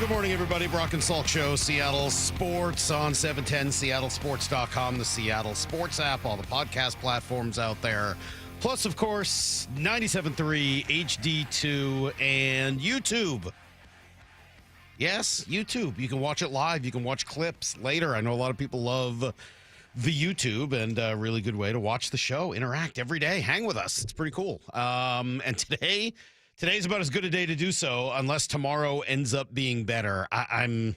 Good morning, everybody. Brock and Salk Show, Seattle Sports on 710, seattlesports.com, the Seattle Sports app, all the podcast platforms out there. Plus, of course, 97.3, HD2, and YouTube. Yes, YouTube. You can watch it live. You can watch clips later. I know a lot of people love the YouTube, and a really good way to watch the show, interact every day, hang with us. It's pretty cool. And today's about as good a day to do so, unless tomorrow ends up being better. I'm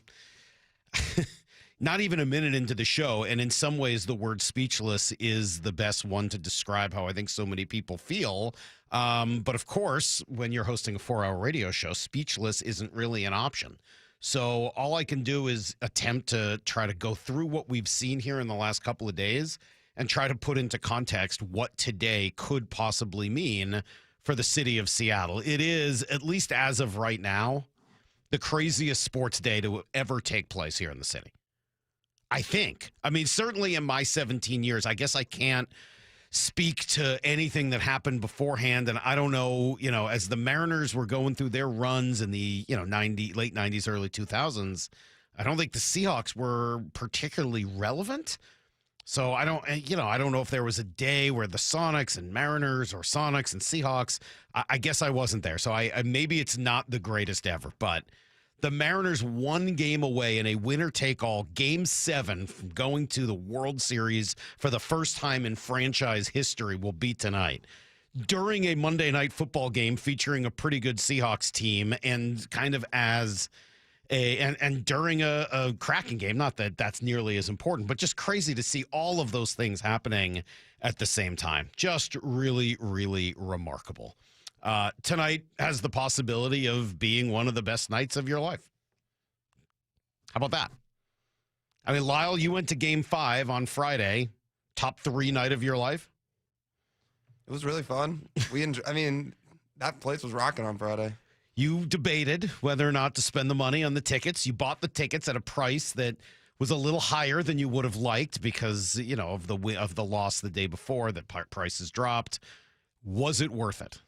not even a minute into the show, and in some ways the word speechless is the best one to describe how I think so many people feel. But of course, when you're hosting a 4-hour radio show, speechless isn't really an option. So all I can do is attempt to try to go through what we've seen here in the last couple of days and try to put into context what today could possibly mean for the city of Seattle. It is, at least as of right now, the craziest sports day to ever take place here in the city. I think. I mean, certainly in my 17 years, I guess I can't speak to anything that happened beforehand. And I don't know, as the Mariners were going through their runs in the, late 90s, early 2000s, I don't think the Seahawks were particularly relevant. So I don't know if there was a day where the Sonics and Mariners or Sonics and Seahawks, I guess I wasn't there. So I maybe it's not the greatest ever, but the Mariners one game away in a winner-take-all Game 7 from going to the World Series for the first time in franchise history will be tonight. During a Monday Night Football game featuring a pretty good Seahawks team and kind of as and during a cracking game, not that that's nearly as important, but just crazy to see all of those things happening at the same time. Just really, really remarkable. Tonight has the possibility of being one of the best nights of your life. How about that? I mean, Lyle, you went to Game 5 on Friday. Top 3 night of your life? It was really fun. That place was rocking on Friday. You debated whether or not to spend the money on the tickets. You bought the tickets at a price that was a little higher than you would have liked because, of the loss the day before, that prices dropped. Was it worth it?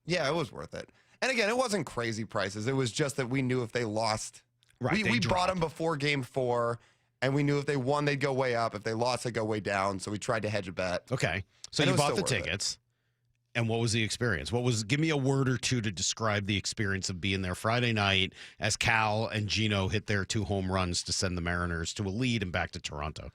Yeah, it was worth it. And again, it wasn't crazy prices. It was just that we knew if they lost, right? We bought them before Game 4, and we knew if they won, they'd go way up. If they lost, they'd go way down. So we tried to hedge a bet. Okay. So you bought the tickets. And what was the experience? Give me a word or two to describe the experience of being there Friday night as Cal and Gino hit their 2 home runs to send the Mariners to a lead and back to Toronto.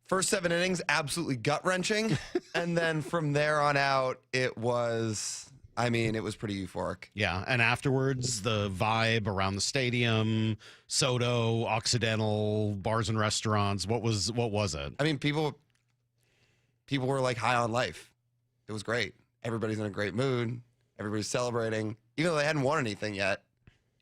First 7 innings, absolutely gut-wrenching. And then from there on out, it was pretty euphoric. Yeah, and afterwards, the vibe around the stadium, Soto, Occidental, bars and restaurants, what was it? I mean, people were like high on life. It was great. Everybody's in a great mood. Everybody's celebrating. Even though they hadn't won anything yet,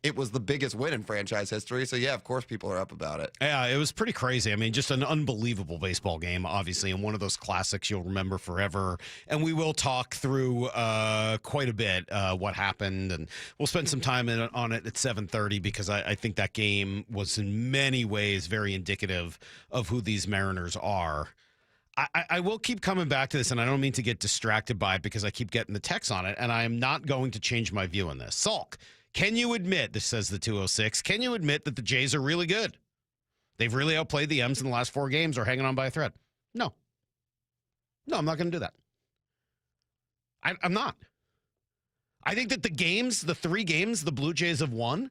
it was the biggest win in franchise history. So, yeah, of course people are up about it. Yeah, it was pretty crazy. I mean, just an unbelievable baseball game, obviously, and one of those classics you'll remember forever. And we will talk through quite a bit what happened, and we'll spend some time on it at 7:30 because I think that game was in many ways very indicative of who these Mariners are. I will keep coming back to this, and I don't mean to get distracted by it because I keep getting the texts on it, and I am not going to change my view on this. Salk, can you admit, this says the 206, can you admit that the Jays are really good? They've really outplayed the M's in the last 4 games or hanging on by a thread? No, I'm not going to do that. I'm not. I think that the 3 games the Blue Jays have won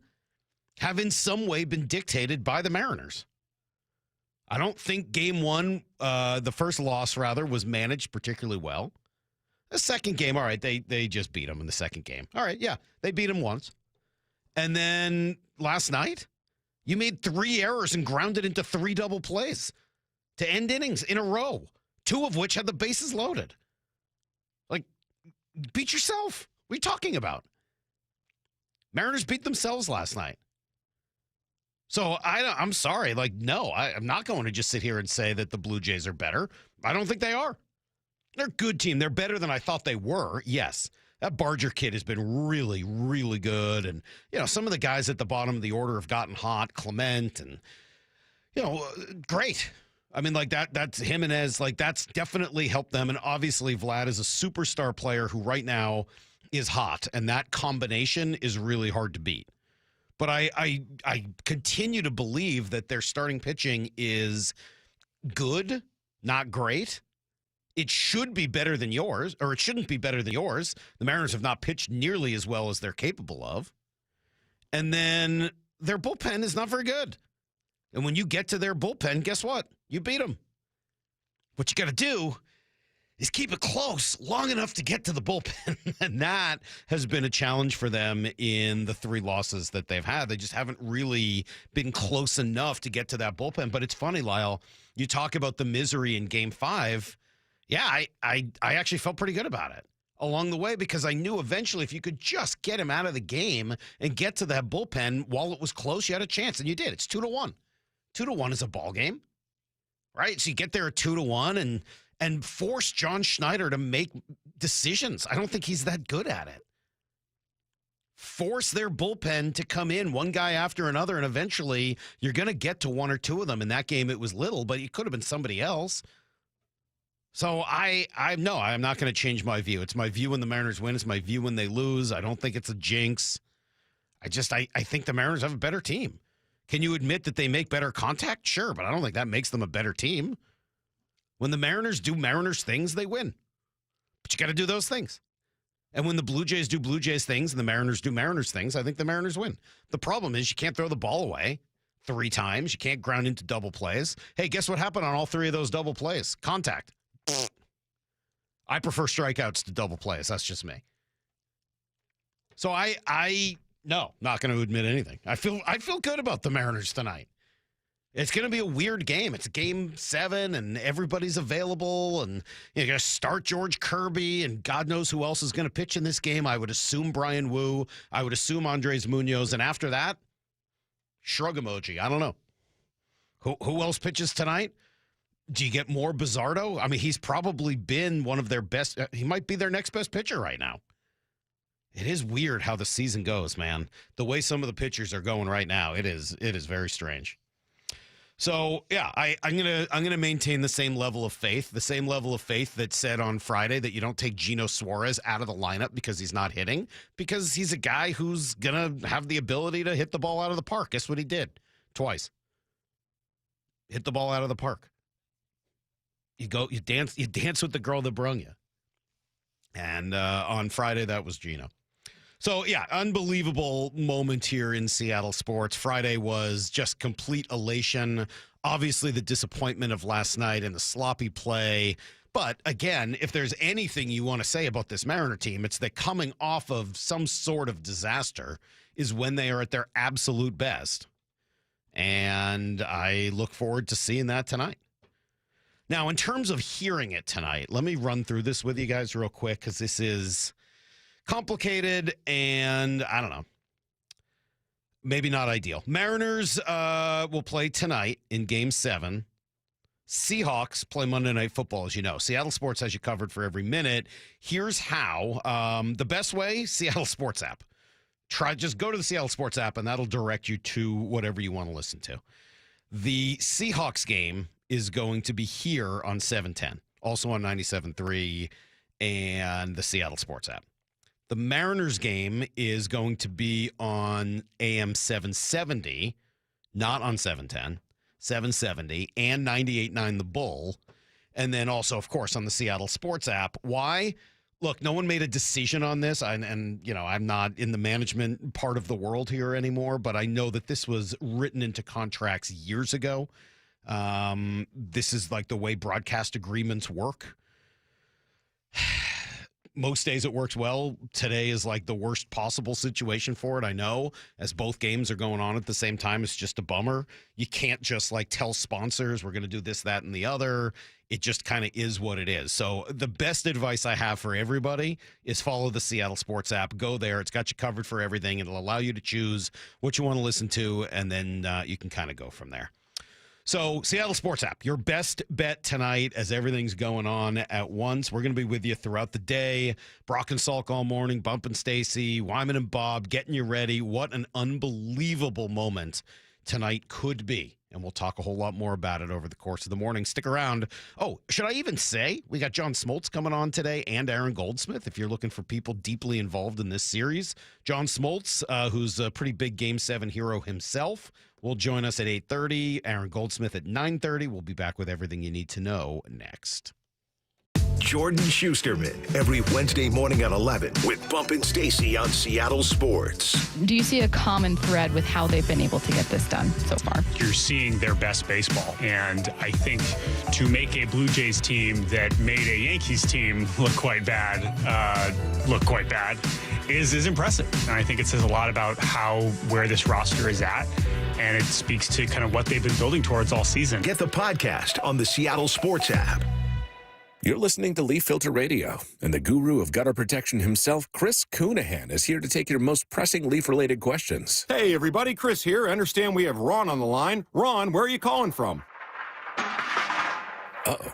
have in some way been dictated by the Mariners. I don't think Game 1, the first loss, rather, was managed particularly well. The second game, all right, they just beat them in the second game. All right, yeah, they beat them once. And then last night, you made 3 errors and grounded into 3 double plays to end innings in a row, 2 of which had the bases loaded. Like, beat yourself. What are you talking about? Mariners beat themselves last night. So I'm sorry. No, I'm not going to just sit here and say that the Blue Jays are better. I don't think they are. They're a good team. They're better than I thought they were. Yes. That Barger kid has been really, really good. And, some of the guys at the bottom of the order have gotten hot. Clement and, great. I mean, that's Jimenez. That's definitely helped them. And obviously Vlad is a superstar player who right now is hot. And that combination is really hard to beat. But I continue to believe that their starting pitching is good, not great. It should be better than yours, or it shouldn't be better than yours. The Mariners have not pitched nearly as well as they're capable of. And then their bullpen is not very good. And when you get to their bullpen, guess what? You beat them. What you got to do is keep it close long enough to get to the bullpen. And that has been a challenge for them in the 3 losses that they've had. They just haven't really been close enough to get to that bullpen. But it's funny, Lyle, you talk about the misery in Game 5. Yeah, I actually felt pretty good about it along the way because I knew eventually if you could just get him out of the game and get to that bullpen while it was close, you had a chance. And you did. It's 2-1. 2-1 is a ball game, right? So you get there at 2-1 and force John Schneider to make decisions. I don't think he's that good at it. Force their bullpen to come in one guy after another, and eventually you're going to get to 1 or 2 of them. In that game, it was Little, but it could have been somebody else. So I'm not going to change my view. It's my view when the Mariners win. It's my view when they lose. I don't think it's a jinx. I think the Mariners have a better team. Can you admit that they make better contact? Sure, but I don't think that makes them a better team. When the Mariners do Mariners things, they win. But you got to do those things. And when the Blue Jays do Blue Jays things and the Mariners do Mariners things, I think the Mariners win. The problem is you can't throw the ball away 3 times. You can't ground into double plays. Hey, guess what happened on all 3 of those double plays? Contact. I prefer strikeouts to double plays. That's just me. So no, not going to admit anything. I feel good about the Mariners tonight. It's going to be a weird game. It's Game 7, and everybody's available, and you're going to start George Kirby, and God knows who else is going to pitch in this game. I would assume Brian Wu. I would assume Andres Munoz, and after that, shrug emoji. I don't know. Who else pitches tonight? Do you get more Bizzardo? I mean, he's probably been one of their best. He might be their next best pitcher right now. It is weird how the season goes, man. The way some of the pitchers are going right now, it is very strange. So yeah, I'm gonna maintain the same level of faith, that said on Friday that you don't take Gino Suarez out of the lineup because he's not hitting, because he's a guy who's gonna have the ability to hit the ball out of the park. Guess what he did? Twice. Hit the ball out of the park. You dance with the girl that brung you. And on Friday, that was Gino. So, yeah, unbelievable moment here in Seattle sports. Friday was just complete elation. Obviously, the disappointment of last night and the sloppy play. But, again, if there's anything you want to say about this Mariner team, it's that coming off of some sort of disaster is when they are at their absolute best. And I look forward to seeing that tonight. Now, in terms of hearing it tonight, let me run through this with you guys real quick because this is complicated and, I don't know, maybe not ideal. Mariners will play tonight in Game 7. Seahawks play Monday Night Football, as you know. Seattle Sports has you covered for every minute. Here's how. The best way, Seattle Sports app. Just go to the Seattle Sports app, and that'll direct you to whatever you want to listen to. The Seahawks game is going to be here on 710, also on 97.3 and the Seattle Sports app. The Mariners game is going to be on AM 770, not on 710, 770 and 98.9 The Bull, and then also, of course, on the Seattle Sports app. Why? Look, no one made a decision on this, and you know, I'm not in the management part of the world here anymore, but I know that this was written into contracts years ago. This is like the way broadcast agreements work. Most days it works well. Today is like the worst possible situation for it. I know, as both games are going on at the same time, it's just a bummer. You can't just like tell sponsors we're going to do this, that, and the other. It just kind of is what it is. So the best advice I have for everybody is follow the Seattle Sports app. Go there. It's got you covered for everything. It'll allow you to choose what you want to listen to, and then you can kind of go from there. So, Seattle Sports app, your best bet tonight as everything's going on at once. We're going to be with you throughout the day. Brock and Salk all morning, Bump and Stacy, Wyman and Bob, getting you ready. What an unbelievable moment tonight could be and we'll talk a whole lot more about it over the course of the morning. Stick around. Oh, should I even say we got John Smoltz coming on today and Aaron Goldsmith if you're looking for people deeply involved in this series. John Smoltz, who's a pretty big Game 7 hero himself, will join us at 8:30. Aaron Goldsmith at 9:30. We'll be back with everything you need to know next. Jordan Schusterman every Wednesday morning at 11 with Bump and Stacy on Seattle Sports. Do you see a common thread with how they've been able to get this done so far? You're seeing their best baseball. And I think to make a Blue Jays team that made a Yankees team look quite bad is impressive. And I think it says a lot about where this roster is at. And it speaks to kind of what they've been building towards all season. Get the podcast on the Seattle Sports app. You're listening to Leaf Filter Radio, and the guru of gutter protection himself, Chris Coonahan, is here to take your most pressing leaf-related questions. Hey, everybody, Chris here. I understand we have Ron on the line. Ron, where are you calling from? Uh-oh.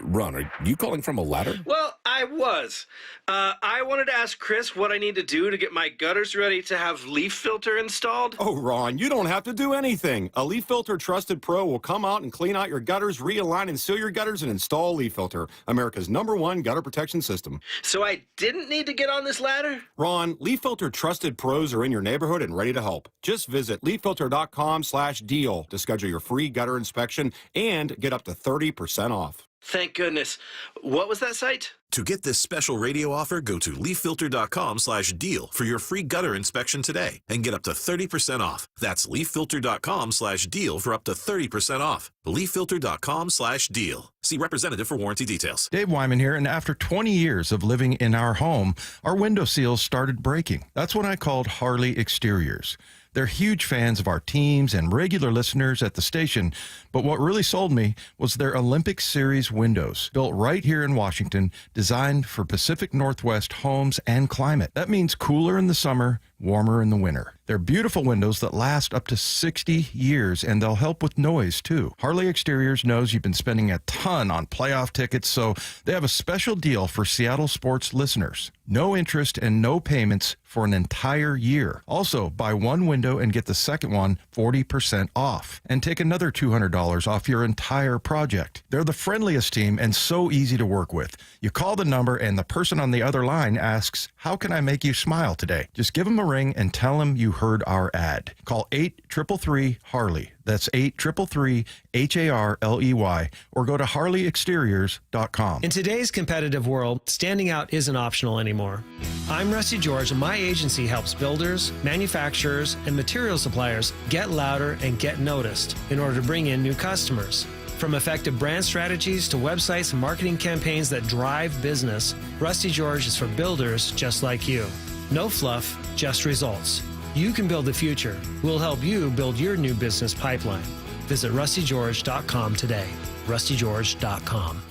Ron, are you calling from a ladder? Well, I was. I wanted to ask Chris what I need to do to get my gutters ready to have leaf filter installed. Oh, Ron, you don't have to do anything. A Leaf Filter Trusted Pro will come out and clean out your gutters, realign and seal your gutters, and install Leaf Filter, America's #1 gutter protection system. So I didn't need to get on this ladder? Ron, Leaf Filter Trusted Pros are in your neighborhood and ready to help. Just visit leaffilter.com/deal to schedule your free gutter inspection and get up to 30% off. Thank goodness. What was that site? To get this special radio offer, go to leaffilter.com/deal for your free gutter inspection today and get up to 30% off. That's leaffilter.com/deal for up to 30% off. leaffilter.com/deal. See representative for warranty details. Dave Wyman here, and after 20 years of living in our home, our window seals started breaking. That's when I called Harley Exteriors. They're huge fans of our teams and regular listeners at the station, but what really sold me was their Olympic Series windows, built right here in Washington, designed for Pacific Northwest homes and climate. That means cooler in the summer, warmer in the winter. They're beautiful windows that last up to 60 years, and they'll help with noise, too. Harley Exteriors knows you've been spending a ton on playoff tickets, so they have a special deal for Seattle sports listeners. No interest and no payments for an entire year. Also, buy one window and get the second one 40% off, and take another $200 off your entire project. They're the friendliest team and so easy to work with. You call the number, and the person on the other line asks, "How can I make you smile today?" Just give them a ring and tell them you heard our ad. Call 833-HARLEY. That's 833-HARLEY, or go to harleyexteriors.com. In today's competitive world, standing out isn't optional anymore. I'm Rusty George, and my agency helps builders, manufacturers, and material suppliers get louder and get noticed in order to bring in new customers. From effective brand strategies to websites and marketing campaigns that drive business, Rusty George is for builders just like you. No fluff, just results. You can build the future. We'll help you build your new business pipeline. Visit rustygeorge.com today. rustygeorge.com.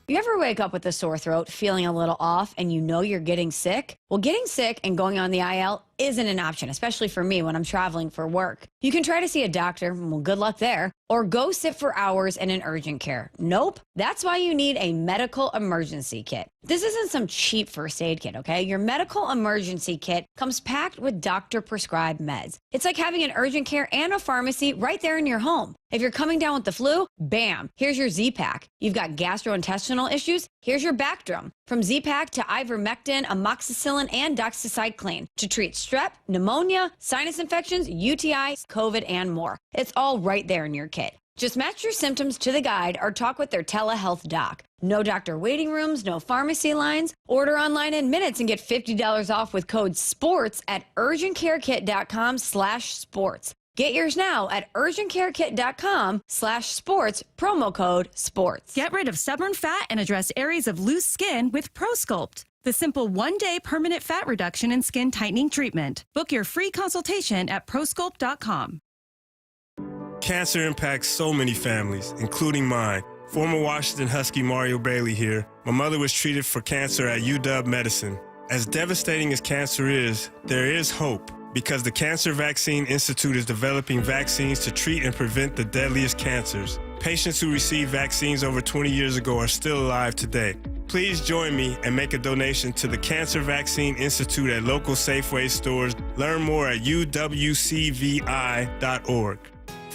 You ever wake up with a sore throat, feeling a little off, and you know you're getting sick? Well, getting sick and going on the IL isn't an option, especially for me when I'm traveling for work. You can try to see a doctor, well, good luck there, or go sit for hours in an urgent care. Nope. That's why you need a medical emergency kit. This isn't some cheap first aid kit, okay? Your medical emergency kit comes packed with doctor-prescribed meds. It's like having an urgent care and a pharmacy right there in your home. If you're coming down with the flu, bam, here's your Z-Pack. You've got gastrointestinal issues, here's your Bactrim. From Z-Pack to ivermectin, amoxicillin, and doxycycline to treat strep, pneumonia, sinus infections, UTIs, COVID, and more. It's all right there in your kit. Just match your symptoms to the guide or talk with their telehealth doc. No doctor waiting rooms, no pharmacy lines. Order online in minutes and get $50 off with code SPORTS at urgentcarekit.com/sports. Get yours now at urgentcarekit.com/sports, promo code SPORTS. Get rid of stubborn fat and address areas of loose skin with ProSculpt, the simple one-day permanent fat reduction and skin tightening treatment. Book your free consultation at prosculpt.com. Cancer impacts so many families, including mine. Former Washington Husky Mario Bailey here. My mother was treated for cancer at UW Medicine. As devastating as cancer is, there is hope, because the Cancer Vaccine Institute is developing vaccines to treat and prevent the deadliest cancers. Patients who received vaccines over 20 years ago are still alive today. Please join me and make a donation to the Cancer Vaccine Institute at local Safeway stores. Learn more at uwcvi.org.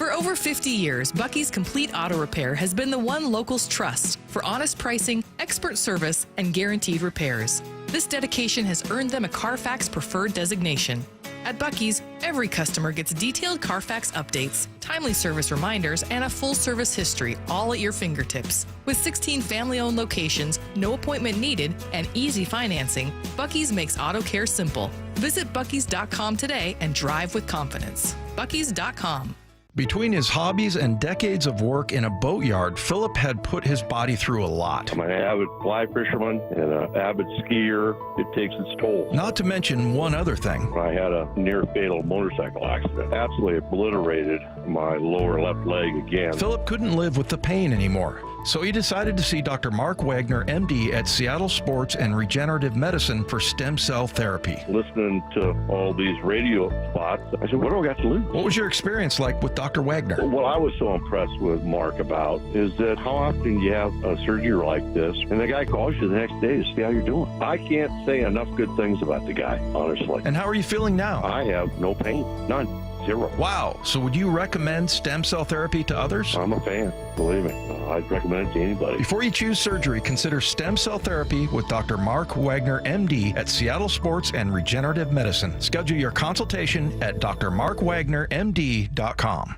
For over 50 years, Bucky's Complete Auto Repair has been the one locals trust for honest pricing, expert service, and guaranteed repairs. This dedication has earned them a Carfax Preferred designation. At Bucky's, every customer gets detailed Carfax updates, timely service reminders, and a full service history, all at your fingertips. With 16 family-owned locations, no appointment needed, and easy financing, Bucky's makes auto care simple. Visit Bucky's.com today and drive with confidence. Bucky's.com. Between his hobbies and decades of work in a boatyard, Philip had put his body through a lot. I'm an avid fly fisherman and an avid skier. It takes its toll. Not to mention one other thing. I had a near-fatal motorcycle accident. Absolutely obliterated my lower left leg again. Philip couldn't live with the pain anymore, so he decided to see Dr. Mark Wagner, MD, at Seattle Sports and Regenerative Medicine for stem cell therapy. Listening to all these radio spots, I said, what do I got to lose? What was your experience like with Dr. Wagner? What I was so impressed with Mark about is that how often you have a surgery like this, and the guy calls you the next day to see how you're doing. I can't say enough good things about the guy, honestly. And how are you feeling now? I have no pain, none. Zero. Wow. So would you recommend stem cell therapy to others? I'm a fan, believe me. I'd recommend it to anybody. Before you choose surgery, consider stem cell therapy with Dr. Mark Wagner, MD, at Seattle Sports and Regenerative Medicine. Schedule your consultation at drmarkwagnermd.com.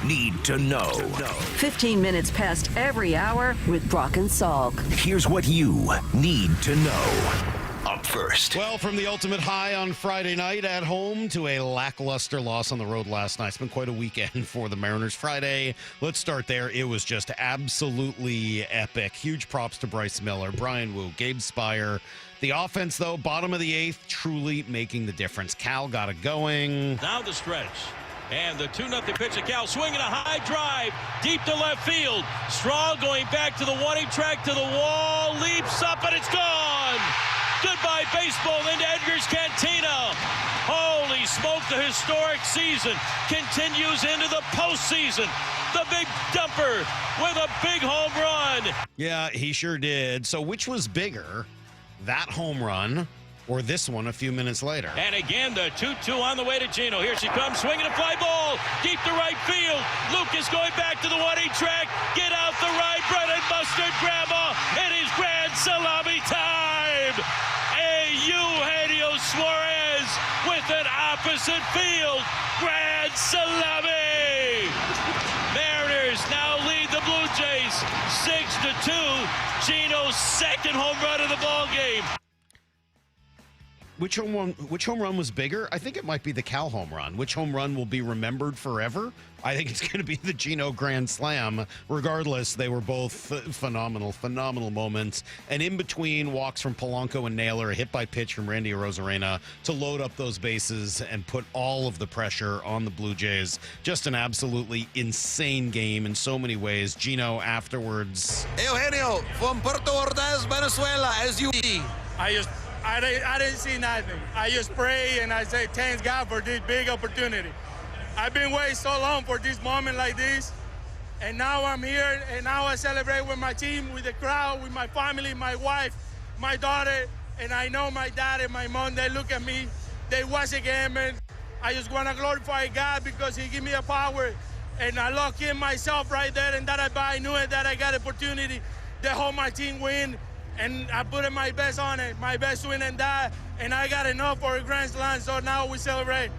Need to know. 15 minutes past every hour with Brock and Salk. Here's what you need to know. Up first. Well, from the ultimate high on Friday night at home to a lackluster loss on the road last night. It's been quite a weekend for the Mariners. Friday, let's start there. It was just absolutely epic. Huge props to Bryce Miller, Brian Wu, Gabe Spire. The offense, though, bottom of the eighth, truly making the difference. Cal got it going. Now the stretch. And the 2-0 pitch to Cal, swinging a high drive deep to left field. Straw going back to the warning track, to the wall, leaps up, and it's gone. Goodbye baseball into Edgar's Cantina. Holy smoke, the historic season continues into the postseason. The big dumper with a big home run. Yeah, he sure did. So which was bigger, that home run or this one a few minutes later? And again, the 2-2 on the way to Gino. Here she comes, swinging a fly ball deep to right field. Lucas going back to the warning track. Get out the rye bread and mustard, Grandma. It is grand salami time. Eugenio Suarez with an opposite field grand salami. Mariners now lead the Blue Jays 6-2. Gino's second home run of the ball game. Which home run was bigger? I think it might be the Cal home run. Which home run will be remembered forever? I think it's going to be the Gino Grand Slam. Regardless, they were both phenomenal moments. And in between, walks from Polanco and Naylor, a hit by pitch from Randy Arozarena to load up those bases and put all of the pressure on the Blue Jays. Just an absolutely insane game in so many ways. Gino afterwards. Eugenio from Puerto Ordaz, Venezuela, as you see. I didn't see nothing. I just pray and I say, thanks God for this big opportunity. I've been waiting so long for this moment like this, and now I'm here, and now I celebrate with my team, with the crowd, with my family, my wife, my daughter, and I know my dad and my mom, they look at me, they watch a game, and I just want to glorify God because he gave me a power, and I lock in myself right there, and that I knew it, that I got opportunity to help my team win. And I put in my best on it, my best win and die, and I got enough for a grand slam, so now we celebrate.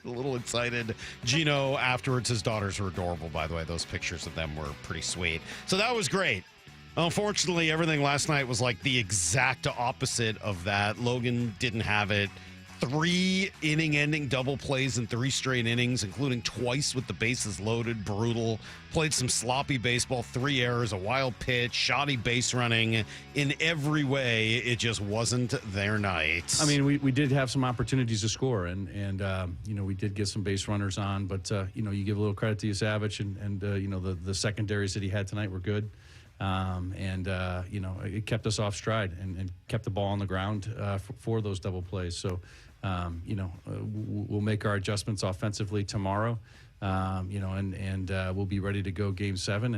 A little excited. Gino afterwards, his daughters were adorable, by the way. Those pictures of them were pretty sweet. So that was great. Unfortunately, everything last night was like the exact opposite of that. Logan didn't have it. 3 inning-ending double plays in 3 straight innings, including twice with the bases loaded. Brutal. Played some sloppy baseball, 3 errors, a wild pitch, shoddy base running. In every way, it just wasn't their night. I mean, we did have some opportunities to score, and you know, we did get some base runners on, but you know, you give a little credit to Yusavich, and you know, the secondaries that he had tonight were good. You know, it kept us off stride and kept the ball on the ground for those double plays. So, you know, we'll make our adjustments offensively tomorrow, you know, and we'll be ready to go Game 7.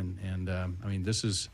I mean, this is,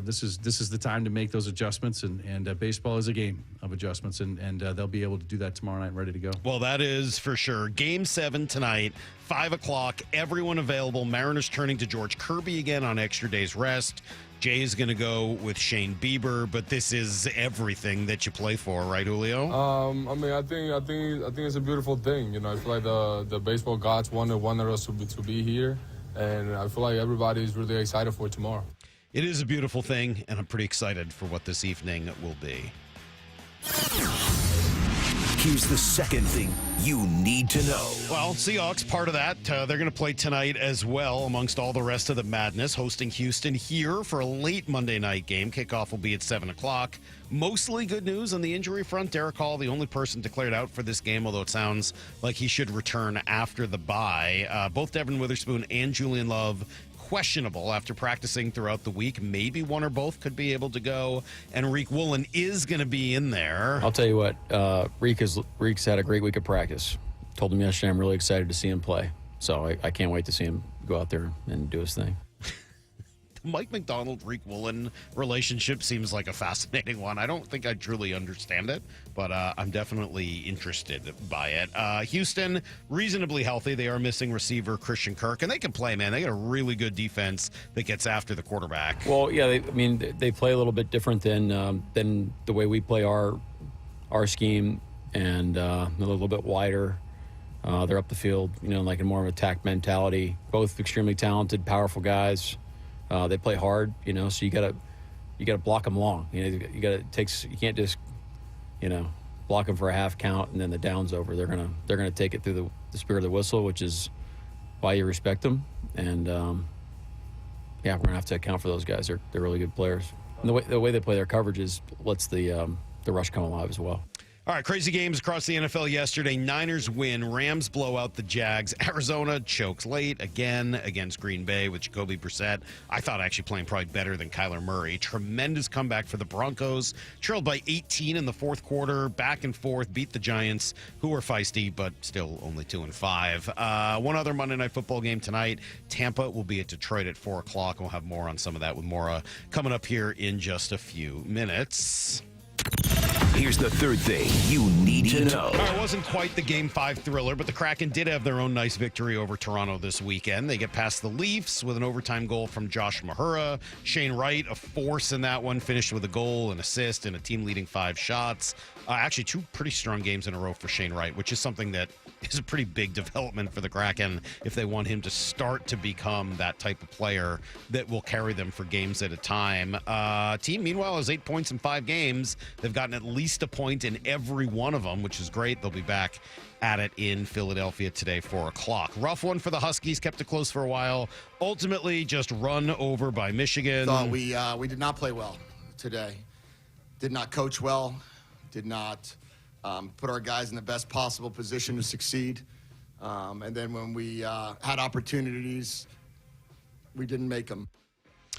this is the time to make those adjustments, and baseball is a game of adjustments, and they'll be able to do that tomorrow night and ready to go. Well, that is for sure. Game 7 tonight, 5 o'clock, everyone available. Mariners turning to George Kirby again on extra day's rest. Jay's going to go with Shane Bieber, but this is everything that you play for, right, Julio? I think it's a beautiful thing. I feel like the baseball gods wanted us to be here, and I feel like everybody's really excited for tomorrow. It is a beautiful thing, and I'm pretty excited for what this evening will be. Here's the second thing you need to know. Well, Seahawks, part of that. They're going to play tonight as well, amongst all the rest of the madness, hosting Houston here for a late Monday night game. Kickoff will be at 7 o'clock. Mostly good news on the injury front. Derek Hall, the only person declared out for this game, although it sounds like he should return after the bye. Both Devin Witherspoon and Julian Love questionable after practicing throughout the week. Maybe one or both could be able to go, and Reek Woolen is going to be in there. I'll tell you what, Reek's had a great week of practice. Told him yesterday I'm really excited to see him play. So I can't wait to see him go out there and do his thing. Mike McDonald, Reek Woolen relationship seems like a fascinating one. I don't think I truly understand it, but I'm definitely interested by it. Houston, reasonably healthy. They are missing receiver Christian Kirk, and they can play, man. They got a really good defense that gets after the quarterback. Well, yeah, they play a little bit different than the way we play our scheme, and a little bit wider. They're up the field, like in more of an attack mentality. Both extremely talented, powerful guys. They play hard, so you gotta block them long. You can't just, block them for a half count and then the down's over. They're gonna take it through the spirit of the whistle, which is why you respect them. And we're gonna have to account for those guys. They're really good players. And the way they play their coverages lets the rush come alive as well. All right, crazy games across the NFL yesterday. Niners win. Rams blow out the Jags. Arizona chokes late again against Green Bay with Jacoby Brissett. I thought actually playing probably better than Kyler Murray. Tremendous comeback for the Broncos. Trailed by 18 in the fourth quarter. Back and forth. Beat the Giants, who were feisty, but still only 2-5. One other Monday Night Football game tonight. Tampa will be at Detroit at 4 o'clock. We'll have more on some of that with Maura coming up here in just a few minutes. Here's the third thing you need to know. All right, it wasn't quite the Game 5 thriller, but the Kraken did have their own nice victory over Toronto this weekend. They get past the Leafs with an overtime goal from Josh Mahura. Shane Wright, a force in that one, finished with a goal, an assist, and a team-leading 5 shots. Actually, 2 pretty strong games in a row for Shane Wright, which is something that is a pretty big development for the Kraken if they want him to start to become that type of player that will carry them for games at a time. Team, meanwhile, has 8 points in 5 games. They've gotten at least a point in every one of them, which is great. They'll be back at it in Philadelphia today, 4 o'clock. Rough one for the Huskies. Kept it close for a while. Ultimately, just run over by Michigan. Thought we did not play well today. Did not coach well. Did not put our guys in the best possible position to succeed. And then when we had opportunities, we didn't make them.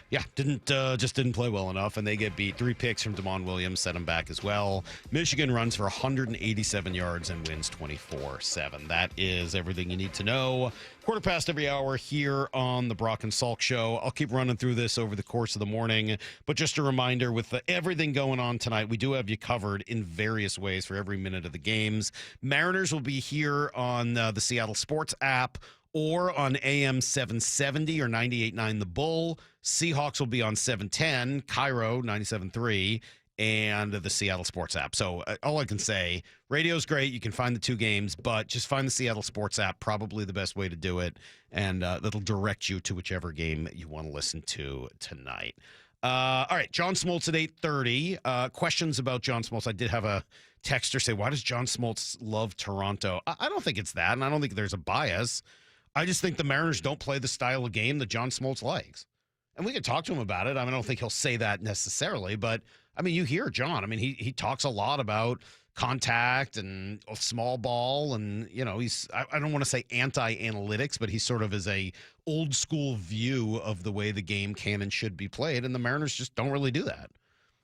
Yeah, just didn't play well enough, and they get beat. 3 picks from Damon Williams set them back as well. Michigan runs for 187 yards and wins 24-7. That is everything you need to know. 1/4 every hour here on the Brock and Salk Show. I'll keep running through this over the course of the morning, but just a reminder, with everything going on tonight, we do have you covered in various ways for every minute of the games. Mariners will be here on the Seattle Sports app or on AM 770 or 98.9 The Bull. Seahawks will be on 710, Cairo 97.3, and the Seattle Sports app. So all I can say, radio's great. You can find the 2 games, but just find the Seattle Sports app, probably the best way to do it, and that'll direct you to whichever game you want to listen to tonight. All right, John Smoltz at 8:30. Questions about John Smoltz. I did have a texter say, why does John Smoltz love Toronto? I don't think it's that, and I don't think there's a bias. I just think the Mariners don't play the style of game that John Smoltz likes. And we could talk to him about it. I don't think he'll say that necessarily, but, you hear John. He talks a lot about contact and small ball, and, he's, I don't want to say anti-analytics, but he sort of is a old school view of the way the game can and should be played, and the Mariners just don't really do that.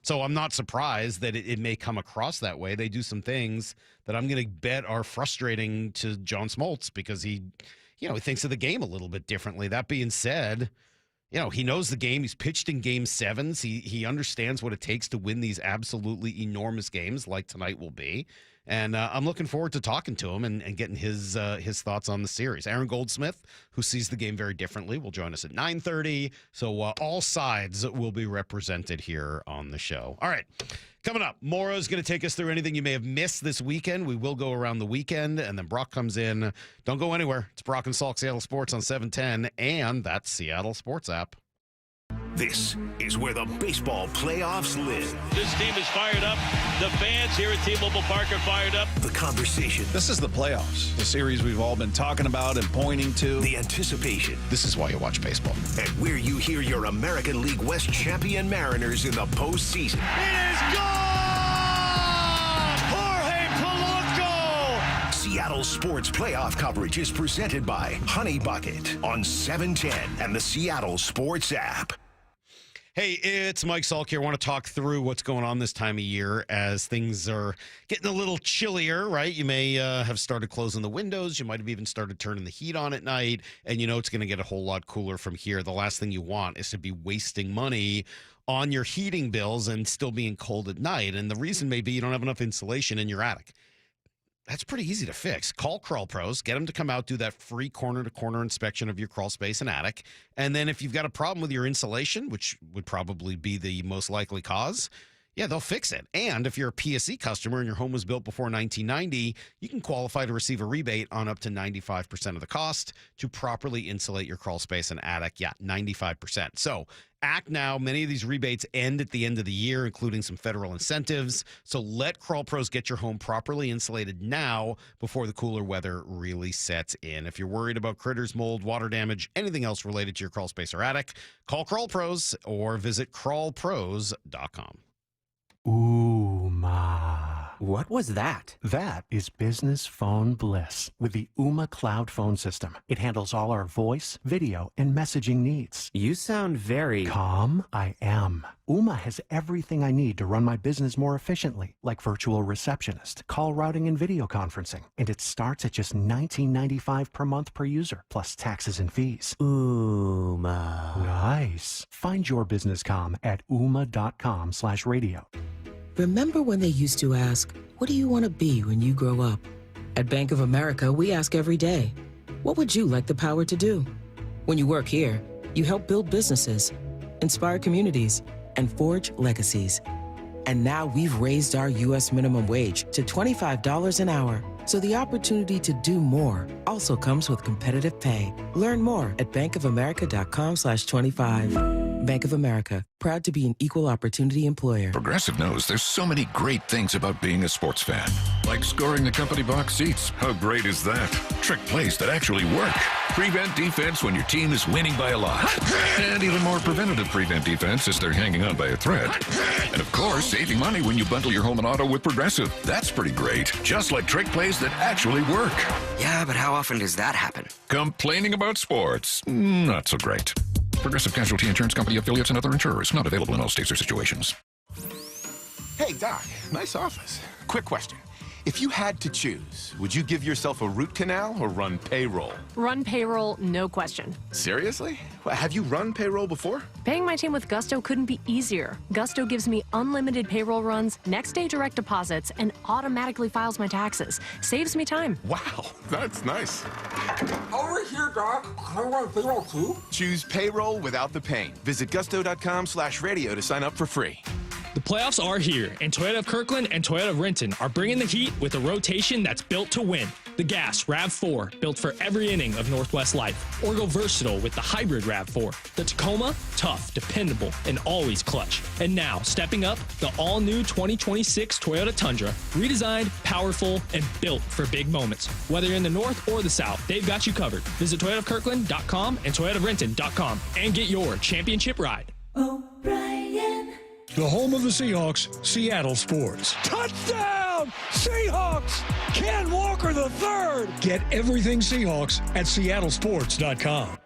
So I'm not surprised that it may come across that way. They do some things that I'm going to bet are frustrating to John Smoltz because he thinks of the game a little bit differently. That being said, he knows the game. He's pitched in game 7s. He understands what it takes to win these absolutely enormous games like tonight will be. And I'm looking forward to talking to him and getting his thoughts on the series. Aaron Goldsmith, who sees the game very differently, will join us at 9:30. So all sides will be represented here on the show. All right. Coming up, Maura's going to take us through anything you may have missed this weekend. We will go around the weekend, and then Brock comes in. Don't go anywhere. It's Brock and Salk, Seattle Sports on 710, and that's Seattle Sports app. This is where the baseball playoffs live. This team is fired up. The fans here at T-Mobile Park are fired up. The conversation. This is the playoffs, the series we've all been talking about and pointing to. The anticipation. This is why you watch baseball. And where you hear your American League West champion Mariners in the postseason. It is gone! Jorge Polanco! Seattle Sports playoff coverage is presented by Honey Bucket on 710 and the Seattle Sports app. Hey, it's Mike Salk here. I want to talk through what's going on this time of year as things are getting a little chillier, right? You may have started closing the windows. You might have even started turning the heat on at night, and it's going to get a whole lot cooler from here. The last thing you want is to be wasting money on your heating bills and still being cold at night. And the reason may be you don't have enough insulation in your attic. That's pretty easy to fix. Call Crawl Pros. Get them to come out, do that free corner-to-corner inspection of your crawl space and attic. And then if you've got a problem with your insulation, which would probably be the most likely cause, they'll fix it. And if you're a PSE customer and your home was built before 1990, you can qualify to receive a rebate on up to 95% of the cost to properly insulate your crawl space and attic. 95%. So act now. Many of these rebates end at the end of the year, including some federal incentives. So let Crawl Pros get your home properly insulated now before the cooler weather really sets in. If you're worried about critters, mold, water damage, anything else related to your crawl space or attic, call Crawl Pros or visit crawlpros.com. Ooma. What was that? That is business phone bliss with the Ooma cloud phone system. It handles all our voice, video, and messaging needs. You sound very calm. I am. Ooma has everything I need to run my business more efficiently, like virtual receptionist, call routing, and video conferencing. And it starts at just $19.95 per month per user, plus taxes and fees. Ooma. Nice. Find your business comm at ooma.com/radio. Remember when they used to ask, what do you want to be when you grow up? At Bank of America, we ask every day, what would you like the power to do? When you work here, you help build businesses, inspire communities, and forge legacies. And now we've raised our U.S. minimum wage to $25 an hour. So the opportunity to do more also comes with competitive pay. Learn more at bankofamerica.com/25. Bank of America, proud to be an equal opportunity employer. Progressive knows there's so many great things about being a sports fan. Like scoring the company box seats. How great is that? Trick plays that actually work. Prevent defense when your team is winning by a lot. And even more preventative prevent defense as they're hanging on by a thread. And of course, saving money when you bundle your home and auto with Progressive. That's pretty great. Just like trick plays that actually work. Yeah, but how often does that happen? Complaining about sports. Not so great. Progressive Casualty Insurance Company, affiliates, and other insurers. Not available in all states or situations. Hey, Doc. Nice office. Quick question. If you had to choose, would you give yourself a root canal or run payroll? Run payroll, no question. Seriously? Have you run payroll before? Paying my team with Gusto couldn't be easier. Gusto gives me unlimited payroll runs, next day direct deposits, and automatically files my taxes. Saves me time. Wow, that's nice. Over here, Doc. I run payroll too. Choose payroll without the pain. Visit gusto.com/radio to sign up for free. The playoffs are here, and Toyota of Kirkland and Toyota of Renton are bringing the heat with a rotation that's built to win. The Gas RAV4, built for every inning of Northwest life. Or go versatile with the hybrid RAV4. The Tacoma, tough, dependable, and always clutch. And now, stepping up, the all-new 2026 Toyota Tundra, redesigned, powerful, and built for big moments. Whether you're in the north or the south, they've got you covered. Visit ToyotaofKirkland.com and ToyotaofRenton.com and get your championship ride. O'Brien. The home of the Seahawks, Seattle Sports. Touchdown! Seahawks! Ken Walker III! Get everything Seahawks at seattlesports.com.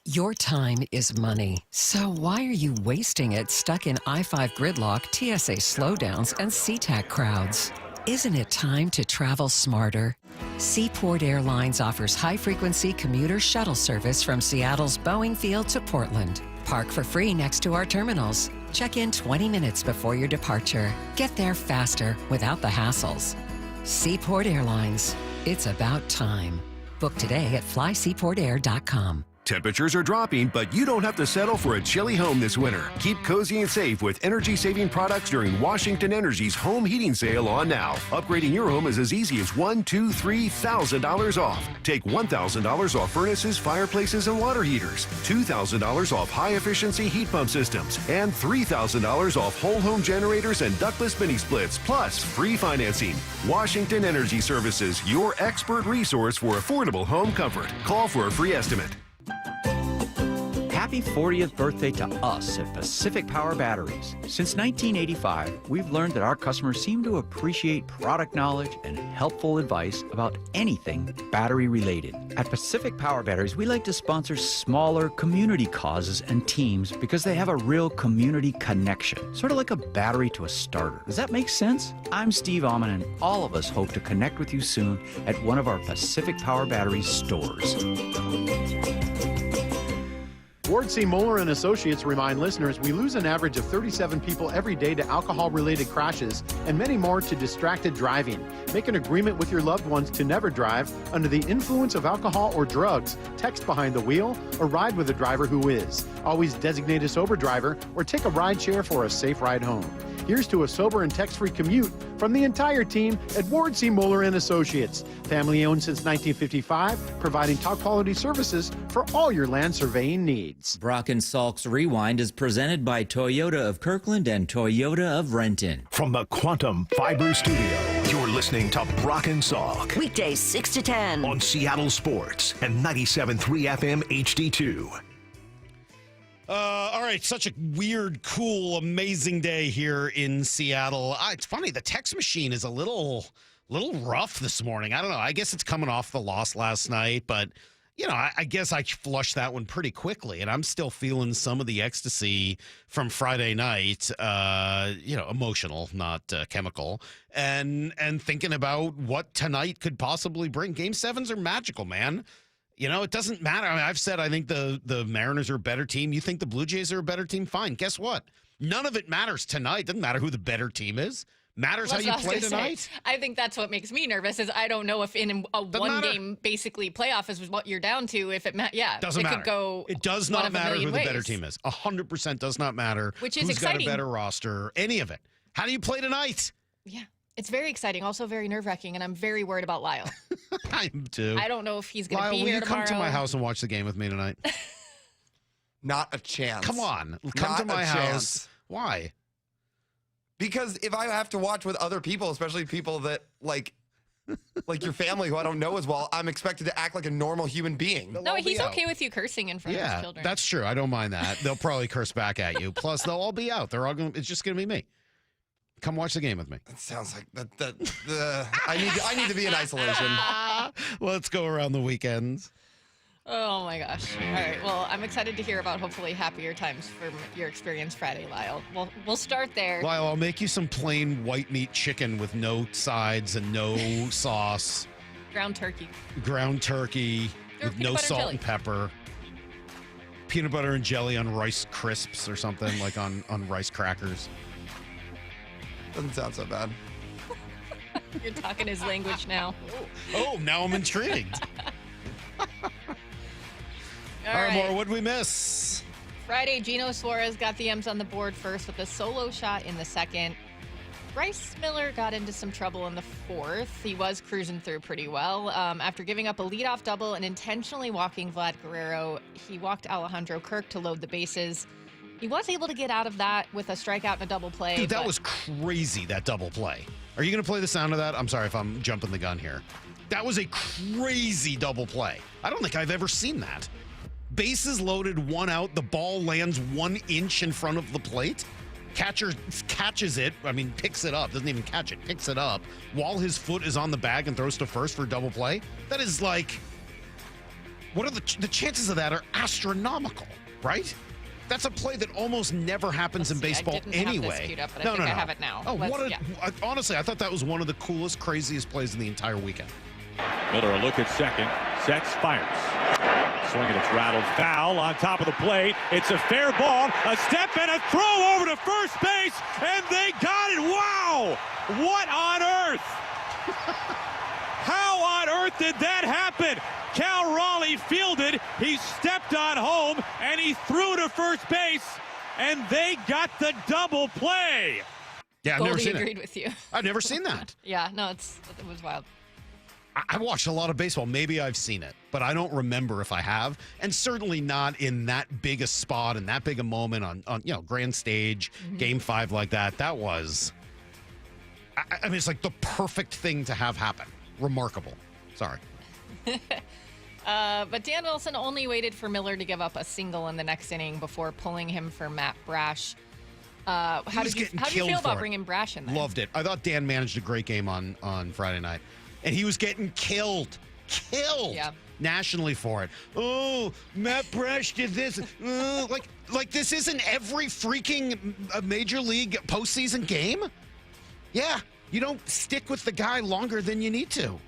Your time is money. So why are you wasting it stuck in I-5 gridlock, TSA slowdowns, and SeaTac crowds? Isn't it time to travel smarter? Seaport Airlines offers high-frequency commuter shuttle service from Seattle's Boeing Field to Portland. Park for free next to our terminals. Check in 20 minutes before your departure. Get there faster without the hassles. Seaport Airlines. It's about time. Book today at flyseaportair.com. Temperatures are dropping, but you don't have to settle for a chilly home this winter. Keep cozy and safe with energy-saving products during Washington Energy's home heating sale on now. Upgrading your home is as easy as $1,000, $2,000, $3,000 off. Take $1,000 off furnaces, fireplaces, and water heaters. $2,000 off high-efficiency heat pump systems. And $3,000 off whole home generators and ductless mini splits. Plus, free financing. Washington Energy Services, your expert resource for affordable home comfort. Call for a free estimate. Happy 40th birthday to us at Pacific Power Batteries. Since 1985, we've learned that our customers seem to appreciate product knowledge and helpful advice about anything battery related. At Pacific Power Batteries, we like to sponsor smaller community causes and teams because they have a real community connection, sort of like a battery to a starter. Does that make sense? I'm Steve Alman, and all of us hope to connect with you soon at one of our Pacific Power Batteries stores. Ward C. Moeller and Associates remind listeners we lose an average of 37 people every day to alcohol-related crashes and many more to distracted driving. Make an agreement with your loved ones to never drive under the influence of alcohol or drugs, text behind the wheel, or ride with a driver who is. Always designate a sober driver or take a ride share for a safe ride home. Here's to a sober and text-free commute from the entire team at Ward C. Moeller and Associates. Family-owned since 1955, providing top-quality services for all your land surveying needs. Brock and Salk's Rewind is presented by Toyota of Kirkland and Toyota of Renton. From the Quantum Fiber Studio, you're listening to Brock and Salk. Weekdays 6 to 10. On Seattle Sports and 97.3 FM HD2. All right, such a weird, cool, amazing day here in Seattle. It's funny, the text machine is a little rough this morning. I don't know. I guess it's coming off the loss last night, but, you know, I guess I flushed that one pretty quickly, and I'm still feeling some of the ecstasy from Friday night, emotional, not chemical, and thinking about what tonight could possibly bring. Game 7s are magical, man. You know, it doesn't matter. I mean, I've said I think the Mariners are a better team. You think the Blue Jays are a better team? Fine. Guess what? None of it matters tonight. Doesn't matter who the better team is. Matters how you play tonight. I think that's what makes me nervous is I don't know if in a one-game basically playoff is what you're down to. If it doesn't matter. Could go. It does not matter who the better team is. 100% does not matter. Which is who's exciting. got a better roster. Any of it. How do you play tonight? Yeah. It's very exciting, also very nerve-wracking, and I'm very worried about Lyle. I am too. I don't know if he's going to Lyle, be will here you tomorrow. come to my house and watch the game with me tonight? Not a chance. Come on. Come to my house. Why? Because if I have to watch with other people, especially people that, like your family who I don't know as well, I'm expected to act like a normal human being. No, he's okay with you cursing in front of his children. That's true. I don't mind that. They'll probably curse back at you. Plus, they'll all be out. It's just going to be me. Come watch the game with me. It sounds like I need to be in isolation. Let's go around the weekends. Oh my gosh. All right. Well, I'm excited to hear about hopefully happier times from your experience Friday, Lyle. We'll start there. Lyle, I'll make you some plain white meat chicken with no sides and no sauce. Ground turkey. With no salt and pepper. Peanut butter and jelly on Rice Crisps or something, like on rice crackers. Doesn't sound so bad. You're talking his language now. Oh, now I'm intrigued. All right, Maura, what'd we miss? Friday, Gino Suarez got the M's on the board first with a solo shot in the second. Bryce Miller got into some trouble in the fourth. He was cruising through pretty well. After giving up a leadoff double and intentionally walking Vlad Guerrero, he walked Alejandro Kirk to load the bases. He was able to get out of that with a strikeout and a double play. Dude, that was crazy, that double play. Are you going to play the sound of that? I'm sorry if I'm jumping the gun here. That was a crazy double play. I don't think I've ever seen that. Bases loaded, one out. The ball lands 1 inch in front of the plate. Catcher catches it. Picks it up. Doesn't even catch it. Picks it up while his foot is on the bag and throws to first for a double play. That is like, what are the chances of that are astronomical, right? That's a play that almost never happens in baseball anyway. Have this queued up, but I think I have it now. Oh, honestly, I thought that was one of the coolest, craziest plays in the entire weekend. Miller a look at second. Sets, fires. Swing and it's rattled. Foul on top of the plate. It's a fair ball. A step and a throw over to first base. And they got it. Wow. What on earth? How on earth did that happen? Cal Raleigh fielded. He stepped on home and he threw to first base. And they got the double play. Yeah, I've never seen it. agreed with you. I've never seen that. Yeah, no, it was wild. I watched a lot of baseball. Maybe I've seen it, but I don't remember if I have, and certainly not in that big a spot and that big a moment on grand stage, Game 5 like that. That was, I mean, it's like the perfect thing to have happen. Remarkable. Sorry. But Dan Wilson only waited for Miller to give up a single in the next inning before pulling him for Matt Brash. How did you feel about bringing Brash in there? Loved it. I thought Dan managed a great game on Friday night. And he was getting killed nationally for it. Oh, Matt Brash did this. Like this isn't every freaking major league postseason game? Yeah, you don't stick with the guy longer than you need to.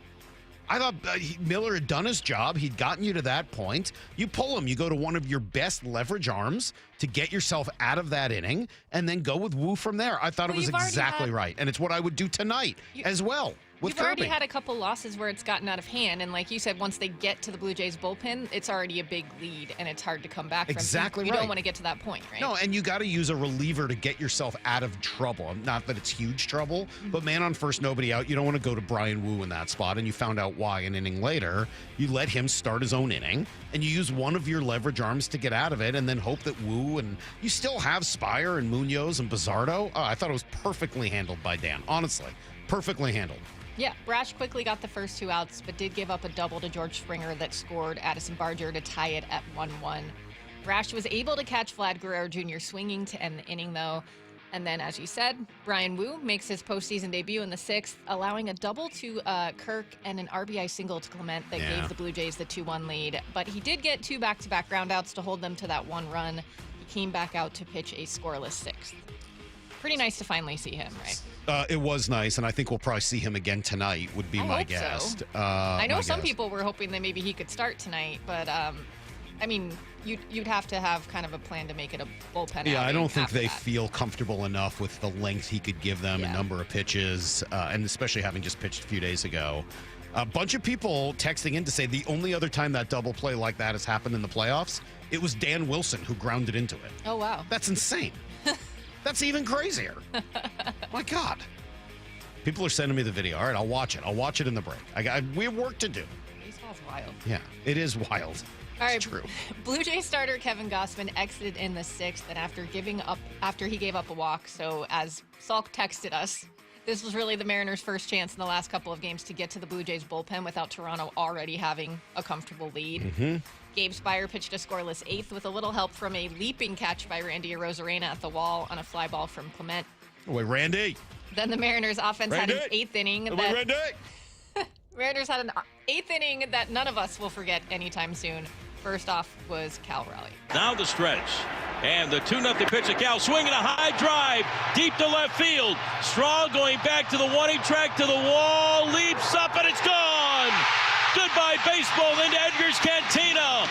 I thought Miller had done his job. He'd gotten you to that point. You pull him. You go to one of your best leverage arms to get yourself out of that inning and then go with Wu from there. I thought it was exactly right. And it's what I would do tonight as well. You've already had a couple losses where it's gotten out of hand, and like you said, once they get to the Blue Jays bullpen, it's already a big lead, and it's hard to come back from. Exactly right. You don't want to get to that point, right? No, and you got to use a reliever to get yourself out of trouble. Not that it's huge trouble, but man on first, nobody out. You don't want to go to Brian Wu in that spot, and you found out why an inning later. You let him start his own inning, and you use one of your leverage arms to get out of it, and then hope that Wu, and you still have Spire and Munoz and Bizzardo. I thought it was perfectly handled by Dan. Honestly, perfectly handled. Yeah, Brash quickly got the first 2 outs, but did give up a double to George Springer that scored Addison Barger to tie it at 1-1. Brash was able to catch Vlad Guerrero Jr. swinging to end the inning, though. And then, as you said, Brian Wu makes his postseason debut in the 6th, allowing a double to Kirk and an RBI single to Clement that gave the Blue Jays the 2-1 lead. But he did get 2 back-to-back groundouts to hold them to that 1 run. He came back out to pitch a scoreless 6th. Pretty nice to finally see him, right? It was nice, and I think we'll probably see him again tonight, would be my guess. So. I know some people were hoping that maybe he could start tonight, but, I mean, you'd have to have kind of a plan to make it a bullpen. Yeah, I don't think they feel comfortable enough with the length he could give them, a number of pitches, and especially having just pitched a few days ago. A bunch of people texting in to say the only other time that double play like that has happened in the playoffs, it was Dan Wilson who grounded into it. Oh, wow. That's insane. That's even crazier. My God. People are sending me the video. All right, I'll watch it. I'll watch it in the break. We have work to do. Baseball's wild. Yeah, it is wild. All right, it's true. Blue Jays starter Kevin Gausman exited in the 6th, and after he gave up a walk. So as Salk texted us, this was really the Mariners' first chance in the last couple of games to get to the Blue Jays bullpen without Toronto already having a comfortable lead. Gabe Spire pitched a scoreless 8th with a little help from a leaping catch by Randy Arozarena at the wall on a fly ball from Clement. Oh, wait, Randy. Then the Mariners' offense had an 8th inning. Randy. Mariners had an 8th inning that none of us will forget anytime soon. First off was Cal Raleigh. Now the stretch. And the 2-0 pitch to Cal, swinging a high drive deep to left field. Straw going back to the 1-8 track to the wall, leaps up, and it's gone. Goodbye baseball into Edgar's Cantina.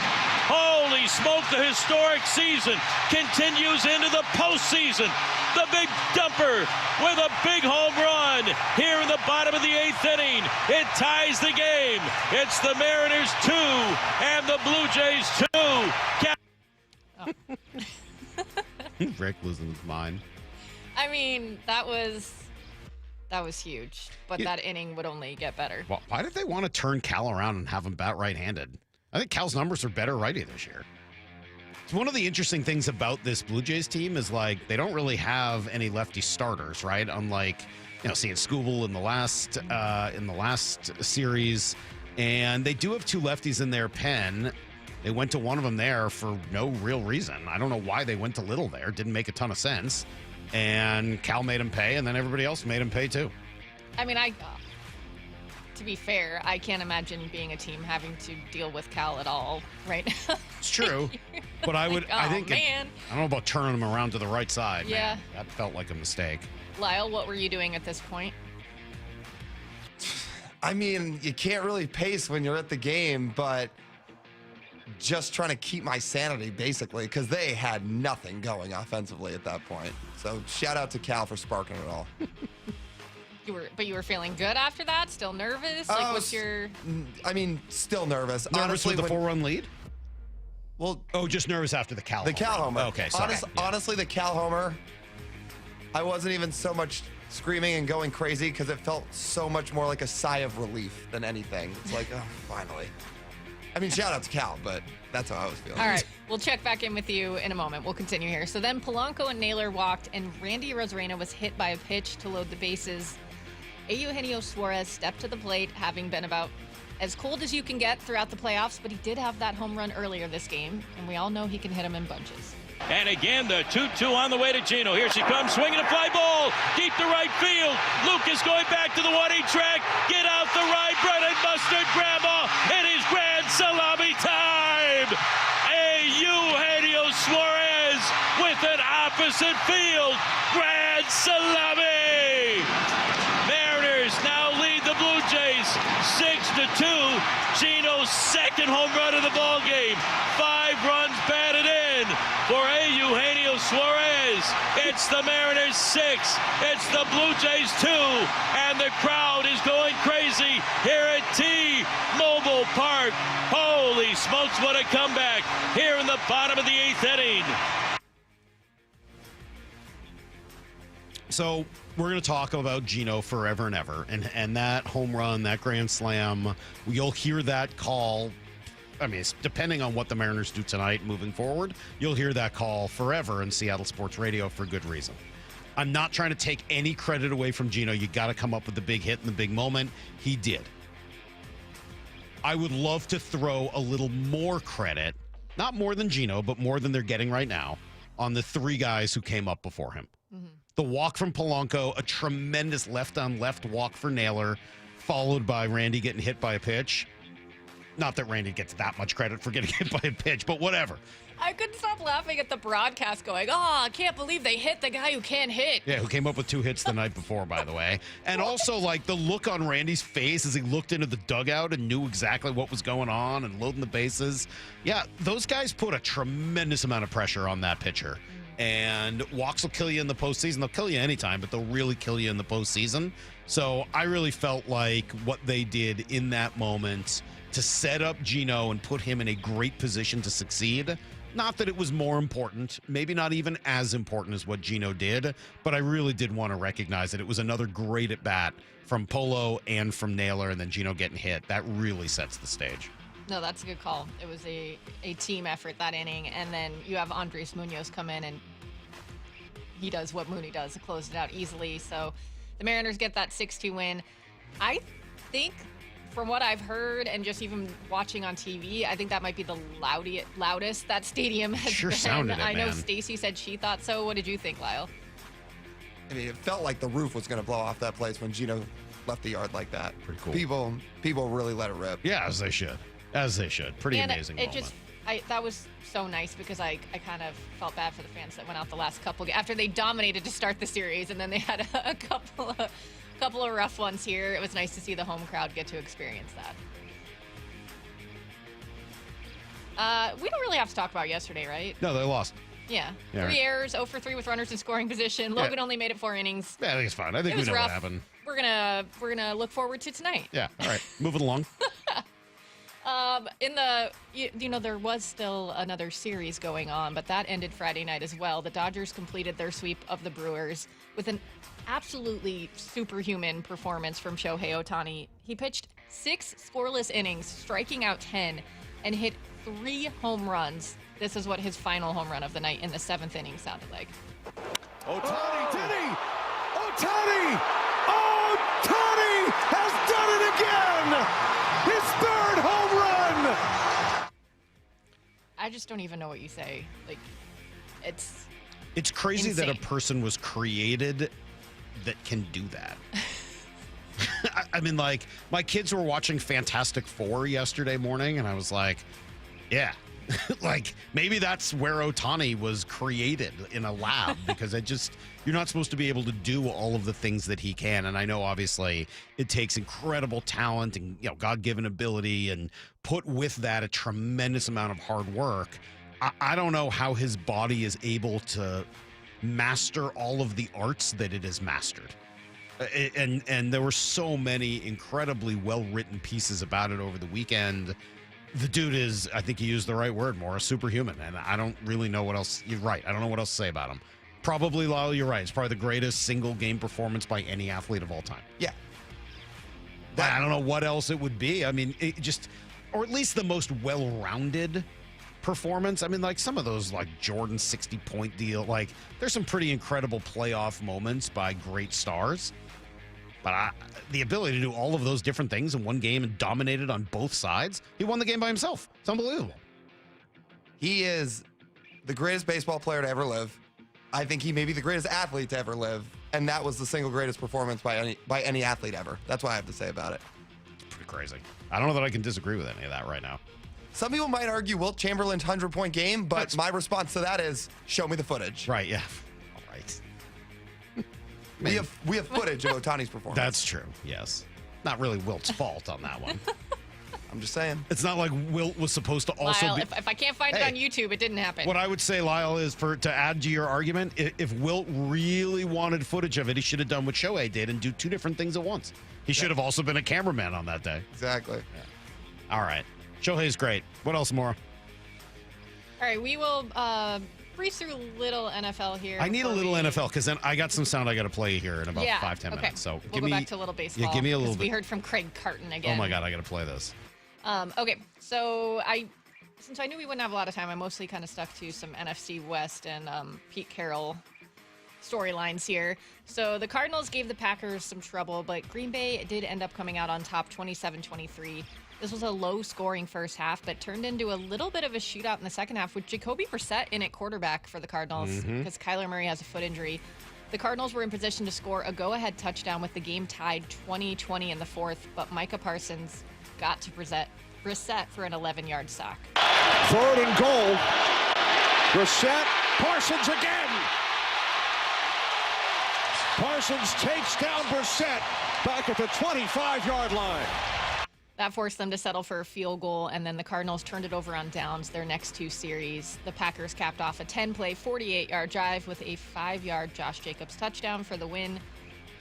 Holy smoke, the historic season continues into the postseason. The big dumper with a big home run here in the bottom of the 8th inning. It ties the game. It's the Mariners 2 and the Blue Jays 2. Rick losing his mind. I mean, that was huge, but that inning would only get better. Well, why did they want to turn Cal around and have him bat right-handed? I think Cal's numbers are better righty this year. It's one of the interesting things about this Blue Jays team is like they don't really have any lefty starters, right? Unlike seeing Skubal in the last series, and they do have 2 lefties in their pen. They went to one of them there for no real reason. I don't know why they went to Little there. Didn't make a ton of sense. And Cal made him pay, and then everybody else made him pay too. I mean, to be fair, I can't imagine being a team having to deal with Cal at all right now. It's true. But I don't know about turning him around to the right side. Yeah. Man. That felt like a mistake. Lyle, what were you doing at this point? I mean, you can't really pace when you're at the game, but just trying to keep my sanity, basically, because they had nothing going offensively at that point. So shout out to Cal for sparking it all. You were feeling good after that? Still nervous? Like, what's your... I mean, still nervous. Nervous Honestly, with the 4-run lead? Well... just nervous after the Cal homer. The Cal homer. Okay, sorry. Honestly, the Cal homer, I wasn't even so much screaming and going crazy because it felt so much more like a sigh of relief than anything. It's like, oh, finally. I mean, shout out to Cal, but that's how I was feeling. All right, we'll check back in with you in a moment. We'll continue here. So then Polanco and Naylor walked, and Randy Arozarena was hit by a pitch to load the bases. Eugenio Suarez stepped to the plate, having been about as cold as you can get throughout the playoffs, but he did have that home run earlier this game, and we all know he can hit them in bunches. And again, the 2-2 on the way to Gino. Here she comes, swinging a fly ball, deep to right field. Lucas going back to the 1-8 track. Get out the rye bread and mustard, Grandma. It is grand salami time. Eugenio Suarez with an opposite field. Grand salami. Mariners now lead the Blue Jays 6-2. Gino's second home run of the ball game. 5 runs batted in for Eugenio Suarez. It's the Mariners 6. It's the Blue Jays 2. And the crowd is going crazy here at T-Mobile Park. Holy smokes, what a comeback here in the bottom of the 8th inning. So we're going to talk about Gino forever and ever. And that home run, that grand slam, you'll hear that call. I mean, it's depending on what the Mariners do tonight moving forward, you'll hear that call forever in Seattle sports radio for good reason. I'm not trying to take any credit away from Gino. You got to come up with the big hit in the big moment. He did. I would love to throw a little more credit, not more than Gino, but more than they're getting right now, on the 3 guys who came up before him. Mm-hmm. The walk from Polanco, a tremendous left-on-left walk for Naylor, followed by Randy getting hit by a pitch. Not that Randy gets that much credit for getting hit by a pitch, but whatever. I couldn't stop laughing at the broadcast going, I can't believe they hit the guy who can't hit. Yeah, who came up with 2 hits the night before, by the way. And also, like, the look on Randy's face as he looked into the dugout and knew exactly what was going on and loading the bases. Yeah, those guys put a tremendous amount of pressure on that pitcher. And walks will kill you in the postseason. They'll kill you anytime, but they'll really kill you in the postseason. So I really felt like what they did in that moment to set up Gino and put him in a great position to succeed. Not that it was more important, maybe not even as important as what Gino did, but I really did want to recognize that it was another great at-bat from Polo and from Naylor, and then Gino getting hit. That really sets the stage. No, that's a good call. It was a team effort that inning, and then you have Andres Munoz come in, and he does what Mooney does to close it out easily. So the Mariners get that 6-2 win. I think, from what I've heard and just even watching on TV, I think that might be the loudest that stadium has sure been. Sounded it, I know man. Stacy said she thought so. What did you think, Lyle? I mean, it felt like the roof was going to blow off that place when Gino left the yard like that. Pretty cool. People really let it rip. Yeah, as they should. As they should. Pretty amazing moment. That was so nice because I kind of felt bad for the fans that went out the last couple after they dominated to start the series, and then they had a couple of rough ones here. It was nice to see the home crowd get to experience that. We don't really have to talk about yesterday, right? No, they lost. Yeah. Yeah. 3 errors, 0 for 3 with runners in scoring position. Logan only made it 4 innings. Yeah, I think it's fine. I think we know what happened. We're gonna look forward to tonight. Yeah. All right. Moving along. There was still another series going on, but that ended Friday night as well. The Dodgers completed their sweep of the Brewers with an absolutely superhuman performance from Shohei Ohtani. He pitched 6 scoreless innings, striking out 10, and hit 3 home runs. This is what his final home run of the night in the 7th inning sounded like. Ohtani, did he? Ohtani! Ohtani has done it again! His 3rd home run! I just don't even know what you say. Like, it's crazy insane that a person was created that can do that. I mean, like, my kids were watching Fantastic Four yesterday morning, and I was like, yeah, Like, maybe that's where Ohtani was created, in a lab, because you're not supposed to be able to do all of the things that he can. And I know, obviously, it takes incredible talent and, God-given ability, and put with that a tremendous amount of hard work. I don't know how his body is able to master all of the arts that it has mastered. And there were so many incredibly well-written pieces about it over the weekend. The dude is, I think you used the right word, more a superhuman, and I don't really know what else. You're right. I don't know what else to say about him. Probably, Lyle, you're right. It's probably the greatest single-game performance by any athlete of all time. Yeah. I don't know what else it would be. I mean, or at least the most well-rounded performance. I mean, like some of those, like Jordan 60-point deal, like there's some pretty incredible playoff moments by great stars. But the ability to do all of those different things in one game and dominate it on both sides, he won the game by himself. It's unbelievable. He is the greatest baseball player to ever live. I think he may be the greatest athlete to ever live, and that was the single greatest performance by any athlete ever. That's what I have to say about it. It's pretty crazy. I don't know that I can disagree with any of that right now. Some people might argue Wilt Chamberlain's 100-point game, but my response to that is, show me the footage. Right, yeah. All right. We have footage of Ohtani's performance. That's true, yes. Not really Wilt's fault on that one. I'm just saying. It's not like Wilt was supposed to also Lyle, be... if I can't find it on YouTube, it didn't happen. What I would say, Lyle, is to add to your argument, if Wilt really wanted footage of it, he should have done what Shohei did and do two different things at once. He should have also been a cameraman on that day. Exactly. Yeah. All right. Shohei's great. What else, Maura? All right, we will breeze through a little NFL here. I need a little NFL because then I got some sound I got to play here in about 5-10 minutes. So we'll go back to a little baseball. Yeah, give me a little bit. We heard from Craig Carton again. Oh my God, I got to play this. Okay, so since I knew we wouldn't have a lot of time, I mostly kind of stuck to some NFC West and Pete Carroll storylines here. So the Cardinals gave the Packers some trouble, but Green Bay did end up coming out on top 27-23. This was a low-scoring first half, but turned into a little bit of a shootout in the second half with Jacoby Brissett in at quarterback for the Cardinals because Kyler Murray has a foot injury. The Cardinals were in position to score a go-ahead touchdown with the game tied 20-20 in the fourth, but Micah Parsons got to Brissett for an 11-yard sack. 3rd and goal. Brissett, Parsons again. Parsons takes down Brissett back at the 25-yard line. That forced them to settle for a field goal, and then the Cardinals turned it over on downs their next two series. The Packers capped off a 10-play, 48-yard drive with a 5-yard Josh Jacobs touchdown for the win.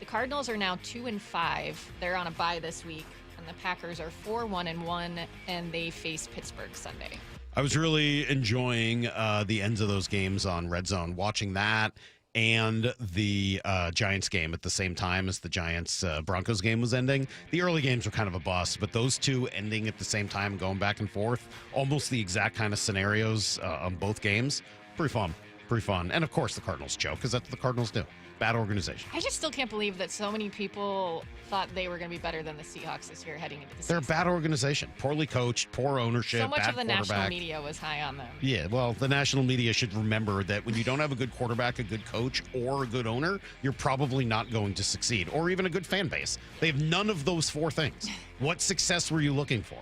The Cardinals are now 2-5. They're on a bye this week, and the Packers are 4-1-1, and they face Pittsburgh Sunday. I was really enjoying the ends of those games on Red Zone, watching that and the Giants game at the same time as the Giants-Broncos game was ending. The early games were kind of a bust, but those two ending at the same time, going back and forth, almost the exact kind of scenarios on both games. Pretty fun. And, of course, the Cardinals choke, because that's what the Cardinals do. Bad organization. I just still can't believe that so many people thought they were going to be better than the Seahawks this year heading into the season. They're a bad organization. Poorly coached, poor ownership, so much bad of the national media was high on them. Yeah, well, the national media should remember that when you don't have a good quarterback, a good coach, or a good owner, you're probably not going to succeed, or even a good fan base. They have none of those four things. What success were you looking for?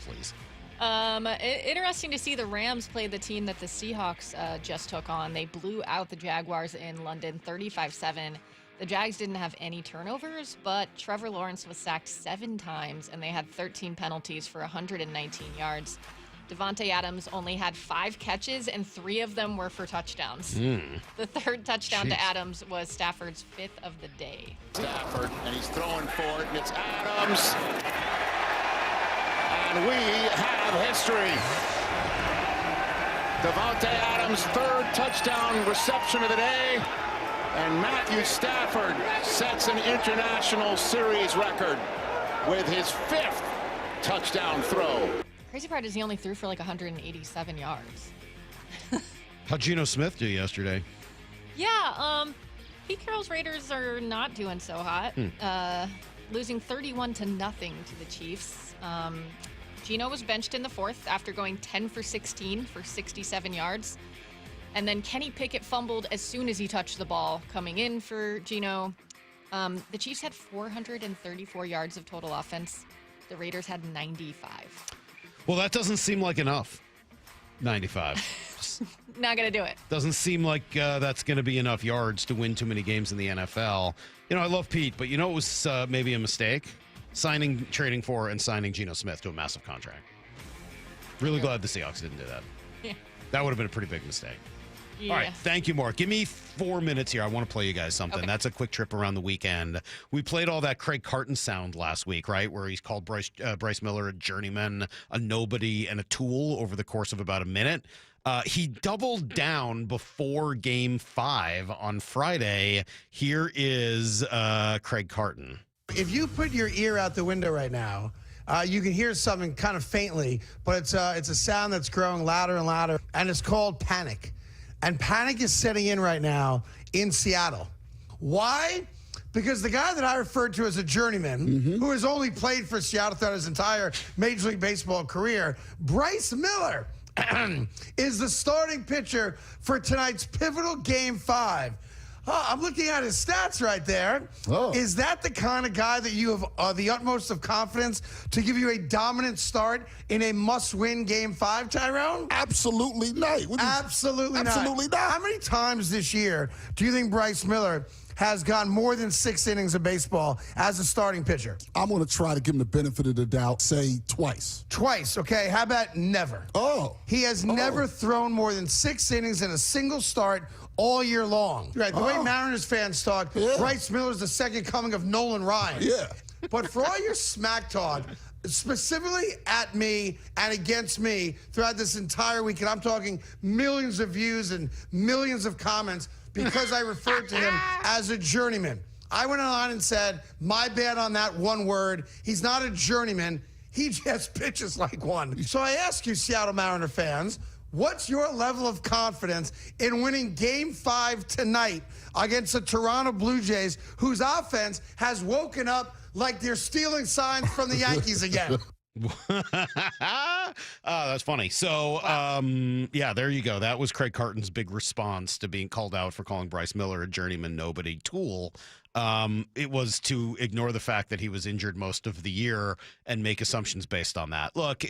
Please. Interesting to see the Rams play the team that the Seahawks just took on. They blew out the Jaguars in London 35-7. The Jags didn't have any turnovers, but Trevor Lawrence was sacked 7 times, and they had 13 penalties for 119 yards. Devontae Adams only had 5 catches, and 3 of them were for touchdowns. The third touchdown to Adams was Stafford's 5th of the day. Stafford, and he's throwing for it, and it's Adams. And we have history. Devontae Adams' 3rd touchdown reception of the day. And Matthew Stafford sets an international series record with his 5th touchdown throw. Crazy part is he only threw for like 187 yards. How'd Geno Smith do yesterday? Yeah, Pete Carroll's Raiders are not doing so hot. Losing 31-0 to the Chiefs. Geno was benched in the 4th after going 10 for 16 for 67 yards. And then Kenny Pickett fumbled as soon as he touched the ball coming in for Geno. The Chiefs had 434 yards of total offense. The Raiders had 95. Well, that doesn't seem like enough. 95. Not going to do it. Doesn't seem like that's going to be enough yards to win too many games in the NFL. You know, I love Pete, but you know it was maybe a mistake? Trading for and signing Geno Smith to a massive contract. Really glad the Seahawks didn't do that. Yeah. That would have been a pretty big mistake. Yeah. All right, thank you, Mark. Give me 4 minutes here. I want to play you guys something. Okay. That's a quick trip around the weekend. We played all that Craig Carton sound last week, right, where he's called Bryce Miller a journeyman, a nobody, and a tool over the course of about a minute. He doubled down before Game 5 on Friday. Here is Craig Carton. If you put your ear out the window right now, you can hear something kind of faintly, but it's a sound that's growing louder and louder, and it's called panic. And panic is setting in right now in Seattle. Why? Because the guy that I referred to as a journeyman, who has only played for Seattle throughout his entire Major League Baseball career, Bryce Miller, is the starting pitcher for tonight's pivotal Game 5. I'm looking at his stats right there. Oh. Is that the kind of guy that you have the utmost of confidence to give you a dominant start in a must-win Game 5, Tyrone? Absolutely not. Absolutely not. Absolutely not. How many times this year do you think Bryce Miller has gone more than 6 innings of baseball as a starting pitcher? I'm going to try to give him the benefit of the doubt, say twice. Twice, okay. How about never? Oh. He has never thrown more than 6 innings in a single start all year long. Right, the way Mariners fans talk, Bryce Miller's the second coming of Nolan Ryan. Yeah. But for all your smack talk, specifically at me and against me throughout this entire weekend, I'm talking millions of views and millions of comments because I referred to him as a journeyman. I went on and said, my bad on that one word. He's not a journeyman. He just pitches like one. So I ask you, Seattle Mariner fans, what's your level of confidence in winning Game 5 tonight against the Toronto Blue Jays, whose offense has woken up like they're stealing signs from the Yankees again? That's funny. So, yeah, there you go. That was Craig Carton's big response to being called out for calling Bryce Miller a journeyman nobody tool. It was to ignore the fact that he was injured most of the year and make assumptions based on that. Look,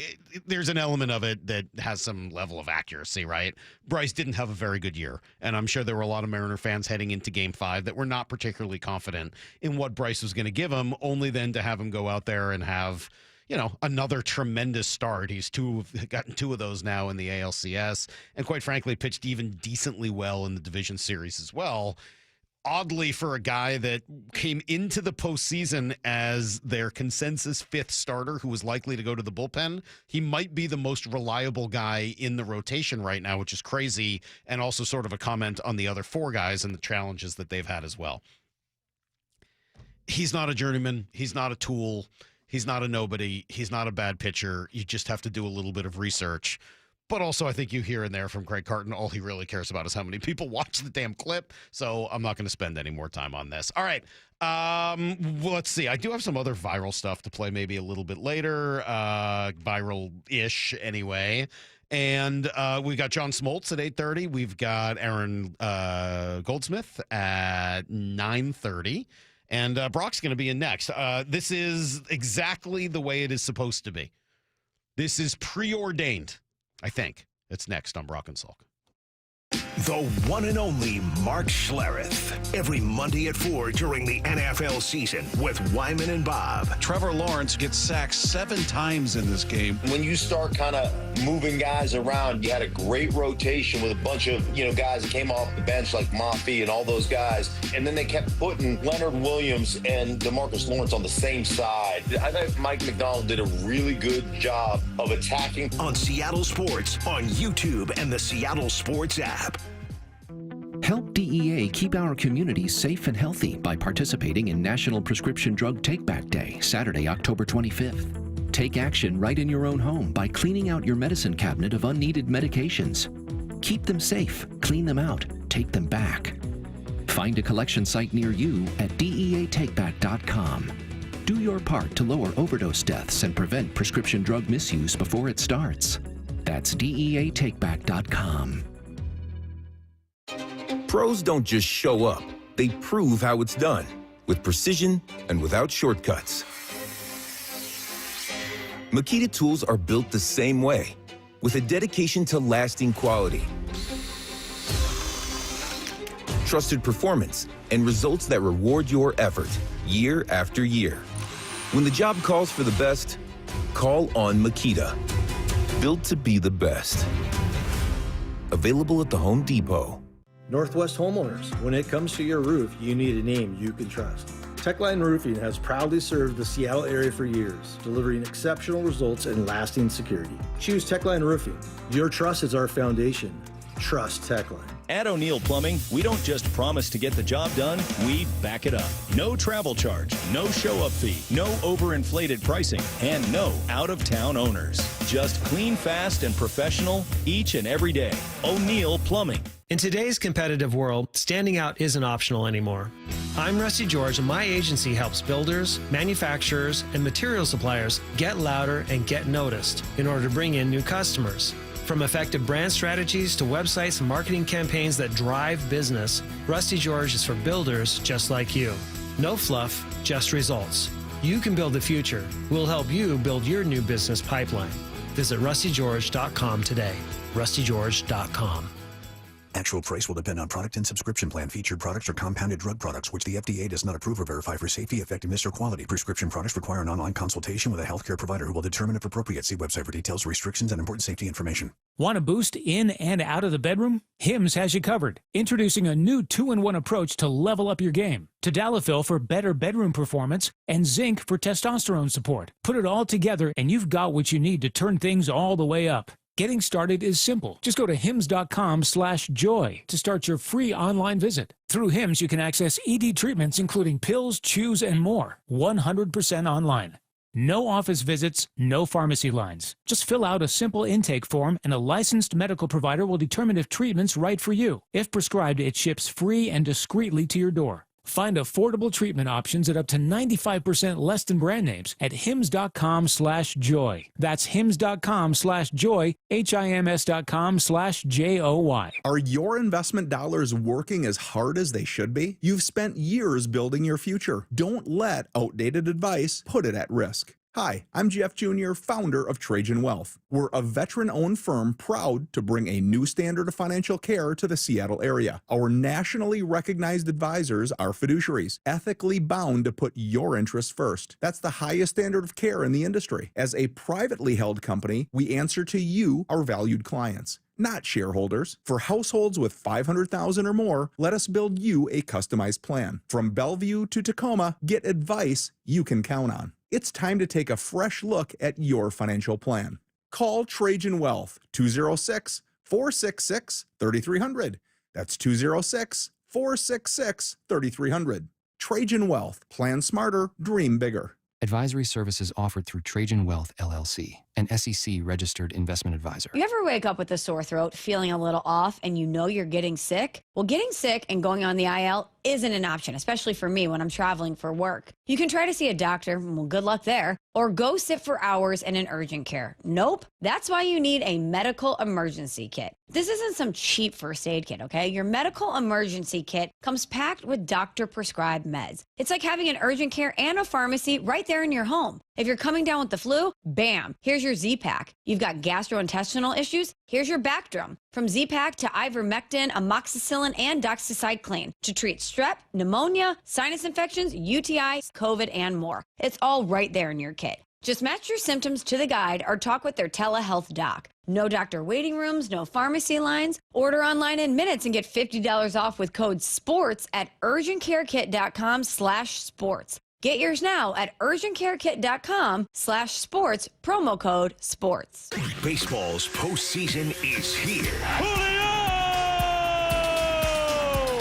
there's an element of it that has some level of accuracy, right? Bryce didn't have a very good year, and I'm sure there were a lot of Mariner fans heading into Game 5 that were not particularly confident in what Bryce was going to give him, only then to have him go out there and have, you know, another tremendous start. He's gotten 2 of those now in the ALCS, and quite frankly, pitched even decently well in the division series as well. Oddly, for a guy that came into the postseason as their consensus 5th starter who was likely to go to the bullpen, he might be the most reliable guy in the rotation right now, which is crazy, and also sort of a comment on the other 4 guys and the challenges that they've had as well. He's not a journeyman. He's not a tool. He's not a nobody. He's not a bad pitcher. You just have to do a little bit of research. But also, I think you hear in there from Craig Carton, all he really cares about is how many people watch the damn clip. So I'm not going to spend any more time on this. All right. Well, let's see. I do have some other viral stuff to play maybe a little bit later. Viral-ish anyway. And we got John Smoltz at 8:30. We've got Aaron Goldsmith at 9:30. And Brock's going to be in next. This is exactly the way it is supposed to be. This is preordained. I think. It's next on Brock and Salk. The one and only Mark Schlereth. Every Monday at 4 during the NFL season with Wyman and Bob. Trevor Lawrence gets sacked 7 times in this game. When you start kind of moving guys around, you had a great rotation with a bunch of, guys that came off the bench like Mafi and all those guys. And then they kept putting Leonard Williams and DeMarcus Lawrence on the same side. I think Mike McDonald did a really good job of attacking. On Seattle Sports, on YouTube and the Seattle Sports app. Help DEA keep our communities safe and healthy by participating in National Prescription Drug Take-Back Day, Saturday, October 25th. Take action right in your own home by cleaning out your medicine cabinet of unneeded medications. Keep them safe, clean them out, take them back. Find a collection site near you at DEATakeback.com. Do your part to lower overdose deaths and prevent prescription drug misuse before it starts. That's DEATakeback.com. Pros don't just show up. They prove how it's done, with precision and without shortcuts. Makita tools are built the same way, with a dedication to lasting quality, trusted performance, and results that reward your effort year after year. When the job calls for the best, call on Makita. Built to be the best. Available at the Home Depot. Northwest homeowners, when it comes to your roof, you need a name you can trust. Techline Roofing has proudly served the Seattle area for years, delivering exceptional results and lasting security. Choose Techline Roofing. Your trust is our foundation. Trust Techline. At O'Neill Plumbing, we don't just promise to get the job done, we back it up. No travel charge, no show-up fee, no overinflated pricing, and no out-of-town owners. Just clean, fast, and professional each and every day. O'Neill Plumbing. In today's competitive world, standing out isn't optional anymore. I'm Rusty George, and my agency helps builders, manufacturers, and material suppliers get louder and get noticed in order to bring in new customers. From effective brand strategies to websites and marketing campaigns that drive business, Rusty George is for builders just like you. No fluff, just results. You can build the future. We'll help you build your new business pipeline. Visit rustygeorge.com today. rustygeorge.com. Actual price will depend on product and subscription plan. Featured products are compounded drug products, which the FDA does not approve or verify for safety, effectiveness, or quality. Prescription products require an online consultation with a healthcare provider who will determine if appropriate. See website for details, restrictions, and important safety information. Want a boost in and out of the bedroom? Hims has you covered. Introducing a new 2-in-1 approach to level up your game. Tadalafil for better bedroom performance and zinc for testosterone support. Put it all together and you've got what you need to turn things all the way up. Getting started is simple. Just go to hims.com/joy to start your free online visit. Through Hims, you can access ED treatments including pills, chews, and more. 100% online. No office visits, no pharmacy lines. Just fill out a simple intake form and a licensed medical provider will determine if treatment's right for you. If prescribed, it ships free and discreetly to your door. Find affordable treatment options at up to 95% less than brand names at hims.com/joy. That's hims.com/joy, hims.com/joy. Are your investment dollars working as hard as they should be? You've spent years building your future. Don't let outdated advice put it at risk. Hi, I'm Jeff Jr., founder of Trajan Wealth. We're a veteran-owned firm proud to bring a new standard of financial care to the Seattle area. Our nationally recognized advisors are fiduciaries, ethically bound to put your interests first. That's the highest standard of care in the industry. As a privately held company, we answer to you, our valued clients, not shareholders. For households with $500,000 or more, let us build you a customized plan. From Bellevue to Tacoma, get advice you can count on. It's time to take a fresh look at your financial plan. Call Trajan Wealth, 206-466-3300. That's 206-466-3300. Trajan Wealth. Plan smarter, dream bigger. Advisory services offered through Trajan Wealth, LLC, an SEC-registered investment advisor. You ever wake up with a sore throat, feeling a little off, and you know you're getting sick? Well, getting sick and going on the IL isn't an option, especially for me when I'm traveling for work. You can try to see a doctor, well, good luck there, or go sit for hours in an urgent care. Nope. That's why you need a medical emergency kit. This isn't some cheap first aid kit, okay? Your medical emergency kit comes packed with doctor-prescribed meds. It's like having an urgent care and a pharmacy right there in your home. If you're coming down with the flu, bam, here's your Z-Pack. You've got gastrointestinal issues, here's your Bactrim. From Z-Pack to ivermectin, amoxicillin, and doxycycline to treat strep, pneumonia, sinus infections, UTIs, COVID, and more. It's all right there in your kit. Just match your symptoms to the guide or talk with their telehealth doc. No doctor waiting rooms, no pharmacy lines. Order online in minutes and get $50 off with code SPORTS at urgentcarekit.com/sports. Get yours now at urgentcarekit.com/sports, promo code SPORTS. Baseball's postseason is here.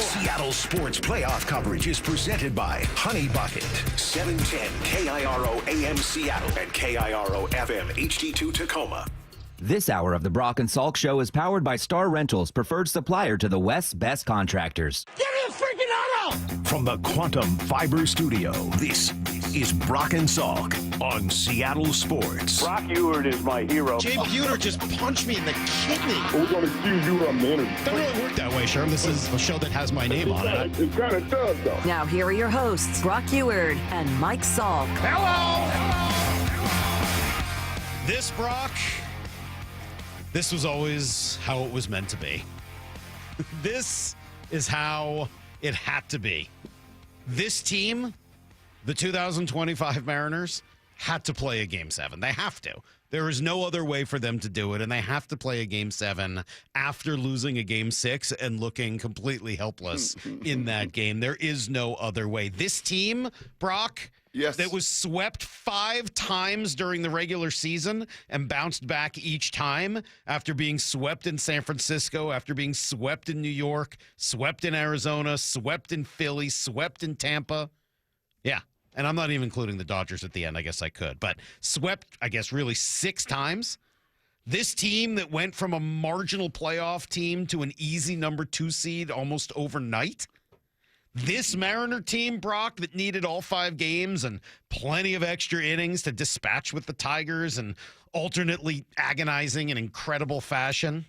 Seattle Sports Playoff coverage is presented by Honey Bucket, 710 KIRO AM Seattle and KIRO FM HD2 Tacoma. This hour of the Brock and Salk Show is powered by Star Rentals, preferred supplier to the West's best contractors. Give me a freaking auto! From the Quantum Fiber Studio, this is Brock and Salk on Seattle Sports. Brock Ewert is my hero. Jay Buhner just punched me in the kidney. We're going to excuse you on the interview. Doesn't really work that way, Sherm. This is a show that has my name on it. It kind of does, though. Now here are your hosts, Brock Ewert and Mike Salk. Hello! This, Brock, this was always how it was meant to be. This is how it had to be. This team, the 2025 Mariners, had to play a Game 7. They have to. There is no other way for them to do it, and they have to play a Game 7 after losing a Game 6 and looking completely helpless in that game. There is no other way. This team, Brock, that was swept 5 times during the regular season and bounced back each time after being swept in San Francisco, after being swept in New York, swept in Arizona, swept in Philly, swept in Tampa. Yeah. And I'm not even including the Dodgers at the end. I guess I could. But swept, I guess, really 6 times. This team that went from a marginal playoff team to an easy number 2 seed almost overnight. This Mariner team, Brock, that needed all 5 games and plenty of extra innings to dispatch with the Tigers and alternately agonizing in incredible fashion.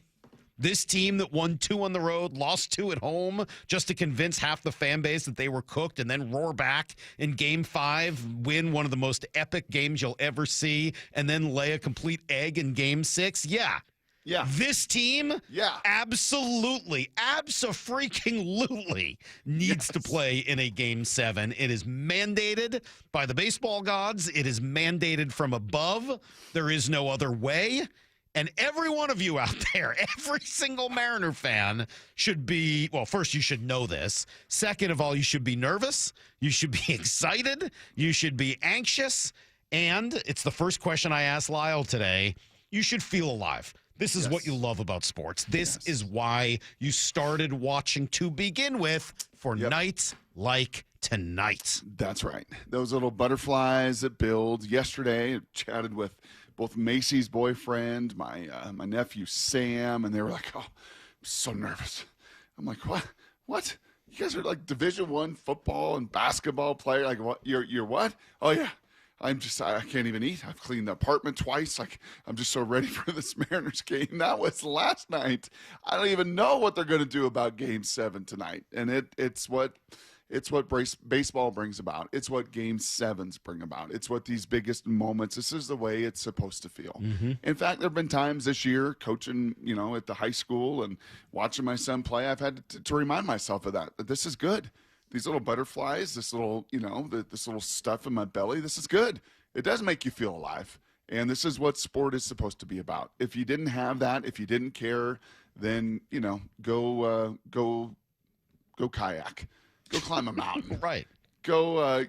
This team that won 2 on the road, lost 2 at home just to convince half the fan base that they were cooked and then roar back in Game 5, win one of the most epic games you'll ever see, and then lay a complete egg in Game 6. Yeah. This team absolutely needs to play in a Game 7. It is mandated by the baseball gods. It is mandated from above. There is no other way. And every one of you out there, every single Mariner fan should be, well, first, you should know this. Second of all, you should be nervous. You should be excited. You should be anxious. And it's the first question I asked Lyle today. You should feel alive. This is what you love about sports. This is why you started watching to begin with for nights like tonight. That's right. Those little butterflies that build. Yesterday, I chatted with both Macy's boyfriend, my nephew Sam, and they were like, "Oh, I'm so nervous." I'm like, "What? You guys are like Division I football and basketball player? Like what? You're what? Oh yeah, I can't even eat. I've cleaned the apartment twice. Like I'm just so ready for this Mariners game." That was last night. I don't even know what they're going to do about Game 7 tonight, and it's what baseball brings about. It's what Game 7s bring about. It's what these biggest moments, this is the way it's supposed to feel. In fact, there have been times this year coaching, at the high school and watching my son play, I've had to remind myself of that this is good. These little butterflies, this little, this little stuff in my belly, this is good. It does make you feel alive. And this is what sport is supposed to be about. If you didn't have that, if you didn't care, then, go kayak. Go climb a mountain. Right. Go,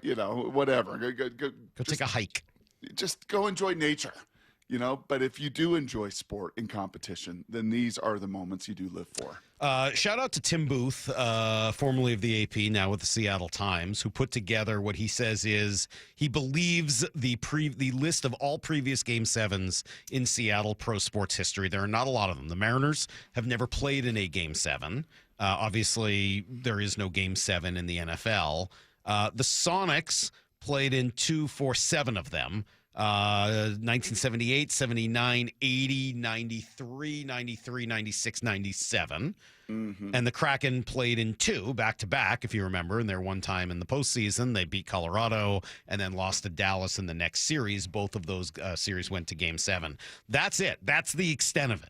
whatever. Go take a hike. Just go enjoy nature, But if you do enjoy sport and competition, then these are the moments you do live for. Shout out to Tim Booth, formerly of the AP, now with the Seattle Times, who put together what he says is he believes the list of all previous Game 7s in Seattle pro sports history. There are not a lot of them. The Mariners have never played in a Game 7. Obviously, there is no Game 7 in the NFL. The Sonics played in 2, 4, 7 of them. 1978, 79, 80, 93, 93, 96, 97. And the Kraken played in 2 back-to-back, if you remember. And there one time in the postseason, they beat Colorado and then lost to Dallas in the next series. Both of those series went to Game 7. That's it. That's the extent of it.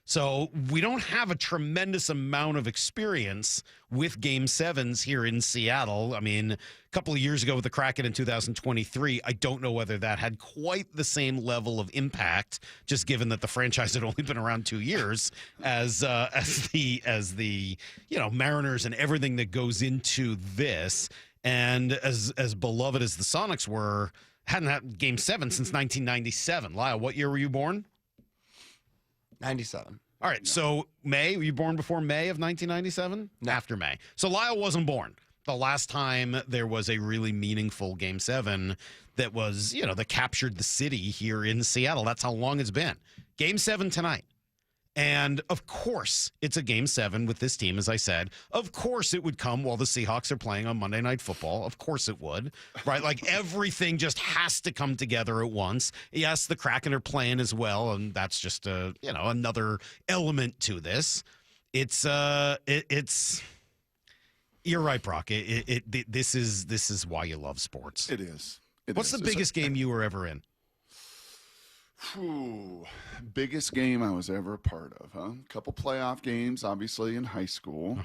So we don't have a tremendous amount of experience with Game 7s here in Seattle. I mean, a couple of years ago with the Kraken in 2023, I don't know whether that had quite the same level of impact, just given that the franchise had only been around 2 years, as the Mariners and everything that goes into this. And as beloved as the Sonics were, hadn't had Game 7 since 1997. Lyle, what year were you born? 97. All right, so May, were you born before May of 1997? No. After May. So Lyle wasn't born the last time there was a really meaningful Game 7 that was, that captured the city here in Seattle. That's how long it's been. Game 7 tonight. And, of course, it's a Game 7 with this team, as I said. Of course it would come while the Seahawks are playing on Monday Night Football. Of course it would, right? Like, everything just has to come together at once. Yes, the Kraken are playing as well, and that's just, another element to this. It's you're right, Brock. This is why you love sports. It is. What's the biggest game you were ever in? Biggest game I was ever a part of, huh? A couple playoff games, obviously, in high school.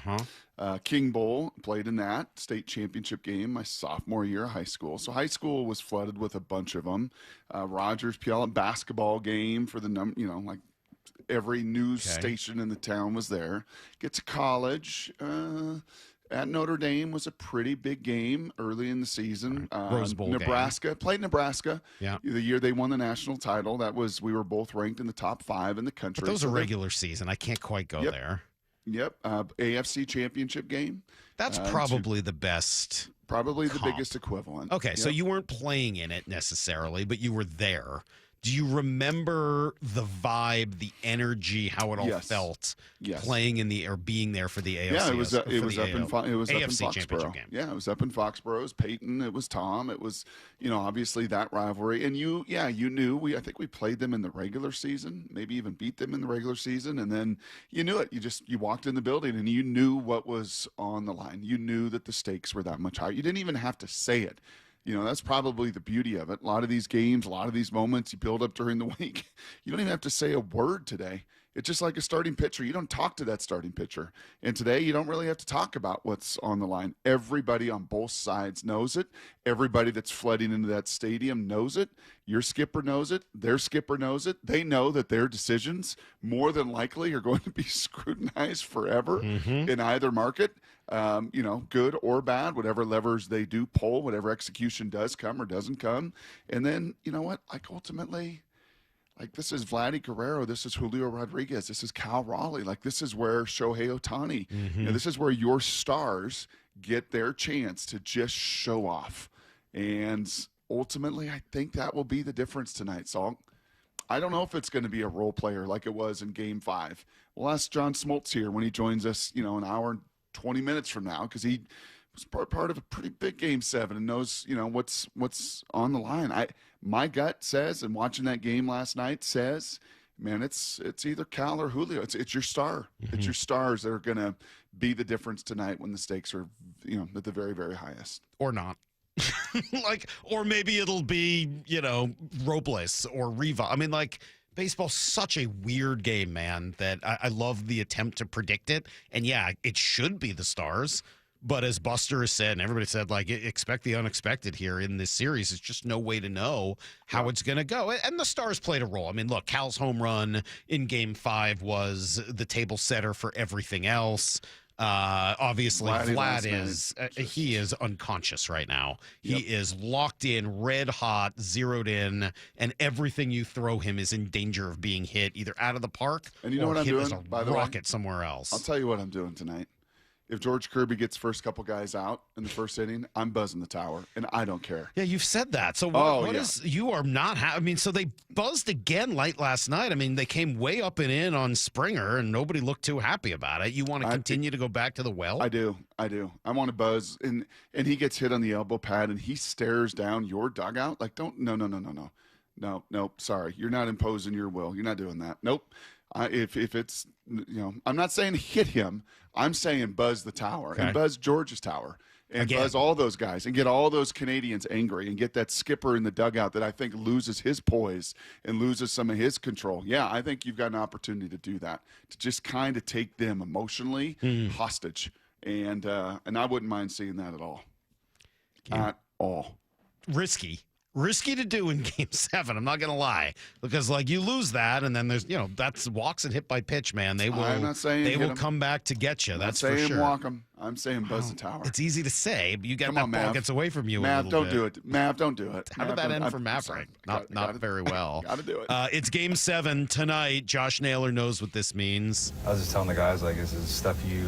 King Bowl, played in that state championship game my sophomore year of high school. So high school was flooded with a bunch of them. Rogers Puyallup basketball game for the like every news station in the town was there. Get to college. At Notre Dame was a pretty big game early in the season. Rose Bowl Nebraska. game. Played Nebraska. Yeah. The year they won the national title. We were both ranked in the top 5 in the country. But those are regular season. I can't quite go there. Yep. AFC championship game. That's probably the best. Probably comp. the biggest equivalent. Okay, so you weren't playing in it necessarily, but you were there. Do you remember the vibe, the energy, how it all felt playing in or being there for the AFC? Yeah, it was up in AFC Foxborough. game. Yeah, it was up in Foxborough. It was Peyton. It was Tom. It was, obviously that rivalry. And you knew. I think we played them in the regular season, maybe even beat them in the regular season. And then you knew it. You walked in the building and you knew what was on the line. You knew that the stakes were that much higher. You didn't even have to say it. That's probably the beauty of it. A lot of these games, a lot of these moments you build up during the week, you don't even have to say a word today. It's just like a starting pitcher. You don't talk to that starting pitcher. And today you don't really have to talk about what's on the line. Everybody on both sides knows it. Everybody that's flooding into that stadium knows it. Your skipper knows it. Their skipper knows it. They know that their decisions more than likely are going to be scrutinized forever in either market. Good or bad, whatever levers they do pull, whatever execution does come or doesn't come. And then, you know what? Ultimately, this is Vladdy Guerrero. This is Julio Rodriguez. This is Cal Raleigh. This is where Shohei Ohtani. This is where your stars get their chance to just show off. And ultimately, I think that will be the difference tonight, Salk. I don't know if it's going to be a role player like it was in Game 5. We'll ask John Smoltz here when he joins us, an hour and 20 minutes from now, because he was part of a pretty big Game 7 and knows, what's on the line. My gut says, and watching that game last night says, man, it's either Cal or Julio. It's your star. It's your stars that are going to be the difference tonight when the stakes are, at the very, very highest. Or not. Or maybe it'll be, Robles or Riva. I mean, baseball's such a weird game, man, that I love the attempt to predict it. And yeah, it should be the stars. But as Buster has said, and everybody said, expect the unexpected here in this series. It's just no way to know how it's going to go. And the stars played a role. I mean, look, Cal's home run in Game 5 was the table setter for everything else. Obviously, Vlad he is unconscious right now. He is locked in, red hot, zeroed in, and everything you throw him is in danger of being hit either out of the park and you know what I'm doing, as a by the rocket somewhere else. I'll tell you what I'm doing tonight. If George Kirby gets first couple guys out in the first inning, I'm buzzing the tower, and I don't care. Yeah, you've said that. So you are not so they buzzed again late last night. I mean, they came way up and in on Springer, and nobody looked too happy about it. You want to continue to go back to the well? I do. I want to buzz, and he gets hit on the elbow pad, and he stares down your dugout. No, sorry. You're not imposing your will. You're not doing that. Nope. If it's, I'm not saying hit him. I'm saying buzz the tower and buzz George's tower and buzz all those guys and get all those Canadians angry and get that skipper in the dugout that I think loses his poise and loses some of his control. Yeah, I think you've got an opportunity to do that, to just kind of take them emotionally hostage. And I wouldn't mind seeing that at all. At all. Risky to do in Game 7. I'm not going to lie, because you lose that, and then there's that's walks and hit by pitch, man. They will. I'm not saying they will come back to get you. That's for sure. Walk them. I'm saying buzz the tower. It's easy to say, but you get that ball gets away from you. Mav, don't do it. Mav, don't do it. How did that end for Maverick? Not very well. Got to do it. It's Game 7 tonight. Josh Naylor knows what this means. I was just telling the guys this is stuff you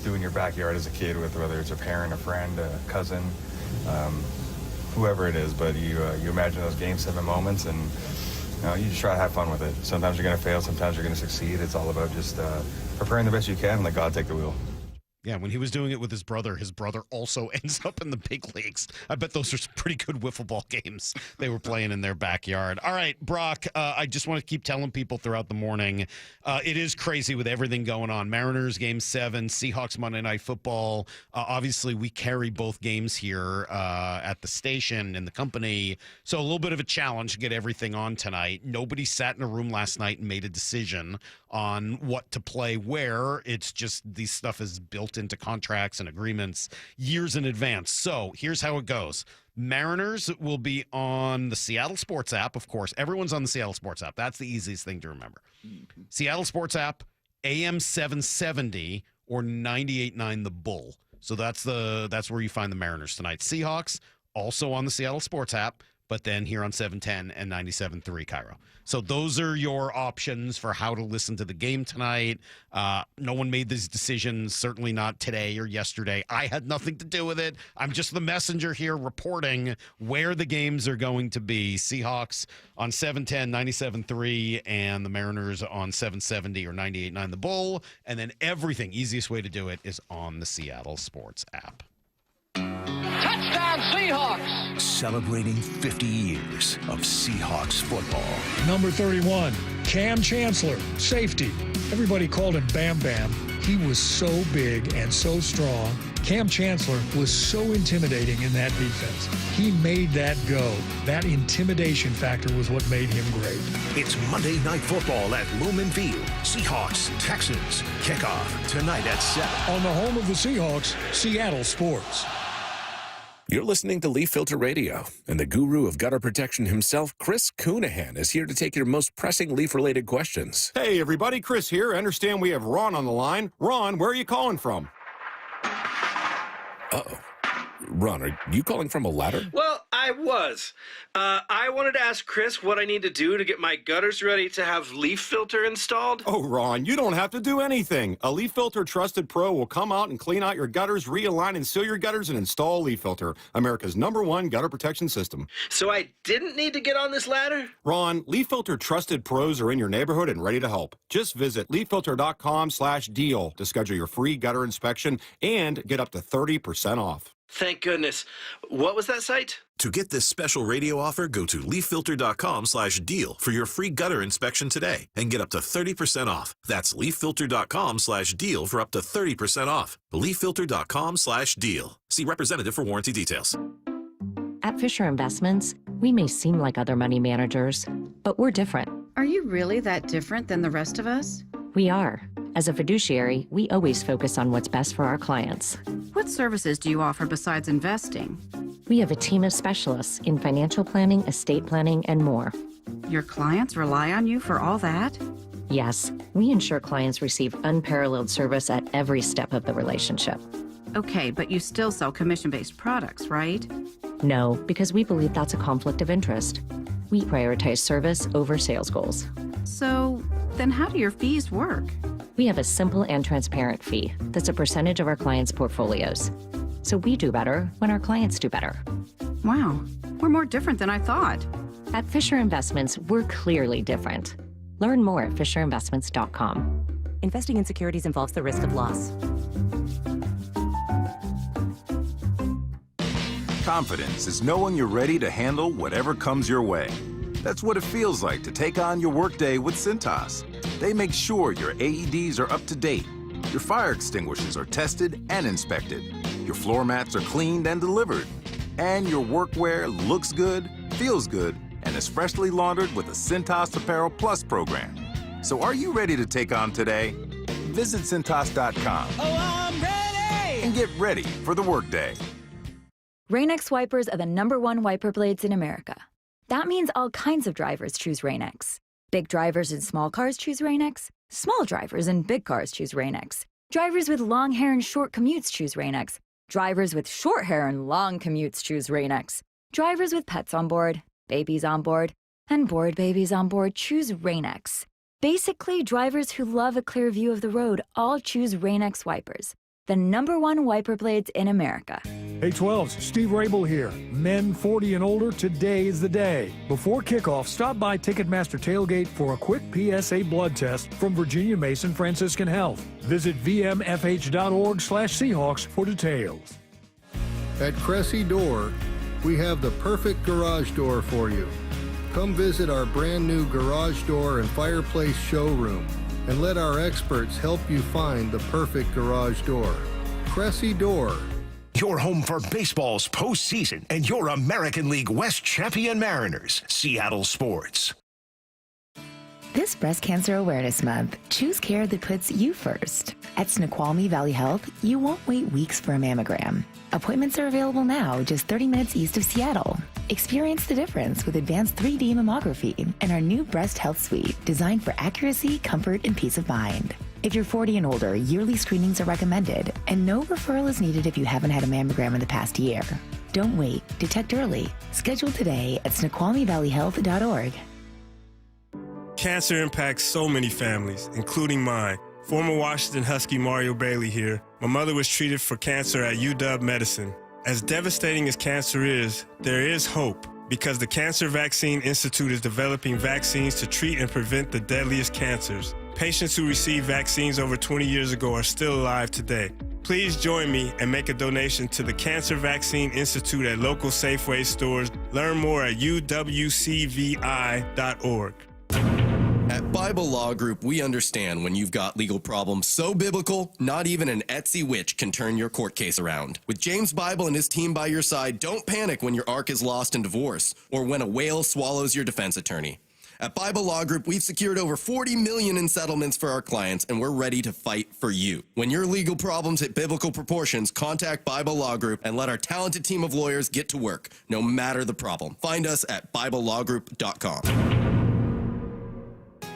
do in your backyard as a kid, with whether it's a parent, a friend, a cousin. Whoever it is, but you imagine those Game 7 moments, and you just try to have fun with it. Sometimes you're going to fail, sometimes you're going to succeed. It's all about just preparing the best you can and let God take the wheel. Yeah, when he was doing it with his brother also ends up in the big leagues. I bet those are some pretty good wiffle ball games they were playing in their backyard. All right, Brock, I just want to keep telling people throughout the morning, it is crazy with everything going on. Mariners Game 7, Seahawks Monday Night Football. Obviously, we carry both games here at the station in the company, so a little bit of a challenge to get everything on tonight. Nobody sat in a room last night and made a decision on what to play where. It's just this stuff is built into contracts and agreements years in advance. So here's how it goes. Mariners will be on the Seattle Sports app. Of course, everyone's on the Seattle Sports app. That's the easiest thing to remember. Seattle Sports app, AM 770 or 98.9 The Bull. So that's where you find the Mariners tonight. Seahawks also on the Seattle Sports app, but then here on 710 and 97.3 Cairo. So those are your options for how to listen to the game tonight. No one made these decisions, certainly not today or yesterday. I had nothing to do with it. I'm just the messenger here reporting where the games are going to be. Seahawks on 710, 97.3, and the Mariners on 770 or 98.9 The Bull. And then everything, easiest way to do it is on the Seattle Sports app. Touchdown, Seahawks! Celebrating 50 years of Seahawks football. Number 31, Cam Chancellor, safety. Everybody called him Bam Bam. He was so big and so strong. Cam Chancellor was so intimidating in that defense. He made that go. That intimidation factor was what made him great. It's Monday Night Football at Lumen Field. Seahawks, Texans. Kickoff tonight at 7. On the home of the Seahawks, Seattle Sports. You're listening to Leaf Filter Radio, and the guru of gutter protection himself, Chris Coonahan, is here to take your most pressing leaf-related questions. Hey, everybody, Chris here. I understand we have Ron on the line. Ron, where are you calling from? Uh-oh. Ron, are you calling from a ladder? Well, I was. I wanted to ask Chris what I need to do to get my gutters ready to have leaf filter installed. Oh, Ron, you don't have to do anything. A Leaf Filter Trusted Pro will come out and clean out your gutters, realign and seal your gutters, and install Leaf Filter, America's #1 gutter protection system. So I didn't need to get on this ladder? Ron, Leaf Filter Trusted Pros are in your neighborhood and ready to help. Just visit leaffilter.com/deal to schedule your free gutter inspection and get up to 30% off. Thank goodness. What was that site? To get this special radio offer, go to leaffilter.com/deal for your free gutter inspection today and get up to 30% off. That's leaffilter.com/deal for up to 30% off. leaffilter.com/deal. See representative for warranty details. At Fisher Investments, we may seem like other money managers, but we're different. Are you really that different than the rest of us? We are. As a fiduciary, we always focus on what's best for our clients. What services do you offer besides investing? We have a team of specialists in financial planning, estate planning, and more. Your clients rely on you for all that? Yes, we ensure clients receive unparalleled service at every step of the relationship. Okay, but you still sell commission-based products, right? No, because we believe that's a conflict of interest. We prioritize service over sales goals. So, then how do your fees work? We have a simple and transparent fee that's a percentage of our clients' portfolios. So we do better when our clients do better. Wow, we're more different than I thought. At Fisher Investments, we're clearly different. Learn more at fisherinvestments.com. Investing in securities involves the risk of loss. Confidence is knowing you're ready to handle whatever comes your way. That's what it feels like to take on your workday with Cintas. They make sure your AEDs are up to date, your fire extinguishers are tested and inspected, your floor mats are cleaned and delivered, and your workwear looks good, feels good, and is freshly laundered with the Cintas Apparel Plus program. So are you ready to take on today? Visit Cintas.com. Oh, I'm ready! And get ready for the workday. Rain-X wipers are the #1 wiper blades in America. That means all kinds of drivers choose Rain-X. Big drivers in small cars choose Rain-X. Small drivers in big cars choose Rain-X. Drivers with long hair and short commutes choose Rain-X. Drivers with short hair and long commutes choose Rain-X. Drivers with pets on board, babies on board, and bored babies on board choose Rain-X. Basically, drivers who love a clear view of the road all choose Rain-X wipers, the #1 wiper blades in America. Hey 12s, Steve Rabel here. Men 40 and older, today is the day. Before kickoff, stop by Ticketmaster Tailgate for a quick PSA blood test from Virginia Mason Franciscan Health. Visit vmfh.org/Seahawks for details. At Cressy Door, we have the perfect garage door for you. Come visit our brand new garage door and fireplace showroom and let our experts help you find the perfect garage door. Cressy Door. Your home for baseball's postseason and your American League West champion Mariners. Seattle Sports. This Breast Cancer Awareness Month, choose care that puts you first. At Snoqualmie Valley Health, you won't wait weeks for a mammogram. Appointments are available now, just 30 minutes east of Seattle. Experience the difference with advanced 3D mammography and our new Breast Health Suite, designed for accuracy, comfort, and peace of mind. If you're 40 and older, yearly screenings are recommended, and no referral is needed if you haven't had a mammogram in the past year. Don't wait. Detect early. Schedule today at SnoqualmieValleyHealth.org. Cancer impacts so many families, including mine. Former Washington Husky Mario Bailey here. My mother was treated for cancer at UW Medicine. As devastating as cancer is, there is hope, because the Cancer Vaccine Institute is developing vaccines to treat and prevent the deadliest cancers. Patients who received vaccines over 20 years ago are still alive today. Please join me and make a donation to the Cancer Vaccine Institute at local Safeway stores. Learn more at uwcvi.org. At Bible Law Group, we understand when you've got legal problems so biblical, not even an Etsy witch can turn your court case around. With James Bible and his team by your side, don't panic when your ark is lost in divorce or when a whale swallows your defense attorney. At Bible Law Group, we've secured over $40 million in settlements for our clients, and we're ready to fight for you. When your legal problems hit biblical proportions, contact Bible Law Group and let our talented team of lawyers get to work, no matter the problem. Find us at BibleLawGroup.com.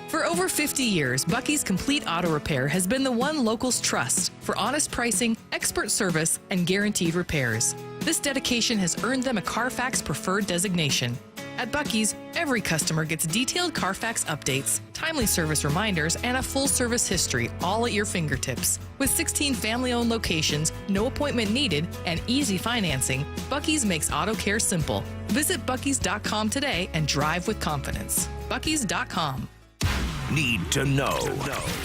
For over 50 years, Bucky's Complete Auto Repair has been the one locals trust for honest pricing, expert service, and guaranteed repairs. This dedication has earned them a Carfax Preferred designation. At Bucky's, every customer gets detailed Carfax updates, timely service reminders, and a full service history, all at your fingertips. With 16 family-owned locations, no appointment needed, and easy financing, Bucky's makes auto care simple. Visit Bucky's.com today and drive with confidence. Bucky's.com. Need to know.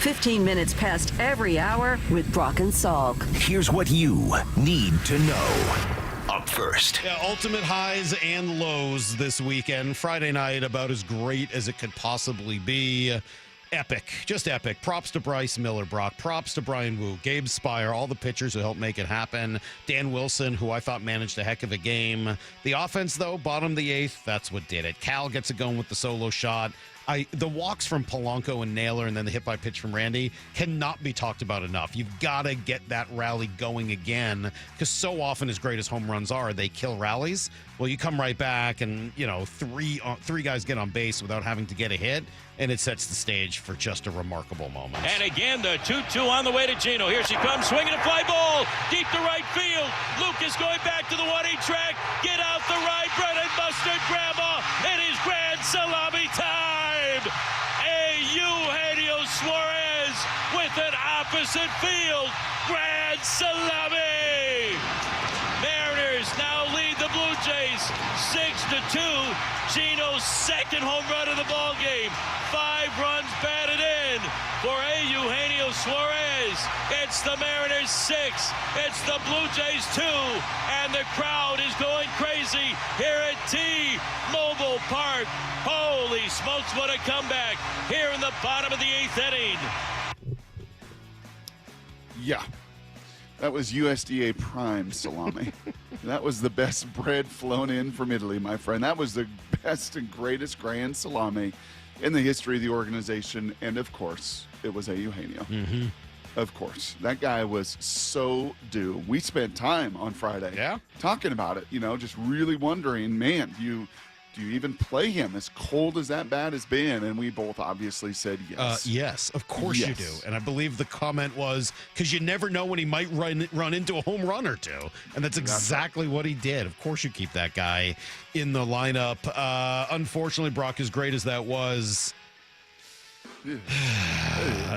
15 minutes past every hour with Brock and Salk. Here's what you need to know. Up first. Yeah, ultimate highs and lows this weekend. Friday night, about as great as it could possibly be. Epic, just epic. Props to Bryce Miller, Brock. Props to Brian Wu, Gabe Spire, all the pitchers who helped make it happen. Dan Wilson, who I thought managed a heck of a game. The offense, though, bottom the eighth, that's what did it. Cal gets it going with the solo shot. The walks from Polanco and Naylor and then the hit by pitch from Randy cannot be talked about enough. You've got to get that rally going again, because so often, as great as home runs are, they kill rallies. Well, you come right back and, three guys get on base without having to get a hit, and it sets the stage for just a remarkable moment. And again, the 2-2 on the way to Gino. Here she comes, swinging a fly ball deep to right field. Lucas going back to the 1-8 track. Get out the right, Brennan Mustard, grandma. It is grand salami time. Eugenio Suarez with an opposite field grand salami. Mariners now lead the Blue Jays 6-2. Gino's second home run of the ball game. 5 runs batted in for Eugenio Suarez. It's the Mariners 6. It's the Blue Jays 2. And the crowd is going crazy here at T-Mobile Park. Holy smokes, what a comeback here in the bottom of the 8th inning. Yeah. That was USDA prime salami. That was the best bread flown in from Italy, my friend. That was the best and greatest grand salami in the history of the organization. And, of course, it was Eugenio. Mm-hmm. Of course. That guy was so due. We spent time on Friday talking about it, just really wondering, man, do you even play him as cold as that bat has been? And we both obviously said yes. Yes, of course you do. And I believe the comment was, because you never know when he might run into a home run or two. And that's exactly what he did. Of course you keep that guy in the lineup. Unfortunately, Brock, as great as that was,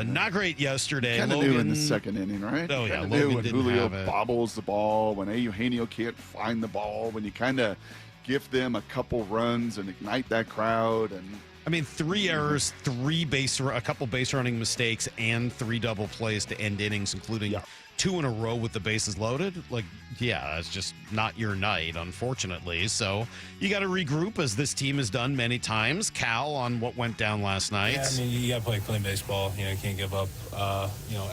Not great yesterday. Kind of knew in the second inning, right? Oh, yeah. Knew when didn't Julio have it. bobbles the ball, when Eugenio can't find the ball, when you kind of give them a couple runs and ignite that crowd. And I mean, 3 errors, a couple base running mistakes, and 3 double plays to end innings, including 2 in a row with the bases loaded. Like, yeah, it's just not your night, unfortunately. So you got to regroup, as this team has done many times. Cal, on what went down last night. Yeah, I mean, you got to play clean baseball. You can't give up,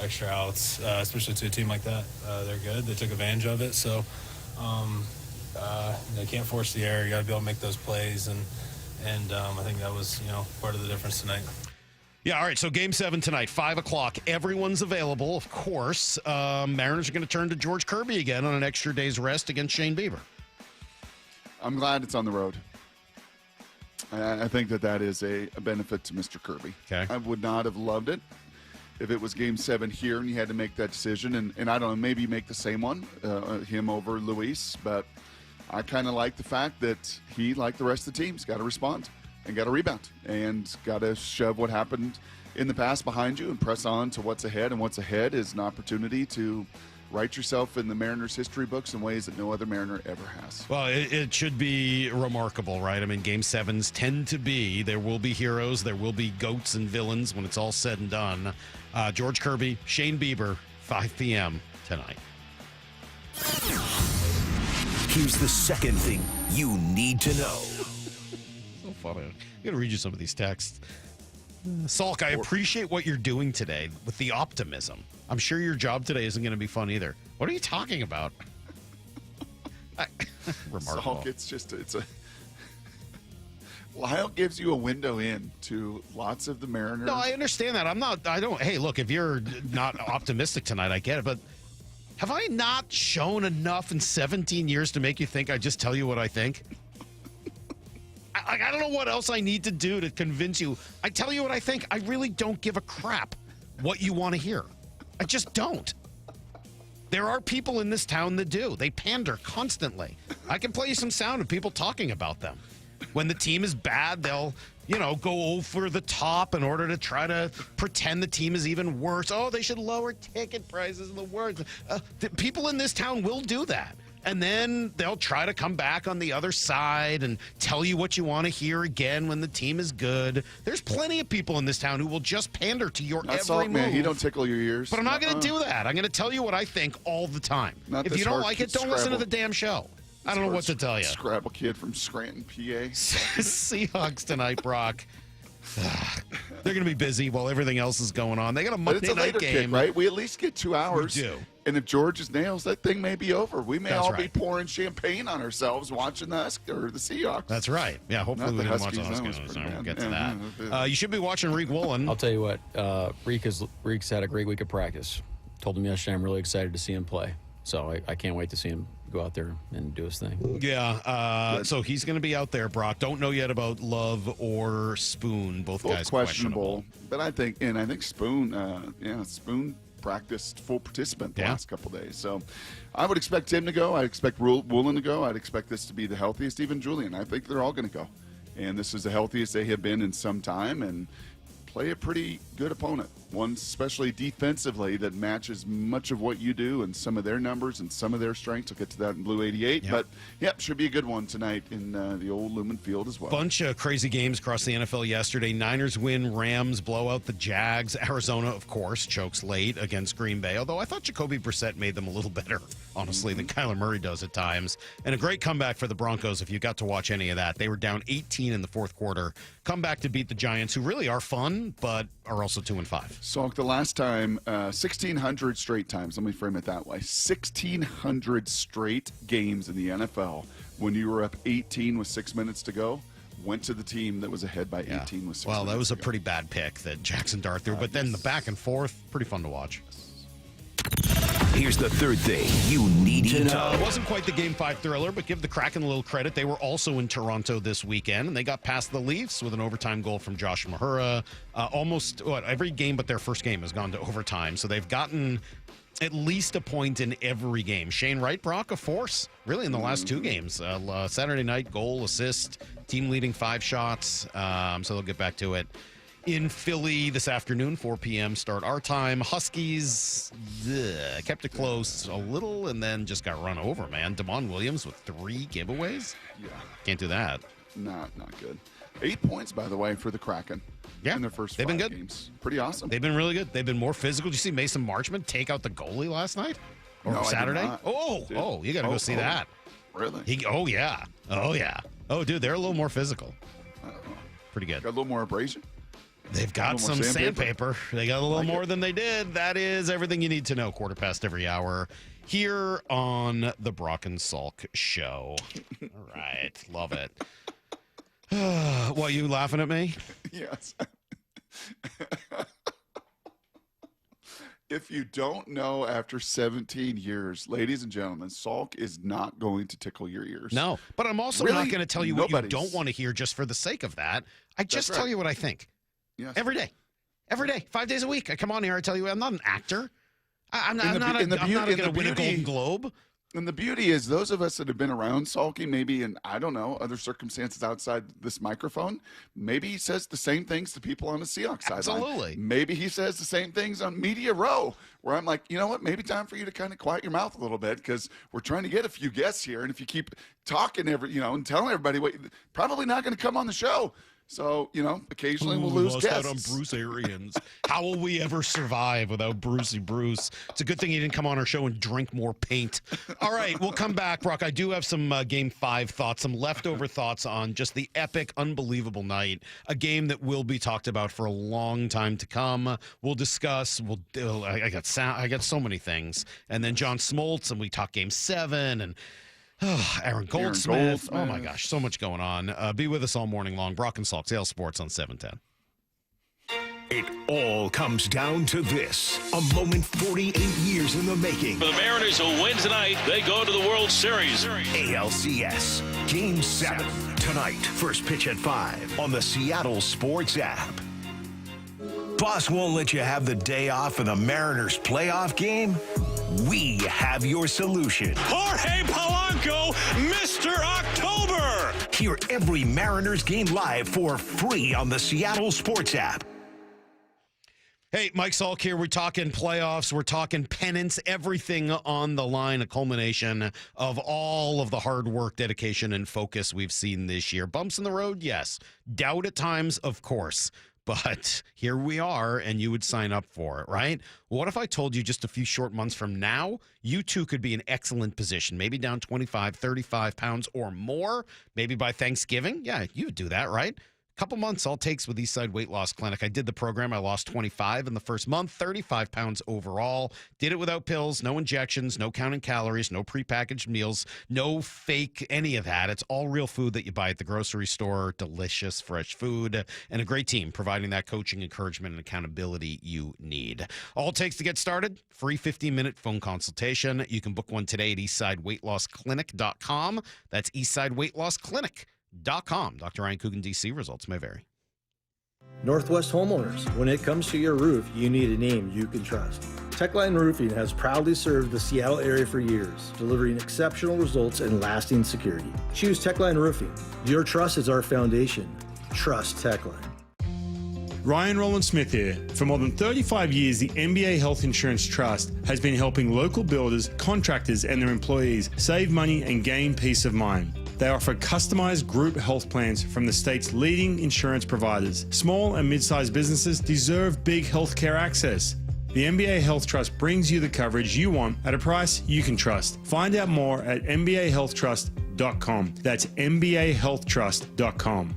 extra outs, especially to a team like that. They're good. They took advantage of it. So they can't force the error. You got to be able to make those plays, and I think that was part of the difference tonight. Yeah, all right, so Game 7 tonight, 5 o'clock. Everyone's available, of course. Mariners are going to turn to George Kirby again on an extra day's rest against Shane Bieber. I'm glad it's on the road. I think that is a benefit to Mr. Kirby. Okay. I would not have loved it if it was Game 7 here and you had to make that decision. And I don't know, maybe make the same one, him over Luis. But I kind of like the fact that he, like the rest of the team's got to respond and got to rebound and got to shove what happened in the past behind you and press on to what's ahead. And what's ahead is an opportunity to write yourself in the Mariners history books in ways that no other Mariner ever has. Well, it should be remarkable, right? I mean, Game 7s tend to be, there will be heroes, there will be goats and villains when it's all said and done. George Kirby, Shane Bieber, 5 p.m. tonight. Here's the second thing you need to know. So funny. I'm going to read you some of these texts. Salk, I appreciate what you're doing today with the optimism. I'm sure your job today isn't going to be fun either. What are you talking about? Remarkable. Salk, Lyle gives you a window in to lots of the Mariners. No, I understand that. Hey, look, if you're not optimistic tonight, I get it. But have I not shown enough in 17 years to make you think I just tell you what I think? I don't know what else I need to do to convince you. I tell you what I think. I really don't give a crap what you want to hear. I just don't. There are people in this town that do. They pander constantly. I can play you some sound of people talking about them. When the team is bad, they'll, go over the top in order to try to pretend the team is even worse. Oh, they should lower ticket prices and the words. People in this town will do that. And then they'll try to come back on the other side and tell you what you want to hear again when the team is good. There's plenty of people in this town who will just pander to your every move. Man, he don't tickle your ears. But I'm not going to do that. I'm going to tell you what I think all the time. If you don't like it, don't listen to the damn show. I don't know what to tell you. Scrabble kid from Scranton, PA. Seahawks tonight, Brock. They're going to be busy while everything else is going on. They got a Monday night game, kick, right? We at least get 2 hours. We do. And if George just nails, that thing may be over. We may be pouring champagne on ourselves watching the Seahawks. That's right. Yeah, hopefully we didn't watch the Huskies. We'll get to that. You should be watching Reek Woolen. I'll tell you what. Reek's had a great week of practice. Told him yesterday I'm really excited to see him play. So I can't wait to see him go out there and do his thing. Yeah, so he's going to be out there, Brock. Don't know yet about Love or Spoon. Both guys questionable. But I think Spoon practiced full participant the last couple days. So I would expect him to go. I expect Woolen to go. I'd expect this to be the healthiest, even Julian. I think they're all going to go. And this is the healthiest they have been in some time. And play a pretty good opponent, one especially defensively that matches much of what you do and some of their numbers and some of their strengths. We'll get to that in Blue 88. But, should be a good one tonight in the old Lumen Field as well. Bunch of crazy games across the NFL yesterday. Niners win, Rams blow out the Jags. Arizona, of course, chokes late against Green Bay, although I thought Jacoby Brissett made them a little better, honestly, than Kyler Murray does at times. And a great comeback for the Broncos if you got to watch any of that. They were down 18 in the fourth quarter. Come back to beat the Giants, who really are fun, but are also 2-5. So the last time, 1,600 straight times, let me frame it that way, 1,600 straight games in the NFL when you were up 18 with 6 minutes to go, went to the team that was ahead by 18 with 6 minutes to go. Well, that was a pretty bad pick that Jackson Dart threw, but then the back and forth, pretty fun to watch. Here's the third thing you need to know. It wasn't quite the Game 5 thriller, but give the Kraken a little credit. They were also in Toronto this weekend, and they got past the Leafs with an overtime goal from Josh Mahura. Every game but their first game has gone to overtime, so they've gotten at least a point in every game. Shane Wright, Brock, a force, really, in the last two games. Saturday night, goal, assist, team leading 5 shots, so they'll get back to it in Philly this afternoon, 4 p.m. start our time. Huskies kept it close a little and then just got run over, man. Damon Williams with 3 giveaways? Yeah. Can't do that. Not good. 8 points, by the way, for the Kraken. Yeah. In their first They've 5 been good. games. Pretty awesome. They've been really good. They've been more physical. Did you see Mason Marchman take out the goalie last night? Or No, I did Saturday? not. You got to go see that. Really? Oh, yeah. Oh, dude, they're a little more physical. Pretty good. Got a little more abrasion? They've got some sandpaper. They got a little more than they did. That is everything you need to know. 1/4 every hour here on the Brock and Salk Show. All right. Love it. What, you laughing at me? Yes. If you don't know after 17 years, ladies and gentlemen, Salk is not going to tickle your ears. No, but I'm also Really? not going to tell you what you Nobody's. don't want to hear just for the sake of that. I just tell you what I think. Yes. Every day. 5 days a week. I come on here. I tell you, I'm not an actor. I'm not going to win a Golden Globe. And the beauty is, those of us that have been around Salky, maybe in, I don't know, other circumstances outside this microphone, maybe he says the same things to people on the Seahawks sideline. Absolutely. Maybe he says the same things on Media Row, where I'm like, you know what, maybe time for you to kind of quiet your mouth a little bit, because we're trying to get a few guests here, and if you keep talking and telling everybody what, probably not going to come on the show. So, occasionally we'll lose guests. Out on Bruce Arians. How will we ever survive without Brucey Bruce? It's a good thing he didn't come on our show and drink more paint. All right, we'll come back, Brock. I do have some Game 5 thoughts, some leftover thoughts on just the epic, unbelievable night, a game that will be talked about for a long time to come. We'll discuss. I got so many things. And then John Smoltz, and we talk Game 7, and Aaron Goldsmith. Oh, my gosh. So much going on. Be with us all morning long. Brock and Salk, Sales Sports on 710. It all comes down to this. A moment 48 years in the making. For the Mariners who win tonight, they go to the World Series. ALCS. Game 7. Tonight. First pitch at 5 on the Seattle Sports app. Boss won't let you have the day off for the Mariners playoff game? We have your solution. Jorge Polanco, Mr. October. Hear every Mariners game live for free on the Seattle Sports app. Hey, Mike Salk here. We're talking playoffs. We're talking pennants, everything on the line, a culmination of all of the hard work, dedication, and focus we've seen this year. Bumps in the road, yes. Doubt at times, of course. But here we are, and you would sign up for it, right? What if I told you just a few short months from now, you too could be in excellent position, maybe down 25, 35 pounds or more, maybe by Thanksgiving? Yeah, you would do that, right? Couple months all it takes with Eastside Weight Loss Clinic. I did the program. I lost 25 in the first month, 35 pounds overall. Did it without pills, no injections, no counting calories, no prepackaged meals, no fake any of that. It's all real food that you buy at the grocery store, delicious, fresh food, and a great team providing that coaching, encouragement, and accountability you need. All it takes to get started, free 15-minute phone consultation. You can book one today at eastsideweightlossclinic.com. That's eastsideweightlossclinic.com. Dr. Ryan Coogan, DC. Results may vary. Northwest Homeowners. When it comes to your roof, you need a name you can trust. Techline Roofing has proudly served the Seattle area for years, delivering exceptional results and lasting security. Choose Techline Roofing. Your trust is our foundation. Trust Techline. Ryan Roland Smith here. For more than 35 years, the NBA Health Insurance Trust has been helping local builders, contractors, and their employees save money and gain peace of mind. They offer customized group health plans from the state's leading insurance providers. Small and mid-sized businesses deserve big healthcare access. The NBA Health Trust brings you the coverage you want at a price you can trust. Find out more at mbahealthtrust.com. That's mbahealthtrust.com.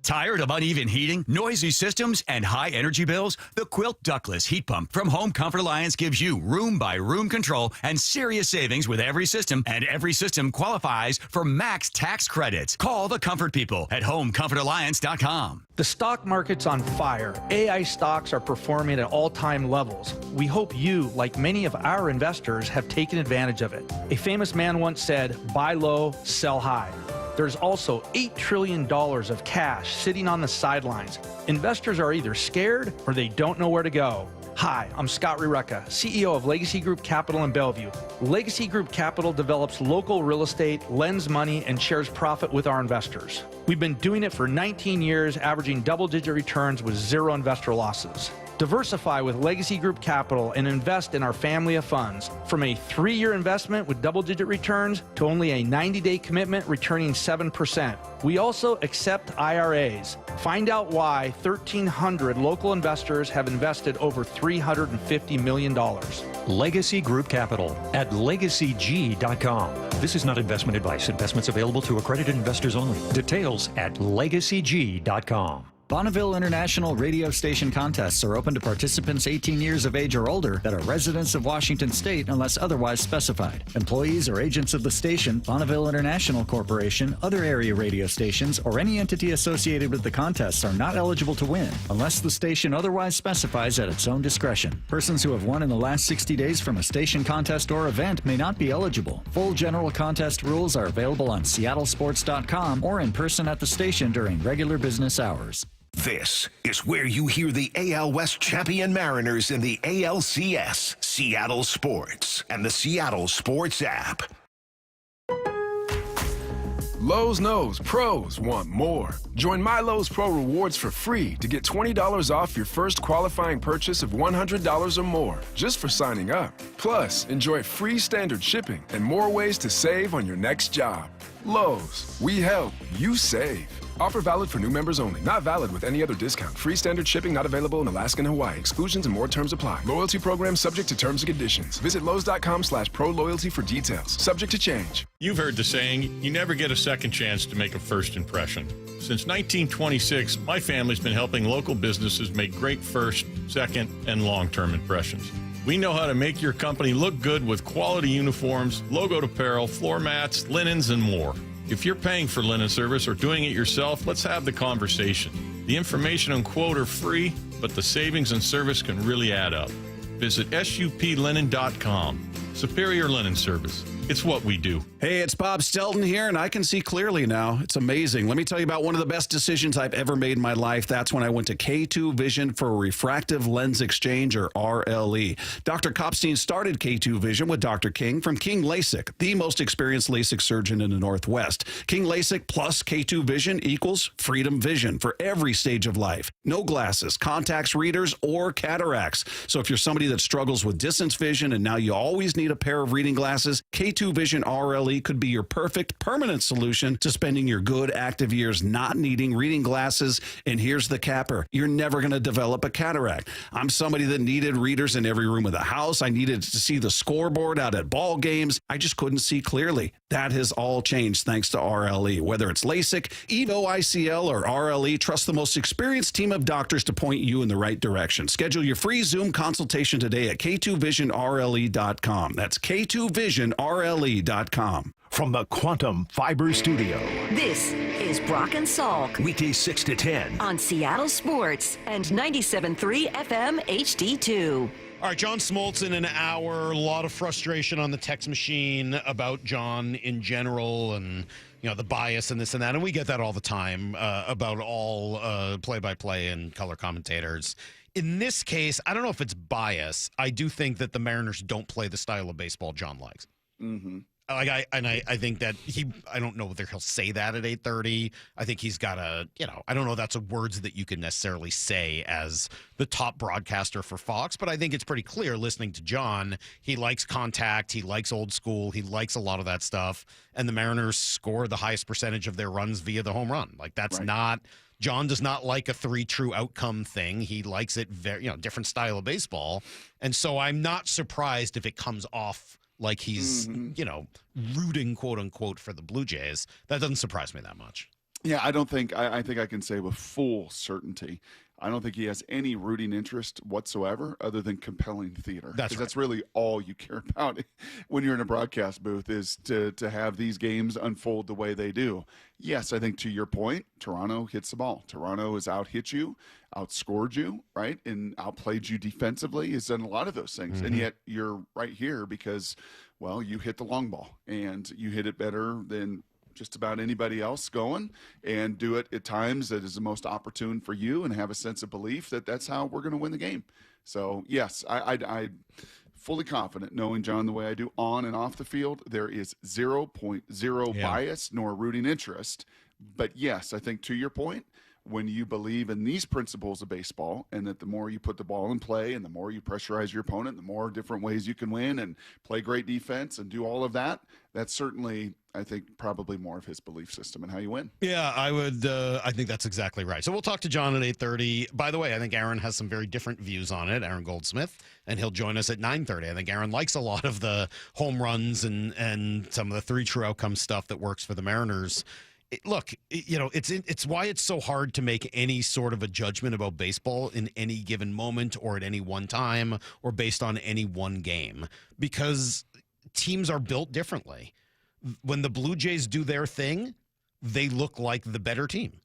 Tired of uneven heating, noisy systems, and high energy bills? The Quilt Ductless Heat Pump from Home Comfort Alliance gives you room-by-room control and serious savings with every system, and every system qualifies for max tax credits. Call the Comfort People at HomeComfortAlliance.com. The stock market's on fire. AI stocks are performing at all-time levels. We hope you, like many of our investors, have taken advantage of it. A famous man once said, buy low, sell high. There's also $8 trillion of cash sitting on the sidelines. Investors are either scared or they don't know where to go. Hi, I'm Scott Rireka, CEO of Legacy Group Capital in Bellevue. Legacy Group Capital develops local real estate, lends money, and shares profit with our investors. We've been doing it for 19 years, averaging double-digit returns with zero investor losses. Diversify with Legacy Group Capital and invest in our family of funds. From a 3-year investment with double-digit returns to only a 90-day commitment returning 7%. We also accept IRAs. Find out why 1,300 local investors have invested over $350 million. Legacy Group Capital at legacyg.com. This is not investment advice. Investments available to accredited investors only. Details at legacyg.com. Bonneville International radio station contests are open to participants 18 years of age or older that are residents of Washington State unless otherwise specified. Employees or agents of the station, Bonneville International Corporation, other area radio stations, or any entity associated with the contests are not eligible to win unless the station otherwise specifies at its own discretion. Persons who have won in the last 60 days from a station contest or event may not be eligible. Full general contest rules are available on seattlesports.com or in person at the station during regular business hours. This is where you hear the AL West champion Mariners in the ALCS, Seattle Sports, and the Seattle Sports app. Lowe's knows pros want more. Join My Lowe's Pro Rewards for free to get $20 off your first qualifying purchase of $100 or more just for signing up. Plus, enjoy free standard shipping and more ways to save on your next job. Lowe's, we help, you save. Offer valid for new members only. Not valid with any other discount. Free standard shipping not available in Alaska and Hawaii. Exclusions and more terms apply. Loyalty program subject to terms and conditions. Visit Lowe's.com/pro-loyalty for details. Subject to change. You've heard the saying, you never get a second chance to make a first impression. Since 1926, my family's been helping local businesses make great first, second, and long-term impressions. We know how to make your company look good with quality uniforms, logoed apparel, floor mats, linens, and more. If you're paying for linen service or doing it yourself, let's have the conversation. The information and quote are free, but the savings and service can really add up. Visit suplinen.com. Superior Linen Service. It's what we do. Hey, it's Bob Stelton here, and I can see clearly now. It's amazing. Let me tell you about one of the best decisions I've ever made in my life. That's when I went to K2 Vision for Refractive Lens Exchange, or RLE. Dr. Kopstein started K2 Vision with Dr. King from King LASIK, the most experienced LASIK surgeon in the Northwest. King LASIK plus K2 Vision equals freedom vision for every stage of life. No glasses, contacts, readers, or cataracts. So if you're somebody that struggles with distance vision and now you always need a pair of reading glasses, K2 Vision RLE could be your perfect permanent solution to spending your good active years not needing reading glasses. And here's the capper. You're never going to develop a cataract. I'm somebody that needed readers in every room of the house. I needed to see the scoreboard out at ball games. I just couldn't see clearly. That has all changed thanks to RLE. Whether it's LASIK, EVO ICL, or RLE, trust the most experienced team of doctors to point you in the right direction. Schedule your free Zoom consultation today at k2visionrle.com. That's k2visionrle.com. From the Quantum Fiber Studio. This is Brock and Salk. Weekdays 6 to 10. On Seattle Sports and 97.3 FM HD2. All right, John Smoltz in an hour. A lot of frustration on the text machine about John in general and, you know, the bias and this and that. And we get that all the time about all play-by-play and color commentators. In this case, I don't know if it's bias. I do think that the Mariners don't play the style of baseball John likes. Mm-hmm. I think that I don't know whether he'll say that at 8:30. I think he's got a, I don't know if that's words that you can necessarily say as the top broadcaster for Fox, but I think it's pretty clear listening to John, he likes contact, he likes old school, he likes a lot of that stuff, and the Mariners score the highest percentage of their runs via the home run. Like that's not, John does not like a 3 true outcome thing. He likes it very, different style of baseball. And so I'm not surprised if it comes off like he's, rooting, quote unquote, for the Blue Jays. That doesn't surprise me that much. Yeah, I think I can say with full certainty, I don't think he has any rooting interest whatsoever other than compelling theater. That's really all you care about when you're in a broadcast booth is to have these games unfold the way they do. Yes, I think to your point, Toronto hits the ball. Toronto has out-hit you, outscored you, right, and outplayed you defensively. He's done a lot of those things. Mm-hmm. And yet you're right here because, well, you hit the long ball and you hit it better than just about anybody else going, and do it at times that is the most opportune for you, and have a sense of belief that that's how we're going to win the game. So yes, I fully confident, knowing John the way I do on and off the field, there is 0.0 bias nor rooting interest. But yes, I think to your point, when you believe in these principles of baseball, and that the more you put the ball in play and the more you pressurize your opponent, the more different ways you can win and play great defense and do all of that, that's certainly, I think, probably more of his belief system and how you win. Yeah, I think that's exactly right. So we'll talk to John at 8:30. By the way, I think Aaron has some very different views on it, Aaron Goldsmith, and he'll join us at 9:30. I think Aaron likes a lot of the home runs and some of the 3 true outcome stuff that works for the Mariners. Look, it's why it's so hard to make any sort of a judgment about baseball in any given moment or at any one time or based on any one game, because teams are built differently. When the Blue Jays do their thing, they look like the better team.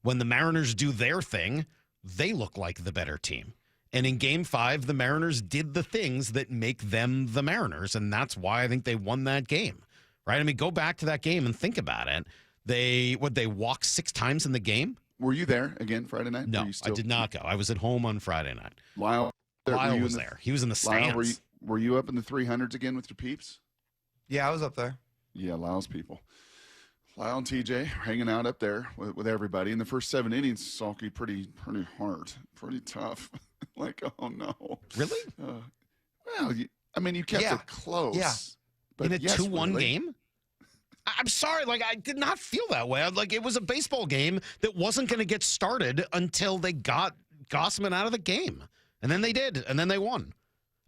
When the Mariners do their thing, they look like the better team. And in Game 5, the Mariners did the things that make them the Mariners, and that's why I think they won that game, right? I mean, go back to that game and think about it. They walked 6 times in the game. Were you there again Friday night? No, I did not go. I was at home on Friday night. Lyle was there. He was in the stands. Lyle, were you up in the 300s again with your peeps? Yeah, I was up there. Yeah, Lyle's people. Lyle and TJ hanging out up there with everybody. In the first 7 innings, Salky pretty hard, pretty tough. Like, oh no. Really? Well, you kept it close. Yeah. But in a 2-1 game? I'm sorry, I did not feel that way. It was a baseball game that wasn't going to get started until they got Gossman out of the game. And then they did, and then they won.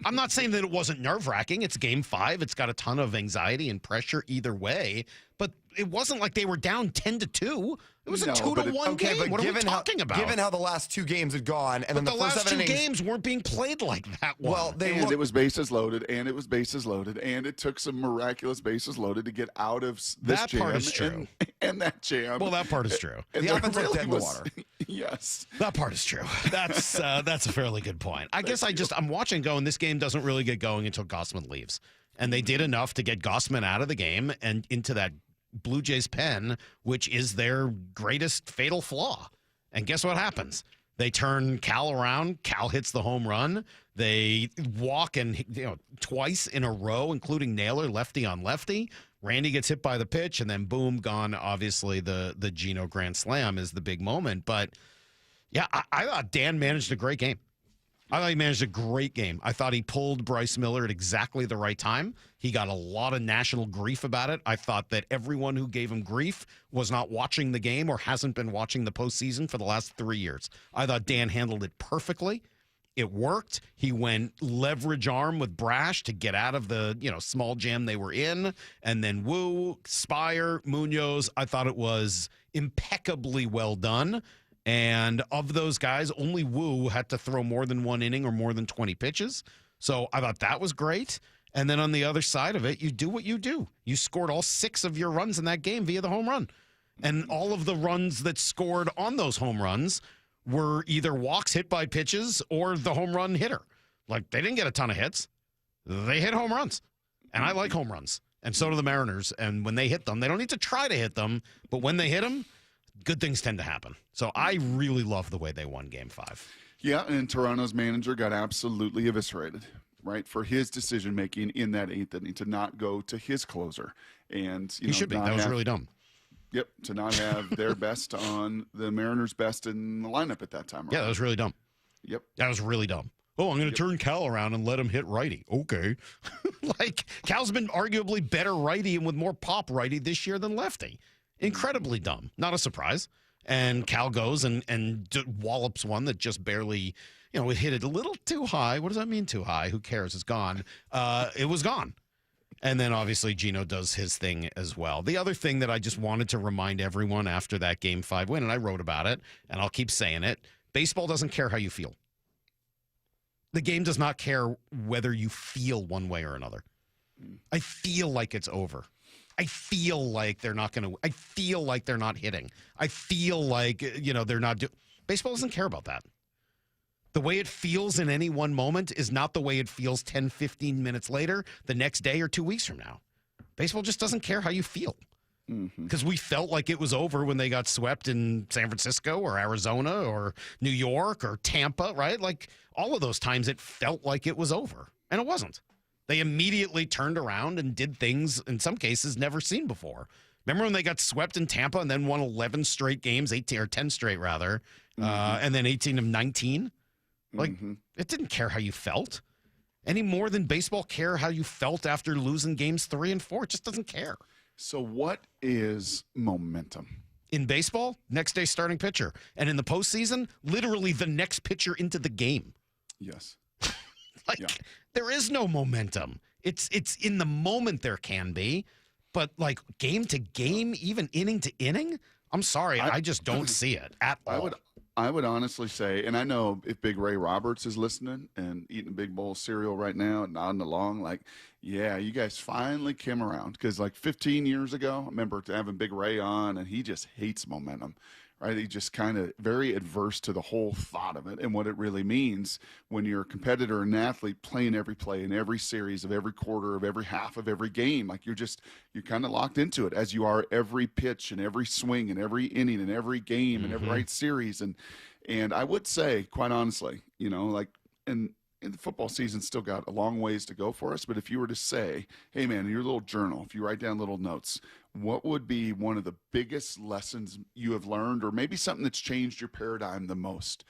I'm not saying that it wasn't nerve-wracking. It's Game 5. It's got a ton of anxiety and pressure either way. But it wasn't like they were down 10-2. It was a 2-1 game. But what are we talking about? Given how the last 2 games had gone, and then the first last 7 innings, games weren't being played like that one. Well, it was bases loaded, and it was bases loaded, and it took some miraculous bases loaded to get out of this that jam. Part is true. And that jam. Well, that part is true. And the offense really dead in the water. Yes. That part is true. That's a fairly good point. I guess I'm watching going, this game doesn't really get going until Gossman leaves. And they did enough to get Gossman out of the game and into that Blue Jays pen, which is their greatest fatal flaw. And guess what happens? They turn Cal around. Cal hits the home run. They walk twice in a row, including Naylor, lefty on lefty. Randy gets hit by the pitch, and then boom, gone. Obviously, the Gino grand slam is the big moment. But yeah, I thought Dan managed a great game. I thought he managed a great game. I thought he pulled Bryce Miller at exactly the right time. He got a lot of national grief about it. I thought that everyone who gave him grief was not watching the game or hasn't been watching the postseason for the last 3 years. I thought Dan handled it perfectly. It worked. He went leverage arm with Brash to get out of the small jam they were in. And then Wu, Spire, Munoz. I thought it was impeccably well done. And of those guys, only Wu had to throw more than 1 inning or more than 20 pitches. So I thought that was great. And then on the other side of it, you do what you do. You scored all 6 of your runs in that game via the home run. And all of the runs that scored on those home runs were either walks hit by pitches or the home run hitter. They didn't get a ton of hits. They hit home runs. And I like home runs. And so do the Mariners. And when they hit them, they don't need to try to hit them. But when they hit them, good things tend to happen. So I really love the way they won Game 5. Yeah, and Toronto's manager got absolutely eviscerated, right, for his decision-making in that 8th inning to not go to his closer. And he should be. That was really dumb. Yep, to not have their best on the Mariners' best in the lineup at that time. Right? Yeah, that was really dumb. Yep. That was really dumb. Oh, I'm going to turn Cal around and let him hit righty. Okay. Cal's been arguably better righty and with more pop righty this year than lefty. Incredibly dumb. Not a surprise. And Cal goes and wallops one that just barely, it hit it a little too high. What does that mean, too high? Who cares? It's gone. It was gone. And then obviously Gino does his thing as well. The other thing that I just wanted to remind everyone after that Game 5 win, and I wrote about it, and I'll keep saying it, baseball doesn't care how you feel. The game does not care whether you feel one way or another. I feel like it's over. I feel like they're not going to. I feel like they're not hitting. I feel like, they're not doing. Baseball doesn't care about that. The way it feels in any one moment is not the way it feels 10, 15 minutes later, the next day, or 2 weeks from now. Baseball just doesn't care how you feel. Because we felt like it was over when they got swept in San Francisco or Arizona or New York or Tampa, right? Like all of those times it felt like it was over, and it wasn't. They immediately turned around and did things, in some cases, never seen before. Remember when they got swept in Tampa and then won 11 straight games, 18 or 10 straight rather, and then 18 of 19? Like, it didn't care how you felt any more than baseball care how you felt after losing games 3 and 4. It just doesn't care. So what is momentum? In baseball, next day starting pitcher. And in the postseason, literally the next pitcher into the game. Yes. There is no momentum. It's in the moment there can be, but like game to game, even inning to inning, I'm sorry, I just don't see it at all. I would honestly say, and I know if Big Ray Roberts is listening and eating a big bowl of cereal right now and nodding along, like, yeah, you guys finally came around. Because like 15 years ago, I remember having Big Ray on, and he just hates momentum, right? He just kind of very adverse to the whole thought of it and what it really means when you're a competitor and an athlete playing every play in every series of every quarter of every half of every game. Like you're kind of locked into it, as you are every pitch and every swing and every inning and every game and every right series. And I would say, quite honestly, and the football season still got a long ways to go for us. But if you were to say, hey, man, in your little journal, if you write down little notes, what would be one of the biggest lessons you have learned, or maybe something that's changed your paradigm the most,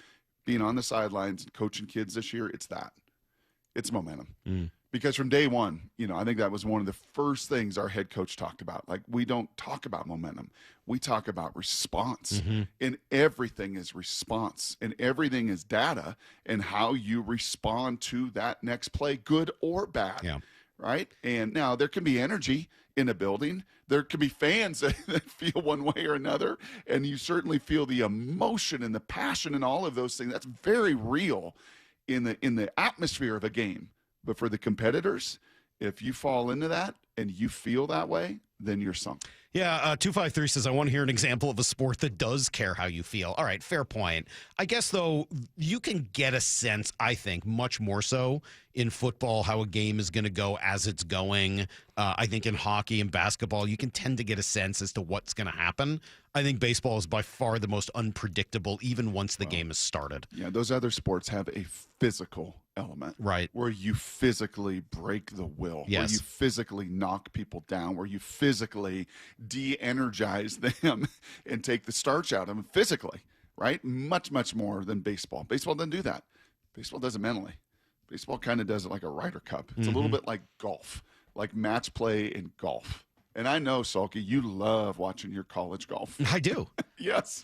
being on the sidelines and coaching kids this year? It's momentum. Because from day one, I think that was one of the first things our head coach talked about. Like, we don't talk about momentum. We talk about response. And everything is response. And everything is data and how you respond to that next play, good or bad. Yeah. Right? And now there can be energy in a building. There could be fans that feel one way or another. And you certainly feel the emotion and the passion and all of those things. That's very real in the atmosphere of a game. But for the competitors, if you fall into that and you feel that way, then you're sunk. Yeah, 253 says, I want to hear an example of a sport that does care how you feel. All right, fair point. I guess, though, you can get a sense, I think, much more so in football how a game is going to go as it's going. I think in hockey and basketball, you can tend to get a sense as to what's going to happen. I think baseball is by far the most unpredictable, even once the game has started. Yeah, those other sports have a physical element. Right. Where you physically break the will. Yes. Where you physically knock people down. Where you physically de-energize them and take the starch out of them physically. Right? Much, much more than baseball. Baseball doesn't do that. Baseball does it mentally. Baseball kind of does it like a Ryder Cup. It's a little bit like golf. Like match play in golf. And I know, Salky, you love watching your college golf. I do. Yes.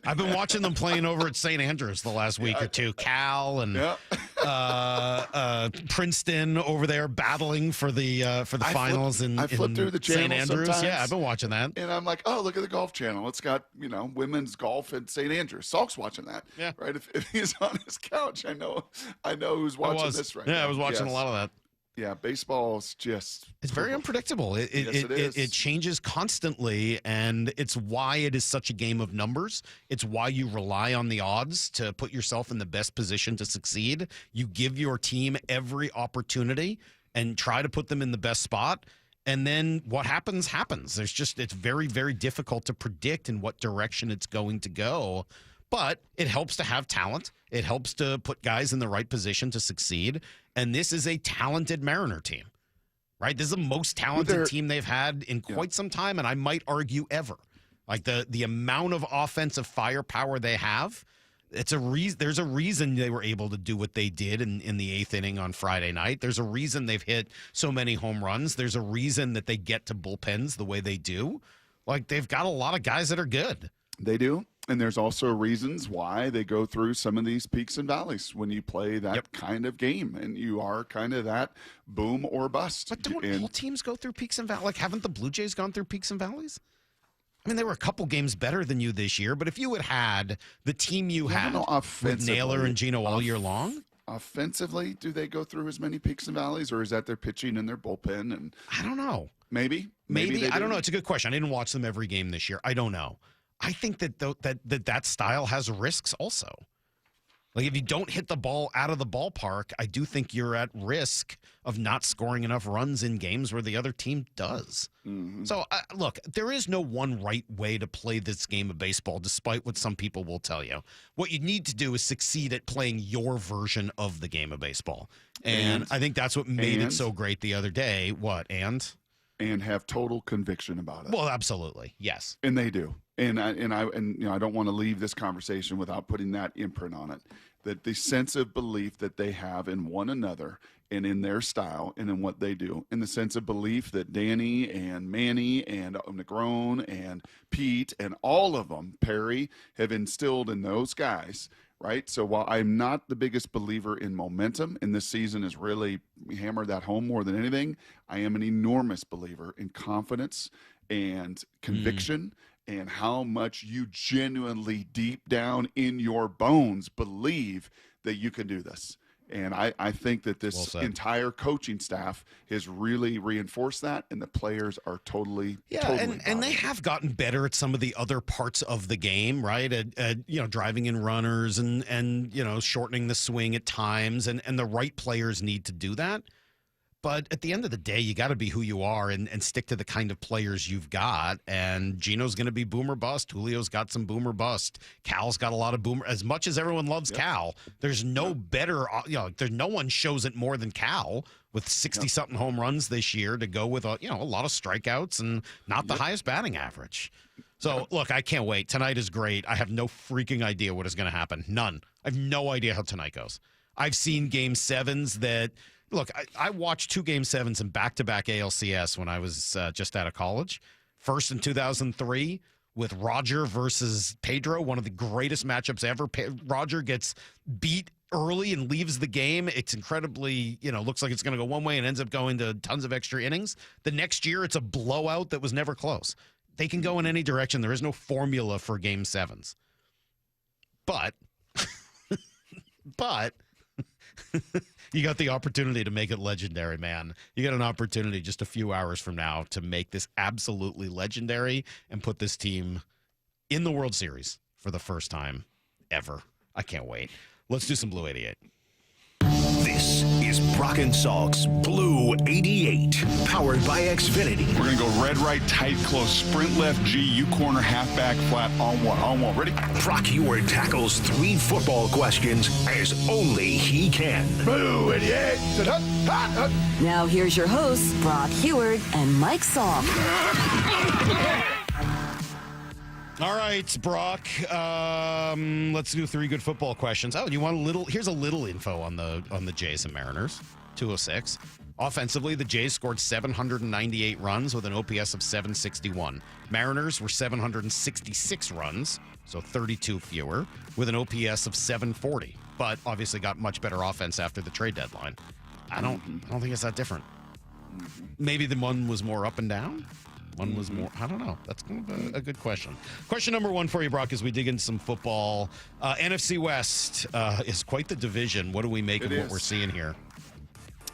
I've been watching them playing over at St. Andrews the last week or two. Cal and Princeton over there battling for the finals I flip through the channel St. Andrews. sometimes, Yeah, I've been watching that. And I'm like, oh, look at the Golf Channel. It's got, women's golf at St. Andrews. Salk's watching that. Yeah. Right? If he's on his couch, I know who's watching this right now. Yeah, I was watching a lot of that. Yeah, baseball's just... It's very unpredictable. It changes constantly, and it's why it is such a game of numbers. It's why you rely on the odds to put yourself in the best position to succeed. You give your team every opportunity and try to put them in the best spot, and then what happens, happens. It's very, very difficult to predict in what direction it's going to go. But it helps to have talent. It helps to put guys in the right position to succeed. And this is a talented Mariner team, right? This is the most talented team they've had in quite some time, and I might argue ever. Like the amount of offensive firepower they have, there's a reason they were able to do what they did in the 8th inning on Friday night. There's a reason they've hit so many home runs. There's a reason that they get to bullpens the way they do. Like, they've got a lot of guys that are good. They do. And there's also reasons why they go through some of these peaks and valleys when you play that kind of game, and you are kind of that boom or bust. But don't all teams go through peaks and valleys? Like, haven't the Blue Jays gone through peaks and valleys? I mean, they were a couple games better than you this year, but if you had the team you had with Naylor and Gino all year long. Offensively, do they go through as many peaks and valleys, or is that their pitching and their bullpen? And I don't know. Maybe I don't know. It's a good question. I didn't watch them every game this year. I don't know. I think that that style has risks also. Like, if you don't hit the ball out of the ballpark, I do think you're at risk of not scoring enough runs in games where the other team does. Mm-hmm. So, look, there is no one right way to play this game of baseball, despite what some people will tell you. What you need to do is succeed at playing your version of the game of baseball. And I think that's what made it so great the other day. What, and have total conviction about it. Well, absolutely. Yes. And they do. And I don't want to leave this conversation without putting that imprint on it. That the sense of belief that they have in one another and in their style and in what they do, and the sense of belief that Danny and Manny and Negron and Pete and all of them, Perry, have instilled in those guys, right? So while I'm not the biggest believer in momentum, and this season has really hammered that home more than anything, I am an enormous believer in confidence and conviction and how much you genuinely deep down in your bones believe that you can do this. And I think that this entire coaching staff has really reinforced that, and the players are totally and they have gotten better at some of the other parts of the game, right? At driving in runners and shortening the swing at times, and the right players need to do that. But at the end of the day, you got to be who you are and stick to the kind of players you've got. And Gino's going to be boomer bust. Julio's got some boomer bust. Cal's got a lot of boomer. As much as everyone loves Cal, there's no better, there's no one shows it more than Cal with 60-something home runs this year to go with a lot of strikeouts and not the highest batting average. So, look, I can't wait. Tonight is great. I have no freaking idea what is going to happen. None. I have no idea how tonight goes. I've seen Game 7s that – look, I watched 2 Game 7s in back-to-back ALCS when I was just out of college. First in 2003 with Roger versus Pedro, one of the greatest matchups ever. Roger gets beat early and leaves the game. It's incredibly, looks like it's going to go one way and ends up going to tons of extra innings. The next year, it's a blowout that was never close. They can go in any direction. There is no formula for Game 7s. But you got the opportunity to make it legendary, man. You got an opportunity just a few hours from now to make this absolutely legendary and put this team in the World Series for the first time ever. I can't wait. Let's do some Blue 88. This is Brock and Salk's Blue 88, powered by Xfinity. We're going to go red, right, tight, close, sprint left, G, U corner, halfback, flat, on one. Ready? Brock Heward tackles 3 football questions as only he can. Blue 88. Now here's your hosts, Brock Heward and Mike Salk. All right, Brock. Let's do 3 good football questions. Oh, you want a little? Here's a little info on the Jays and Mariners. 206. Offensively, the Jays scored 798 runs with an OPS of 761. Mariners were 766 runs, so 32 fewer, with an OPS of 740. But obviously got much better offense after the trade deadline. I don't think it's that different. Maybe the one was more up and down. One was more, I don't know. That's kind of a good question. Question number 1 for you, Brock, as we dig into some football. NFC West is quite the division. What do we make of what we're seeing here?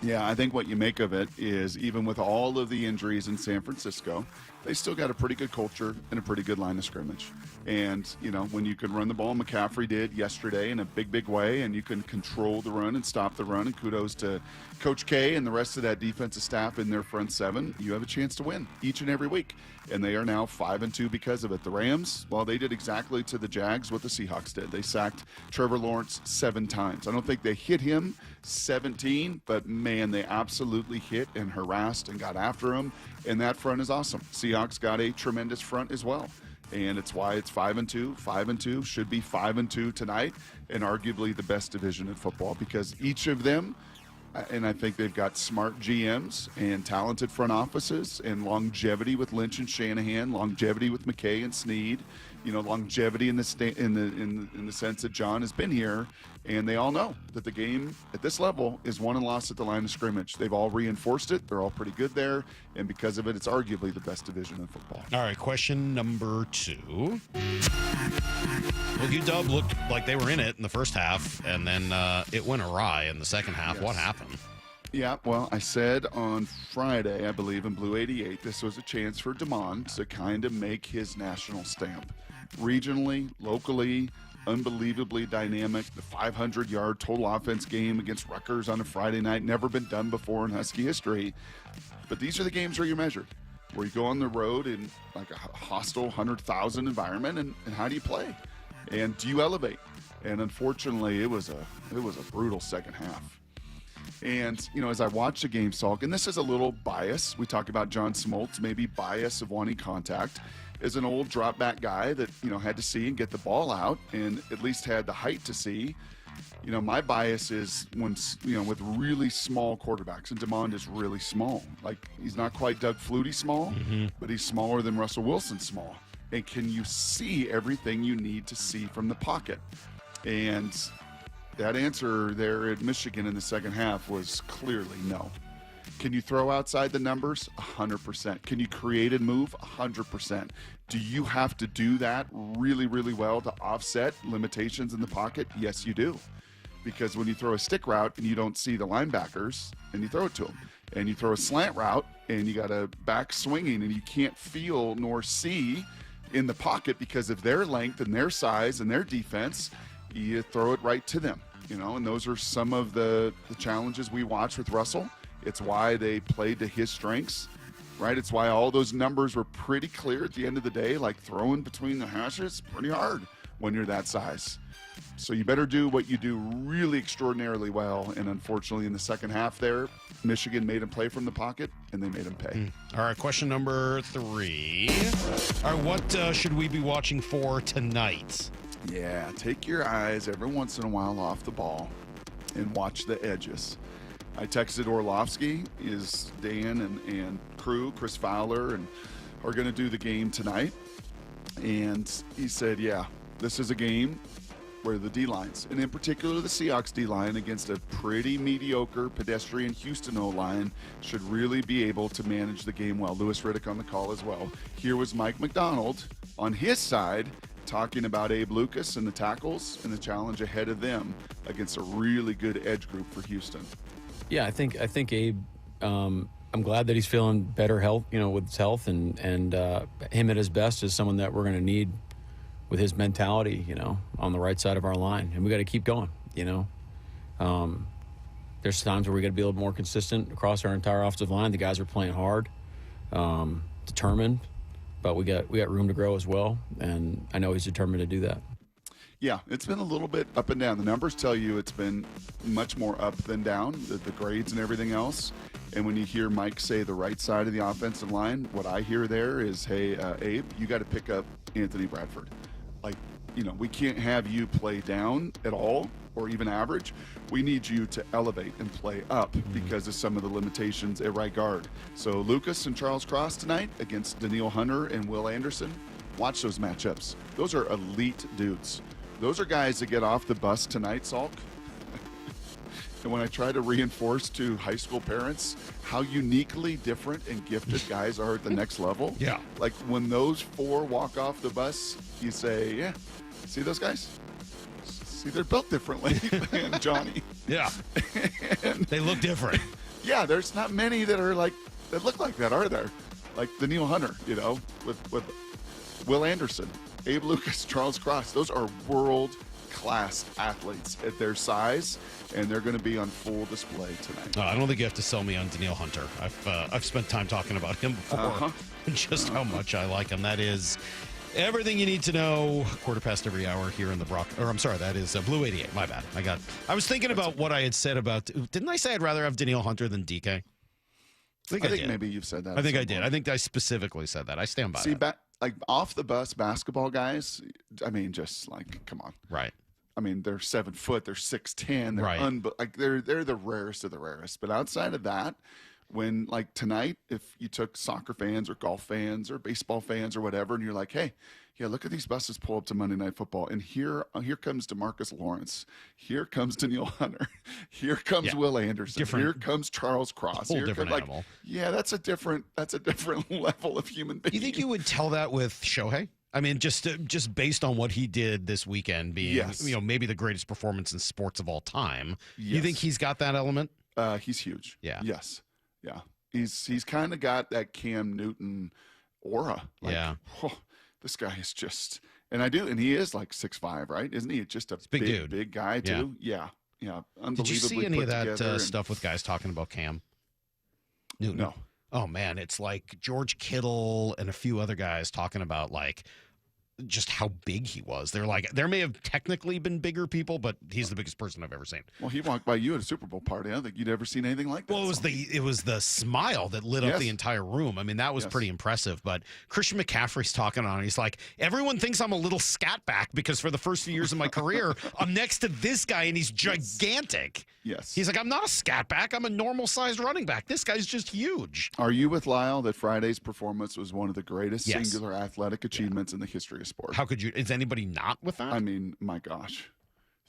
Yeah, I think what you make of it is even with all of the injuries in San Francisco, they still got a pretty good culture and a pretty good line of scrimmage. And, when you can run the ball, McCaffrey did yesterday in a big, big way, and you can control the run and stop the run, and kudos to Coach K and the rest of that defensive staff in their front 7, you have a chance to win each and every week. And they are now 5-2 because of it. The Rams, well, they did exactly to the Jags what the Seahawks did. They sacked Trevor Lawrence 7 times. I don't think they hit him 17, but man, they absolutely hit and harassed and got after him. And that front is awesome. Seahawks got a tremendous front as well. And it's why it's 5-2. 5-2 should be 5-2 tonight, and arguably the best division in football because each of them, and I think they've got smart GMs and talented front offices and longevity with Lynch and Shanahan, longevity with McKay and Snead, longevity in the sense that John has been here, and they all know that the game at this level is won and lost at the line of scrimmage. They've all reinforced it. They're all pretty good there, and because of it, it's arguably the best division in football. All right, question number 2. Well, UW looked like they were in it in the first half, and then it went awry in the second half. Yes. What happened? Yeah, well, I said on Friday, I believe, in Blue 88, this was a chance for DeMond to kind of make his national stamp. Regionally, locally, unbelievably dynamic. The 500-yard total offense game against Rutgers on a Friday night, never been done before in Husky history. But these are the games where you're measured, where you go on the road in like a hostile 100,000 environment, and how do you play? And do you elevate? And unfortunately, it was a brutal second half. And, as I watch the game, Salk, and this is a little bias. We talk about John Smoltz, maybe bias of wanting contact, is an old drop back guy that, had to see and get the ball out and at least had the height to see. My bias is when, with really small quarterbacks, and DeMond is really small. Like, he's not quite Doug Flutie small, but he's smaller than Russell Wilson small. And can you see everything you need to see from the pocket? And that answer there at Michigan in the second half was clearly no. Can you throw outside the numbers? 100%. Can you create and move? 100%. Do you have to do that really, really well to offset limitations in the pocket? Yes, you do. Because when you throw a stick route and you don't see the linebackers and you throw it to them, and you throw a slant route and you got a back swinging and you can't feel nor see in the pocket because of their length and their size and their defense, you throw it right to them. And those are some of the challenges we watch with Russell. It's why they played to his strengths, right? It's why all those numbers were pretty clear at the end of the day. Like, throwing between the hashes, pretty hard when you're that size. So you better do what you do really extraordinarily well. And unfortunately, in the second half there, Michigan made him play from the pocket, and they made him pay. All right, question number 3. All right, what should we be watching for tonight? Yeah, take your eyes every once in a while off the ball and watch the edges. I texted Orlovsky, is Dan and crew, Chris Fowler, and are going to do the game tonight. And he said, yeah, this is a game where the D-lines, and in particular the Seahawks D-line against a pretty mediocre pedestrian Houston O-line, should really be able to manage the game well. Louis Riddick on the call as well. Here was Mike McDonald on his side talking about Abe Lucas and the tackles and the challenge ahead of them against a really good edge group for Houston. Yeah, I think Abe. I'm glad that he's feeling better health, with his health, and him at his best is someone that we're going to need with his mentality, on the right side of our line, and we got to keep going. There's times where we got to be a little more consistent across our entire offensive line. The guys are playing hard, determined, but we got room to grow as well, and I know he's determined to do that. Yeah, it's been a little bit up and down. The numbers tell you it's been much more up than down, the grades and everything else. And when you hear Mike say the right side of the offensive line, what I hear there is, hey, Abe, you got to pick up Anthony Bradford. Like, we can't have you play down at all or even average. We need you to elevate and play up because of some of the limitations at right guard. So Lucas and Charles Cross tonight against Daniil Hunter and Will Anderson. Watch those matchups. Those are elite dudes. Those are guys that get off the bus tonight, Salk. And when I try to reinforce to high school parents how uniquely different and gifted guys are at the next level, yeah, like when those 4 walk off the bus, you say, yeah, see those guys? See, they're built differently than Johnny. Yeah. And they look different. Yeah, there's not many that look like that, are there? Like Daniil Hunter, with Will Anderson, Abe Lucas, Charles Cross. Those are world-class athletes at their size, and they're going to be on full display tonight. I don't think you have to sell me on Daniil Hunter. I've spent time talking about him before, just how much I like him. That is everything you need to know. 1/4 every hour here in the that is Blue 88. My bad. I was thinking about what I had said about. Didn't I say I'd rather have Daniil Hunter than DK? I think maybe you've said that. I think I did. I think I specifically said that. I stand by that. Like off the bus basketball guys, I mean, just like, come on. Right. I mean, they're 7 foot, they're 6'10", they're right. They're the rarest of the rarest. But outside of that, when like tonight, if you took soccer fans or golf fans or baseball fans or whatever, and you're like, hey, yeah, look at these buses pull up to Monday Night Football, and here comes DeMarcus Lawrence, here comes Daniil Hunter, here comes Will Anderson, here comes Charles Cross, whole different animal. Yeah, that's a different level of human being. You think you would tell that with Shohei? I mean, just based on what he did this weekend, being maybe the greatest performance in sports of all time. Yes. You think he's got that element? He's huge. Yeah. Yes. Yeah. He's kind of got that Cam Newton aura. Like, this guy is just And I do, and he is like 6'5", right? Isn't he? Just a big dude, big guy too. Yeah. Unbelievably. Did you see any of that and... stuff with guys talking about Cam Newton? No. Oh man, it's like George Kittle and a few other guys talking about like just how big he was. They're like, there may have technically been bigger people, but he's the biggest person I've ever seen. Well, he walked by you at a Super Bowl party. I don't think you'd ever seen anything like that. Well, it was the smile that lit up the entire room. I mean, that was pretty impressive. But Christian McCaffrey's talking on it. He's like, everyone thinks I'm a little scat back because for the first few years of my career, I'm next to this guy and he's gigantic. Yes. He's like, I'm not a scat back. I'm a normal sized running back. This guy's just huge. Are you with Lyle that Friday's performance was one of the greatest singular athletic achievements in the history of sport? How could you? Is anybody not with that? I mean, my gosh.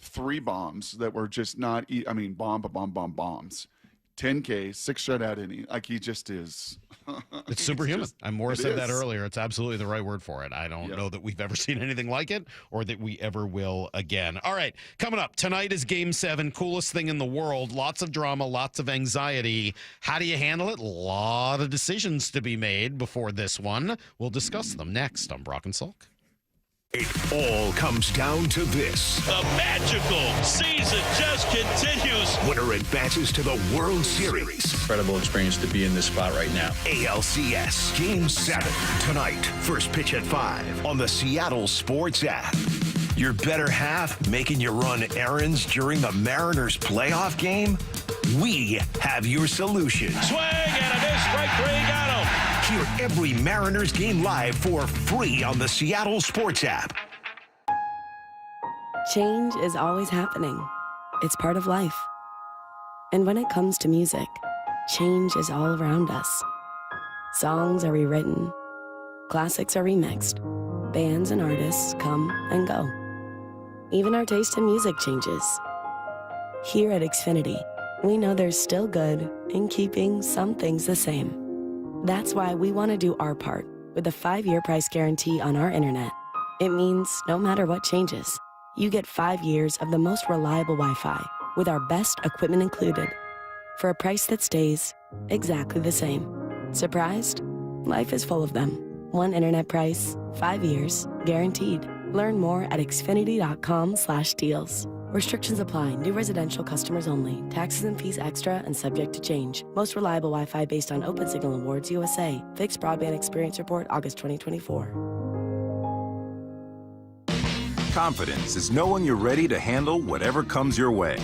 3 bombs that were just not, bombs. 10K, 6 shutout inning. Like, he just is. It's superhuman. Maura said that earlier. It's absolutely the right word for it. I don't know that we've ever seen anything like it or that we ever will again. All right, coming up, tonight is Game 7, coolest thing in the world. Lots of drama, lots of anxiety. How do you handle it? A lot of decisions to be made before this one. We'll discuss them next on Brock and Salk. It all comes down to this. The magical season just continues. Winner advances to the World Series. Incredible experience to be in this spot right now. ALCS Game 7 tonight. First pitch at 5 on the Seattle Sports app. Your better half making you run errands during the Mariners playoff game? We have your solution. Swing and a miss. Strike 3, got him. Hear every Mariners game live for free on the Seattle Sports app. Change is always happening. It's part of life. And when it comes to music, change is all around us. Songs are rewritten. Classics are remixed. Bands and artists come and go. Even our taste in music changes. Here at Xfinity, we know there's still good in keeping some things the same. That's why we want to do our part with a 5-year price guarantee on our internet. It means no matter what changes, you get 5 years of the most reliable Wi-Fi with our best equipment included for a price that stays exactly the same. Surprised? Life is full of them. One internet price, 5 years, guaranteed. Learn more at xfinity.com/deals. Restrictions apply. New residential customers only. Taxes and fees extra and subject to change. Most reliable Wi-Fi based on Open Signal Awards USA. Fixed Broadband Experience Report, August 2024. Confidence is knowing you're ready to handle whatever comes your way.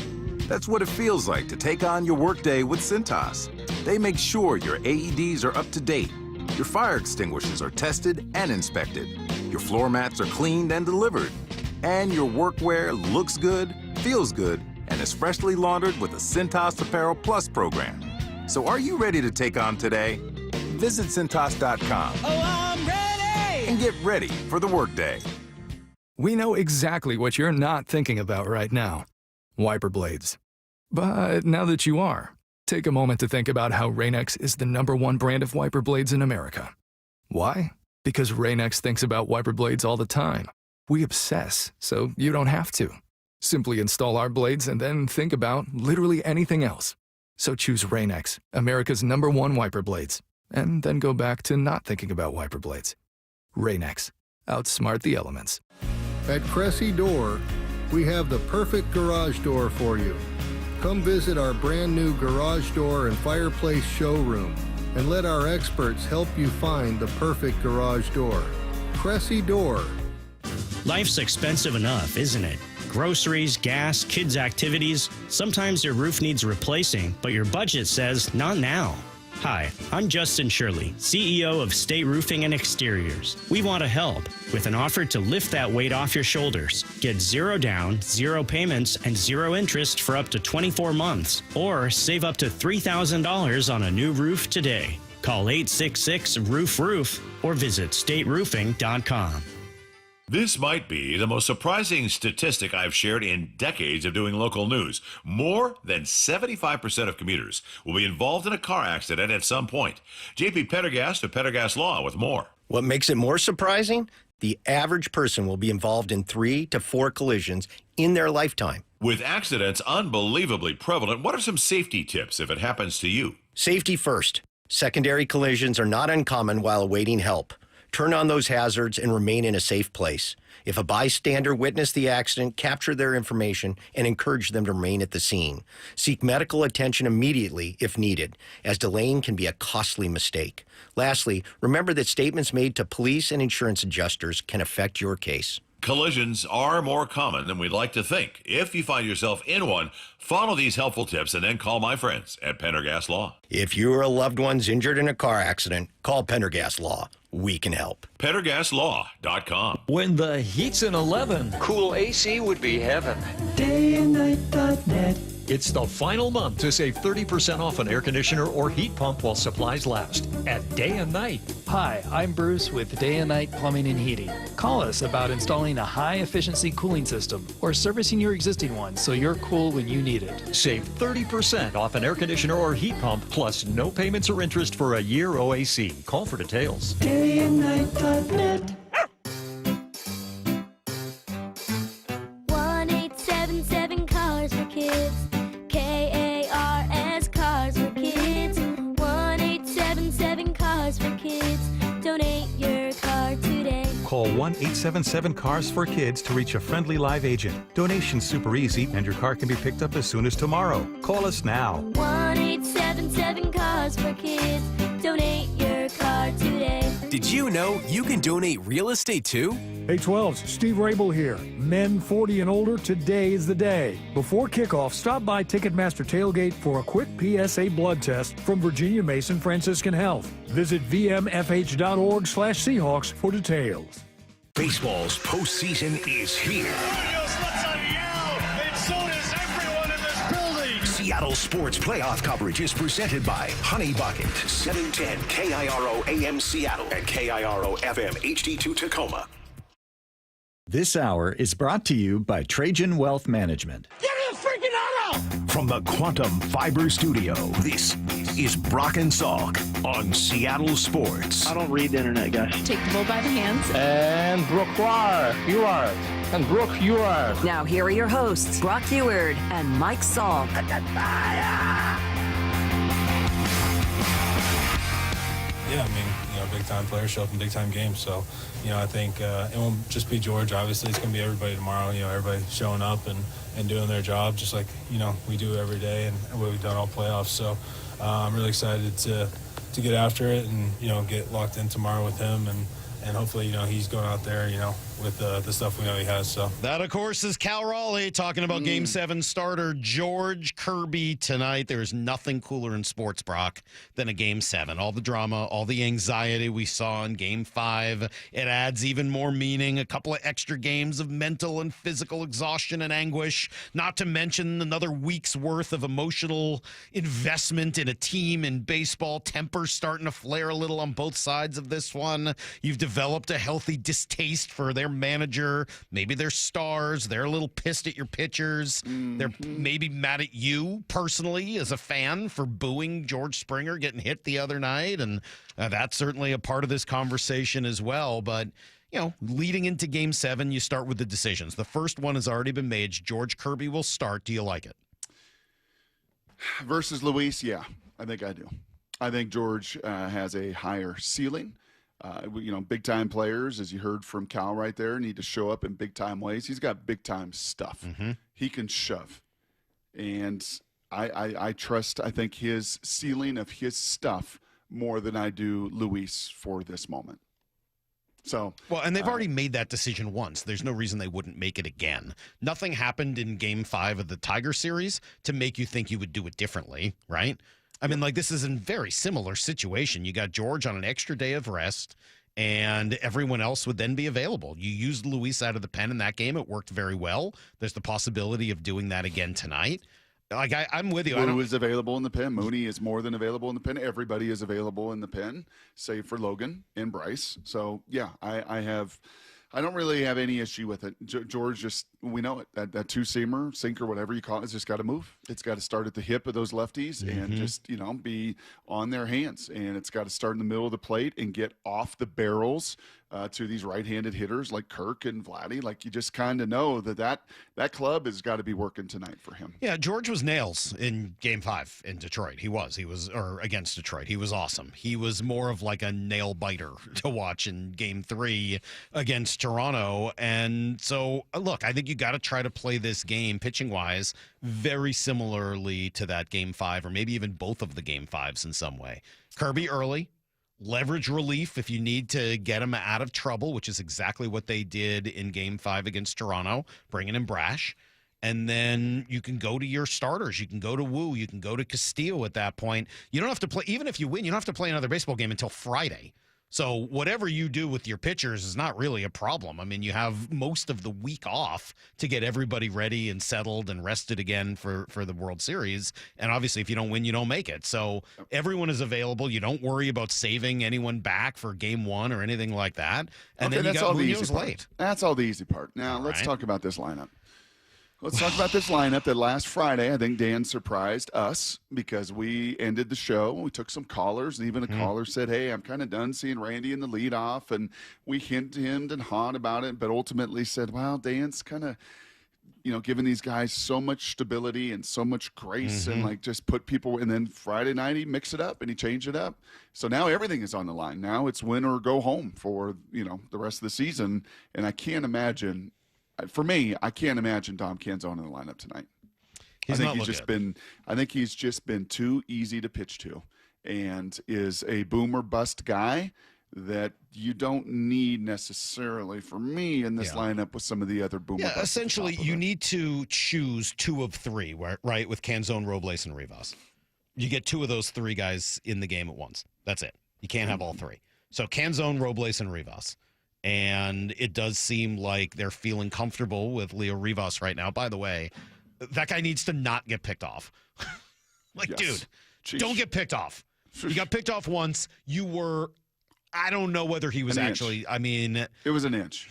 That's what it feels like to take on your workday with Cintas. They make sure your AEDs are up to date, your fire extinguishers are tested and inspected, your floor mats are cleaned and delivered, and your workwear looks good, feels good, and is freshly laundered with the Cintas Apparel Plus program. So are you ready to take on today? Visit Cintas.com. Oh, I'm ready! And get ready for the workday. We know exactly what you're not thinking about right now. Wiper blades. But now that you are, take a moment to think about how Rain-X is the #1 brand of wiper blades in America. Why? Because Rain-X thinks about wiper blades all the time. We obsess, so you don't have to. Simply install our blades and then think about literally anything else. So choose Rain-X, America's #1 wiper blades, and then go back to not thinking about wiper blades. Rain-X. Outsmart the elements. At Cressy Door, we have the perfect garage door for you. Come visit our brand new garage door and fireplace showroom and let our experts help you find the perfect garage door. Cressy Door. Life's expensive enough, isn't it? Groceries, gas, kids' activities. Sometimes your roof needs replacing, but your budget says not now. Hi, I'm Justin Shirley, CEO of State Roofing and Exteriors. We want to help with an offer to lift that weight off your shoulders. Get 0 down, 0 payments, and 0 interest for up to 24 months. Or save up to $3,000 on a new roof today. Call 866-ROOF-ROOF or visit stateroofing.com. This might be the most surprising statistic I've shared in decades of doing local news. More than 75% of commuters will be involved in a car accident at some point. JP Pendergast of Pendergast Law with more. What makes it more surprising? The average person will be involved in 3 to 4 collisions in their lifetime. With accidents unbelievably prevalent, what are some safety tips if it happens to you? Safety first. Secondary collisions are not uncommon while awaiting help. Turn on those hazards and remain in a safe place. If a bystander witnessed the accident, capture their information and encourage them to remain at the scene. Seek medical attention immediately if needed, as delaying can be a costly mistake. Lastly, remember that statements made to police and insurance adjusters can affect your case. Collisions are more common than we'd like to think. If you find yourself in one, follow these helpful tips and then call my friends at Pendergast Law. If you or a loved one's injured in a car accident, call Pendergast Law. We can help. PendergastLaw.com. When the heat's in 11, cool AC would be heaven. DayandNight.net. It's the final month to save 30% off an air conditioner or heat pump while supplies last at Day and Night. Hi, I'm Bruce with Day and Night Plumbing and Heating. Call us about installing a high-efficiency cooling system or servicing your existing one so you're cool when you need it. Save 30% off an air conditioner or heat pump, plus no payments or interest for a year OAC. Call for details. DayandNight.net. 1-877 Cars for Kids. KARS Cars for Kids. 1-877 Cars for Kids. Donate your car today. Call 1-877-CARS for Kids to reach a friendly live agent. Donation's super easy, and your car can be picked up as soon as tomorrow. Call us now. 1-877 Cars for Kids. Donate your car today. Did you know you can donate real estate too? Hey 12s, Steve Rabel here. Men 40 and older, today is the day. Before kickoff, stop by Ticketmaster Tailgate for a quick PSA blood test from Virginia Mason Franciscan Health. Visit vmfh.org/Seahawks for details. Baseball's postseason is here. Seattle Sports Playoff coverage is presented by Honey Bucket, 710 KIRO AM Seattle and KIRO FM HD2 Tacoma. This hour is brought to you by Trajan Wealth Management. Give me a freaking auto! From the Quantum Fiber Studio, this is Brock and Salk on Seattle Sports. I don't read the internet, guys. Take the bull by the hands. And Brooke, you are. And Brooke, you are. Now here are your hosts, Brock Heward and Mike Salk. Yeah, I mean, big-time players show up in big-time games. So, I think it won't just be George. Obviously, it's going to be everybody tomorrow. Everybody showing up and doing their job just like, we do every day and what we've done all playoffs. So I'm really excited to get after it and, get locked in tomorrow with him. And hopefully, he's going out there, with the stuff we know he has. So that, of course, is Cal Raleigh talking about Game 7 starter George Kirby tonight. There is nothing cooler in sports, Brock, than a Game 7. All the drama, all the anxiety we saw in Game 5. It adds even more meaning. A couple of extra games of mental and physical exhaustion and anguish, not to mention another week's worth of emotional investment in a team in baseball. Temper starting to flare a little on both sides of this one. You've developed a healthy distaste for their manager. Maybe they're stars. They're a little pissed at your pitchers. They're maybe mad at you personally as a fan for booing George Springer getting hit the other night. And that's certainly a part of this conversation as well. But, leading into Game 7, you start with the decisions. The first one has already been made. George Kirby will start. Do you like it? Versus Luis, yeah, I think I do. I think George has a higher ceiling. Big-time players, as you heard from Cal right there, need to show up in big-time ways. He's got big-time stuff. He can shove. And I trust, I think, his ceiling of his stuff more than I do Luis for this moment. So, well, and they've already made that decision once. There's no reason they wouldn't make it again. Nothing happened in Game 5 of the Tiger series to make you think you would do it differently, right? I mean, this is a very similar situation. You got George on an extra day of rest, and everyone else would then be available. You used Luis out of the pen in that game. It worked very well. There's the possibility of doing that again tonight. I'm with you. Lou is available in the pen. Mooney is more than available in the pen. Everybody is available in the pen, save for Logan and Bryce. So, yeah, I don't really have any issue with it. George, just, we know it. That two-seamer, sinker, whatever you call it, it's just got to move. It's got to start at the hip of those lefties and just, be on their hands. And it's got to start in the middle of the plate and get off the barrels to these right-handed hitters like Kirk and Vladdy. Like, you just kind of know that club has got to be working tonight for him. Yeah, George was nails in Game 5 in Detroit. He was, or against Detroit. He was awesome. He was more of like a nail biter to watch in Game 3 against Toronto. And so, look, I think you got to try to play this game pitching-wise very similarly to that Game 5, or maybe even both of the Game 5s in some way. Kirby early. Leverage relief if you need to get him out of trouble, which is exactly what they did in Game 5 against Toronto, bringing in Brash. And then you can go to your starters. You can go to Wu. You can go to Castillo at that point. You don't have to play, even if you win, you don't have to play another baseball game until Friday. So whatever you do with your pitchers is not really a problem. I mean, you have most of the week off to get everybody ready and settled and rested again for the World Series. And obviously, if you don't win, you don't make it. So everyone is available. You don't worry about saving anyone back for Game 1 or anything like that. And Okay, then you got Munoz late. That's all the easy part. Now, let's talk about this lineup. Let's talk about this lineup that last Friday, I think Dan surprised us because we ended the show. We took some callers, and even a caller said, hey, I'm kind of done seeing Randy in the leadoff. And we hemmed and hawed about it, but ultimately said, well, Dan's kind of, giving these guys so much stability and so much grace and like just put people. And then Friday night, he mixed it up and he changed it up. So now everything is on the line. Now it's win or go home for, the rest of the season. And I can't imagine. For me, I can't imagine Dom Canzone in the lineup tonight. I think he's just been too easy to pitch to, and is a boomer bust guy that you don't need necessarily for me in this lineup with some of the other boomer. Yeah, essentially, you need to choose 2 of 3, right? With Canzone, Robles, and Rivas. You get 2 of those 3 guys in the game at once. That's it. You can't have all 3. So Canzone, Robles, and Rivas. And it does seem like they're feeling comfortable with Leo Rivas right now. By the way, that guy needs to not get picked off. Dude, don't get picked off. You got picked off once. I don't know whether he was actually, it was an inch.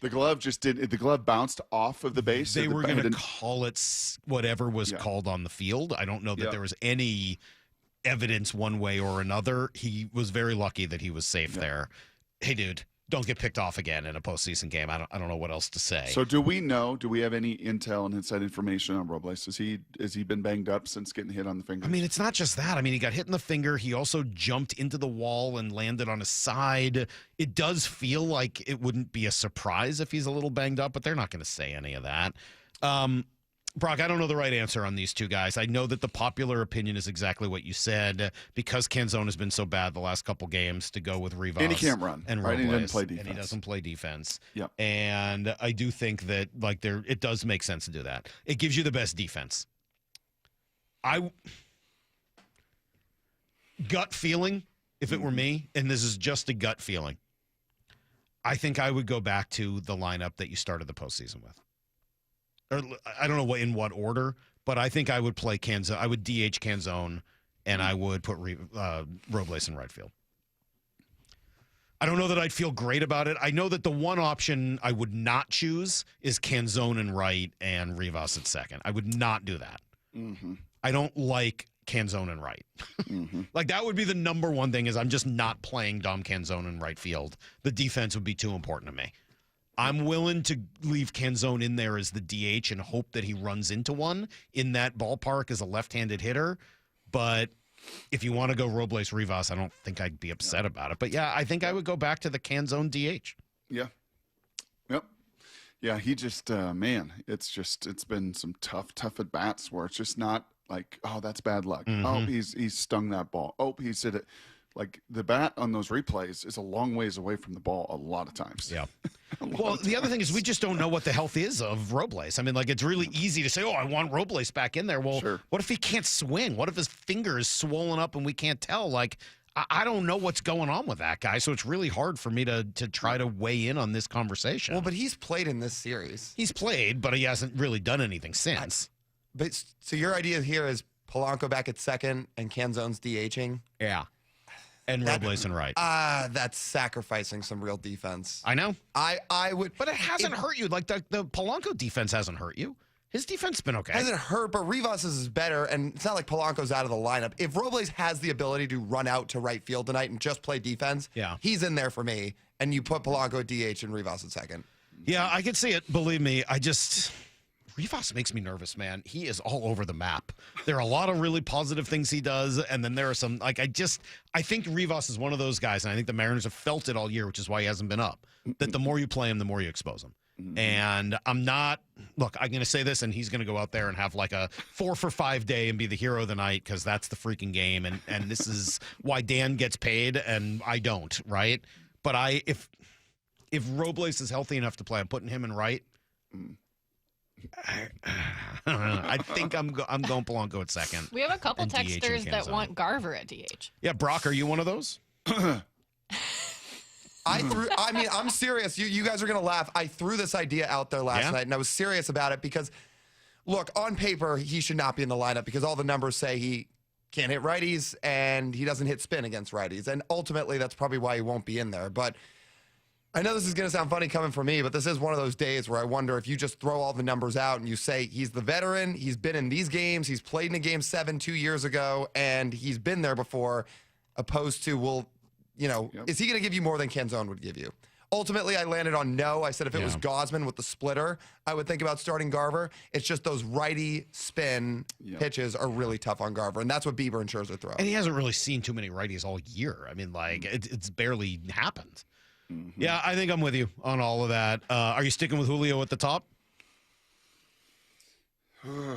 The glove the glove bounced off of the base. They were going to call it whatever was called on the field. I don't know that there was any evidence one way or another. He was very lucky that he was safe there. Hey, dude. Don't get picked off again in a postseason game. I don't know what else to say. So do we have any intel and inside information on Robles? Has he been banged up since getting hit on the finger? It's not just that. He got hit in the finger. He also jumped into the wall and landed on his side. It does feel like it wouldn't be a surprise if he's a little banged up, but they're not going to say any of that. Brock, I don't know the right answer on these 2 guys. I know that the popular opinion is exactly what you said, because Canzone has been so bad the last couple games, to go with Rivas. And he can't run. And right? Robles, and he doesn't play defense. And he doesn't play defense. Yep. And I do think that it does make sense to do that. It gives you the best defense. Gut feeling, if it were me, and this is just a gut feeling, I think I would go back to the lineup that you started the postseason with. Or I don't know in what order, but I think I would play Canzone. I would DH Canzone, and I would put Robles in right field. I don't know that I'd feel great about it. I know that the one option I would not choose is Canzone in right and Rivas at second. I would not do that. I don't like Canzone in right. That would be the number one thing, is I'm just not playing Dom Canzone in right field. The defense would be too important to me. I'm willing to leave Canzone in there as the DH and hope that he runs into one in that ballpark as a left-handed hitter. But if you want to go Robles Rivas, I don't think I'd be upset about it. But yeah, I think I would go back to the Canzone DH. Yeah. Yep. Yeah, he just, it's been some tough at bats where it's just not like, oh, that's bad luck. Oh, he's stung that ball. Oh, he's hit it. Like, the bat on those replays is a long ways away from the ball a lot of times. Yeah. Well, the other thing is we just don't know what the health is of Robles. It's really easy to say, oh, I want Robles back in there. Well, What if he can't swing? What if his finger is swollen up and we can't tell? I don't know what's going on with that guy, so it's really hard for me to try to weigh in on this conversation. Well, but he's played in this series. He's played, but he hasn't really done anything since. So your idea here is Polanco back at second and Canzone's DHing? Yeah. And Robles and right. That's sacrificing some real defense. I know. I would. But it hasn't hurt you. The Polanco defense hasn't hurt you. His defense has been okay. Hasn't hurt, but Rivas is better, and it's not like Polanco's out of the lineup. If Robles has the ability to run out to right field tonight and just play defense, he's in there for me, and you put Polanco at DH and Rivas at second. Yeah, I can see it. Believe me, Rivas makes me nervous, man. He is all over the map. There are a lot of really positive things he does, and then there are some, I think Rivas is one of those guys, and I think the Mariners have felt it all year, which is why he hasn't been up, that the more you play him, the more you expose him. And I'm going to say this, and he's going to go out there and have like a 4-for-5 day and be the hero of the night because that's the freaking game. And this is why Dan gets paid and I don't, right? But if Robles is healthy enough to play, I'm putting him in right. I think I'm going Polanco at second. We have a couple and texters that want Garver at DH. Yeah, Brock, are you one of those? I'm serious. You guys are going to laugh. I threw this idea out there last night, and I was serious about it because, look, on paper, he should not be in the lineup because all the numbers say he can't hit righties and he doesn't hit spin against righties. And ultimately, that's probably why he won't be in there. But I know this is going to sound funny coming from me, but this is one of those days where I wonder if you just throw all the numbers out and you say he's the veteran, he's been in these games, he's played in a Game 7 2 years ago, and he's been there before, opposed to, is he going to give you more than Canzone would give you? Ultimately, I landed on no. I said if it was Goldsmith with the splitter, I would think about starting Garver. It's just those righty spin pitches are really tough on Garver, and that's what Bieber and Scherzer throw. And he hasn't really seen too many righties all year. I mean, it's barely happened. Mm-hmm. Yeah, I think I'm with you on all of that. Are you sticking with Julio at the top? I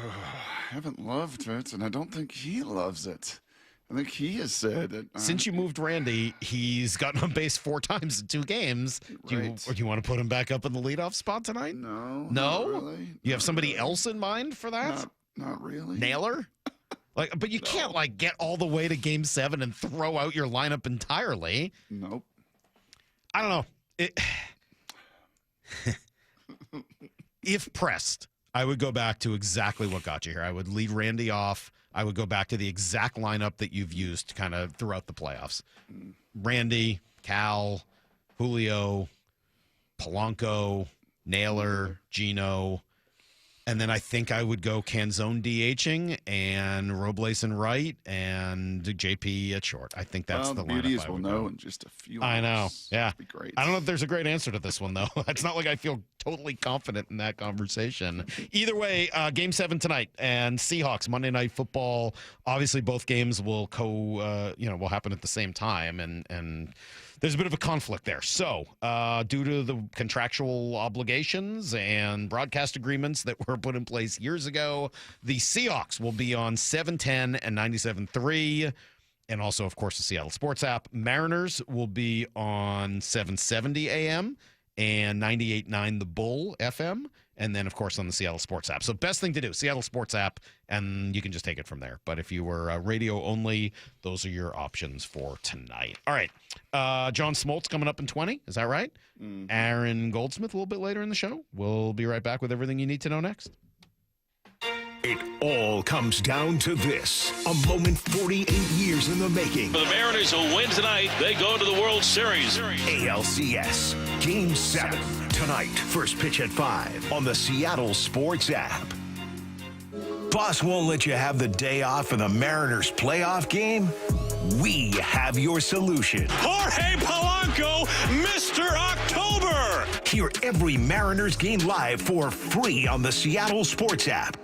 haven't loved it, and I don't think he loves it. I think he has said that since you moved Randy, he's gotten on base 4 times in 2 games. Do you want to put him back up in the leadoff spot tonight? No. Not really. You have somebody else in mind for that? Not really. Naylor? But you can't get all the way to Game 7 and throw out your lineup entirely. Nope. I don't know. If pressed, I would go back to exactly what got you here. I would lead Randy off. I would go back to the exact lineup that you've used kind of throughout the playoffs. Randy, Cal, Julio, Polanco, Naylor, Gino. And then I think I would go Canzone DHing and Robles in right and JP at short. I think that's the lineup. Beauties will know in just a few I know. hours. Yeah. That'd be great. I don't know if there's a great answer to this one, though. It's not like I feel totally confident in that conversation. Either way, Game 7 tonight and Seahawks, Monday Night Football. Obviously, both games will will happen at the same time, and there's a bit of a conflict there. So, due to the contractual obligations and broadcast agreements that were put in place years ago, the Seahawks will be on 710 and 97.3, and also, of course, the Seattle Sports app. Mariners will be on 770 AM and 98.9 The Bull FM, and then, of course, on the Seattle Sports app. So best thing to do, Seattle Sports app, and you can just take it from there. But if you were radio only, those are your options for tonight. All right. John Smoltz coming up in 20. Is that right? Mm-hmm. Aaron Goldsmith a little bit later in the show. We'll be right back with everything you need to know next. It all comes down to this. A moment 48 years in the making. For the Mariners who win tonight, they go to the World Series. ALCS Game 7 tonight. First pitch at 5 on the Seattle Sports app. Boss won't let you have the day off for the Mariners playoff game? We have your solution. Jorge Polanco, Mr. October. Hear every Mariners game live for free on the Seattle Sports app.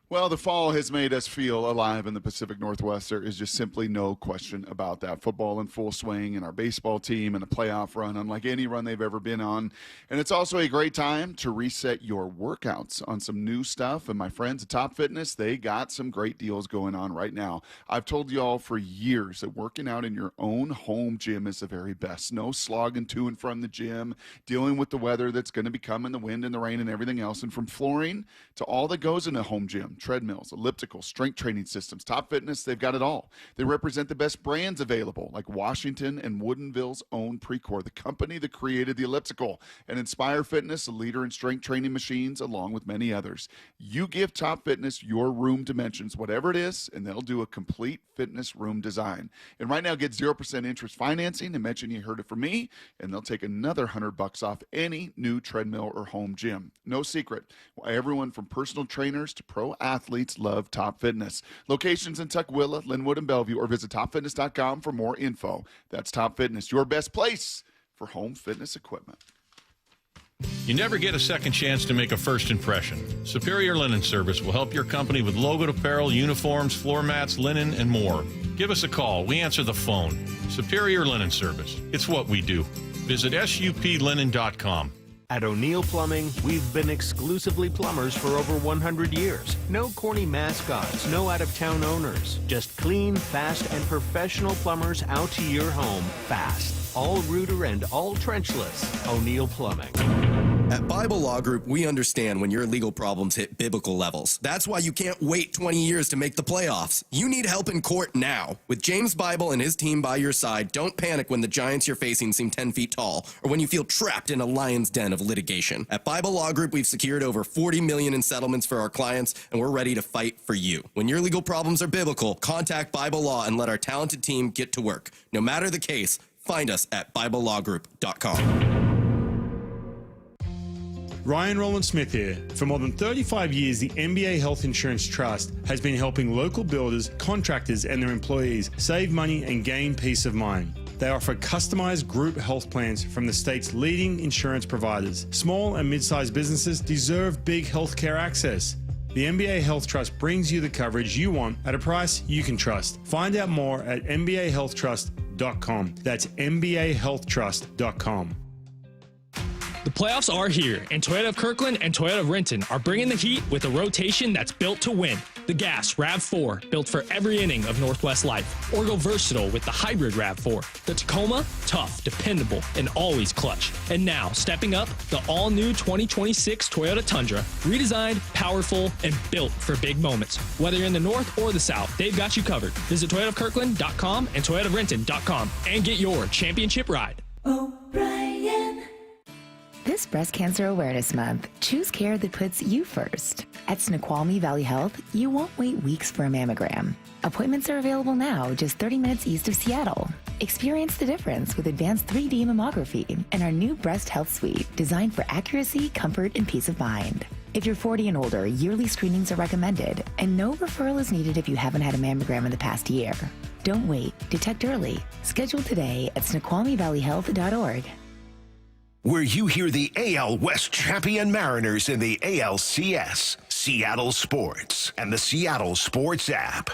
Well, the fall has made us feel alive in the Pacific Northwest. There is just simply no question about that. Football in full swing and our baseball team and a playoff run unlike any run they've ever been on. And it's also a great time to reset your workouts on some new stuff. And my friends at Top Fitness, they got some great deals going on right now. I've told you all for years that working out in your own home gym is the very best. No slogging to and from the gym, dealing with the weather that's going to be coming, the wind and the rain and everything else. And from flooring to all that goes in a home gym, gym, treadmills, elliptical, strength training systems, Top Fitness, they've got it all. They represent the best brands available, like Washington and Woodinville's own Precor, the company that created the elliptical, and Inspire Fitness, a leader in strength training machines, along with many others. You give Top Fitness your room dimensions, whatever it is, and they'll do a complete fitness room design. And right now, get 0% interest financing and mention you heard it from me, and they'll take another $100 off any new treadmill or home gym. No secret, everyone from personal trainers to pro athletes love Top Fitness. Locations in Tukwila, Linwood, and Bellevue, or visit topfitness.com for more info. That's Top Fitness, your best place for home fitness equipment. You never get a second chance to make a first impression. Superior Linen Service will help your company with logoed apparel, uniforms, floor mats, linen, and more. Give us a call. We answer the phone. Superior Linen Service. It's what we do. Visit suplinen.com. At O'Neill Plumbing, we've been exclusively plumbers for over 100 years. No corny mascots, no out-of-town owners. Just clean, fast, and professional plumbers out to your home fast. All rooter and all trenchless. O'Neill Plumbing. At Bible Law Group, we understand when your legal problems hit biblical levels. That's why you can't wait 20 years to make the playoffs. You need help in court now. With James Bible and his team by your side, don't panic when the giants you're facing seem 10 feet tall, or when you feel trapped in a lion's den of litigation. At Bible Law Group, we've secured over $40 million in settlements for our clients, and we're ready to fight for you. When your legal problems are biblical, contact Bible Law and let our talented team get to work. No matter the case, find us at BibleLawGroup.com. Ryan Rowland-Smith here. For more than 35 years, the NBA Health Insurance Trust has been helping local builders, contractors, and their employees save money and gain peace of mind. They offer customized group health plans from the state's leading insurance providers. Small and mid-sized businesses deserve big healthcare access. The NBA Health Trust brings you the coverage you want at a price you can trust. Find out more at MBAHealthTrust.com. That's MBAHealthTrust.com. The playoffs are here, and Toyota of Kirkland and Toyota of Renton are bringing the heat with a rotation that's built to win. The Gas RAV4, built for every inning of Northwest life. Or go versatile with the hybrid RAV4. The Tacoma, tough, dependable, and always clutch. And now, stepping up, the all-new 2026 Toyota Tundra. Redesigned, powerful, and built for big moments. Whether you're in the north or the south, they've got you covered. Visit ToyotaofKirkland.com and ToyotaofRenton.com and get your championship ride. O'Brien. This Breast Cancer Awareness Month, choose care that puts you first. At Snoqualmie Valley Health, you won't wait weeks for a mammogram. Appointments are available now, just 30 minutes east of Seattle. Experience the difference with advanced 3D mammography and our new Breast Health Suite, designed for accuracy, comfort, and peace of mind. If you're 40 and older, yearly screenings are recommended, and no referral is needed if you haven't had a mammogram in the past year. Don't wait. Detect early. Schedule today at SnoqualmieValleyHealth.org. Where you hear the AL West champion Mariners in the ALCS, Seattle Sports, and the Seattle Sports app.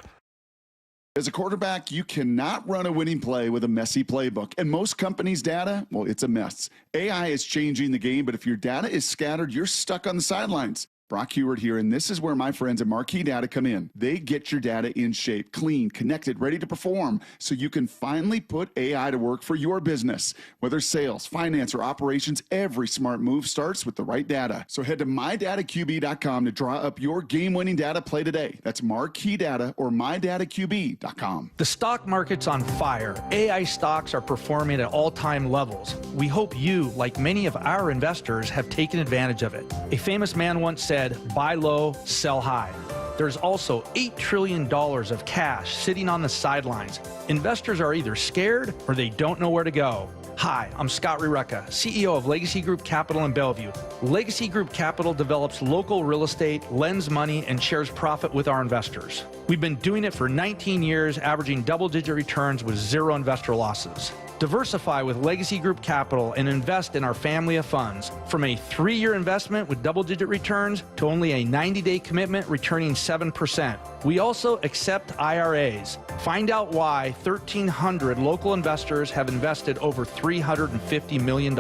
As a quarterback, you cannot run a winning play with a messy playbook. And most companies' data, well, it's a mess. AI is changing the game, but if your data is scattered, you're stuck on the sidelines. Brock Heward here, and this is where my friends at Marquee Data come in. They get your data in shape, clean, connected, ready to perform, so you can finally put AI to work for your business. Whether sales, finance, or operations, every smart move starts with the right data. So head to mydataqb.com to draw up your game-winning data play today. That's Marquee Data or mydataqb.com. The stock market's on fire. AI stocks are performing at all-time levels. We hope you, like many of our investors, have taken advantage of it. A famous man once said, buy low, sell high. There's also $8 trillion of cash sitting on the sidelines. Investors are either scared or they don't know where to go. Hi, I'm Scott Rireka, CEO of Legacy Group Capital in Bellevue. Legacy Group Capital develops local real estate, lends money, and shares profit with our investors. We've been doing it for 19 years, averaging double-digit returns with zero investor losses. Diversify with Legacy Group Capital and invest in our family of funds. From a 3-year investment with double-digit returns to only a 90-day commitment returning 7%. We also accept IRAs. Find out why 1,300 local investors have invested over $350 million.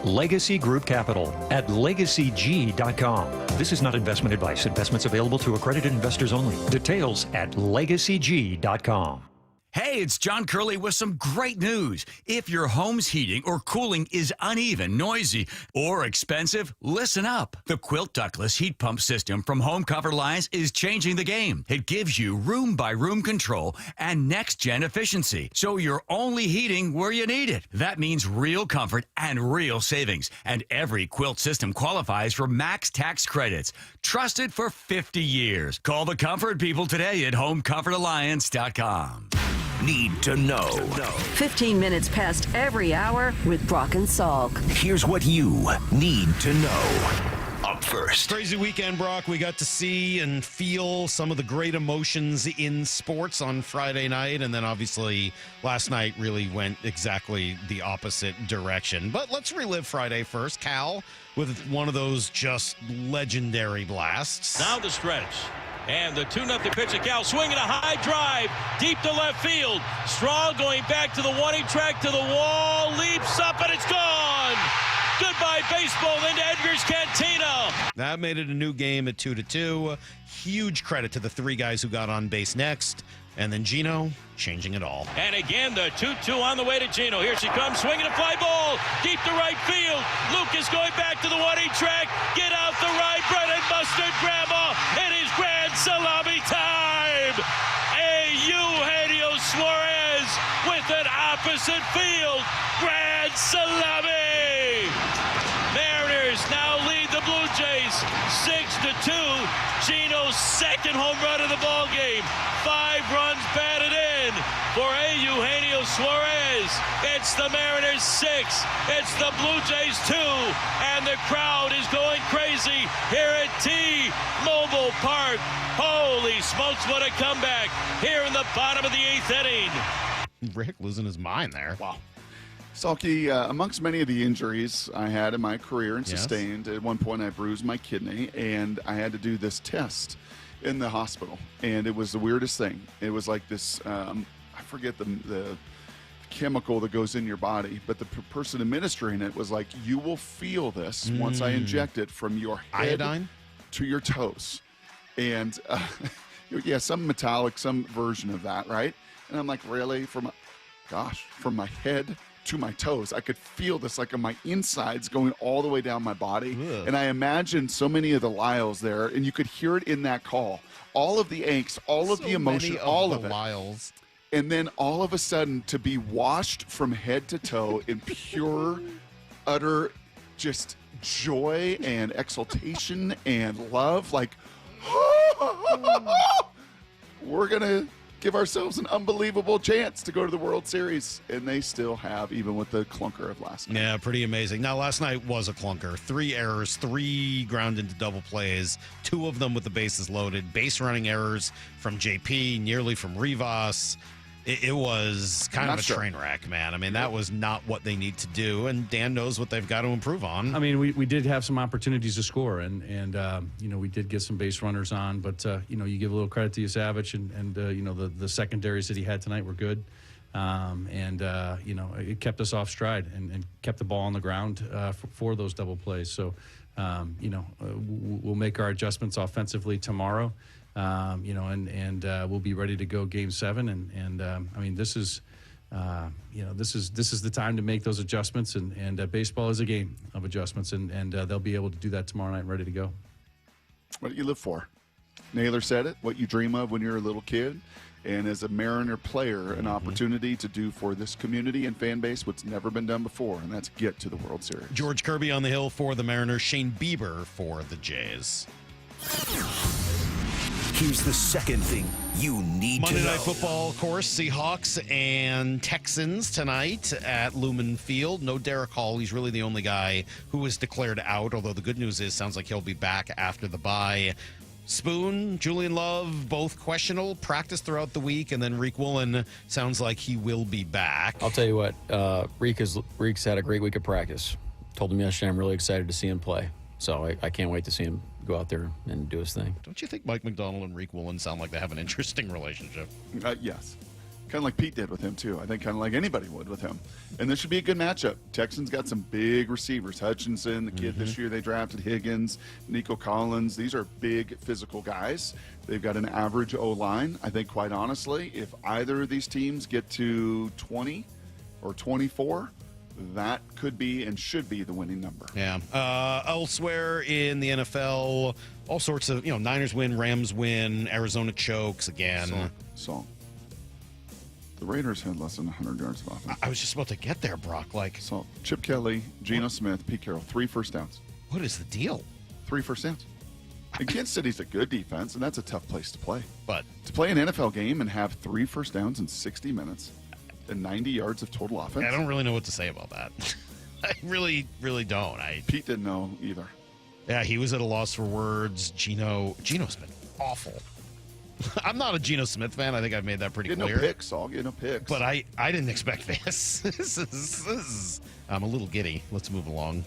Legacy Group Capital at LegacyG.com. This is not investment advice. Investments available to accredited investors only. Details at LegacyG.com. Hey, it's John Curley with some great news. If your home's heating or cooling is uneven, noisy, or expensive, listen up. The Quilt Ductless Heat Pump System from Home Comfort Alliance is changing the game. It gives you room-by-room control and next-gen efficiency, so you're only heating where you need it. That means real comfort and real savings, and every Quilt system qualifies for max tax credits. Trusted for 50 years. Call the comfort people today at homecomfortalliance.com. Need to know. 15 minutes past every hour with Brock and Salk. Here's what you need to know. Up first. Crazy weekend, Brock. We got to see and feel some of the great emotions in sports on Friday night. And then obviously last night really went exactly the opposite direction. But let's relive Friday first. Cal with one of those just legendary blasts. Now the stretch. And the 2-0 pitch to Cal, swinging a high drive deep to left field. Strong going back to the warning track, to the wall, leaps up, and it's gone. Goodbye baseball into Edgar's Cantina. That made it a new game at 2-2. Huge credit to the three guys who got on base next. And then Gino changing it all. And again, the 2-2 on the way to Gino. Here she comes, swinging a fly ball deep to right field. Lucas going back to the warning track. Get out the rye bread and mustard, Grandma. It is grand salami time. Eugenio Suarez with an opposite field. Grand salami. Mariners now lead the Blue Jays 6-2. Gino's second home run of the ball game. 5 runs batted in for Eugenio Suarez. It's the Mariners 6. It's the Blue Jays 2. And the crowd is going crazy here at T-Mobile Park. Holy smokes, what a comeback here in the bottom of the 8th inning. Rick losing his mind there. Wow. Salky, amongst many of the injuries I had in my career and sustained, at one point I bruised my kidney, and I had to do this test in the hospital. And it was the weirdest thing. It was like this, I forget the chemical that goes in your body, but the person administering it was like, you will feel this once I inject it from your head iodine to your toes. And yeah, some metallic, some version of that, right? And I'm like, really? From my head to my toes, I could feel this like on my insides going all the way down my body. Ugh. And I imagined so many of the Lyles there, and you could hear it in that call. All of the angst, all of the emotion, all of it. Lyles. And then all of a sudden to be washed from head to toe in pure, utter just joy and exultation and love. Like, we're going to give ourselves an unbelievable chance to go to the World Series, and they still have, even with the clunker of last night. Yeah, pretty amazing. Now, last night was a clunker. 3 errors, 3 ground into double plays, 2 of them with the bases loaded, base running errors from JP, nearly from Rivas. It was kind of a train wreck, man. I mean, that was not what they need to do, and Dan knows what they've got to improve on. I mean, we did have some opportunities to score, and you know, we did get some base runners on, but you know, you give a little credit to Savage, and you know, the secondaries that he had tonight were good, and you know, it kept us off stride and kept the ball on the ground for those double plays. So, you know, we'll make our adjustments offensively tomorrow. You know, and we'll be ready to go Game 7, and I mean, this is, you know, this is the time to make those adjustments, and baseball is a game of adjustments, and they'll be able to do that tomorrow night and ready to go. What do you live for? Naylor said it, what you dream of when you're a little kid, and as a Mariner player, an opportunity to do for this community and fan base what's never been done before, and that's get to the World Series. George Kirby on the hill for the Mariners, Shane Bieber for the Jays. Here's the second thing you need to know. Monday Night Football, of course, Seahawks and Texans tonight at Lumen Field. No Derek Hall. He's really the only guy who was declared out, although the good news is sounds like he'll be back after the bye. Spoon, Julian Love, both questionable, practice throughout the week, and then Reek Woolen sounds like he will be back. I'll tell you what, Reek's had a great week of practice. Told him yesterday I'm really excited to see him play. So I can't wait to see him go out there and do his thing. Don't you think Mike McDonald and Reek Woolen sound like they have an interesting relationship? Yes. Kind of like Pete did with him, too. I think kind of like anybody would with him. And this should be a good matchup. Texans got some big receivers. Hutchinson, the kid this year they drafted, Higgins, Nico Collins. These are big physical guys. They've got an average O-line. I think, quite honestly, if either of these teams get to 20 or 24, that could be and should be the winning number. Yeah. Elsewhere in the NFL, all sorts of, Niners win, Rams win, Arizona chokes again. So the Raiders had less than 100 yards of offense. I was just about to get there, Brock. So Chip Kelly, Geno Smith, Pete Carroll, 3 first downs. What is the deal? 3 first downs. And Kansas City's a good defense, and that's a tough place to play. But to play an NFL game and have 3 first downs in 60 minutes and 90 yards of total offense. I don't really know what to say about that. I really, really don't. Pete didn't know either. Yeah, he was at a loss for words. Geno's been awful. I'm not a Geno Smith fan. I think I've made that pretty clear. No picks, I'll get no picks. But I didn't expect this. This is I'm a little giddy. Let's move along.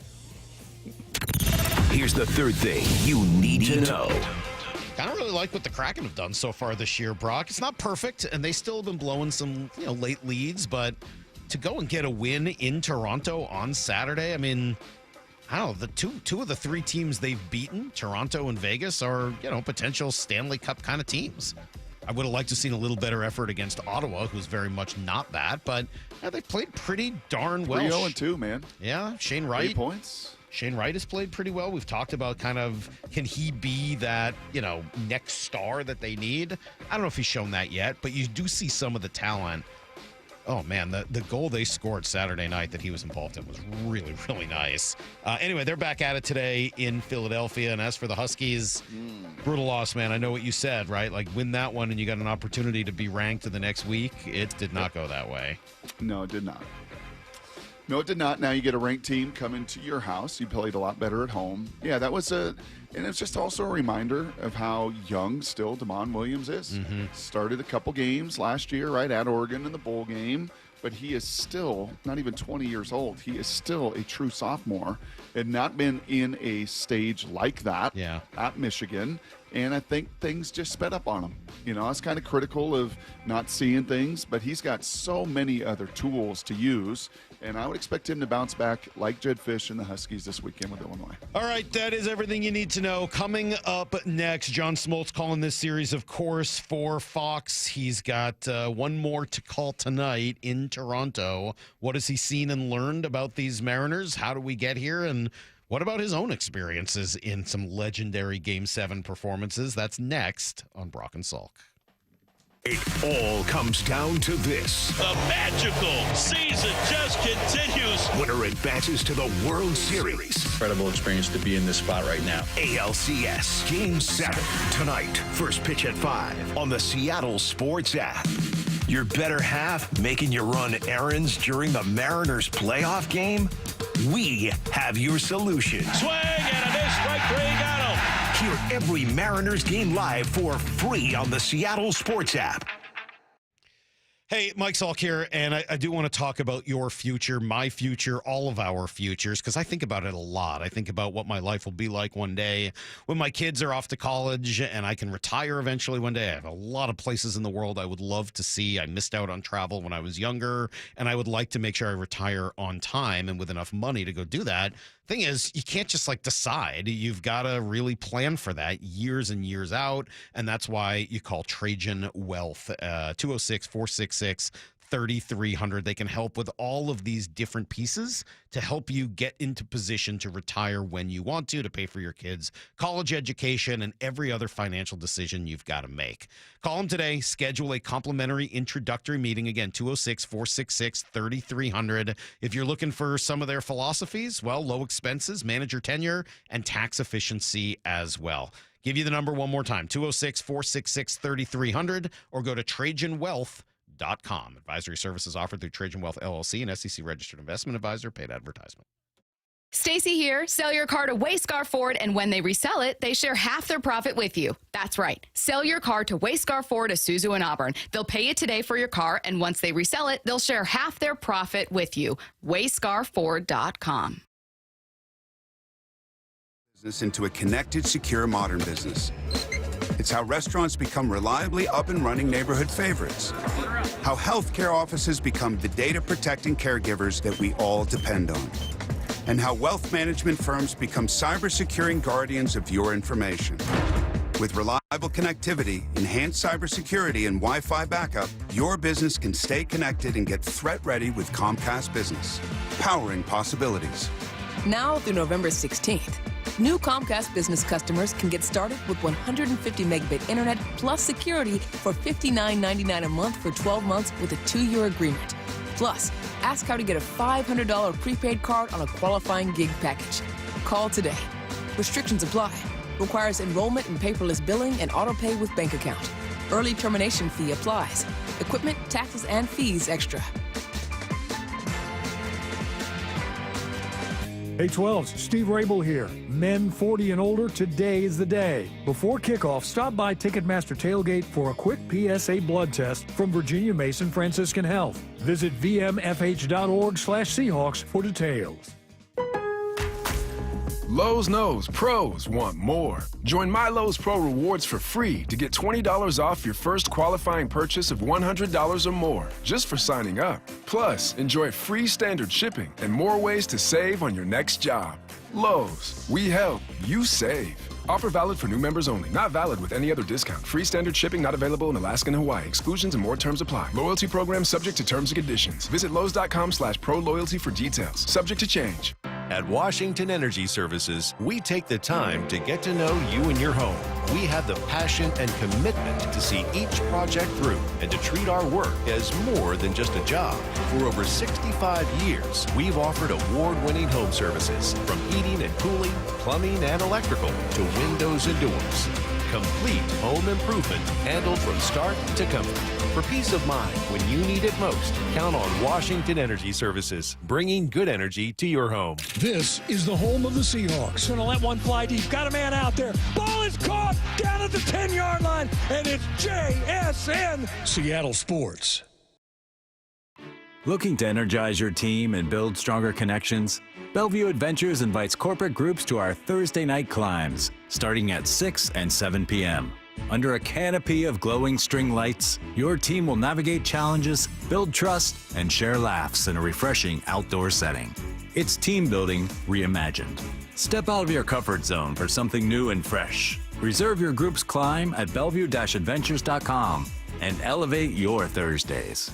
Here's the third thing you need to know. I don't really like what the Kraken have done so far this year, Brock. It's not perfect, and they still have been blowing some late leads, but to go and get a win in Toronto on Saturday, I mean, I don't know, the two of the 3 teams they've beaten, Toronto and Vegas, are, potential Stanley Cup kind of teams. I would have liked to have seen a little better effort against Ottawa, who's very much not that, but they played pretty darn well. 3-0-2, man. Yeah, Shane Wright. 8 points. Shane Wright has played pretty well. We've talked about can he be that, next star that they need? I don't know if he's shown that yet, but you do see some of the talent. Oh, man, the goal they scored Saturday night that he was involved in was really, really nice. Anyway, they're back at it today in Philadelphia. And as for the Huskies, brutal loss, man. I know what you said, right? Like, win that one and you got an opportunity to be ranked the next week. It did not go that way. No, it did not. No, it did not. Now you get a ranked team coming to your house. You played a lot better at home. Yeah, that was and it's just also a reminder of how young still Damon Williams is. Started a couple games last year, right, at Oregon in the bowl game, but he is still not even 20 years old. He is still a true sophomore and not been in a stage like that at Michigan. And I think things just sped up on him. I was kind of critical of not seeing things, but he's got so many other tools to use. And I would expect him to bounce back like Jed Fish and the Huskies this weekend with Illinois. All right, that is everything you need to know. Coming up next, John Smoltz calling this series, of course, for Fox. He's got one more to call tonight in Toronto. What has he seen and learned about these Mariners? How do we get here? And what about his own experiences in some legendary Game 7 performances? That's next on Brock and Salk. It all comes down to this. The magical season just continues. Winner advances to the World Series. Incredible experience to be in this spot right now. ALCS Game 7 tonight. First pitch at 5 on the Seattle Sports app. Your better half making you run errands during the Mariners playoff game? We have your solution. Swing and a miss, strike 3, got him. Hear every Mariners game live for free on the Seattle Sports app. Hey, Mike Salk here, and I do want to talk about your future, my future, all of our futures, because I think about it a lot. I think about what my life will be like one day when my kids are off to college and I can retire eventually one day. I have a lot of places in the world I would love to see. I missed out on travel when I was younger, and I would like to make sure I retire on time and with enough money to go do that. Thing is, you can't just decide. You've got to really plan for that years and years out, and that's why you call Trajan Wealth, 206-466-3300. They can help with all of these different pieces to help you get into position to retire when you want to pay for your kids' college education and every other financial decision you've got to make. Call them today. Schedule a complimentary introductory meeting. Again, 206-466-3300. If you're looking for some of their philosophies, well, low expenses, manager tenure, and tax efficiency as well. Give you the number one more time, 206-466-3300, or go to TrajanWealth.com. Advisory services offered through Trajan Wealth LLC, an SEC registered investment advisor, paid advertisement. Stacy here. Sell your car to Wayscar Ford, and when they resell it, they share half their profit with you. That's right. Sell your car to Wayscar Ford, Isuzu, and Auburn. They'll pay you today for your car, and once they resell it, they'll share half their profit with you. WayscarFord.com. Business into a connected, secure, modern business. It's how restaurants become reliably up and running neighborhood favorites. how healthcare offices become the data-protecting caregivers that we all depend on, and how wealth management firms become cyber-securing guardians of your information. With reliable connectivity, enhanced cybersecurity, and Wi-Fi backup, your business can stay connected and get threat-ready with Comcast Business, powering possibilities. Now through November 16th, new Comcast Business customers can get started with 150 megabit internet plus security for $59.99 a month for 12 months with a 2-year agreement. Plus, ask how to get a $500 prepaid card on a qualifying gig package. Call today. Restrictions apply. Requires enrollment in paperless billing and auto pay with bank account. Early termination fee applies. Equipment, taxes, and fees extra. Hey 12s, Steve Rabel here. Men 40 and older, today is the day. Before kickoff, stop by Ticketmaster Tailgate for a quick PSA blood test from Virginia Mason Franciscan Health. Visit vmfh.org/Seahawks for details. Lowe's knows pros want more. Join My Lowe's Pro Rewards for free to get $20 off your first qualifying purchase of $100 or more just for signing up. Plus, enjoy free standard shipping and more ways to save on your next job. Lowe's, we help, you save. Offer valid for new members only. Not valid with any other discount. Free standard shipping not available in Alaska and Hawaii. Exclusions and more terms apply. Loyalty program subject to terms and conditions. Visit Lowes.com/pro-loyalty for details. Subject to change. At Washington Energy Services, we take the time to get to know you and your home. We have the passion and commitment to see each project through and to treat our work as more than just a job. For over 65 years, we've offered award-winning home services from heating and cooling, plumbing and electrical to windows and doors. Complete home improvement handled from start to comfort. For peace of mind when you need it most, count on Washington Energy Services, bringing good energy to your home. This is the home of the Seahawks. Gonna let one fly deep. Got a man out there. Ball is caught down at the 10-yard line, and it's JSN Seattle Sports. Looking to energize your team and build stronger connections? Bellevue Adventures invites corporate groups to our Thursday night climbs, starting at 6 and 7 p.m. Under a canopy of glowing string lights, your team will navigate challenges, build trust, and share laughs in a refreshing outdoor setting. It's team building reimagined. Step out of your comfort zone for something new and fresh. Reserve your group's climb at bellevue-adventures.com and elevate your Thursdays.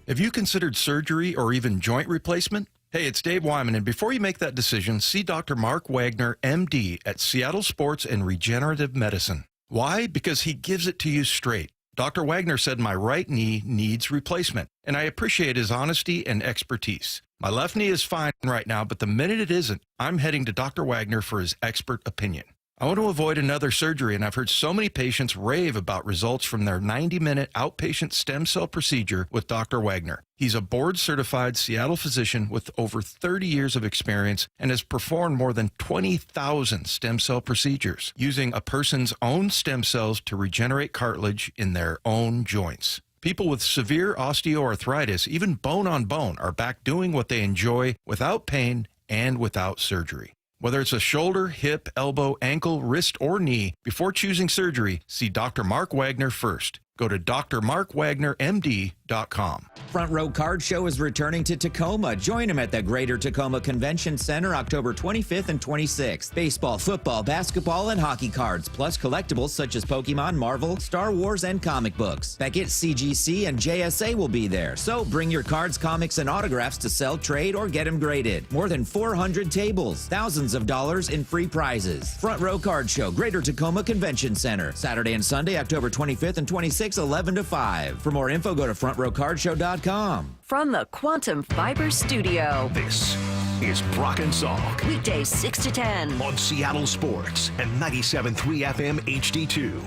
Have you considered surgery or even joint replacement? Hey, it's Dave Wyman, and before you make that decision, see Dr. Mark Wagner, MD, at Seattle Sports and Regenerative Medicine. Why? Because he gives it to you straight. Dr. Wagner said my right knee needs replacement, and I appreciate his honesty and expertise. My left knee is fine right now, but the minute it isn't, I'm heading to Dr. Wagner for his expert opinion. I want to avoid another surgery, and I've heard so many patients rave about results from their 90-minute outpatient stem cell procedure with Dr. Wagner. He's a board-certified Seattle physician with over 30 years of experience and has performed more than 20,000 stem cell procedures using a person's own stem cells to regenerate cartilage in their own joints. People with severe osteoarthritis, even bone on bone, are back doing what they enjoy without pain and without surgery. Whether it's a shoulder, hip, elbow, ankle, wrist, or knee, before choosing surgery, see Dr. Mark Wagner first. Go to drmarkwagnermd.com. Front Row Card Show is returning to Tacoma. Join him at the Greater Tacoma Convention Center October 25th and 26th. Baseball, football, basketball, and hockey cards, plus collectibles such as Pokemon, Marvel, Star Wars, and comic books. Beckett, CGC, and JSA will be there, so bring your cards, comics, and autographs to sell, trade, or get them graded. More than 400 tables, thousands of dollars in free prizes. Front Row Card Show, Greater Tacoma Convention Center, Saturday and Sunday, October 25th and 26th. 11 to 5. For more info, go to frontrowcardshow.com. From the Quantum Fiber Studio. This is Brock and Salk. Weekdays 6 to 10. On Seattle Sports and 97.3 FM HD2.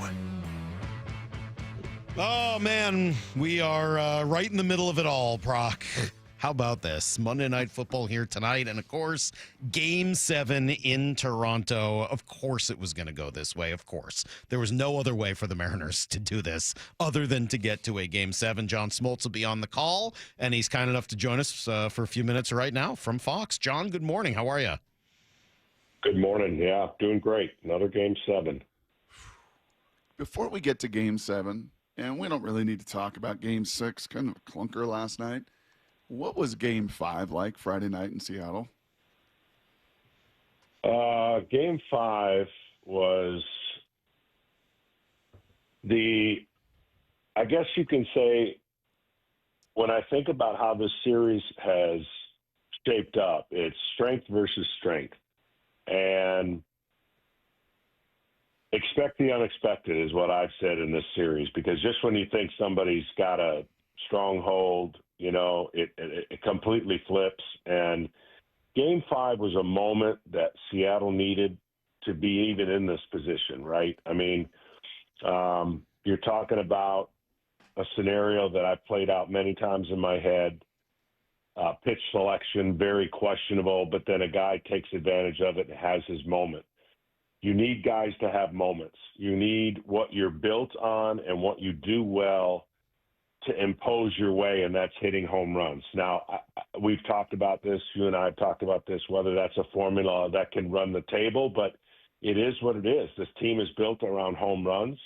Oh, man, we are right in the middle of it all, Brock. How about this? Monday Night Football here tonight. And, of course, Game 7 in Toronto. Of course it was going to go this way. Of course. There was no other way for the Mariners to do this other than to get to a Game 7. John Smoltz will be on the call, and he's kind enough to join us for a few minutes right now from Fox. John, good morning. How are you? Good morning. Yeah, doing great. Another Game 7. Before we get to Game 7, And we don't really need to talk about Game 6, kind of a clunker last night. What was Game 5 like Friday night in Seattle? Game 5 was I guess you can say, when I think about how this series has shaped up, it's strength versus strength. And expect the unexpected is what I've said in this series, because just when you think somebody's got a stronghold, it completely flips. And Game 5 was a moment that Seattle needed to be even in this position, right? I mean, you're talking about a scenario that I've played out many times in my head. Pitch selection, very questionable, but then a guy takes advantage of it and has his moment. You need guys to have moments. You need what you're built on and what you do well to impose your way, and that's hitting home runs. Now, we've talked about this. You and I have talked about this, whether that's a formula that can run the table, but it is what it is. This team is built around home runs.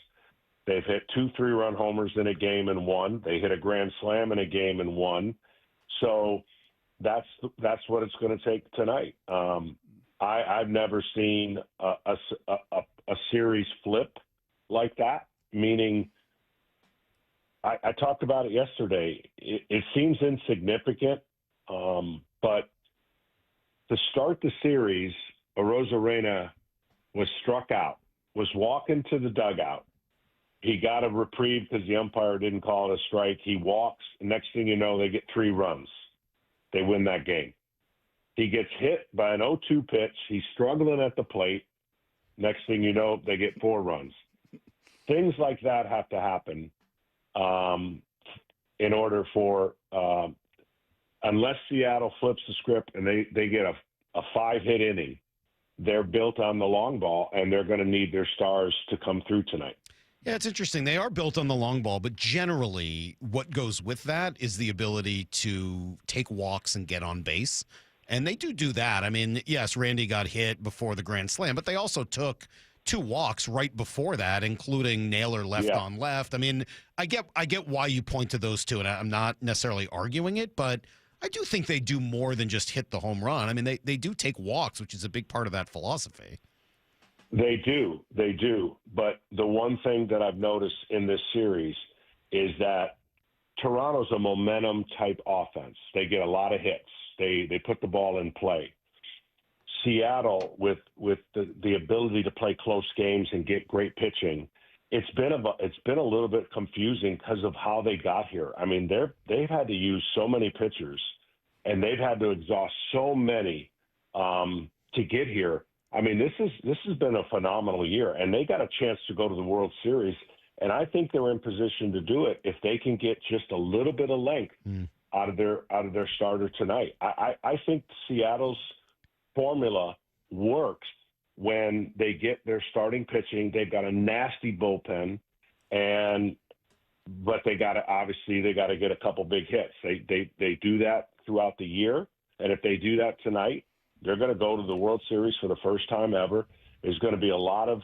They've hit 2 3-run homers in a game and won. They hit a grand slam in a game and won. So that's what it's going to take tonight. I've never seen a series flip like that, meaning I talked about it yesterday. It seems insignificant, but to start the series, Arozarena was struck out, was walking to the dugout. He got a reprieve because the umpire didn't call it a strike. He walks. Next thing you know, they get 3 runs. They win that game. He gets hit by an 0-2 pitch. He's struggling at the plate. Next thing you know, they get 4 runs. Things like that have to happen in order for unless Seattle flips the script and they get a 5-hit inning, they're built on the long ball, and they're going to need their stars to come through tonight. Yeah, it's interesting. They are built on the long ball, but generally what goes with that is the ability to take walks and get on base. And they do that. I mean, yes, Randy got hit before the grand slam, but they also took 2 walks right before that, including Naylor left on left. I mean, I get why you point to those two, and I'm not necessarily arguing it, but I do think they do more than just hit the home run. I mean, they do take walks, which is a big part of that philosophy. They do. But the one thing that I've noticed in this series is that Toronto's a momentum-type offense. They get a lot of hits. They put the ball in play. Seattle, with the ability to play close games and get great pitching, it's been a little bit confusing because of how they got here. I mean, they've had to use so many pitchers, and they've had to exhaust so many to get here. I mean, this has been a phenomenal year, and they got a chance to go to the World Series, and I think they're in position to do it if they can get just a little bit of length out of their starter tonight. I think Seattle's formula works when they get their starting pitching. They've got a nasty bullpen, but they got to get a couple big hits. They do that throughout the year, and if they do that tonight, they're going to go to the World Series for the first time ever. There's going to be a lot of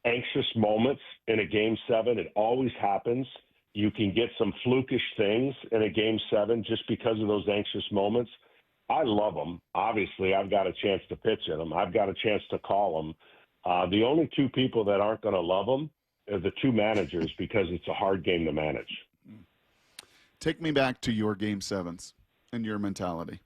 anxious moments in a Game 7. It always happens. You can get some flukish things in a Game 7 just because of those anxious moments. I love them. Obviously, I've got a chance to pitch in them. I've got a chance to call them. The only 2 people that aren't going to love them are the 2 managers because it's a hard game to manage. Take me back to your Game 7s and your mentality.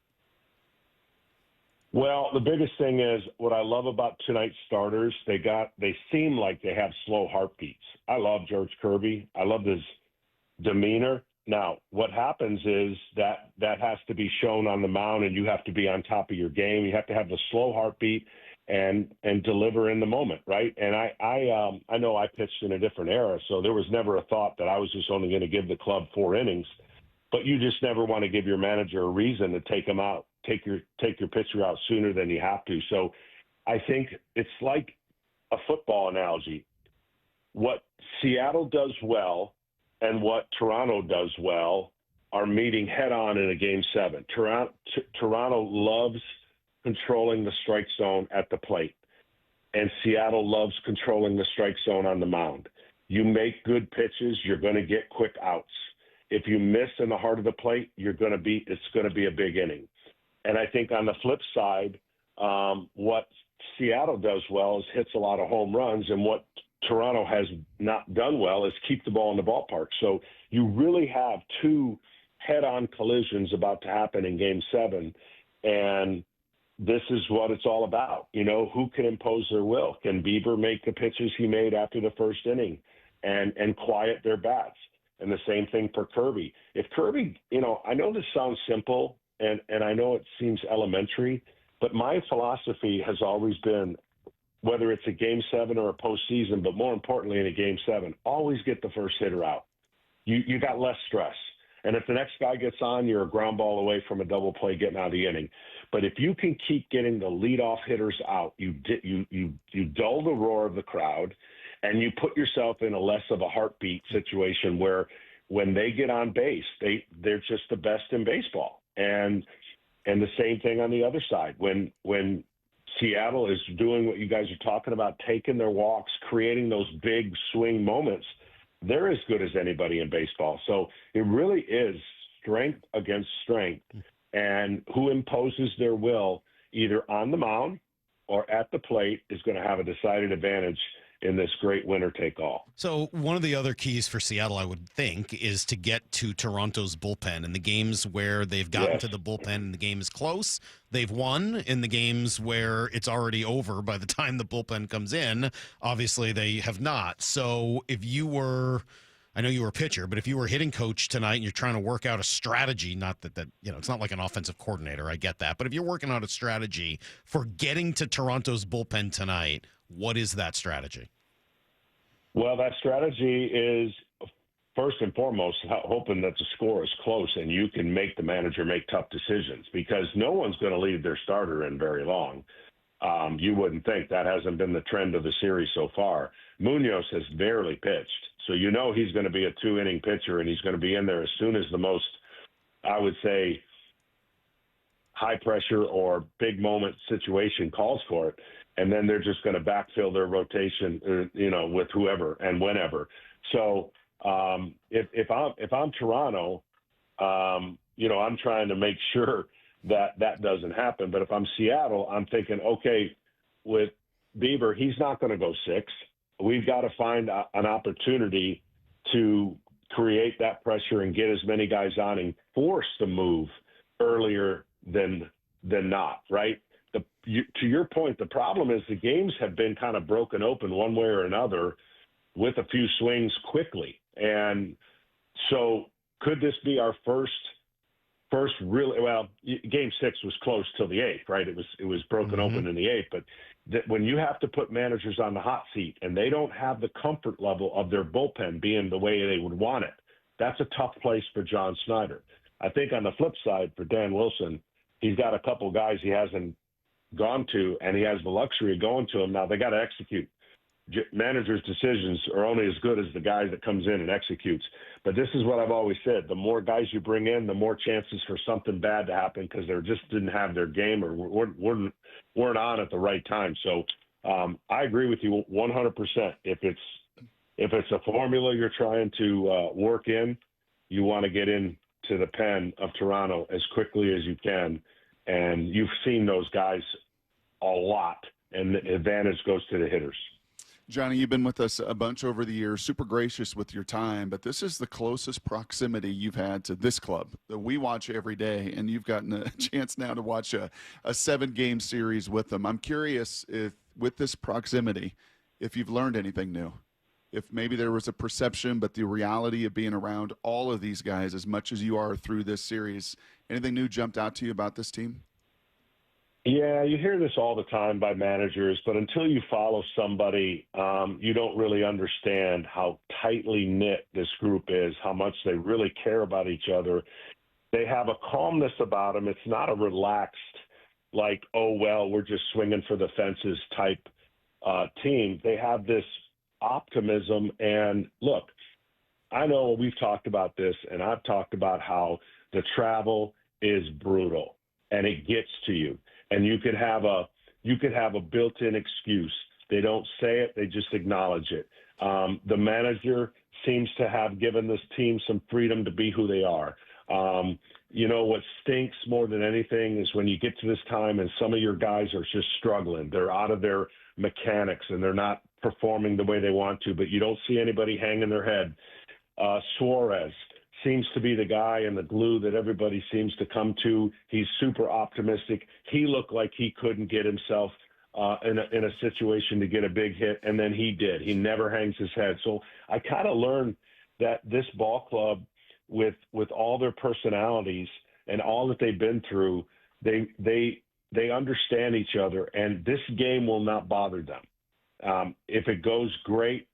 Well, the biggest thing is what I love about tonight's starters. They seem like they have slow heartbeats. I love George Kirby. I love his demeanor. Now, what happens is that has to be shown on the mound, and you have to be on top of your game. You have to have the slow heartbeat and deliver in the moment, right? And I know I pitched in a different era, so there was never a thought that I was just only going to give the club 4 innings. But you just never want to give your manager a reason to take him out, take your pitcher out sooner than you have to. So I think it's like a football analogy. What Seattle does well and what Toronto does well are meeting head-on in a Game 7. Toronto loves controlling the strike zone at the plate, and Seattle loves controlling the strike zone on the mound. you make good pitches, you're going to get quick outs. If you miss in the heart of the plate, it's going to be a big inning. And I think on the flip side, what Seattle does well is hits a lot of home runs, and what Toronto has not done well is keep the ball in the ballpark. So you really have two head-on collisions about to happen in Game 7, and this is what it's all about. Who can impose their will? Can Bieber make the pitches he made after the first inning and quiet their bats? And the same thing for Kirby. If Kirby, I know this sounds simple, and I know it seems elementary, but my philosophy has always been, whether it's a Game 7 or a postseason, but more importantly in a Game 7, always get the first hitter out. You got less stress. And if the next guy gets on, you're a ground ball away from a double play getting out of the inning. But if you can keep getting the leadoff hitters out, you dull the roar of the crowd, and you put yourself in a less of a heartbeat situation where when they get on base, they're just the best in baseball. And the same thing on the other side. When Seattle is doing what you guys are talking about, taking their walks, creating those big swing moments, they're as good as anybody in baseball. So it really is strength against strength, and who imposes their will either on the mound or at the plate is going to have a decided advantage in this great winner-take-all. So one of the other keys for Seattle, I would think, is to get to Toronto's bullpen. In the games where they've gotten to the bullpen and the game is close, they've won. In the games where it's already over by the time the bullpen comes in, obviously they have not. So if you were, I know you were a pitcher, but if you were a hitting coach tonight and you're trying to work out a strategy, not that it's not like an offensive coordinator, I get that, but if you're working out a strategy for getting to Toronto's bullpen tonight, what is that strategy? Well, that strategy is, first and foremost, hoping that the score is close and you can make the manager make tough decisions, because no one's going to leave their starter in very long. You wouldn't think. That hasn't been the trend of the series so far. Munoz has barely pitched, so he's going to be a 2-inning pitcher, and he's going to be in there as soon as the most, I would say, high pressure or big moment situation calls for it. And then they're just going to backfill their rotation, with whoever and whenever. So if I'm Toronto, I'm trying to make sure that doesn't happen. But if I'm Seattle, I'm thinking, okay, with Bieber, he's not going to go 6. We've got to find an opportunity to create that pressure and get as many guys on and force the move earlier than not, right? To your point, the problem is the games have been kind of broken open one way or another with a few swings quickly. And so could this be our first really, well, Game 6 was close till the 8th, right? It was broken open in the 8th. But when you have to put managers on the hot seat and they don't have the comfort level of their bullpen being the way they would want it, that's a tough place for John Schneider. I think on the flip side for Dan Wilson, he's got a couple guys he hasn't gone to, and he has the luxury of going to them. Now they got to execute. Managers' decisions are only as good as the guy that comes in and executes. But this is what I've always said: the more guys you bring in, the more chances for something bad to happen, because they just didn't have their game or weren't on at the right time. So I agree with you 100%. If it's a formula you're trying to work in, you want to get into the pen of Toronto as quickly as you can. And you've seen those guys a lot, and the advantage goes to the hitters. Johnny, you've been with us a bunch over the years, super gracious with your time, but this is the closest proximity you've had to this club that we watch every day, and you've gotten a chance now to watch a 7-game series with them. I'm curious if, with this proximity, if you've learned anything new, if maybe there was a perception, but the reality of being around all of these guys as much as you are through this series, anything new jumped out to you about this team? Yeah, you hear this all the time by managers, but until you follow somebody, you don't really understand how tightly knit this group is, how much they really care about each other. They have a calmness about them. It's not a relaxed, like, oh, well, we're just swinging for the fences type team. They have this optimism. And look, I know we've talked about this, and I've talked about how the travel is brutal and it gets to you. And you could have a built-in excuse. They don't say it, they just acknowledge it. The manager seems to have given this team some freedom to be who they are. What stinks more than anything is when you get to this time and some of your guys are just struggling. They're out of their mechanics and they're not performing the way they want to, but you don't see anybody hanging their head. Suarez seems to be the guy and the glue that everybody seems to come to. He's super optimistic. He looked like he couldn't get himself in a situation to get a big hit, and then he did. He never hangs his head. So I kind of learned that this ball club, with all their personalities and all that they've been through, they understand each other, and this game will not bother them. If it goes great,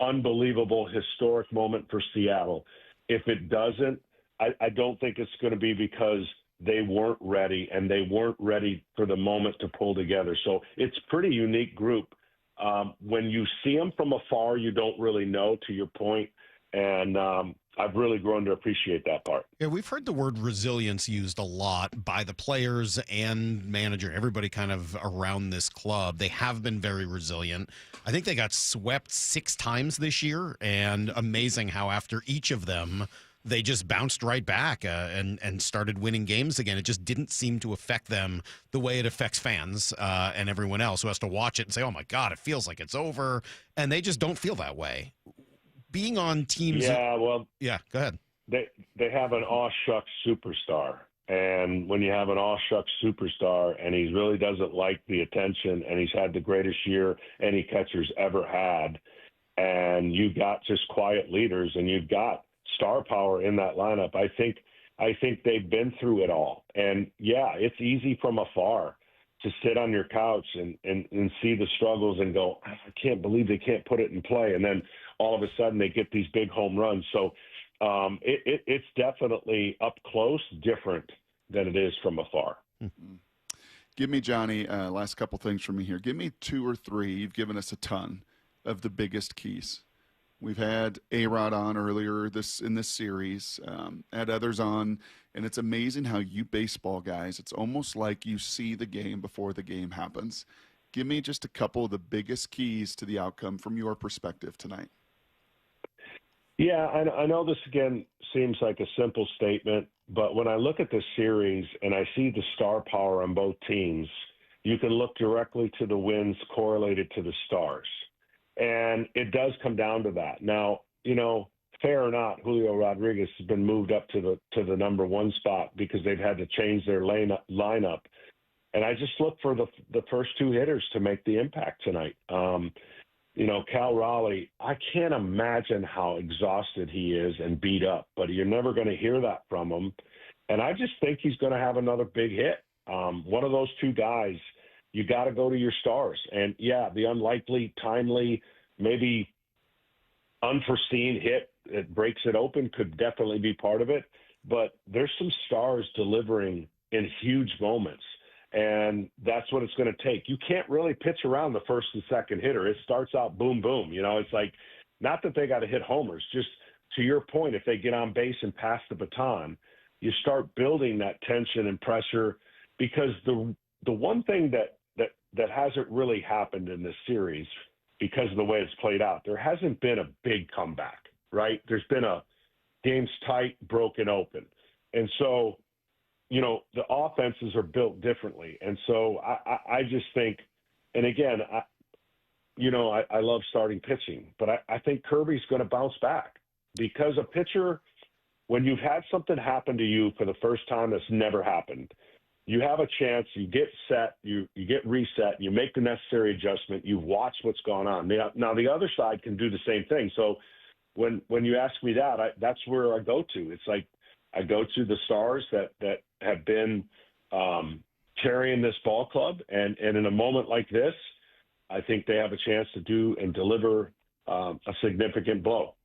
unbelievable, historic moment for Seattle. If it doesn't, I don't think it's going to be because they weren't ready and they weren't ready for the moment to pull together. So it's a pretty unique group. When you see them from afar, you don't really know, to your point. And I've really grown to appreciate that part. Yeah, we've heard the word resilience used a lot by the players and manager, everybody kind of around this club. They have been very resilient. I think they got swept 6 times this year, and amazing how after each of them, they just bounced right back and started winning games again. It just didn't seem to affect them the way it affects fans and everyone else who has to watch it and say, oh, my God, it feels like it's over. And they just don't feel that way. Being on teams. Yeah, well. Yeah, go ahead. They have an aw-shucks superstar. And when you have an aw-shucks superstar and he really doesn't like the attention and he's had the greatest year any catcher's ever had, and you've got just quiet leaders and you've got star power in that lineup, I think they've been through it all. And, yeah, it's easy from afar to sit on your couch and see the struggles and go, I can't believe they can't put it in play. And then all of a sudden they get these big home runs. So it's definitely up close different than it is from afar. Mm-hmm. Give me, Johnny, last couple things from me here. Give me 2 or 3. You've given us a ton of the biggest keys. We've had A-Rod on earlier in this series, had others on, and it's amazing how you baseball guys, it's almost like you see the game before the game happens. Give me just a couple of the biggest keys to the outcome from your perspective tonight. Yeah, I know this, again, seems like a simple statement, but when I look at this series and I see the star power on both teams, you can look directly to the wins correlated to the stars. And it does come down to that. Now, fair or not, Julio Rodriguez has been moved up to the number 1 spot because they've had to change their lineup. And I just look for the first 2 hitters to make the impact tonight. Cal Raleigh, I can't imagine how exhausted he is and beat up, but you're never going to hear that from him. And I just think he's going to have another big hit. One of those 2 guys, you got to go to your stars. And, yeah, the unlikely, timely, maybe unforeseen hit that breaks it open could definitely be part of it. But there's some stars delivering in huge moments. And that's what it's going to take. You can't really pitch around the first and second hitter. It starts out boom, boom. It's like, not that they got to hit homers. Just to your point, if they get on base and pass the baton, you start building that tension and pressure. Because the one thing that hasn't really happened in this series, because of the way it's played out, there hasn't been a big comeback, right? There's been a game's tight, broken open. And so, the offenses are built differently. And so I just think, and again, I love starting pitching, but I think Kirby's going to bounce back, because a pitcher, when you've had something happen to you for the first time that's never happened, you have a chance, you get set, you get reset, you make the necessary adjustment, you watch what's going on. Now the other side can do the same thing. So when you ask me that, that's where I go to. It's like I go to the stars that have been carrying this ball club, and in a moment like this, I think they have a chance to do and deliver a significant blow.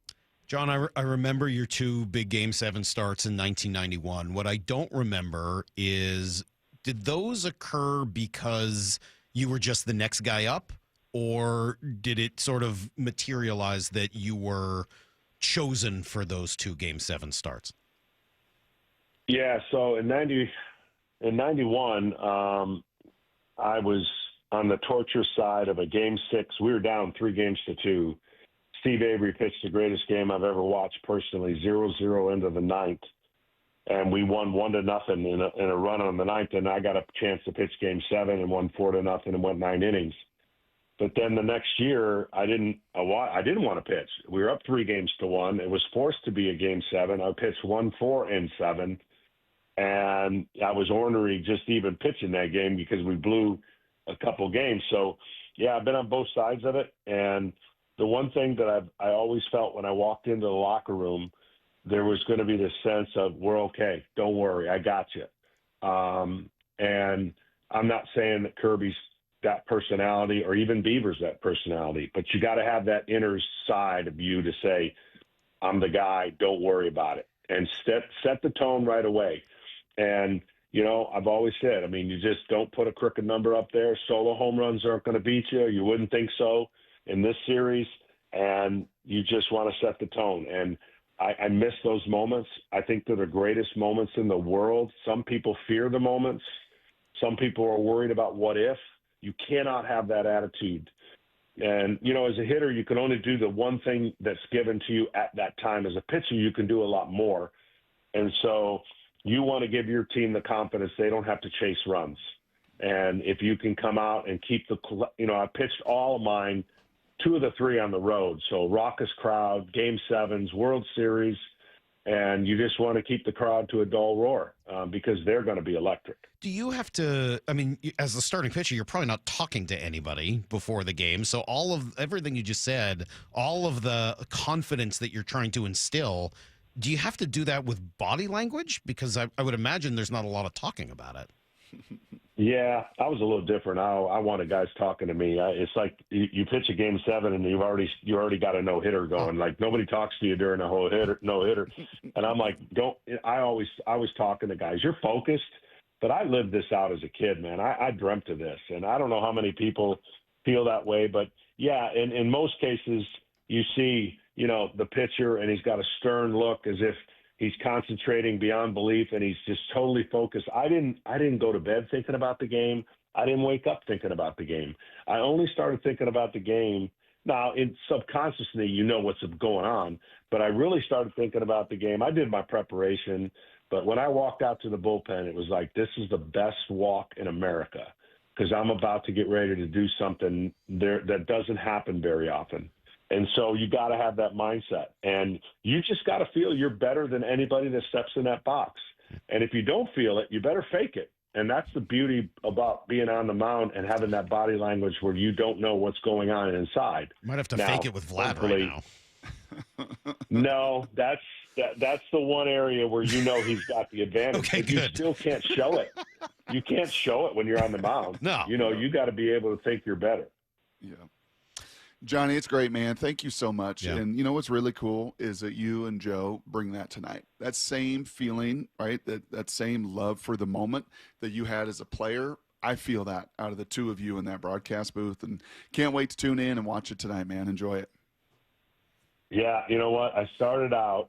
John, I remember your 2 big Game 7 starts in 1991. What I don't remember is, did those occur because you were just the next guy up, or did it sort of materialize that you were chosen for those 2 Game 7 starts? Yeah, so in 91, I was on the torture side of a Game 6. We were down 3-2, Steve Avery pitched the greatest game I've ever watched personally, 0-0 into the ninth. And we won 1-0 in a run on the ninth, and I got a chance to pitch Game 7 and won 4-0 and went 9 innings. But then the next year, I didn't want to pitch. We were up 3-1. It was forced to be a Game 7. I pitched 1-4 in 7, and I was ornery just even pitching that game because we blew a couple games. So, yeah, I've been on both sides of it. And the one thing that I always felt when I walked into the locker room, there was going to be this sense of, we're okay. Don't worry. I got you. And I'm not saying that Kirby's that personality or even Bieber's that personality, but you got to have that inner side of you to say, I'm the guy. Don't worry about it. And set the tone right away. And, you know, I've always said, I mean, you just don't put a crooked number up there. Solo home runs aren't going to beat you. You wouldn't think so in this series. And you just want to set the tone. And I miss those moments. I think they're the greatest moments in the world. Some people fear the moments. Some people are worried about what if. You cannot have that attitude. And, you know, as a hitter, you can only do the one thing that's given to you at that time. As a pitcher, you can do a lot more. And so you want to give your team the confidence they don't have to chase runs. And if you can come out and keep I pitched all of mine, 2 of the 3 on the road. So raucous crowd, Game 7s, World Series, and you just want to keep the crowd to a dull roar because they're going to be electric. Do you have to, I mean, as the starting pitcher, you're probably not talking to anybody before the game. So all of everything you just said, all of the confidence that you're trying to instill, do you have to do that with body language? Because I would imagine there's not a lot of talking about it. Yeah, I was a little different. I wanted guys talking to me. It's like you pitch a Game 7 and you already got a no-hitter going. Like nobody talks to you during a whole no-hitter. And I'm like, I was talking to guys. You're focused, but I lived this out as a kid, man. I dreamt of this, and I don't know how many people feel that way, but yeah, in most cases you see, you know, the pitcher and he's got a stern look as if he's concentrating beyond belief, and he's just totally focused. I didn't go to bed thinking about the game. I didn't wake up thinking about the game. I only started thinking about the game. Now, subconsciously, you know what's going on, but I really started thinking about the game. I did my preparation, but when I walked out to the bullpen, it was like, this is the best walk in America because I'm about to get ready to do something there that doesn't happen very often. And so you got to have that mindset, and you just got to feel you're better than anybody that steps in that box. And if you don't feel it, you better fake it. And that's the beauty about being on the mound and having that body language where you don't know what's going on inside. You might have to fake it with Vlad right now. No, that's the one area where you know he's got the advantage. Okay, but you still can't show it. You can't show it when you're on the mound. No. You know, you got to be able to think you're better. Yeah. Johnny, it's great, man. Thank you so much. Yeah. And you know what's really cool is that you and Joe bring that tonight. That same feeling, right? That same love for the moment that you had as a player. I feel that out of the two of you in that broadcast booth, and can't wait to tune in and watch it tonight, man. Enjoy it. Yeah, you know what? I started out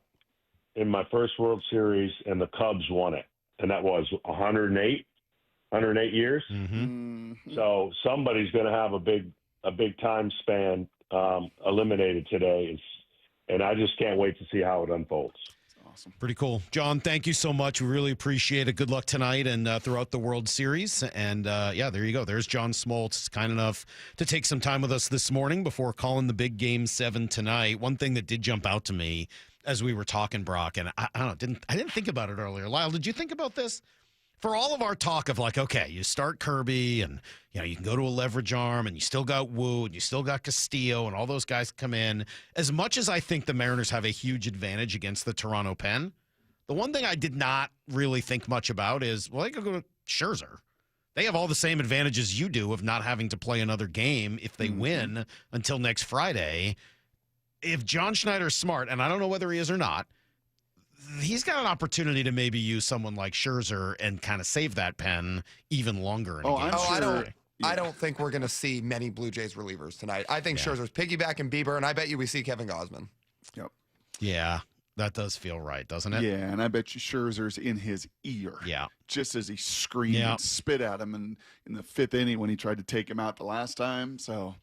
in my first World Series, and the Cubs won it, and that was 108 years. Mm-hmm. So somebody's going to have a big time span eliminated today, and I just can't wait to see how it unfolds. Awesome. Pretty cool. John, thank you so much. We really appreciate it. Good luck tonight and throughout the World Series. And, yeah, there you go. There's John Smoltz, kind enough to take some time with us this morning before calling the big Game 7 tonight. One thing that did jump out to me as we were talking, Brock, and I didn't think about it earlier. Lyle, did you think about this? For all of our talk of like, okay, you start Kirby and, you know, you can go to a leverage arm and you still got Wu and you still got Castillo and all those guys come in. As much as I think the Mariners have a huge advantage against the Toronto Pen, the one thing I did not really think much about is, well, they could go to Scherzer. They have all the same advantages you do of not having to play another game if they win until next Friday. If John Schneider's smart, and I don't know whether he is or not, he's got an opportunity to maybe use someone like Scherzer and kind of save that pen even longer. I don't think we're going to see many Blue Jays relievers tonight. I think Scherzer's piggybacking Bieber, and I bet you we see Kevin Gausman. Yep. Yeah, that does feel right, doesn't it? Yeah, and I bet you Scherzer's in his ear. Yeah. Just as he screamed and spit at him in the 5th inning when he tried to take him out the last time. So,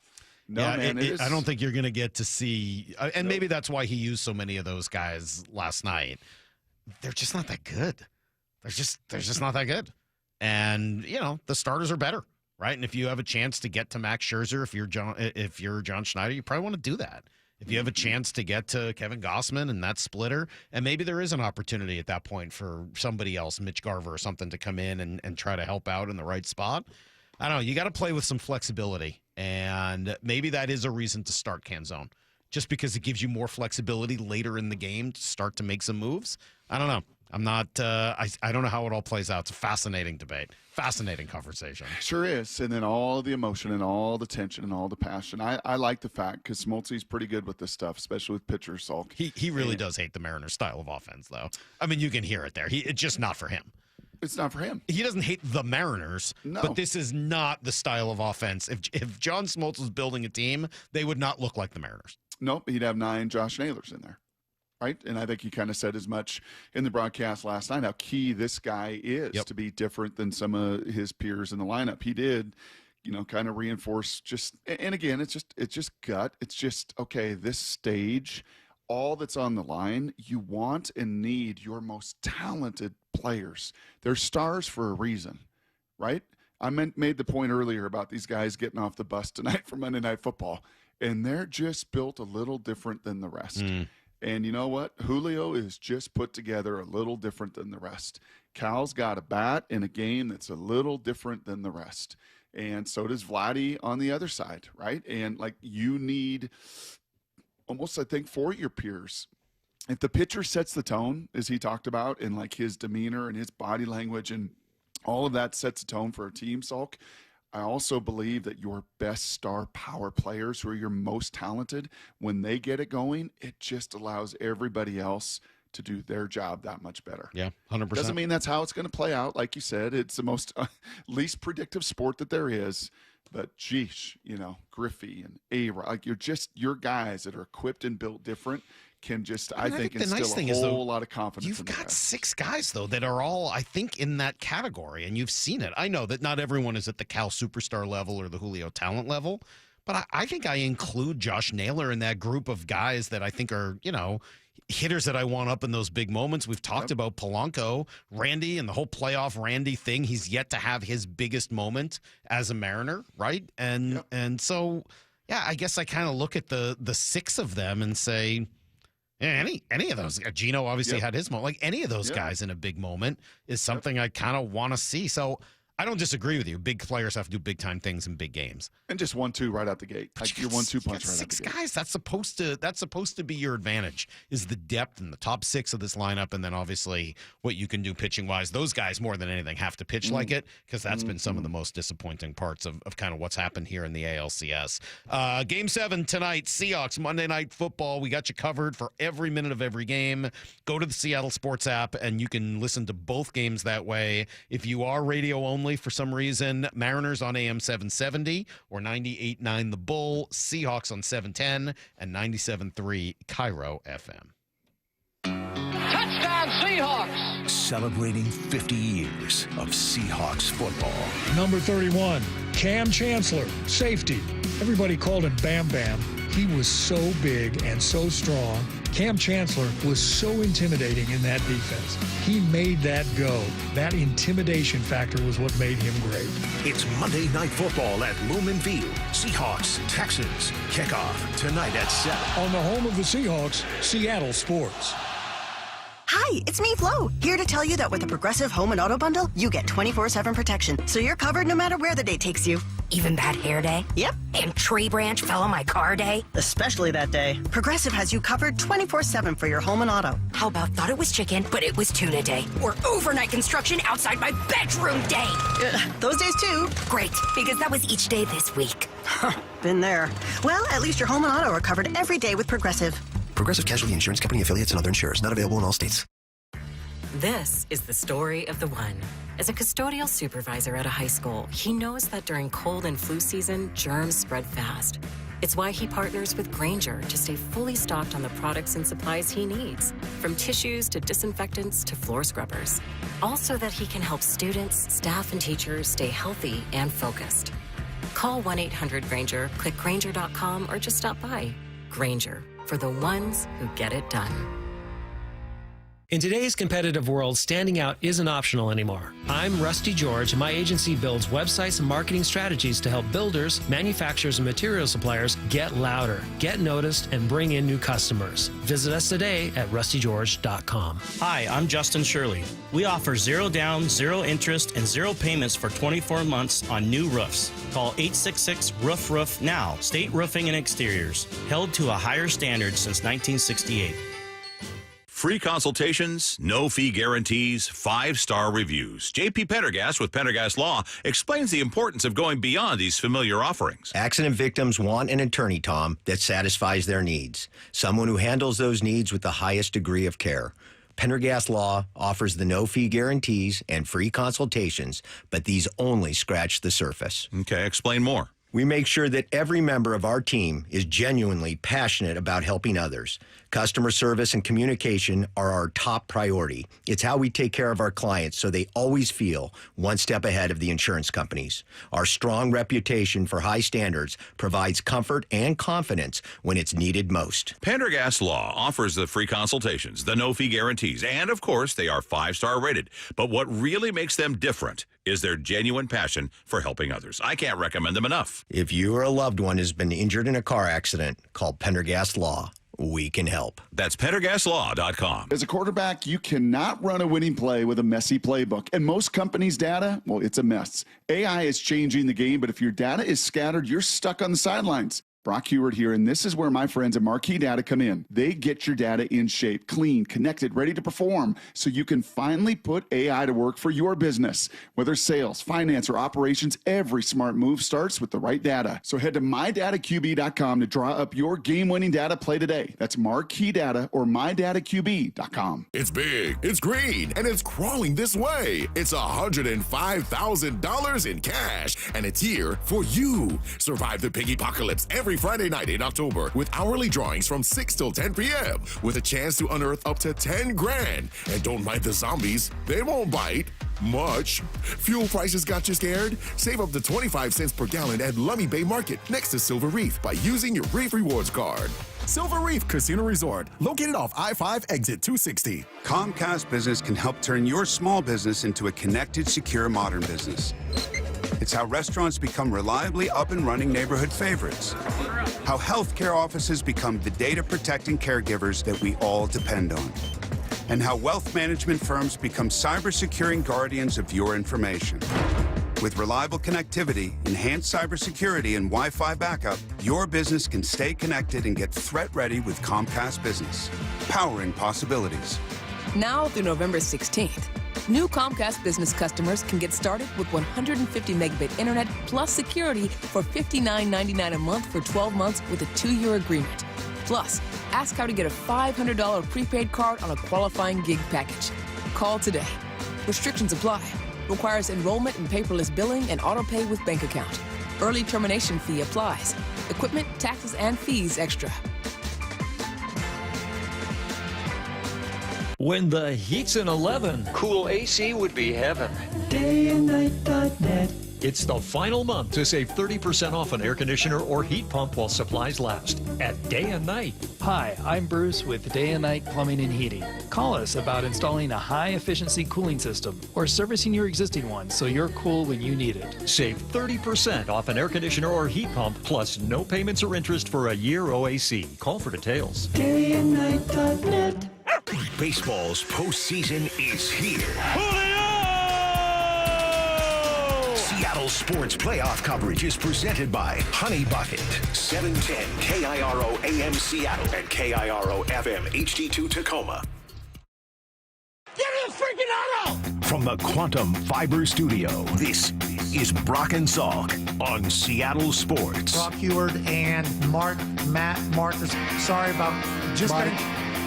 No, yeah, man, I don't think you're going to get to see, and maybe that's why he used so many of those guys last night. They're just not that good. They're just not that good. And the starters are better, right? And if you have a chance to get to Max Scherzer, if you're John Schneider, you probably want to do that. If you have a chance to get to Kevin Gossman and that splitter, and maybe there is an opportunity at that point for somebody else, Mitch Garver or something, to come in and try to help out in the right spot. I don't know. You got to play with some flexibility, and maybe that is a reason to start Canzone, just because it gives you more flexibility later in the game to start to make some moves. I don't know. I'm not. I don't know how it all plays out. It's a fascinating debate, fascinating conversation. Sure is. And then all the emotion and all the tension and all the passion. I like the fact because Smoltzy's pretty good with this stuff, especially with pitchers. Salk. He really does hate the Mariners' style of offense, though. I mean, you can hear it there. It's just not for him. It's not for him. He doesn't hate the Mariners, but this is not the style of offense. If John Smoltz was building a team, they would not look like the Mariners. Nope, he'd have 9 Josh Naylors in there, right? And I think he kind of said as much in the broadcast last night how key this guy is to be different than some of his peers in the lineup. He did, kind of reinforce and again, it's just gut. It's just, okay, this stage, all that's on the line, you want and need your most talented players. They're stars for a reason, right? I made the point earlier about these guys getting off the bus tonight for Monday Night Football, and they're just built a little different than the rest. And you know what? Julio is just put together a little different than the rest. Cal's got a bat in a game that's a little different than the rest. And so does Vladdy on the other side, right? And you need almost, I think, for your peers, if the pitcher sets the tone, as he talked about, and his demeanor and his body language and all of that sets a tone for a team, Salk, I also believe that your best star power players, who are your most talented, when they get it going, it just allows everybody else to do their job that much better. Yeah, 100%. Doesn't mean that's how it's going to play out. Like you said, it's the most least predictive sport that there is. But geesh, Griffey and A-Rod, your guys that are equipped and built different can just, I think instill a whole lot of confidence. You've got 6 guys, though, that are all, I think, in that category, and you've seen it. I know that not everyone is at the Cal superstar level or the Julio talent level, but I think I include Josh Naylor in that group of guys that I think are, hitters that I want up in those big moments. We've talked about Polanco, Randy, and the whole playoff Randy thing. He's yet to have his biggest moment as a Mariner, right? And so, yeah, I guess I kind of look at the 6 of them and say, any of those. Gino obviously had his moment. Any of those guys in a big moment is something I kind of want to see. So I don't disagree with you. Big players have to do big-time things in big games. And just 1-2 right out the gate. Your 1-2 punch right out the gate. 6 guys. That's supposed to be your advantage, is the depth and the top 6 of this lineup, and then obviously what you can do pitching-wise. Those guys, more than anything, have to pitch like it, because that's been some of the most disappointing parts of kind of what's happened here in the ALCS. Game 7 tonight, Seahawks, Monday Night Football. We got you covered for every minute of every game. Go to the Seattle Sports app, and you can listen to both games that way. If you are radio only, for some reason, Mariners on AM 770 or 98.9 The Bull, Seahawks on 710 and 97.3 Cairo FM. Touchdown Seahawks! Celebrating 50 years of Seahawks football. Number 31, Cam Chancellor, safety. Everybody called him Bam Bam. He was so big and so strong. Cam Chancellor was so intimidating in that defense. He made that go. That intimidation factor was what made him great. It's Monday Night Football at Lumen Field. Seahawks, Texans. Kickoff tonight at 7. On the home of the Seahawks, Seattle Sports. Hi, it's me, Flo, here to tell you that with the Progressive Home and Auto Bundle, you get 24/7 protection, so you're covered no matter where the day takes you. Even bad hair day? Yep. And tree branch fell on my car day? Especially that day. Progressive has you covered 24/7 for your home and auto. How about thought it was chicken, but it was tuna day? Or overnight construction outside my bedroom day? Those days too. Great, because that was each day this week. Been there. Well, at least your home and auto are covered every day with Progressive. Progressive Casualty Insurance Company, affiliates, and other insurers. Not available in all states. This is the story of the one. As a custodial supervisor at a high school, he knows that during cold and flu season, germs spread fast. It's why he partners with Grainger to stay fully stocked on the products and supplies he needs, from tissues to disinfectants to floor scrubbers. Also that he can help students, staff, and teachers stay healthy and focused. Call 1-800-GRANGER, click Granger.com, or just stop by. Granger, for the ones who get it done. In today's competitive world, standing out isn't optional anymore. I'm Rusty George, and my agency builds websites and marketing strategies to help builders, manufacturers, and material suppliers get louder, get noticed, and bring in new customers. Visit us today at rustygeorge.com. Hi, I'm Justin Shirley. We offer 0 down, 0 interest, and 0 payments for 24 months on new roofs. Call 866-ROOF-ROOF now. State Roofing and Exteriors, held to a higher standard since 1968. Free consultations, no fee guarantees, 5-star reviews. J.P. Pendergast with Pendergast Law explains the importance of going beyond these familiar offerings. Accident victims want an attorney, Tom, that satisfies their needs. Someone who handles those needs with the highest degree of care. Pendergast Law offers the no-fee guarantees and free consultations, but these only scratch the surface. Okay, explain more. We make sure that every member of our team is genuinely passionate about helping others. Customer service and communication are our top priority. It's how we take care of our clients so they always feel one step ahead of the insurance companies. Our strong reputation for high standards provides comfort and confidence when it's needed most. Pendergast Law offers the free consultations, the no-fee guarantees, and, of course, they are 5-star rated. But what really makes them different is their genuine passion for helping others. I can't recommend them enough. If you or a loved one has been injured in a car accident, call Pendergast Law. We can help. That's PendergastLaw.com. As a quarterback, you cannot run a winning play with a messy playbook. And most companies' data, well, it's a mess. AI is changing the game, but if your data is scattered, you're stuck on the sidelines. Brock Heward here, and this is where my friends at Marquee Data come in. They get your data in shape, clean, connected, ready to perform, so you can finally put AI to work for your business. Whether sales, finance, or operations, every smart move starts with the right data. So head to mydataqb.com to draw up your game-winning data play today. That's Marquee Data or mydataqb.com. It's big, it's green, and it's crawling this way. It's $105,000 in cash, and it's here for you. Survive the piggy apocalypse every Friday night in October with hourly drawings from 6 till 10 p.m. with a chance to unearth up to 10 grand. And don't mind the zombies, they won't bite much. Fuel prices got you scared? Save up to 25 cents per gallon at Lummi Bay Market next to Silver Reef by using your Reef Rewards card. Silver Reef Casino Resort, located off I-5 exit 260. Comcast Business can help turn your small business into a connected, secure, modern business. It's how restaurants become reliably up and running neighborhood favorites. How healthcare offices become the data-protecting caregivers that we all depend on. And how wealth management firms become cyber-securing guardians of your information. With reliable connectivity, enhanced cybersecurity, and Wi-Fi backup, your business can stay connected and get threat-ready with Comcast Business. Powering possibilities. Now through November 16th. New Comcast Business customers can get started with 150 megabit internet plus security for $59.99 a month for 12 months with a 2-year agreement. Plus, ask how to get a $500 prepaid card on a qualifying gig package. Call today. Restrictions apply. Requires enrollment in paperless billing and auto pay with bank account. Early termination fee applies. Equipment, taxes, and fees extra. When the heat's in 11, cool AC would be heaven. Dayandnight.net. It's the final month to save 30% off an air conditioner or heat pump while supplies last at Day and Night. Hi, I'm Bruce with Day and Night Plumbing and Heating. Call us about installing a high-efficiency cooling system or servicing your existing one so you're cool when you need it. Save 30% off an air conditioner or heat pump, plus no payments or interest for a year OAC. Call for details. Dayandnight.net. Baseball's postseason is here. Seattle Sports Playoff coverage is presented by Honey Bucket, 710 KIRO AM Seattle and KIRO FM HD2 Tacoma. Give me a freaking auto! From the Quantum Fiber Studio, this is Brock and Salk on Seattle Sports. Brock Heward and Mark is sorry about just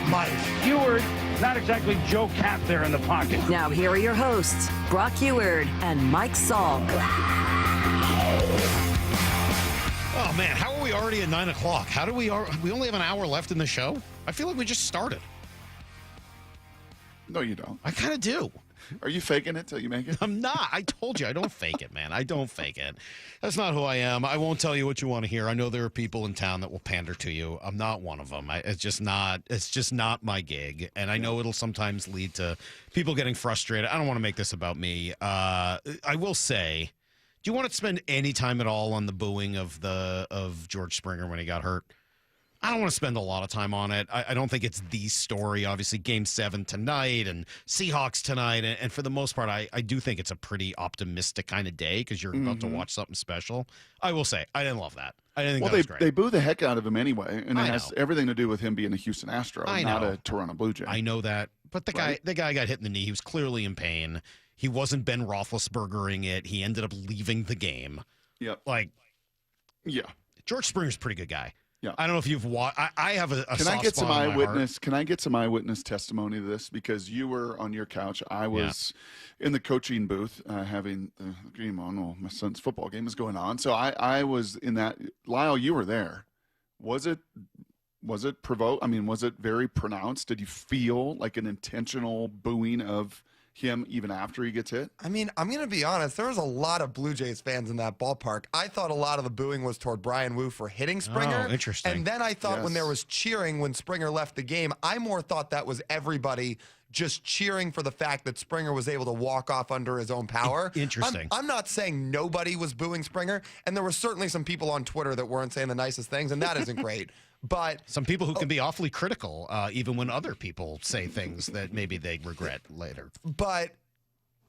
Mike Heward, not exactly Joe Cap there in the pocket. Now here are your hosts, Brock Heward and Mike Salk. Oh man, how are we already at 9 o'clock? How do we only have an hour left in the show? I feel like we just started. No, you don't. I kind of do. Are you faking it till you make it? I'm not. I told you I don't fake it, man. I don't fake it. That's not who I am. I won't tell you what you want to hear. I know there are people in town that will pander to you. I'm not one of them. It's just not my gig. And I know it'll sometimes lead to people getting frustrated. I don't want to make this about me. I will say, do you want to spend any time at all on the booing of George Springer when he got hurt? I don't want to spend a lot of time on it. I don't think it's the story. Obviously, Game 7 tonight and Seahawks tonight. And for the most part, I do think it's a pretty optimistic kind of day because you're about to watch something special. I will say, I didn't love that. I didn't think that was great. They boo the heck out of him anyway. And it has everything to do with him being a Houston Astro, not a Toronto Blue Jay. I know that. But the guy got hit in the knee. He was clearly in pain. He wasn't Ben Roethlisbergering it. He ended up leaving the game. Yep. George Springer's a pretty good guy. Yeah. I don't know if you've watched. I have a Can I get some eyewitness? Can I get some eyewitness testimony to this? Because you were on your couch. I was in the coaching booth having the game on. Well, my son's football game is going on, so I was in that. Lyle, you were there. Was it provoked? I mean, was it very pronounced? Did you feel like an intentional booing of him even after he gets hit? I mean, I'm going to be honest. There was a lot of Blue Jays fans in that ballpark. I thought a lot of the booing was toward Brian Wu for hitting Springer. Oh, interesting. And then I thought when there was cheering when Springer left the game, I more thought that was everybody just cheering for the fact that Springer was able to walk off under his own power. Interesting. I'm not saying nobody was booing Springer, and there were certainly some people on Twitter that weren't saying the nicest things, and that isn't great. But some people who can be awfully critical, even when other people say things that maybe they regret later. But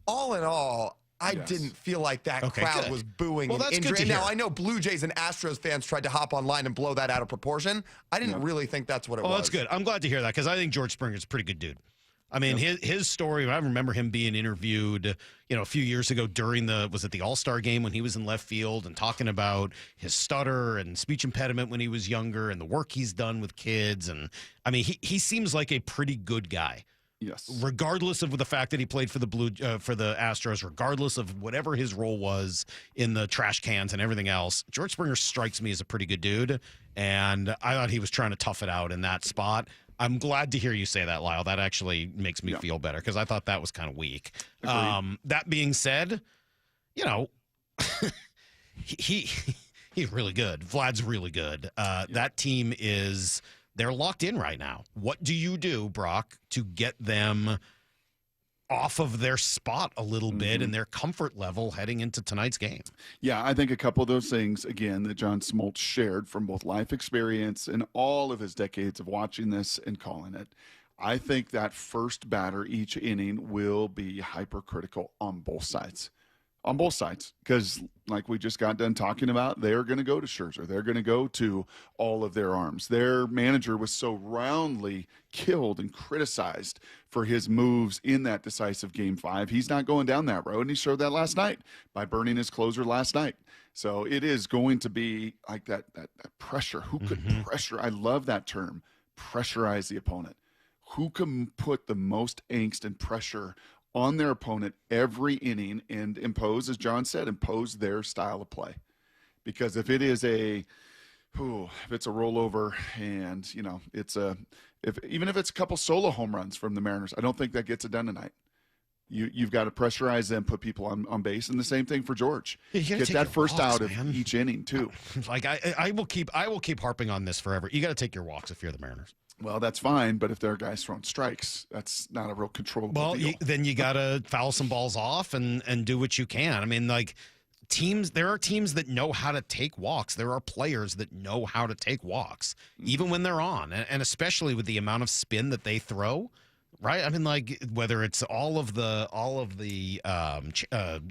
all in all, I didn't feel like that crowd was booing an injury. Now, I know Blue Jays and Astros fans tried to hop online and blow that out of proportion. I didn't really think that's what it was. Oh, that's good. I'm glad to hear that because I think George Springer's a pretty good dude. I mean, his story, I remember him being interviewed, a few years ago during was it the All-Star game when he was in left field and talking about his stutter and speech impediment when he was younger and the work he's done with kids. And I mean, he seems like a pretty good guy. Yes. Regardless of the fact that he played for the Astros, regardless of whatever his role was in the trash cans and everything else, George Springer strikes me as a pretty good dude. And I thought he was trying to tough it out in that spot. I'm glad to hear you say that, Lyle. That actually makes me feel better because I thought that was kind of weak. That being said, he's really good. Vlad's really good. That team they're locked in right now. What do you do, Brock, to get them off of their spot a little bit and their comfort level heading into tonight's game? Yeah, I think a couple of those things, again, that John Smoltz shared from both life experience and all of his decades of watching this and calling it. I think that first batter each inning will be hypercritical on both sides. On both sides, because like we just got done talking about, they're going to go to Scherzer. They're going to go to all of their arms. Their manager was so roundly killed and criticized for his moves in that decisive Game 5. He's not going down that road, and he showed that last night by burning his closer last night. So it is going to be like that pressure. Who could pressure? I love that term, pressurize the opponent. Who can put the most angst and pressure on their opponent every inning and impose, as John said, impose their style of play. Because if it is if it's a rollover and, even if it's a couple solo home runs from the Mariners, I don't think that gets it done tonight. You've got to pressurize them, put people on base, and the same thing for George. Get that first out of each inning too. Like I will keep harping on this forever. You got to take your walks if you're the Mariners. Well, that's fine, but if there are guys throwing strikes, that's not a real controllable deal. Then you got to foul some balls off and do what you can. I mean, like there are teams that know how to take walks. There are players that know how to take walks, even when they're on, and especially with the amount of spin that they throw. Right, I mean, like whether it's all of the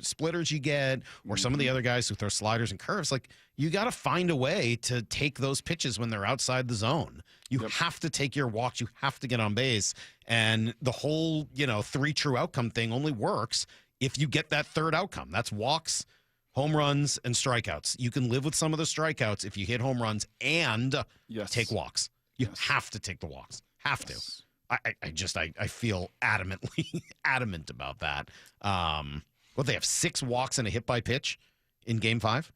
splitters you get, or some of the other guys who throw sliders and curves, like you got to find a way to take those pitches when they're outside the zone. You have to take your walks. You have to get on base, and the whole 3 true outcome thing only works if you get that third outcome. That's walks, home runs, and strikeouts. You can live with some of the strikeouts if you hit home runs and take walks. You have to take the walks. Have to. I feel adamant about that. They have 6 walks and a hit by pitch in Game 5.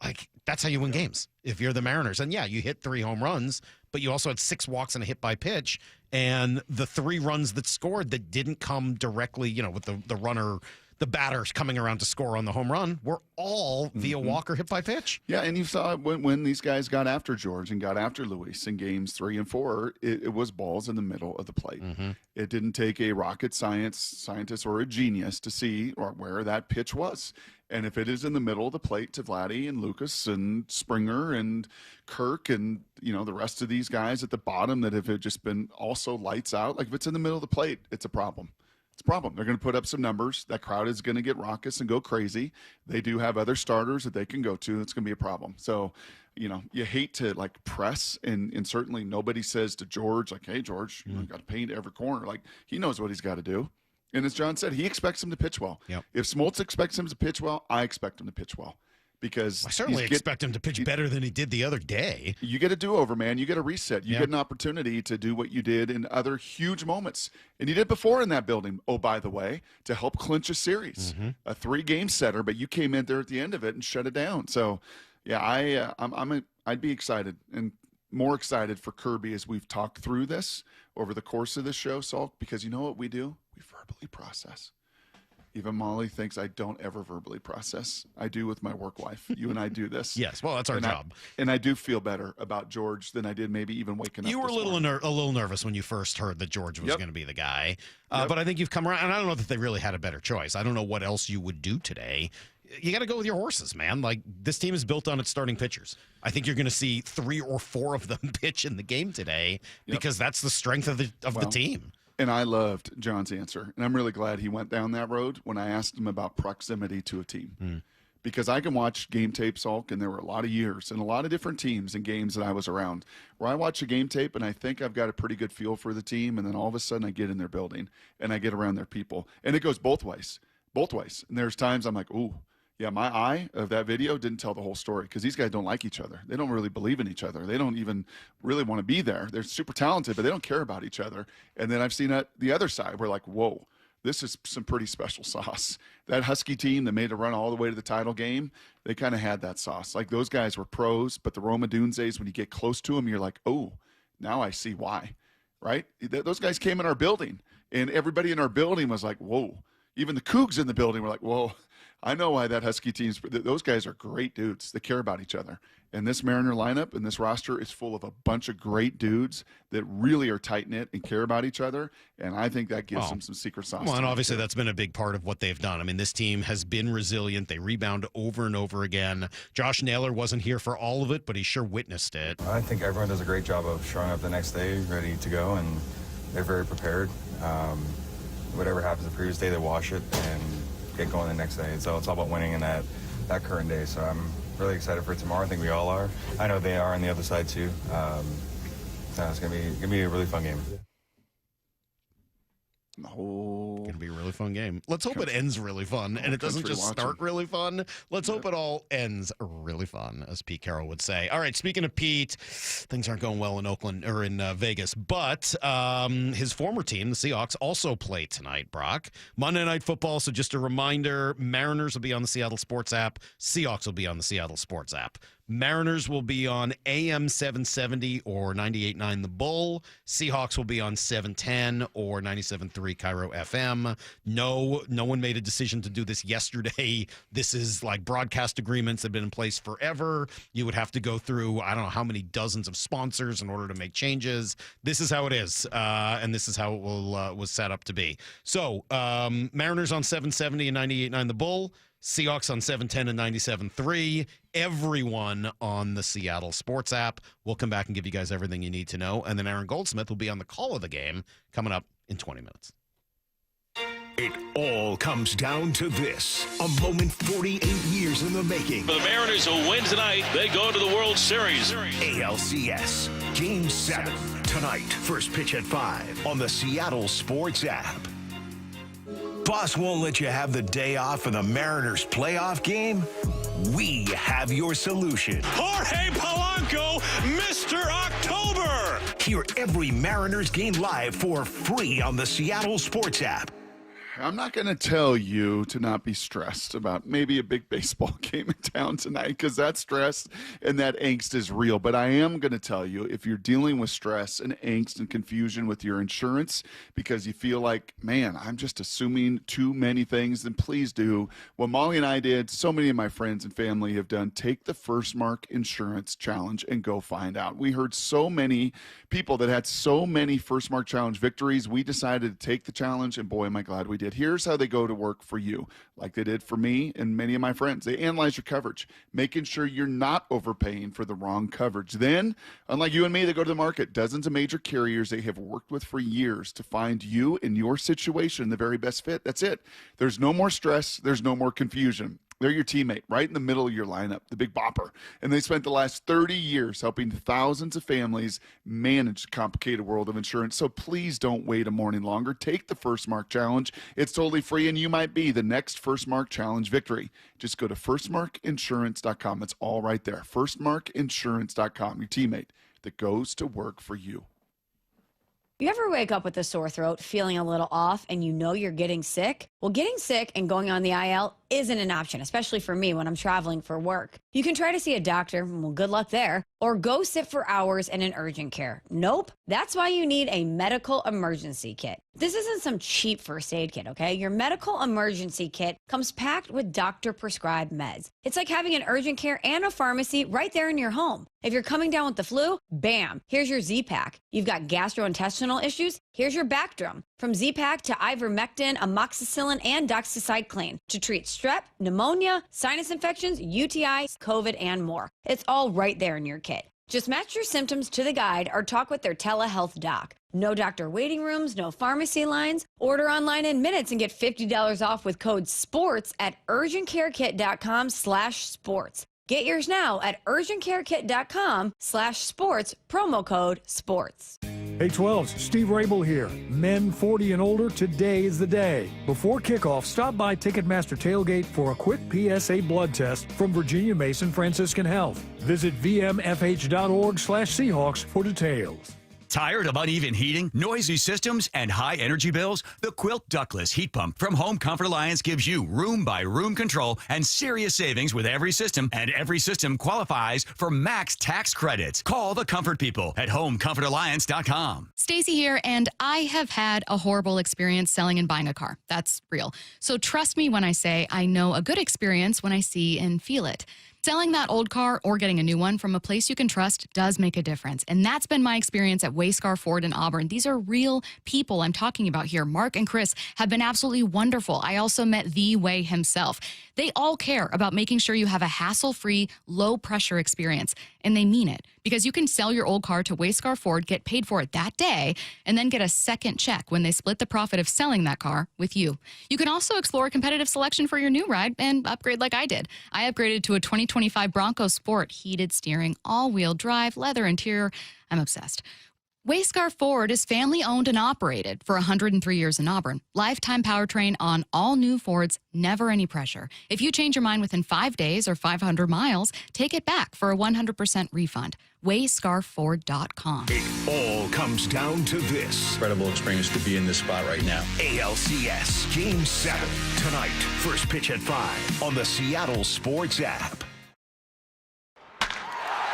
Like that's how you win games if you're the Mariners. And yeah, you hit 3 home runs, but you also had 6 walks and a hit by pitch. And the 3 runs that scored that didn't come directly, with the runner, the batters coming around to score on the home run, were all via walk or hit by pitch. Yeah, and you saw when these guys got after George and got after Luis in games 3 and 4, it was balls in the middle of the plate. It didn't take a rocket scientist or a genius to see where that pitch was. And if it is in the middle of the plate to Vladdy and Lucas and Springer and Kirk and, the rest of these guys at the bottom that have just been also lights out, like if it's in the middle of the plate, it's a problem. It's a problem. They're going to put up some numbers. That crowd is going to get raucous and go crazy. They do have other starters that they can go to. It's going to be a problem. So, you hate to press, and certainly nobody says to George, hey, George, you got to paint every corner. He knows what he's got to do. And as John said, he expects him to pitch well. Yep. If Smoltz expects him to pitch well, I expect him to pitch well. Because I certainly expect him to pitch better than he did the other day. You get a do-over, man. You get a reset. You get an opportunity to do what you did in other huge moments. And you did before in that building, oh, by the way, to help clinch a series. A 3-game setter, but you came in there at the end of it and shut it down. So, yeah, I'd be excited and more excited for Kirby as we've talked through this over the course of this show, Salk, because you know what we do? We verbally process. Even Molly thinks I don't ever verbally process. I do with my work wife. You and I do this. Yes, well, that's our job. And I do feel better about George than I did maybe even waking up. You were a little nervous when you first heard that George was going to be the guy. But I think you've come around, and I don't know that they really had a better choice. I don't know what else you would do today. You got to go with your horses, man. This team is built on its starting pitchers. I think you're going to see 3 or 4 of them pitch in the game today because that's the strength of the team. And I loved John's answer. And I'm really glad he went down that road when I asked him about proximity to a team. Because I can watch game tape, Salk, and there were a lot of years and a lot of different teams and games that I was around where I watch a game tape and I think I've got a pretty good feel for the team. And then all of a sudden I get in their building and I get around their people. And it goes both ways. And there's times I'm like, ooh. Yeah, my eye of that video didn't tell the whole story because these guys don't like each other. They don't really believe in each other. They don't even really want to be there. They're super talented, but they don't care about each other. And then I've seen the other side where whoa, this is some pretty special sauce. That Husky team that made a run all the way to the title game, they kind of had that sauce. Those guys were pros, but the Roma Dunzes, when you get close to them, you're like, oh, now I see why, right? Those guys came in our building, and everybody in our building was like, whoa. Even the Cougs in the building were like, whoa. I know why that Husky team's – those guys are great dudes. They care about each other. And this Mariner lineup and this roster is full of a bunch of great dudes that really are tight-knit and care about each other, and I think that gives them some secret sauce. Well, and obviously that's been a big part of what they've done. I mean, this team has been resilient. They rebound over and over again. Josh Naylor wasn't here for all of it, but he sure witnessed it. I think everyone does a great job of showing up the next day ready to go, and they're very prepared. Whatever happens the previous day, they wash it and get going the next day. So it's all about winning in that current day. So I'm really excited for tomorrow. I think we all are. I know they are on the other side too. So it's gonna be a really fun game. Going to be a really fun game. Let's hope it ends really fun, and it doesn't just start really fun. Let's hope it all ends really fun, as Pete Carroll would say. All right, speaking of Pete, things aren't going well in Oakland or in Vegas, but his former team, the Seahawks, also play tonight, Brock. Monday Night Football, so just a reminder, Mariners will be on the Seattle Sports app. Seahawks will be on the Seattle Sports app. Mariners will be on AM 770 or 98.9 The Bull. Seahawks will be on 710 or 97.3 Cairo FM. No one made a decision to do this yesterday. This is like broadcast agreements that have been in place forever. You would have to go through, I don't know how many dozens of sponsors in order to make changes. This is how it is, and this is how it was set up to be. So, Mariners on 770 and 98.9 The Bull. Seahawks on 710 and 97.3. Everyone on the Seattle Sports app. We'll come back and give you guys everything you need to know. And then Aaron Goldsmith will be on the call of the game coming up in 20 minutes. It all comes down to this. A moment 48 years in the making. For the Mariners who win tonight, they go to the World Series. ALCS. Game 7. Tonight. First pitch at 5 on the Seattle Sports app. Boss won't let you have the day off for the Mariners playoff game? We have your solution. Jorge Polanco, Mr. October. Hear every Mariners game live for free on the Seattle Sports app. I'm not going to tell you to not be stressed about maybe a big baseball game in town tonight, because that stress and that angst is real. But I am going to tell you, if you're dealing with stress and angst and confusion with your insurance because you feel like, man, I'm just assuming too many things, then please do what Molly and I did. So many of my friends and family have done. Take the First Mark Insurance Challenge and go find out. We heard so many people that had so many First Mark Challenge victories. We decided to take the challenge, and boy, am I glad we did. Here's how they go to work for you, like they did for me and many of my friends. They analyze your coverage, making sure you're not overpaying for the wrong coverage. Then, unlike you and me, they go to the market. Dozens of major carriers they have worked with for years to find you in your situation the very best fit. That's it. There's no more stress. There's no more confusion. They're your teammate right in the middle of your lineup, the big bopper. And they spent the last 30 years helping thousands of families manage the complicated world of insurance. So please don't wait a morning longer. Take the First Mark Challenge. It's totally free, and you might be the next First Mark Challenge victory. Just go to firstmarkinsurance.com. It's all right there. Firstmarkinsurance.com, your teammate that goes to work for you. You ever wake up with a sore throat, feeling a little off, and you know you're getting sick? Well, getting sick and going on the IL isn't an option, especially for me when I'm traveling for work. You can try to see a doctor, well, good luck there, or go sit for hours in an urgent care. Nope. That's why you need a medical emergency kit. This isn't some cheap first aid kit, okay? Your medical emergency kit comes packed with doctor-prescribed meds. It's like having an urgent care and a pharmacy right there in your home. If you're coming down with the flu, bam, here's your Z-Pack. You've got gastrointestinal issues, here's your Bactrim. From Z-Pack to ivermectin, amoxicillin, and doxycycline to treat strep, pneumonia, sinus infections, UTIs, COVID, and more. It's all right there in your kit. Just match your symptoms to the guide or talk with their telehealth doc. No doctor waiting rooms, no pharmacy lines. Order online in minutes and get $50 off with code SPORTS at urgentcarekit.com/sports. Get yours now at urgentcarekit.com/sports, promo code SPORTS. Hey 12s, Steve Rabel here. Men 40 and older, today is the day. Before kickoff, stop by Ticketmaster Tailgate for a quick PSA blood test from Virginia Mason Franciscan Health. Visit vmfh.org/Seahawks for details. Tired of uneven heating, noisy systems, and high energy bills? The Quilt Ductless Heat Pump from Home Comfort Alliance gives you room-by-room control and serious savings with every system, and every system qualifies for max tax credits. Call the Comfort People at HomeComfortAlliance.com. Stacy here, and I have had a horrible experience selling and buying a car. That's real. So trust me when I say I know a good experience when I see and feel it. Selling that old car or getting a new one from a place you can trust does make a difference. And that's been my experience at Wayscar Ford in Auburn. These are real people I'm talking about here. Mark and Chris have been absolutely wonderful. I also met The Way himself. They all care about making sure you have a hassle-free, low-pressure experience. And they mean it, because you can sell your old car to Wayscar Ford, get paid for it that day, and then get a second check when they split the profit of selling that car with you. You can also explore a competitive selection for your new ride and upgrade like I did. I upgraded to a 2025 Bronco Sport, heated steering, all-wheel drive, leather interior. I'm obsessed. Wayscar Ford is family-owned and operated for 103 years in Auburn. Lifetime powertrain on all new Fords, never any pressure. If you change your mind within 5 days or 500 miles, take it back for a 100% refund. WayscarFord.com. It all comes down to this. Incredible experience to be in this spot right now. ALCS Game 7 tonight. First pitch at 5 on the Seattle Sports app.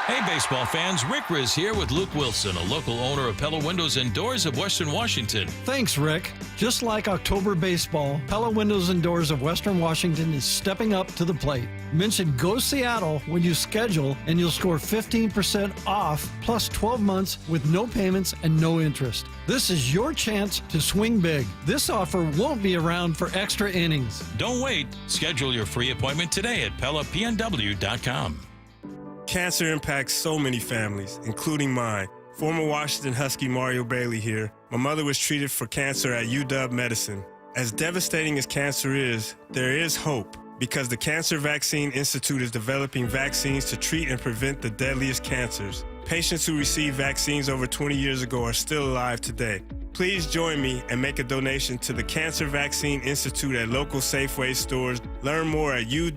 Hey, baseball fans, Rick Riz here with Luke Wilson, a local owner of Pella Windows and Doors of Western Washington. Thanks, Rick. Just like October baseball, Pella Windows and Doors of Western Washington is stepping up to the plate. Mention Go Seattle when you schedule, and you'll score 15% off, plus 12 months with no payments and no interest. This is your chance to swing big. This offer won't be around for extra innings. Don't wait. Schedule your free appointment today at PellaPNW.com. Cancer impacts so many families, including mine. Former Washington Husky Mario Bailey here. My mother was treated for cancer at UW Medicine. As devastating as cancer is, there is hope, because the Cancer Vaccine Institute is developing vaccines to treat and prevent the deadliest cancers. Patients who received vaccines over 20 years ago are still alive today. Please join me and make a donation to the Cancer Vaccine Institute at local Safeway stores. Learn more at uwcvi.org.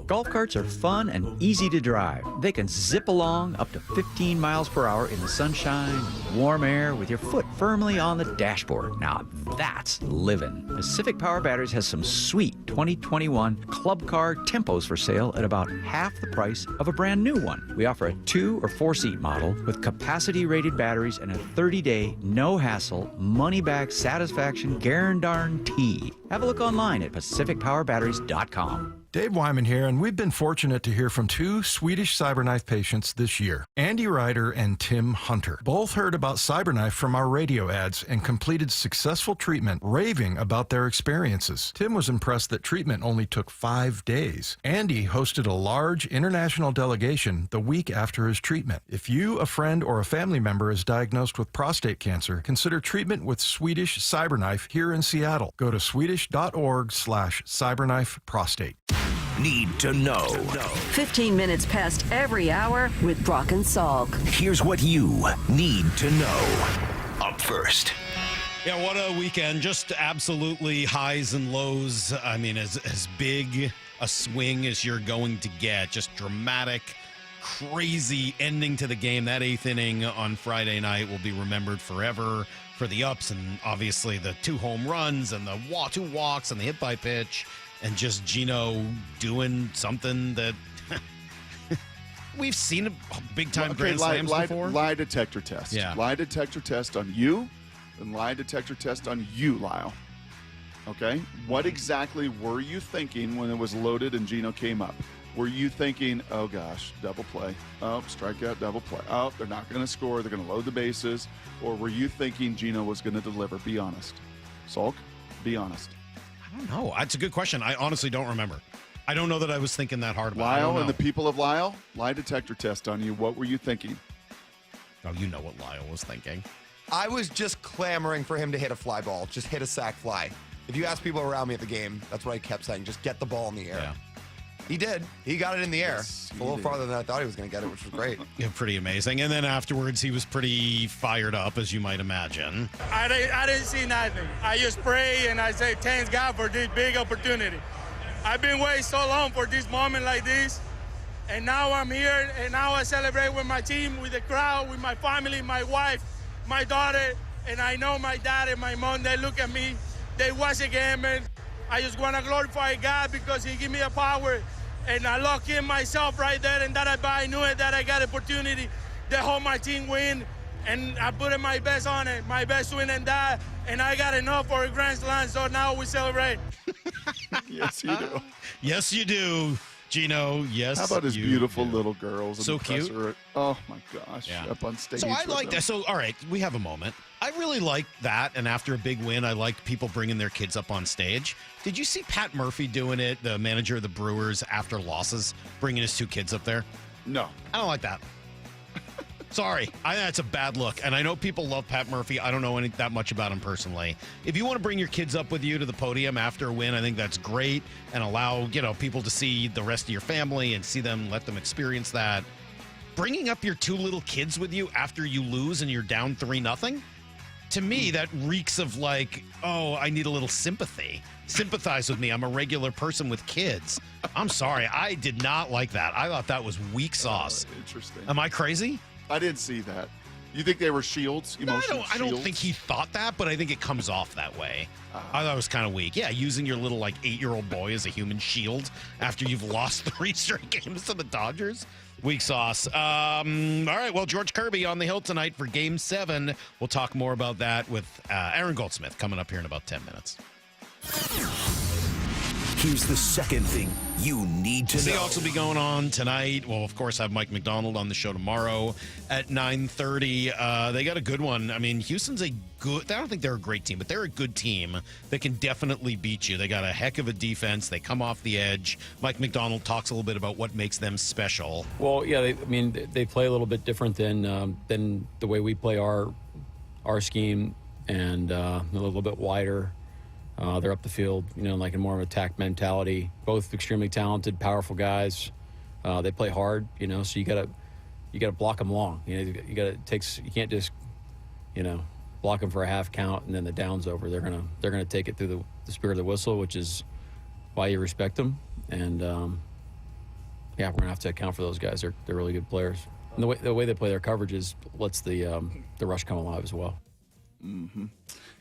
Golf carts are fun and easy to drive. They can zip along up to 15 miles per hour in the sunshine, warm air, with your foot firmly on the dashboard. Now that's living. Pacific Power Batteries has some sweet 2021 Club Car Tempos for sale at about half the price of a brand new one. We offer a 2- or 4-seat model with capacity-rated batteries and a 30-day, no-hassle, money-back satisfaction guarantee. Have a look online at PacificPowerBatteries.com. Dave Wyman here, and we've been fortunate to hear from 2 Swedish CyberKnife patients this year, Andy Ryder and Tim Hunter. Both heard about CyberKnife from our radio ads and completed successful treatment, raving about their experiences. Tim was impressed that treatment only took 5 days. Andy hosted a large international delegation the week after his treatment. If you, a friend, or a family member is diagnosed with prostate cancer, consider treatment with Swedish CyberKnife here in Seattle. Go to swedish.org/cyberknifeprostate. Need to know. 15 minutes past every hour with Brock and Salk. Here's what you need to know. Up first. Yeah, what a weekend. Just absolutely highs and lows. I mean, as big a swing as you're going to get. Just dramatic, crazy ending to the game. That 8th inning on Friday night will be remembered forever for the ups and obviously the 2 home runs and the 2 walks and the hit by pitch. And just Gino doing something that we've seen big-time grand slams before. Lie detector test. Yeah. Lie detector test on you and lie detector test on you, Lyle. Okay? What exactly were you thinking when it was loaded and Gino came up? Were you thinking, oh, gosh, double play. Oh, strikeout, double play. Oh, they're not going to score. They're going to load the bases. Or were you thinking Gino was going to deliver? Be honest. Salk, be honest. I don't know. That's a good question. I honestly don't remember. I don't know that I was thinking that hard about it. Lyle and the people of Lyle, lie detector test on you. What were you thinking? Oh, you know what Lyle was thinking. I was just clamoring for him to hit a fly ball. Just hit a sac fly. If you ask people around me at the game, that's what I kept saying. Just get the ball in the air. Yeah. He did. He got it in the air. Yes, a little farther than I thought he was going to get it, which was great. Yeah, pretty amazing. And then afterwards, he was pretty fired up, as you might imagine. I didn't see nothing. I just pray and I say, thanks God for this big opportunity. I've been waiting so long for this moment like this. And now I'm here, and now I celebrate with my team, with the crowd, with my family, my wife, my daughter. And I know my dad and my mom, they look at me. They watch the game, and I just want to glorify God because he gave me a power. And I lock in myself right there, and that I knew it, that I got opportunity to help my team win. And I put in my best on it, my best win and that. And I got enough for a grand slam, so now we celebrate. Yes, you do. Yes, you do, Gino. Yes. How about his beautiful little girls? So cute. Oh, my gosh. Yeah. Up on stage. So I like that. So, all right, we have a moment. I really like that. And after a big win, I like people bringing their kids up on stage. Did you see Pat Murphy doing it, the manager of the Brewers, after losses, bringing his 2 kids up there? No. I don't like that. Sorry. That's a bad look. And I know people love Pat Murphy. I don't know that much about him personally. If you want to bring your kids up with you to the podium after a win, I think that's great. And allow, people to see the rest of your family and see them, let them experience that. Bringing up your 2 little kids with you after you lose and you're down 3-0, to me, that reeks of like, oh, I need a little sympathy. Sympathize with me. I'm a regular person with kids. I'm sorry. I did not like that. I thought that was weak sauce. Interesting. Am I crazy? I didn't see that. You think they were shields? No, I don't think he thought that, but I think it comes off that way. I thought it was kind of weak. Yeah, using your little 8-year-old boy as a human shield after you've lost 3 straight games to the Dodgers. Weak sauce. All right, well, George Kirby on the hill tonight for Game 7. We'll talk more about that with Aaron Goldsmith coming up here in about 10 minutes. Here's the second thing you need to know. Seahawks will be going on tonight. We'll, of course, have Mike McDonald on the show tomorrow at 9:30. They got a good one. I mean, Houston's I don't think they're a great team, but they're a good team that can definitely beat you. They got a heck of a defense. They come off the edge. Mike McDonald talks a little bit about what makes them special. Well, yeah, they play a little bit different than the way we play our scheme, and a little bit wider. They're up the field, like in more of an attack mentality. Both extremely talented, powerful guys. They play hard, so you gotta block them long. You can't just, block them for a half count and then the down's over. They're gonna take it through the spirit of the whistle, which is why you respect them. And Yeah, we're gonna have to account for those guys. They're really good players. And the way they play their coverages lets the rush come alive as well. Mm-hmm.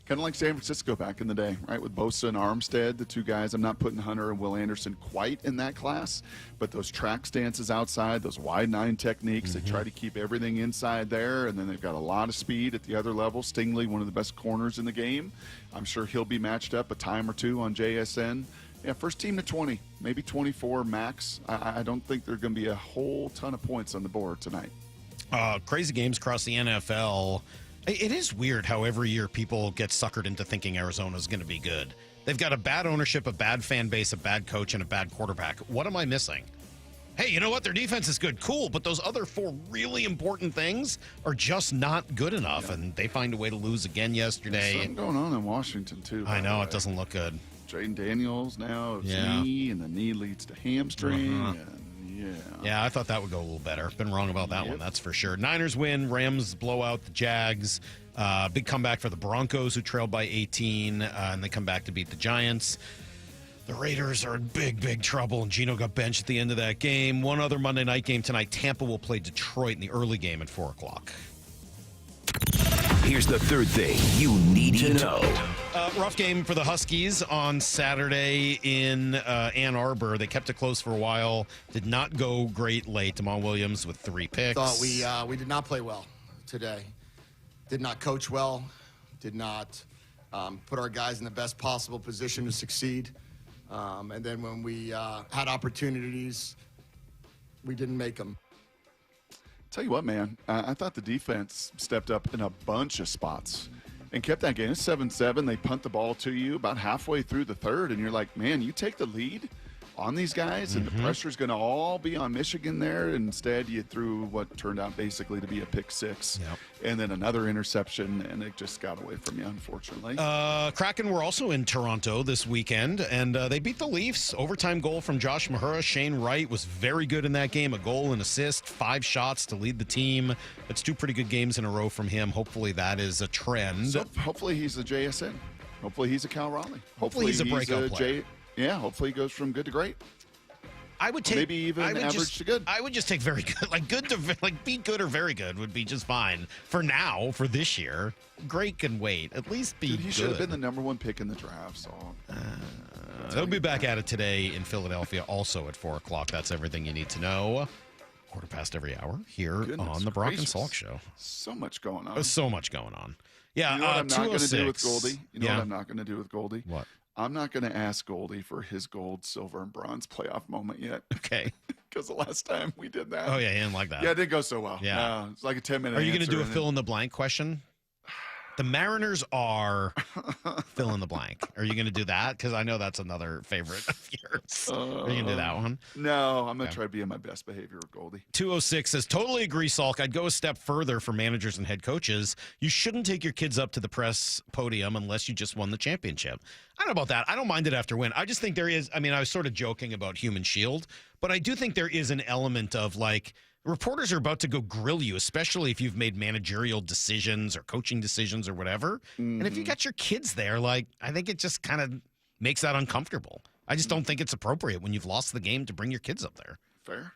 Kind of like San Francisco back in the day, right? With Bosa and Armstead, the two guys. I'm not putting Hunter and Will Anderson quite in that class, but those track stances outside, those wide nine techniques, they try to keep everything inside there, and then they've got a lot of speed at the other level. Stingley, one of the best corners in the game. I'm sure he'll be matched up a time or two on JSN. Yeah, first team to 20, maybe 24 max. I don't think there are going to be a whole ton of points on the board tonight. Crazy games across the NFL. It is weird how every year people get suckered into thinking Arizona's going to be good. They've got a bad ownership, a bad fan base, a bad coach, and a bad quarterback. What am I missing? Hey, you know what? Their defense is good. Cool. But those other four really important things are just not good enough. Yeah. And they find a way to lose again yesterday. There's something going on in Washington, too. I know. It doesn't look good. Jaden Daniels now, knee, and the knee leads to hamstring. Yeah, I thought that would go a little better. Been wrong about that one, that's for sure. Niners win. Rams blow out the Jags. Big comeback for the Broncos, who trailed by 18, and they come back to beat the Giants. The Raiders are in big trouble, and Geno got benched at the end of that game. One other Monday night game tonight. Tampa will play Detroit in the early game at 4 o'clock. Here's the third thing you need to know. Rough game for the Huskies on Saturday in Ann Arbor. They kept it close for a while. Did not go great late. Damon Williams with 3 picks. Thought we did not play well today. Did not coach well. Did not put our guys in the best possible position to succeed. And then when we had opportunities, we didn't make them. Tell you what, man, I thought the defense stepped up in a bunch of spots and kept that game. It's 7-7. They punt the ball to you about halfway through the third, and you're like, man, you take the lead on these guys, and the pressure's going to all be on Michigan there. Instead, you threw what turned out basically to be a pick six, and then another interception, and it just got away from you, unfortunately. Kraken were also in Toronto this weekend, and they beat the Leafs. Overtime goal from Josh Mahura. Shane Wright was very good in that game. A goal and assist, 5 shots to lead the team. That's 2 pretty good games in a row from him. Hopefully that is a trend. So hopefully he's a JSN. Hopefully he's a Cal Raleigh. Hopefully he's a breakout player. Yeah, hopefully he goes from good to great. I would take maybe even average to good. I would just take very good, like good to like be good or very good would be just fine for now. For this year, great can wait. At least be. Dude, he good. should have been the number 1 pick in the draft. So they'll be back at it today in Philadelphia, also at 4 o'clock. That's everything you need to know. 1/4 every hour here on the Brock and Salk Show. So much going on. There's so much going on. Yeah, you know what I'm not going to do with Goldie? You know what I'm not going to do with Goldie? What? I'm not going to ask Goldie for his gold, silver, and bronze playoff moment yet. Okay. Because the last time we did that. Oh, yeah, he didn't like that. Yeah, it didn't go so well. Yeah. It's like a 10-minute Are you going to do a answer, fill-in-the-blank question? The Mariners are fill-in-the-blank. Are you going to do that? Because I know that's another favorite of yours. Are you going to do that one? No, I'm going to try to be in my best behavior with Goldie. 206 says, totally agree, Salk. I'd go a step further for managers and head coaches. You shouldn't take your kids up to the press podium unless you just won the championship. I don't know about that. I don't mind it after win. I just think there is, I mean, I was sort of joking about human shield, but I do think there is an element of like, reporters are about to go grill you, especially if you've made managerial decisions or coaching decisions or whatever. And if you got your kids there, like, I think it just kind of makes that uncomfortable. I just don't think it's appropriate when you've lost the game to bring your kids up there. Fair.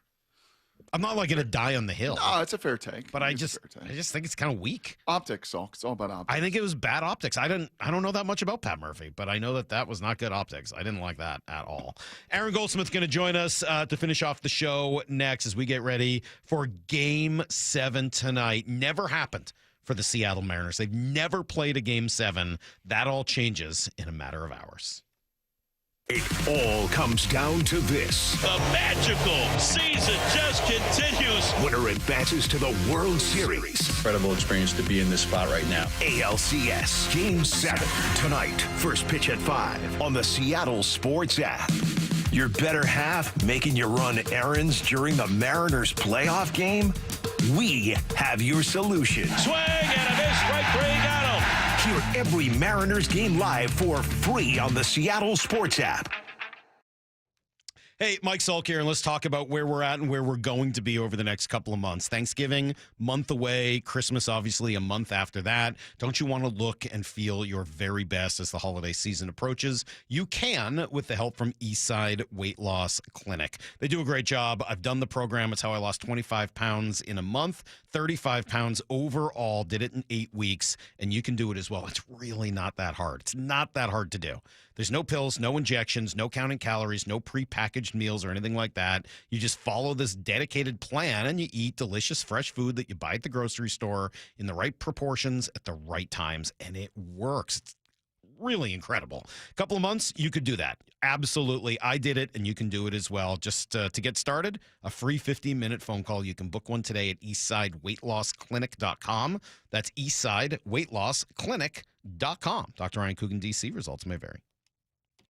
I'm not like going to die on the hill. No, it's a fair take. But I just think it's kind of weak. Optics, Salk. It's all about optics. I think it was bad optics. I don't know that much about Pat Murphy, but I know that was not good optics. I didn't like that at all. Aaron Goldsmith going to join us to finish off the show next as we get ready for Game 7 tonight. Never happened for the Seattle Mariners. They've never played a Game 7. That all changes in a matter of hours. It all comes down to this. The magical season just continues. Winner advances to the World Series. Incredible experience to be in this spot right now. ALCS Game 7 tonight. First pitch at 5 on the Seattle Sports app. Your better half making you run errands during the Mariners playoff game? We have your solution. Swing and a miss. Strike 3, got him. Hear every Mariners game live for free on the Seattle Sports app. Hey, Mike Salk here, and let's talk about where we're at and where we're going to be over the next couple of months. Thanksgiving, month away. Christmas, obviously, a month after that. Don't you want to look and feel your very best as the holiday season approaches? You can with the help from Eastside Weight Loss Clinic. They do a great job. I've done the program. It's how I lost 25 pounds in a month, 35 pounds overall, did it in 8 weeks, and you can do it as well. It's really not that hard. It's not that hard to do. There's no pills, no injections, no counting calories, no prepackaged meals or anything like that. You just follow this dedicated plan and you eat delicious fresh food that you buy at the grocery store in the right proportions at the right times, and it works. It's really incredible. A couple of months, you could do that. Absolutely. I did it, and you can do it as well. Just to get started, a free 15-minute phone call. You can book one today at eastsideweightlossclinic.com. That's eastsideweightlossclinic.com. Dr. Ryan Coogan, D.C. Results may vary.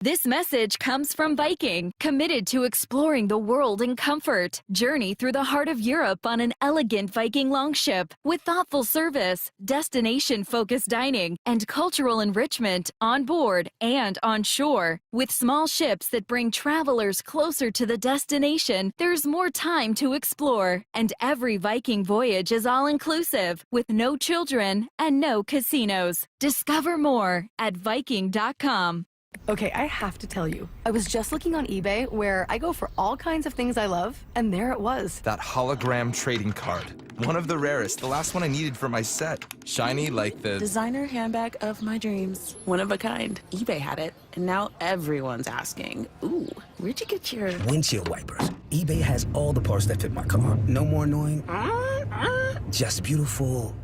This message comes from Viking, committed to exploring the world in comfort. Journey through the heart of Europe on an elegant Viking longship with thoughtful service, destination-focused dining, and cultural enrichment on board and on shore. With small ships that bring travelers closer to the destination, there's more time to explore. And every Viking voyage is all-inclusive, with no children and no casinos. Discover more at Viking.com. Okay, I have to tell you, I was just looking on eBay where I go for all kinds of things I love, and there it was. That hologram trading card. One of the rarest, the last one I needed for my set. Shiny like the designer handbag of my dreams. One of a kind. eBay had it, and now everyone's asking, ooh, where'd you get your windshield wipers? eBay has all the parts that fit my car. No more annoying, just beautiful.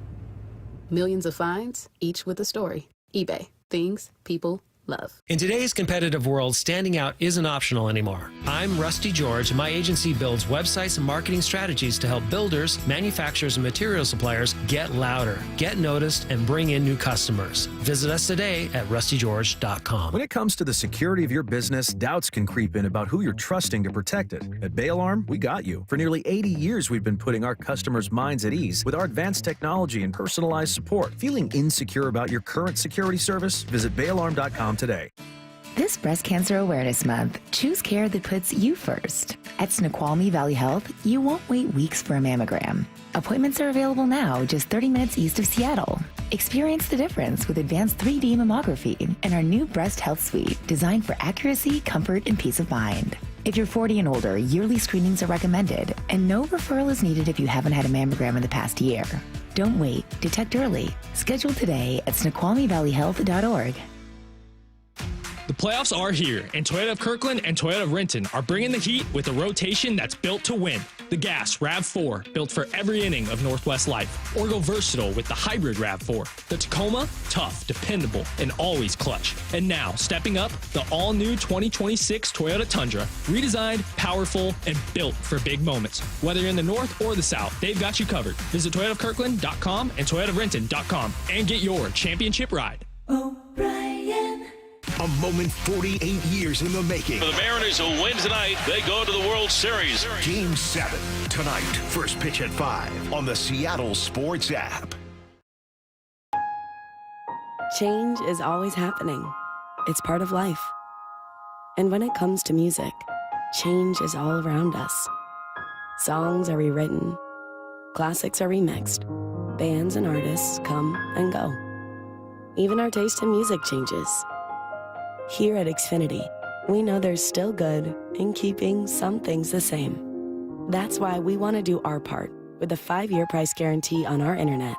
Millions of finds, each with a story. eBay. Things people love. In today's competitive world, standing out isn't optional anymore. I'm Rusty George, and my agency builds websites and marketing strategies to help builders, manufacturers, and material suppliers get louder, get noticed, and bring in new customers. Visit us today at rustygeorge.com. When it comes to the security of your business, doubts can creep in about who you're trusting to protect it. At Bay Alarm, we got you. For nearly 80 years, we've been putting our customers' minds at ease with our advanced technology and personalized support. Feeling insecure about your current security service? Visit bayalarm.com today. This Breast Cancer Awareness Month, choose care that puts you first. At Snoqualmie Valley Health, you won't wait weeks for a mammogram. Appointments are available now, just 30 minutes east of Seattle. Experience the difference with advanced 3D mammography and our new Breast Health Suite, designed for accuracy, comfort, and peace of mind. If you're 40 and older, yearly screenings are recommended, and no referral is needed if you haven't had a mammogram in the past year. Don't wait. Detect early. Schedule today at snoqualmievalleyhealth.org. The playoffs are here, and Toyota of Kirkland and Toyota of Renton are bringing the heat with a rotation that's built to win. The Gas RAV4, built for every inning of Northwest life. Or go versatile with the hybrid RAV4. The Tacoma, tough, dependable, and always clutch. And now, stepping up, the all-new 2026 Toyota Tundra. Redesigned, powerful, and built for big moments. Whether you're in the north or the south, they've got you covered. Visit ToyotaofKirkland.com and ToyotaofRenton.com and get your championship ride. A moment 48 years in the making. For the Mariners who win tonight, they go to the World Series. Game 7 tonight. First pitch at 5 on the Seattle Sports app. Change is always happening. It's part of life. And when it comes to music, change is all around us. Songs are rewritten. Classics are remixed. Bands and artists come and go. Even our taste in music changes. Here at Xfinity, we know there's still good in keeping some things the same. That's why we want to do our part with a 5-year price guarantee on our internet.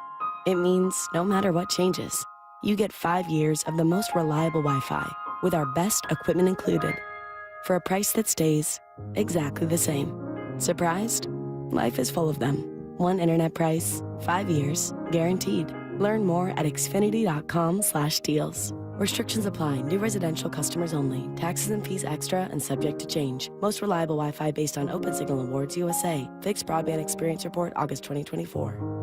It means no matter what changes, you get 5 years of the most reliable Wi-Fi with our best equipment included for a price that stays exactly the same. Surprised? Life is full of them. One internet price, 5 years, guaranteed. Learn more at xfinity.com/deals. Restrictions apply. New residential customers only. Taxes and fees extra and subject to change. Most reliable Wi-Fi based on OpenSignal Awards USA. Fixed Broadband Experience Report, August 2024.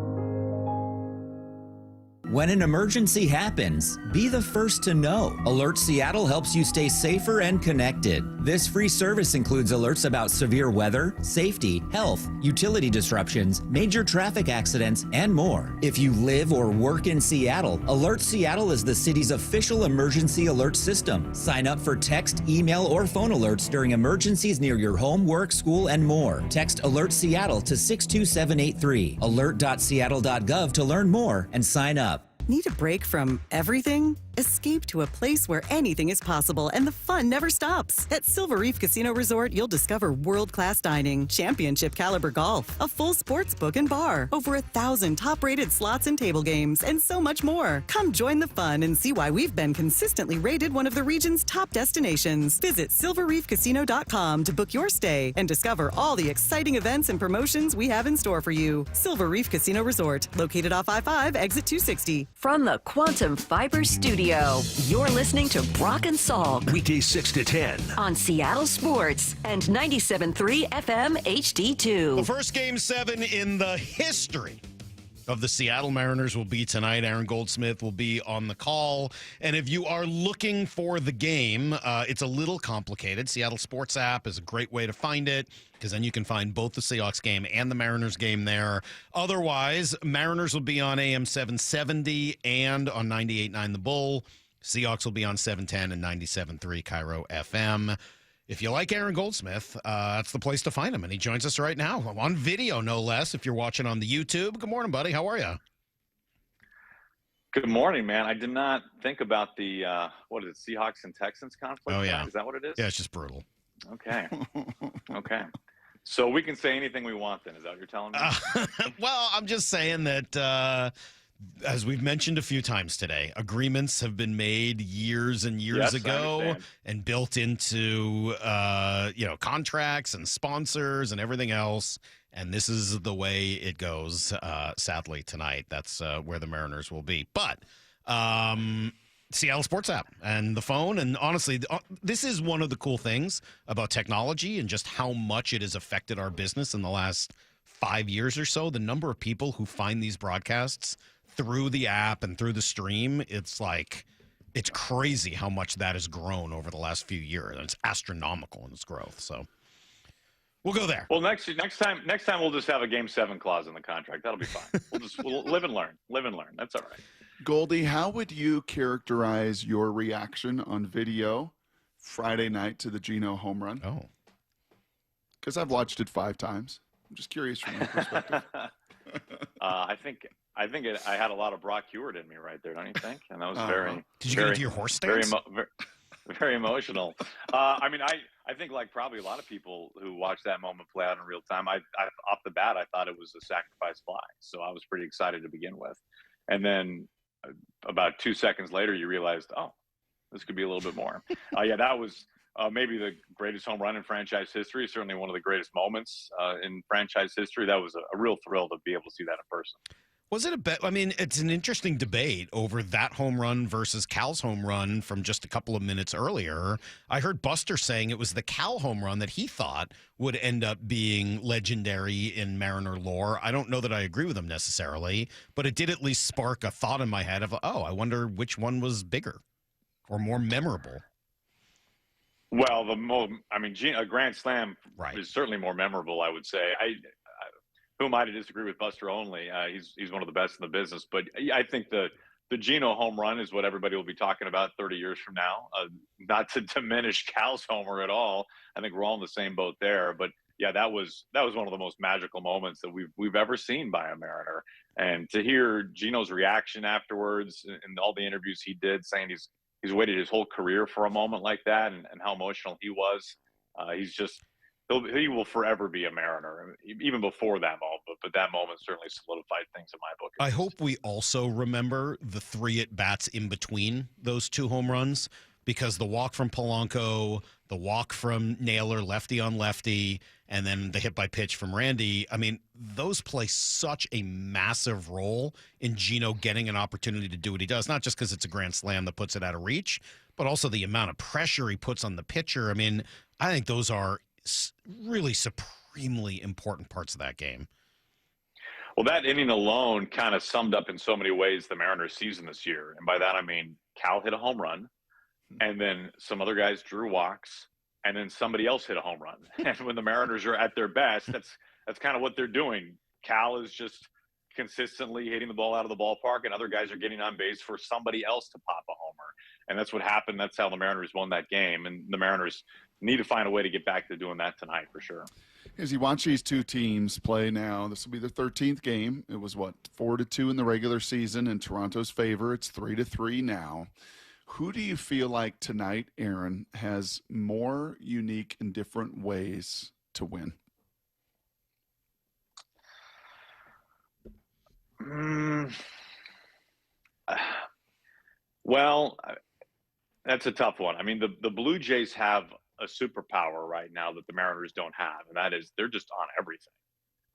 When an emergency happens, be the first to know. Alert Seattle helps you stay safer and connected. This free service includes alerts about severe weather, safety, health, utility disruptions, major traffic accidents, and more. If you live or work in Seattle, Alert Seattle is the city's official emergency alert system. Sign up for text, email, or phone alerts during emergencies near your home, work, school, and more. Text Alert Seattle to 62783. Alert.seattle.gov to learn more and sign up. Need a break from everything? Escape to a place where anything is possible and the fun never stops. At Silver Reef Casino Resort, you'll discover world-class dining, championship caliber golf, a full sports book and bar, over 1,000 top-rated slots and table games, and so much more. Come join the fun and see why we've been consistently rated one of the region's top destinations. Visit silverreefcasino.com to book your stay and discover all the exciting events and promotions we have in store for you. Silver Reef Casino Resort, located off I-5, exit 260. From the Quantum Fiber Studio, you're listening to Brock and Salk. Weekdays 6 to 10. On Seattle Sports and 97.3 FM HD2. The first Game 7 in the history of the Seattle Mariners will be tonight. Aaron Goldsmith will be on the call. And if you are looking for the game, it's a little complicated. Seattle Sports app is a great way to find it, because then you can find both the Seahawks game and the Mariners game there. Otherwise, Mariners will be on AM 770 and on 98.9 The Bull. Seahawks will be on 710 and 97.3 Cairo FM. If you like Aaron Goldsmith, that's the place to find him. And he joins us right now on video, no less, if you're watching on the YouTube. Good morning, buddy. How are you? Good morning, man. I did not think about the, what is it, Seahawks and Texans conflict? Oh, yeah. Is that what it is? Yeah, it's just brutal. Okay. Okay. So we can say anything we want then. Is that what you're telling me? Well, I'm just saying that, as we've mentioned a few times today, agreements have been made years and years ago and built into, contracts and sponsors and everything else. And this is the way it goes, sadly, tonight. That's where the Mariners will be. But Seattle Sports app and the phone. And honestly, this is one of the cool things about technology and just how much it has affected our business in the last 5 years or so. The number of people who find these broadcasts through the app and through the stream, it's crazy how much that has grown over the last few years. And it's astronomical in its growth. So we'll go there. Well, next time we'll just have a Game 7 clause in the contract. That'll be fine. We'll live and learn. Live and learn. That's all right. Goldie, how would you characterize your reaction on video Friday night to the Geno home run? Oh. Because I've watched it 5 times. I'm just curious from your perspective. I think I had a lot of Brock Heward in me right there, don't you think? And that was very. Did you get into your horse stance? Very emotional. I think like probably a lot of people who watched that moment play out in real time. I off the bat, I thought it was a sacrifice fly, so I was pretty excited to begin with. And then about 2 seconds later, you realized, oh, this could be a little bit more. That was maybe the greatest home run in franchise history. Certainly one of the greatest moments in franchise history. That was a real thrill to be able to see that in person. Was it a bet? I mean, it's an interesting debate over that home run versus Cal's home run from just a couple of minutes earlier. I heard Buster saying it was the Cal home run that he thought would end up being legendary in Mariner lore. I don't know that I agree with him necessarily, but it did at least spark a thought in my head of, I wonder which one was bigger or more memorable. Well, a grand slam is certainly more memorable, I would say. Who am I to disagree with Buster Only? He's one of the best in the business. But I think the Geno home run is what everybody will be talking about 30 years from now. Not to diminish Cal's homer at all. I think we're all in the same boat there. But yeah, that was one of the most magical moments that we've ever seen by a Mariner. And to hear Geno's reaction afterwards and all the interviews he did, saying he's waited his whole career for a moment like that, and how emotional he was. He will forever be a Mariner, even before that moment. But that moment certainly solidified things in my book. I hope we also remember the 3 at-bats in between those 2 home runs, because the walk from Polanco, the walk from Naylor, lefty on lefty, and then the hit by pitch from Randy, I mean, those play such a massive role in Geno getting an opportunity to do what he does, not just because it's a grand slam that puts it out of reach, but also the amount of pressure he puts on the pitcher. I mean, I think those are really supremely important parts of that game. Well, that inning alone kind of summed up in so many ways the Mariners' season this year. And by that, I mean Cal hit a home run, and then some other guys drew walks, and then somebody else hit a home run. And when the Mariners are at their best, that's kind of what they're doing. Cal is just consistently hitting the ball out of the ballpark, and other guys are getting on base for somebody else to pop a homer. And that's what happened. That's how the Mariners won that game. And the Mariners need to find a way to get back to doing that tonight for sure. As you watch these two teams play now, this will be their 13th game. It was, 4-2 in the regular season in Toronto's favor. It's 3-3 now. Who do you feel like tonight, Aaron, has more unique and different ways to win? Well, that's a tough one. I mean, the Blue Jays have a superpower right now that the Mariners don't have, and that is they're just on everything.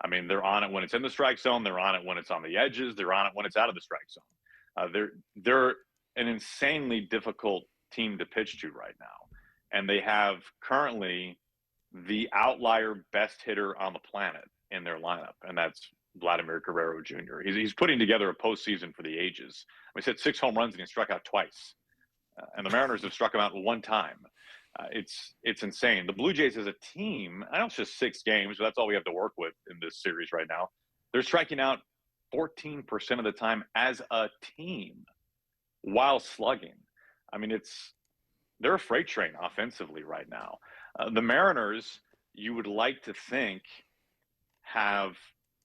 I mean, they're on it when it's in the strike zone. They're on it when it's on the edges. They're on it when it's out of the strike zone. They're an insanely difficult team to pitch to right now, and they have currently the outlier best hitter on the planet in their lineup, and that's Vladimir Guerrero Jr. He's putting together a postseason for the ages. He's hit 6 home runs and he struck out twice, and the Mariners have struck him out one time. It's insane. The Blue Jays as a team, I know it's just 6 games, but that's all we have to work with in this series right now. They're striking out 14% of the time as a team while slugging. I mean, they're a freight train offensively right now. The Mariners, you would like to think, have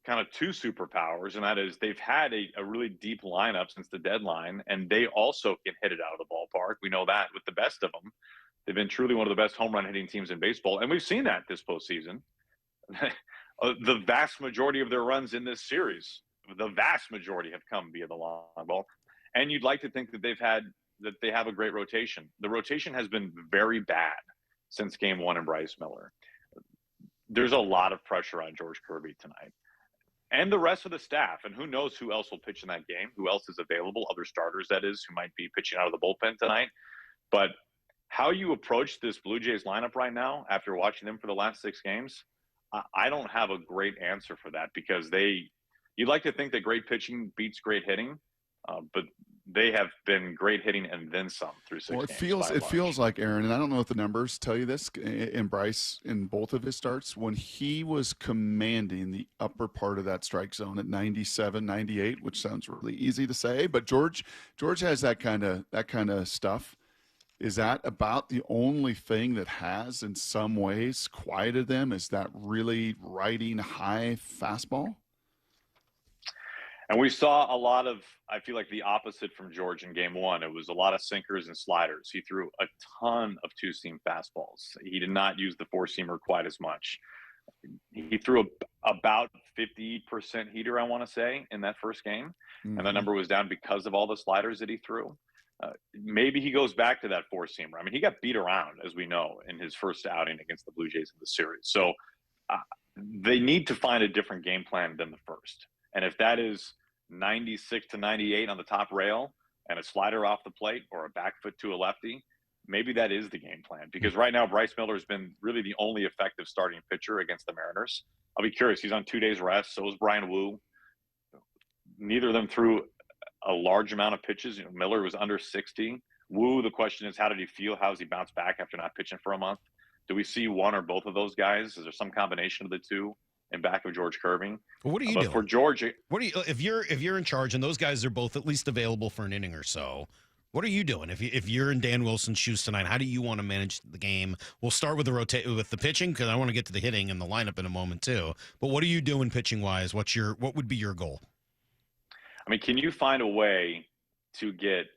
kind of 2 superpowers, and that is they've had a really deep lineup since the deadline, and they also can hit it out of the ballpark. We know that with the best of them. They've been truly one of the best home run hitting teams in baseball, and we've seen that this postseason. The vast majority of their runs in this series, the vast majority have come via the long ball. And you'd like to think that they have a great rotation. The rotation has been very bad since Game 1 in Bryce Miller. There's a lot of pressure on George Kirby tonight. And the rest of the staff, and who knows who else will pitch in that game, who else is available, other starters, that is, who might be pitching out of the bullpen tonight. But how you approach this Blue Jays lineup right now, after watching them for the last 6 games, I don't have a great answer for that, because you'd like to think that great pitching beats great hitting, but they have been great hitting and then some through 6 games. It feels like, Aaron, and I don't know if the numbers tell you this, in Bryce, in both of his starts, when he was commanding the upper part of that strike zone at 97, 98, which sounds really easy to say, but George has that kind of stuff. Is that about the only thing that has, in some ways, quieted them? Is that really riding high fastball? And we saw a lot of, I feel like, the opposite from George in Game 1. It was a lot of sinkers and sliders. He threw a ton of 2-seam fastballs. He did not use the 4-seamer quite as much. He threw about 50% heater, I want to say, in that first game. Mm-hmm. And that number was down because of all the sliders that he threw. Maybe he goes back to that 4-seamer. I mean, he got beat around, as we know, in his first outing against the Blue Jays in the series. So they need to find a different game plan than the first. And if that is 96 to 98 on the top rail and a slider off the plate or a back foot to a lefty, maybe that is the game plan. Because right now, Bryce Miller has been really the only effective starting pitcher against the Mariners. I'll be curious. He's on 2 days rest. So is Brian Wu. Neither of them threw a large amount of pitches. Miller was under 60. Wu, the question is, how did he feel? How has he bounced back after not pitching for a month? Do we see one or both of those guys? Is there some combination of the two in back of George Kirby? Well, what are you doing for George? If you're in charge and those guys are both at least available for an inning or so, what are you doing? If you're in Dan Wilson's shoes tonight, how do you want to manage the game? We'll start with the pitching, because I want to get to the hitting and the lineup in a moment too. But what are you doing pitching wise? What would be your goal? I mean, can you find a way to get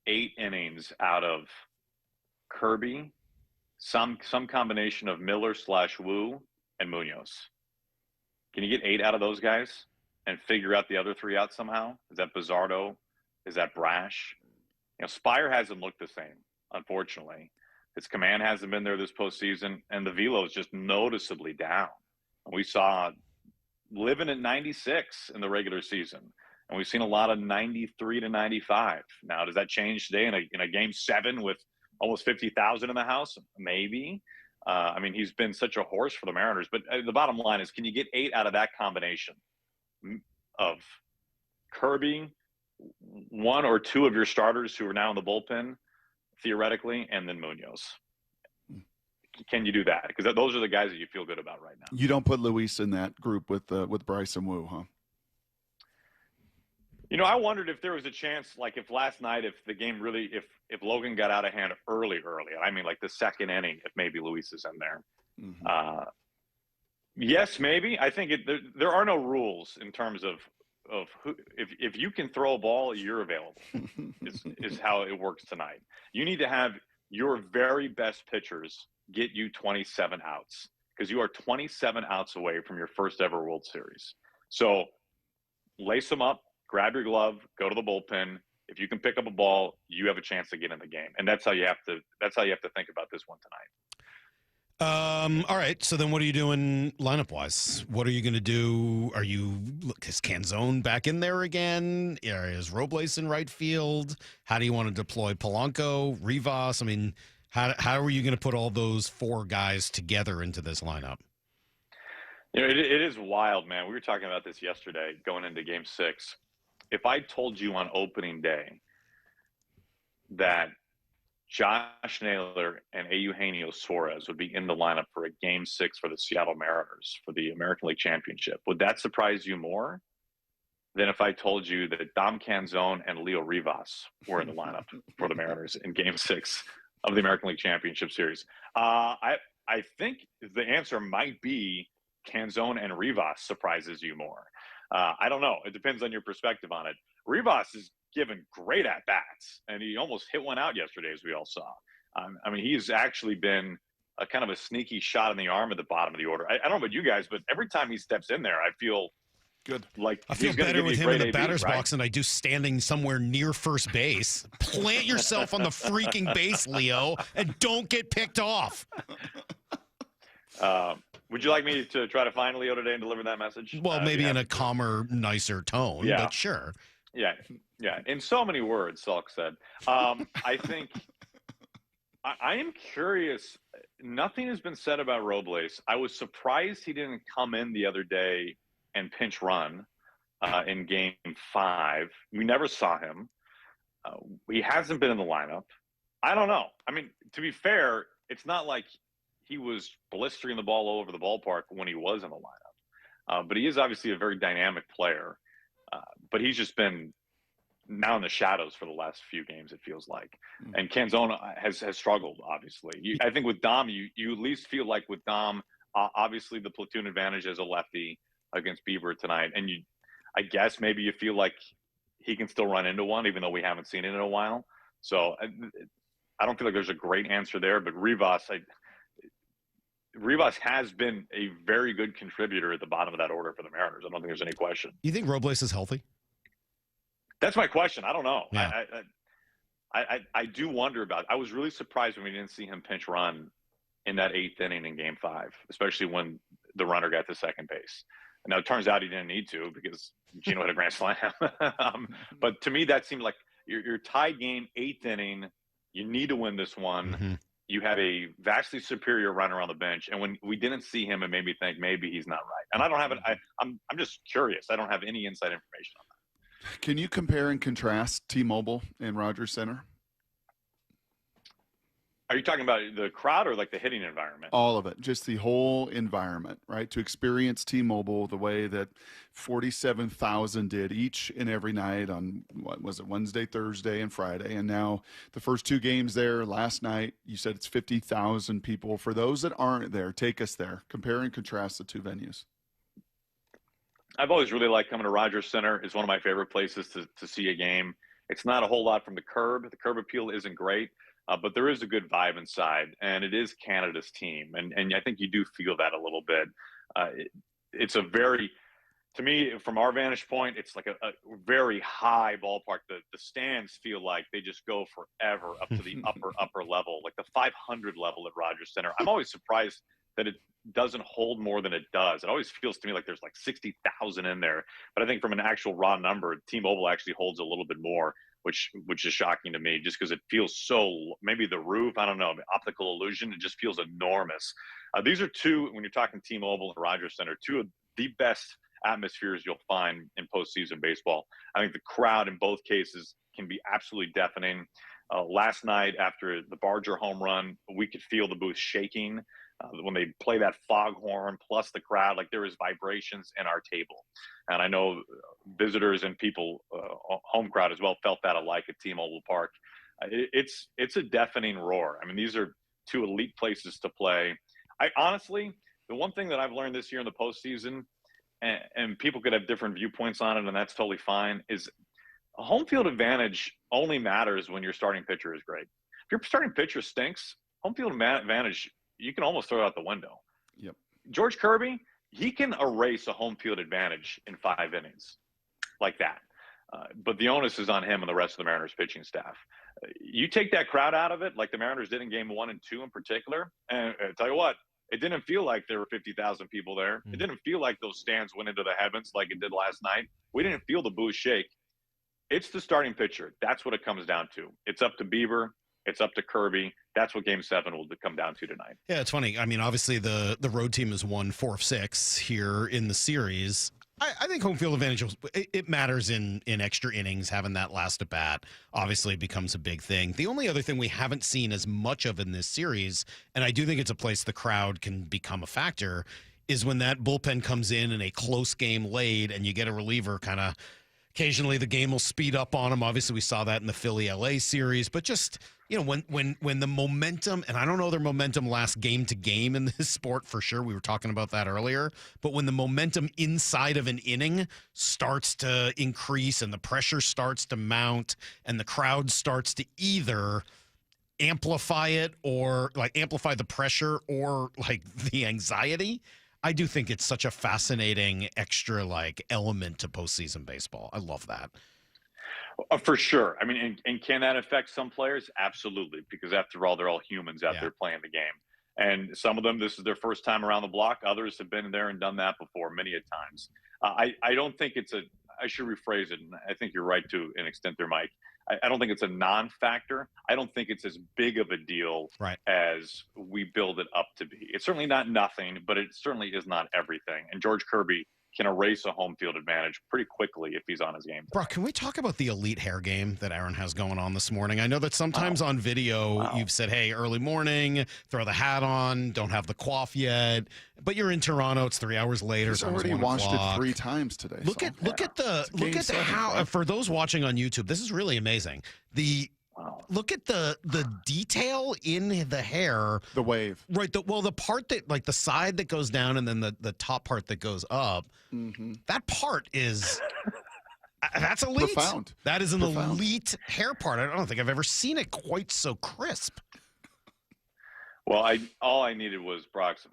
8 innings out of Kirby, some combination of Miller / Wu and Munoz? Can you get 8 out of those guys and figure out the other 3 out somehow? Is that Bizzardo? Is that Brash? Spire hasn't looked the same, unfortunately. His command hasn't been there this postseason, and the velo is just noticeably down. We saw living at 96 in the regular season, and we've seen a lot of 93 to 95. Now, does that change today in a Game 7 with almost 50,000 in the house? Maybe. I mean, he's been such a horse for the Mariners. But the bottom line is, can you get 8 out of that combination of Kirby, 1 or 2 of your starters who are now in the bullpen, theoretically, and then Munoz? can you do that? Because those are the guys that you feel good about right now. You don't put Luis in that group with Bryce and Wu, huh? I wondered if there was a chance, like if last night, if the game really, if Logan got out of hand early, I mean, like the second inning, if maybe Luis is in there. Mm-hmm. Yes, maybe. I think there are no rules in terms of who, if you can throw a ball, you're available. is how it works tonight. You need to have your very best pitchers get you 27 outs because you are 27 outs away from your first ever World Series. So lace them up, grab your glove, go to the bullpen. If you can pick up a ball, you have a chance to get in the game, and that's how you have to think about this one tonight. All right. So then what are you doing lineup wise? What are you going to do? Is Canzone back in there again? Is Robles in right field? How do you want to deploy Polanco, Rivas? I mean, how are you going to put all those four guys together into this lineup? It is wild, man. We were talking about this yesterday going into Game 6. If I told you on opening day that Josh Naylor and Eugenio Suarez would be in the lineup for a Game 6 for the Seattle Mariners for the American League Championship, would that surprise you more than if I told you that Dom Canzone and Leo Rivas were in the lineup for the Mariners in Game 6 of the American League Championship Series? I think the answer might be Canzone and Rivas surprises you more. I don't know. It depends on your perspective on it. Rivas is given great at-bats, and he almost hit one out yesterday, as we all saw. I mean, he's actually been a kind of a sneaky shot in the arm at the bottom of the order. I don't know about you guys, but every time he steps in there, I feel good. Like I feel better with him in the batter's box than I do standing somewhere near first base. Plant yourself on the freaking base, Leo, and don't get picked off. Would you like me to try to find Leo today and deliver that message? Well, maybe in a calmer, nicer tone, but sure. Yeah. In so many words, Salk said. I think I am curious. Nothing has been said about Robles. I was surprised he didn't come in the other day and pinch run in Game 5. We never saw him. He hasn't been in the lineup. I don't know. I mean, to be fair, it's not like he was blistering the ball all over the ballpark when he was in the lineup. But he is obviously a very dynamic player. But he's just been now in the shadows for the last few games, it feels like. And Canzone has struggled, obviously. I think with Dom, you at least feel like with Dom, obviously the platoon advantage as a lefty against Bieber tonight. And I guess maybe you feel like he can still run into one, even though we haven't seen it in a while. So I don't feel like there's a great answer there. But Rivas has been a very good contributor at the bottom of that order for the Mariners. I don't think there's any question. You think Robles is healthy? That's my question. I don't know. Yeah. I do wonder about it. I was really surprised when we didn't see him pinch run in that 8th inning in Game 5, especially when the runner got to second base. And now it turns out he didn't need to because Gino had a grand slam. But to me, that seemed like your tied game, 8th inning. You need to win this one. Mm-hmm. You have a vastly superior runner on the bench, and when we didn't see him, it made me think maybe he's not right. And I don't have it. I'm just curious. I don't have any inside information on that. Can you compare and contrast T-Mobile and Rogers Center? Are you talking about the crowd or like the hitting environment? All of it, just the whole environment, right? To experience T-Mobile the way that 47,000 did each and every night on, what was it, Wednesday, Thursday, and Friday. And now the first 2 games there last night, you said it's 50,000 people. For those that aren't there, take us there. Compare and contrast the 2 venues. I've always really liked coming to Rogers Center. It's one of my favorite places to see a game. It's not a whole lot from the curb. The curb appeal isn't great. But there is a good vibe inside, and it is Canada's team. And I think you do feel that a little bit. It's a very, to me, from our vantage point, it's like a very high ballpark. The stands feel like they just go forever up to the upper level, like the 500 level at Rogers Center. I'm always surprised that it doesn't hold more than it does. It always feels to me like there's like 60,000 in there. But I think from an actual raw number, T-Mobile actually holds a little bit more, which is shocking to me just because it feels so, maybe the roof, I don't know, optical illusion, it just feels enormous. These are 2, when you're talking T-Mobile and Rogers Center, 2 of the best atmospheres you'll find in postseason baseball. I think the crowd in both cases can be absolutely deafening. Last night after the Barger home run, we could feel the booth shaking when they play that foghorn plus the crowd. Like, there was vibrations in our table. And I know visitors and people, home crowd as well, felt that alike at T-Mobile Park. It's a deafening roar. I mean, these are two elite places to play. I honestly, the one thing that I've learned this year in the postseason, and people could have different viewpoints on it, and that's totally fine, is a home field advantage only matters when your starting pitcher is great. If your starting pitcher stinks, home field advantage, you can almost throw it out the window. Yep. George Kirby, he can erase a home field advantage in 5 innings like that. But the onus is on him and the rest of the Mariners pitching staff. You take that crowd out of it, like the Mariners did in game 1 and 2 in particular, and I tell you what, it didn't feel like there were 50,000 people there. It didn't feel like those stands went into the heavens like it did last night. We didn't feel the booth shake. It's the starting pitcher. That's what it comes down to. It's up to Bieber. It's up to Kirby. That's what Game 7 will come down to tonight. Yeah, it's funny. I mean, obviously the road team has won 4 of 6 here in the series. I think home field advantage, it matters in extra innings. Having that last at bat obviously becomes a big thing. The only other thing we haven't seen as much of in this series, and I do think it's a place the crowd can become a factor, is when that bullpen comes in a close game late and you get a reliever kind of. Occasionally the game will speed up on them. Obviously, we saw that in the Philly-LA series. But just, when the momentum, and I don't know their momentum lasts game to game in this sport for sure. We were talking about that earlier. But when the momentum inside of an inning starts to increase and the pressure starts to mount and the crowd starts to either amplify it or, amplify the pressure or, the anxiety, I do think it's such a fascinating extra element to postseason baseball. I love that. For sure. I mean, and can that affect some players? Absolutely, because after all, they're all humans out there playing the game. And some of them, this is their first time around the block. Others have been there and done that before many a times. I don't think I should rephrase it, and I think you're right to an extent there, Mike. I don't think it's a non-factor. I don't think it's as big of a deal as we build it up to be. It's certainly not nothing, but it certainly is not everything. And George Kirby can erase a home field advantage pretty quickly if he's on his game. Brock, can we talk about the elite hair game that Aaron has going on this morning? I know that sometimes on video you've said, hey, early morning, throw the hat on, don't have the coif yet. But you're in Toronto, it's 3 hours later. He's already washed it 3 times today. Look at how for those watching on YouTube, this is really amazing. Look at the detail in the hair. The wave. Right. The part that the side that goes down and then the top part that goes up. Mm-hmm. That part is that's elite. Profound. That is an elite hair part. I don't think I've ever seen it quite so crisp. Well, all I needed was Brock's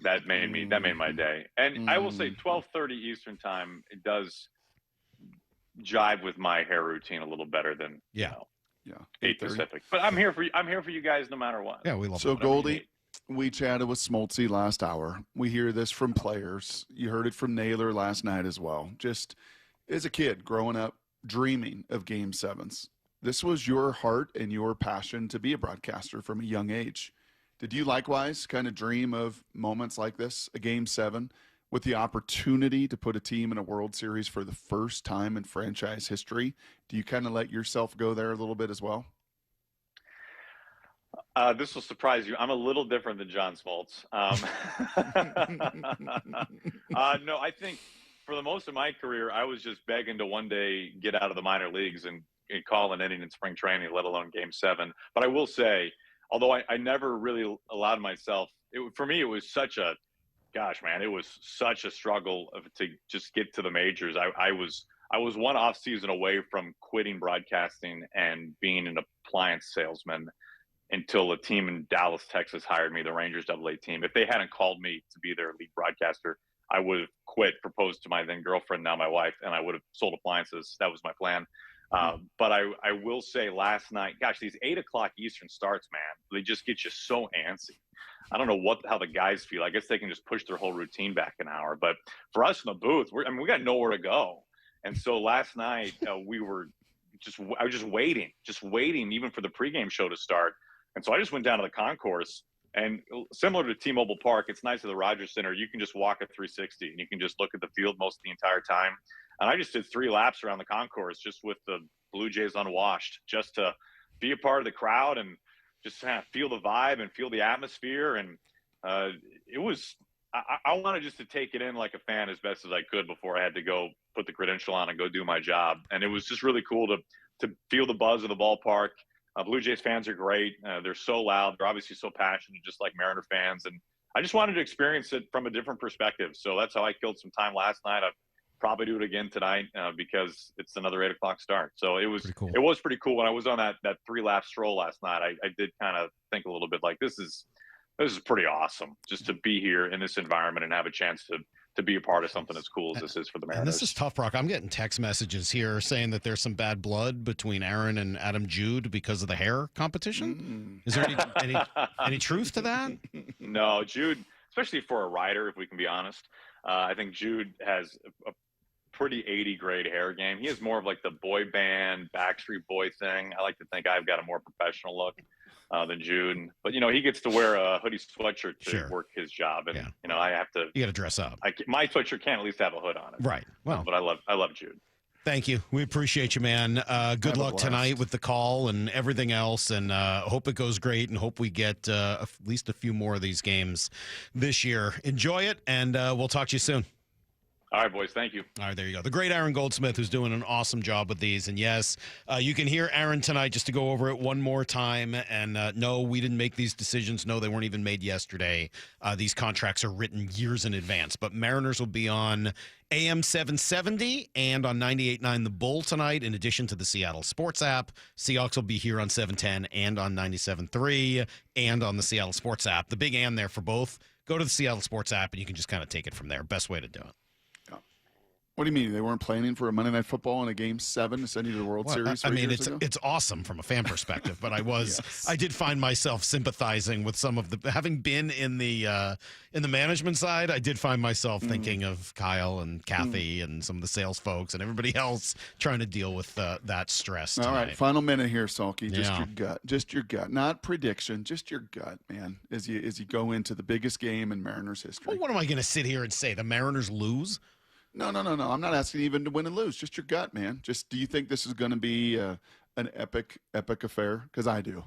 that made my day. And I will say 12:30 Eastern time, it does jive with my hair routine a little better than 8 Pacific. But I'm here for you guys no matter what. Yeah, we love it. So Goldie, we chatted with Smoltzy last hour. We hear this from players. You heard it from Naylor last night as well. Just as a kid growing up, dreaming of Game 7s. This was your heart and your passion to be a broadcaster from a young age. Did you likewise kind of dream of moments like this, a Game 7, with the opportunity to put a team in a World Series for the first time in franchise history? Do you kind of let yourself go there a little bit as well? This will surprise you. I'm a little different than John Smoltz. No, I think for the most of my career, I was just begging to one day get out of the minor leagues and call an inning in spring training, let alone Game 7. But I will say, although I never really allowed myself, for me, it was such a, it was such a struggle to just get to the majors. I was one off season away from quitting broadcasting and being an appliance salesman until a team in Dallas, Texas hired me, the Rangers AA team. If they hadn't called me to be their lead broadcaster, I would have quit, proposed to my then girlfriend, now my wife, and I would have sold appliances. That was my plan. But I will say last night, these 8 o'clock Eastern starts, man, they just get you so antsy. I don't know how the guys feel. I guess they can just push their whole routine back an hour. But for us in the booth, we got nowhere to go. And so last night I was just waiting even for the pregame show to start. And so I just went down to the concourse, and similar to T-Mobile Park, it's nice at the Rogers Center. You can just walk at 360 and you can just look at the field most of the entire time. And I just did 3 laps around the concourse just with the Blue Jays unwashed, just to be a part of the crowd and just kind of feel the vibe and feel the atmosphere. And it was I wanted just to take it in like a fan as best as I could before I had to go put the credential on and go do my job. And it was just really cool to feel the buzz of the ballpark. Blue Jays fans are great. They're so loud. They're obviously so passionate, just like Mariner fans. And I just wanted to experience it from a different perspective. So that's how I killed some time last night. I'll probably do it again tonight because it's another 8 o'clock start. So it was pretty cool. It was pretty cool. When I was on that 3-lap stroll last night, I did kind of think a little bit like, this is pretty awesome just to be here in this environment and have a chance to be a part of something as cool as this is for the Mariners. And this is tough, Brock. I'm getting text messages here saying that there's some bad blood between Aaron and Adam Jude because of the hair competition. Is there any truth to that? No, Jude, especially for a writer, if we can be honest, I think Jude has a pretty 80 grade hair game. He has more of like the boy band, Backstreet Boy thing. I like to think I've got a more professional look than Jude, but he gets to wear a hoodie sweatshirt to work his job, and I have to. You got to dress up. My sweatshirt can't at least have a hood on it, right? Well, but I love Jude. Thank you. We appreciate you, man. Good luck tonight with the call and everything else, and hope it goes great, and hope we get at least a few more of these games this year. Enjoy it, and we'll talk to you soon. All right, boys. Thank you. All right, there you go. The great Aaron Goldsmith, who's doing an awesome job with these. And yes, you can hear Aaron tonight, just to go over it one more time. And no, we didn't make these decisions. No, they weren't even made yesterday. These contracts are written years in advance. But Mariners will be on AM 770 and on 98.9 The Bull tonight, in addition to the Seattle Sports app. Seahawks will be here on 710 and on 97.3 and on the Seattle Sports app. The big and there for both. Go to the Seattle Sports app, and you can just kind of take it from there. Best way to do it. What do you mean? They weren't planning for a Monday Night Football in a Game 7 to send you to the World Series? I mean, it's awesome from a fan perspective, but I did find myself sympathizing with some of the, having been in the management side, I did find myself thinking of Kyle and Kathy and some of the sales folks and everybody else trying to deal with that stress tonight. All right, final minute here, Salky. Just your gut, not prediction, just your gut, man. As you go into the biggest game in Mariners history. Well, what am I going to sit here and say? The Mariners lose? No. I'm not asking even to win and lose. Just your gut, man. Just, do you think this is going to be an epic affair? Because I do.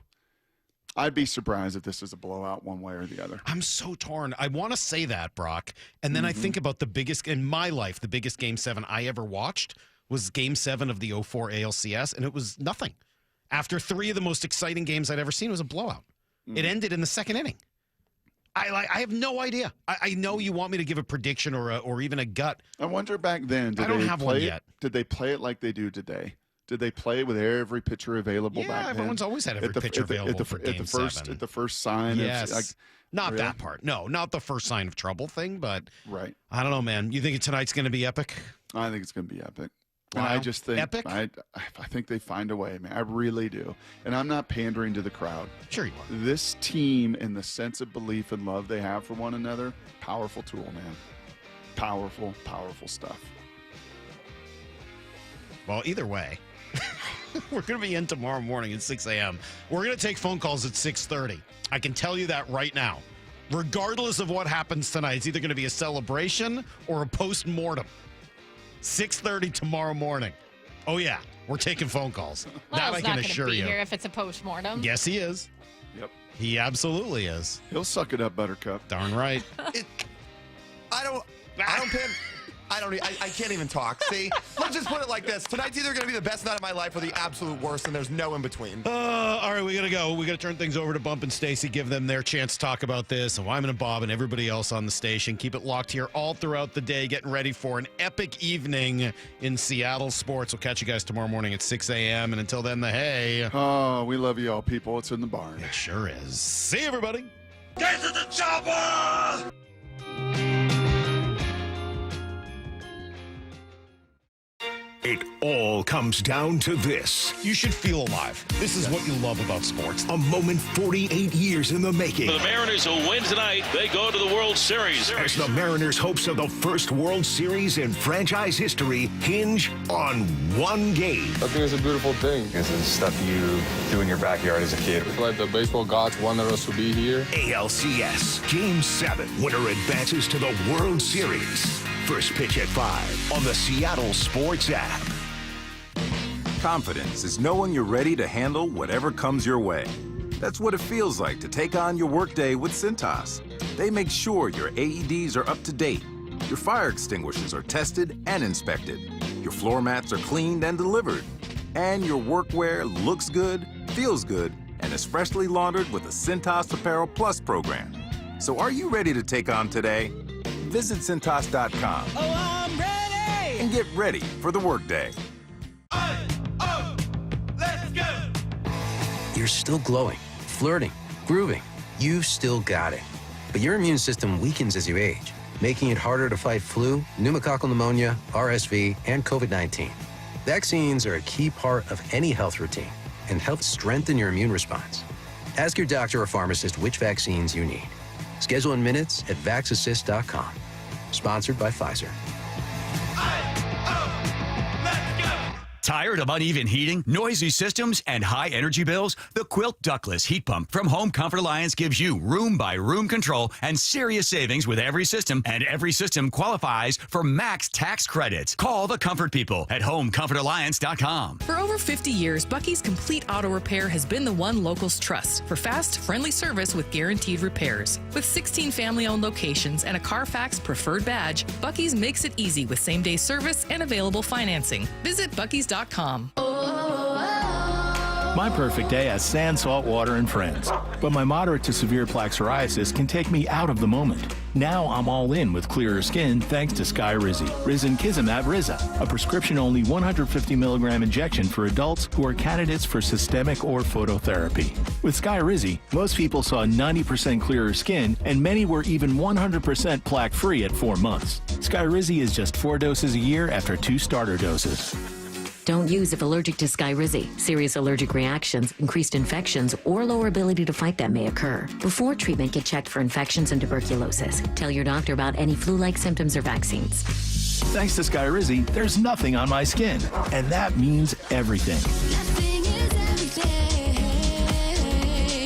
I'd be surprised if this is a blowout one way or the other. I'm so torn. I want to say that, Brock. And then I think about the biggest, in my life, the biggest Game 7 I ever watched was Game 7 of the 04 ALCS, and it was nothing. After 3 of the most exciting games I'd ever seen, it was a blowout. It ended in the second inning. I have no idea. I know you want me to give a prediction or even a gut. I wonder back then, I don't have one yet. Did they play it like they do today? Did they play it with every pitcher available back then? Everyone's always had every pitcher available for Game 7. At the first sign? Yes. Not really? That part. No, not the first sign of trouble thing, but I don't know, man. You think tonight's going to be epic? I think it's going to be epic. Wow. And I just think epic? I think they find a way, man. I really do. And I'm not pandering to the crowd. Sure you are. This team and the sense of belief and love they have for one another, powerful tool, man. Powerful stuff. Well, either way, we're going to be in tomorrow morning at 6 a.m. We're going to take phone calls at 6:30. I can tell you that right now. Regardless of what happens tonight, it's either going to be a celebration or a post-mortem. 6:30 tomorrow morning. Oh, yeah. We're taking phone calls. That I can assure you. Here if it's a post-mortem. Yes, he is. Yep. He absolutely is. He'll suck it up, Buttercup. Darn right. I can't even talk. See, let's just put it like this. Tonight's either going to be the best night of my life or the absolute worst, and there's no in between. All right, we got to go. We got to turn things over to Bump and Stacy, give them their chance to talk about this, and Wyman and Bob and everybody else on the station. Keep it locked here all throughout the day, getting ready for an epic evening in Seattle sports. We'll catch you guys tomorrow morning at 6 a.m., and until then, the hey. Oh, we love you all, people. It's in the barn. It sure is. See you, everybody. Get to the chopper! It all comes down to this. You should feel alive. This is what you love about sports. A moment 48 years in the making. The Mariners will win tonight. They go to the World Series. As the Mariners' hopes of the first World Series in franchise history hinge on one game. I think it's a beautiful thing. This is stuff you do in your backyard as a kid. It's like the baseball gods wanted us to be here. ALCS Game 7. Winner advances to the World Series. First pitch at 5 on the Seattle Sports app. Confidence is knowing you're ready to handle whatever comes your way. That's what it feels like to take on your workday with Cintas. They make sure your AEDs are up to date, your fire extinguishers are tested and inspected, your floor mats are cleaned and delivered, and your workwear looks good, feels good, and is freshly laundered with the Cintas Apparel Plus program. So are you ready to take on today? Visit Cintas.com. Oh, I'm ready! And get ready for the workday. Let's go! You're still glowing, flirting, grooving. You've still got it. But your immune system weakens as you age, making it harder to fight flu, pneumococcal pneumonia, RSV, and COVID-19. Vaccines are a key part of any health routine and help strengthen your immune response. Ask your doctor or pharmacist which vaccines you need. Schedule in minutes at vaxassist.com. Sponsored by Pfizer. Tired of uneven heating, noisy systems, and high energy bills? The Quilt Ductless Heat Pump from Home Comfort Alliance gives you room-by-room control and serious savings with every system, and every system qualifies for max tax credits. Call the comfort people at homecomfortalliance.com. For over 50 years, Bucky's Complete Auto Repair has been the one locals trust for fast, friendly service with guaranteed repairs. With 16 family-owned locations and a Carfax preferred badge, Bucky's makes it easy with same-day service and available financing. Visit Bucky's.com. My perfect day has sand, salt water, and friends. But my moderate to severe plaque psoriasis can take me out of the moment. Now I'm all in with clearer skin thanks to Skyrizi. Risankizumab Riza, a prescription-only 150 milligram injection for adults who are candidates for systemic or phototherapy. With Skyrizi, most people saw 90% clearer skin, and many were even 100% plaque-free at 4 months. Skyrizi is just 4 doses a year after 2 starter doses. Don't use if allergic to Skyrizi. Serious allergic reactions, increased infections, or lower ability to fight them may occur. Before treatment, get checked for infections and tuberculosis. Tell your doctor about any flu-like symptoms or vaccines. Thanks to Skyrizi, there's nothing on my skin, and that means everything.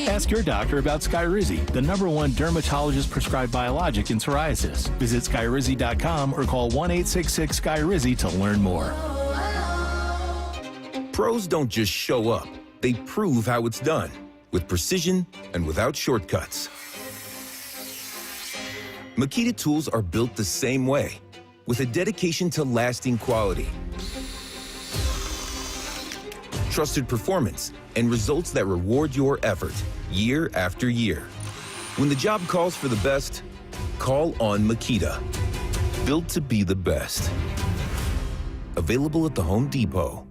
Ask your doctor about Skyrizi, the #1 dermatologist-prescribed biologic in psoriasis. Visit Skyrizi.com or call 1-866-SKYRIZI to learn more. Pros don't just show up. They prove how it's done, with precision and without shortcuts. Makita tools are built the same way, with a dedication to lasting quality, trusted performance, and results that reward your effort year after year. When the job calls for the best, call on Makita. Built to be the best. Available at the Home Depot.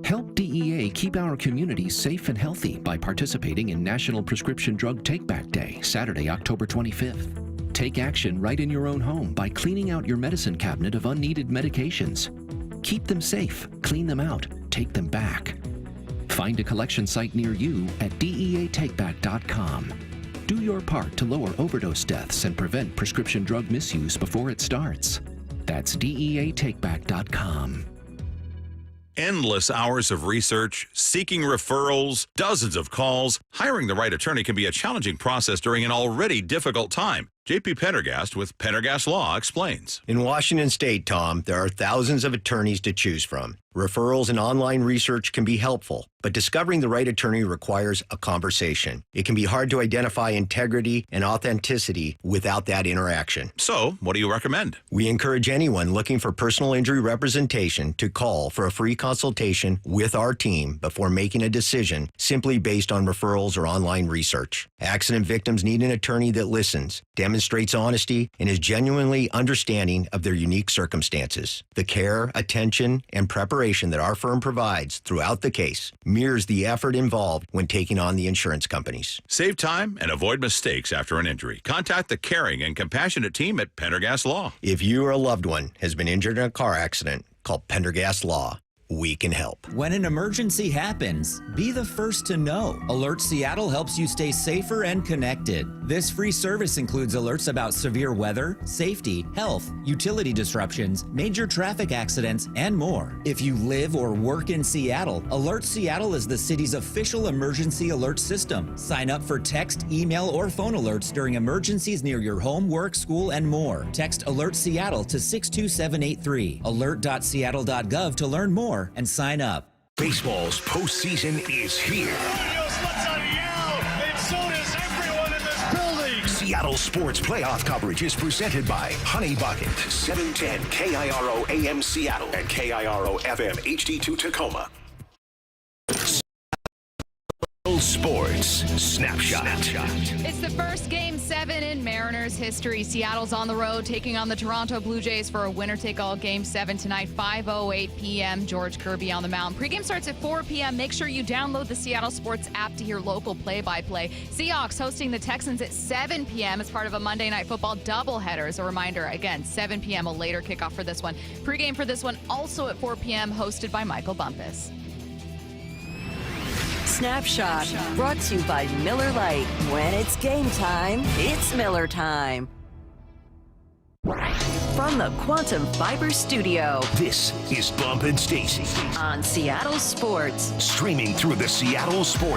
Help DEA keep our community safe and healthy by participating in National Prescription Drug Take-Back Day, Saturday, October 25th. Take action right in your own home by cleaning out your medicine cabinet of unneeded medications. Keep them safe, clean them out, take them back. Find a collection site near you at DEATakeback.com. Do your part to lower overdose deaths and prevent prescription drug misuse before it starts. That's DEATakeback.com. Endless hours of research, seeking referrals, dozens of calls. Hiring the right attorney can be a challenging process during an already difficult time. JP Pendergast with Pendergast Law explains. In Washington State, Tom, there are thousands of attorneys to choose from. Referrals and online research can be helpful, but discovering the right attorney requires a conversation. It can be hard to identify integrity and authenticity without that interaction. So, what do you recommend? We encourage anyone looking for personal injury representation to call for a free consultation with our team before making a decision simply based on referrals or online research. Accident victims need an attorney that listens, demonstrates honesty, and is genuinely understanding of their unique circumstances. The care, attention, and preparation that our firm provides throughout the case mirrors the effort involved when taking on the insurance companies. Save time and avoid mistakes after an injury. Contact the caring and compassionate team at Pendergast Law. If you or a loved one has been injured in a car accident, call Pendergast Law. We can help. When an emergency happens, be the first to know. Alert Seattle helps you stay safer and connected. This free service includes alerts about severe weather, safety, health, utility disruptions, major traffic accidents, and more. If you live or work in Seattle, Alert Seattle is the city's official emergency alert system. Sign up for text, email, or phone alerts during emergencies near your home, work, school, and more. Text Alert Seattle to 62783. Alert.seattle.gov to learn more and sign up. Baseball's postseason is here. Seattle Sports Playoff coverage is presented by Honey Bucket, 710 KIRO AM Seattle and KIRO FM HD2 Tacoma. Sports Snapshot. It's the first Game 7 in Mariners history. Seattle's on the road taking on the Toronto Blue Jays for a winner-take-all Game 7 tonight, 5:08 p.m. George Kirby on the mound. Pregame starts at 4 p.m. Make sure you download the Seattle Sports app to hear local play-by-play. Seahawks hosting the Texans at 7 p.m. as part of a Monday Night Football doubleheader. As a reminder, again, 7 p.m. a later kickoff for this one. Pregame for this one also at 4 p.m. hosted by Michael Bumpus. Snapshot, brought to you by Miller Lite. When it's game time, it's Miller time. From the Quantum Fiber Studio, this is Bump and Stacy on Seattle Sports. Streaming through the Seattle Sports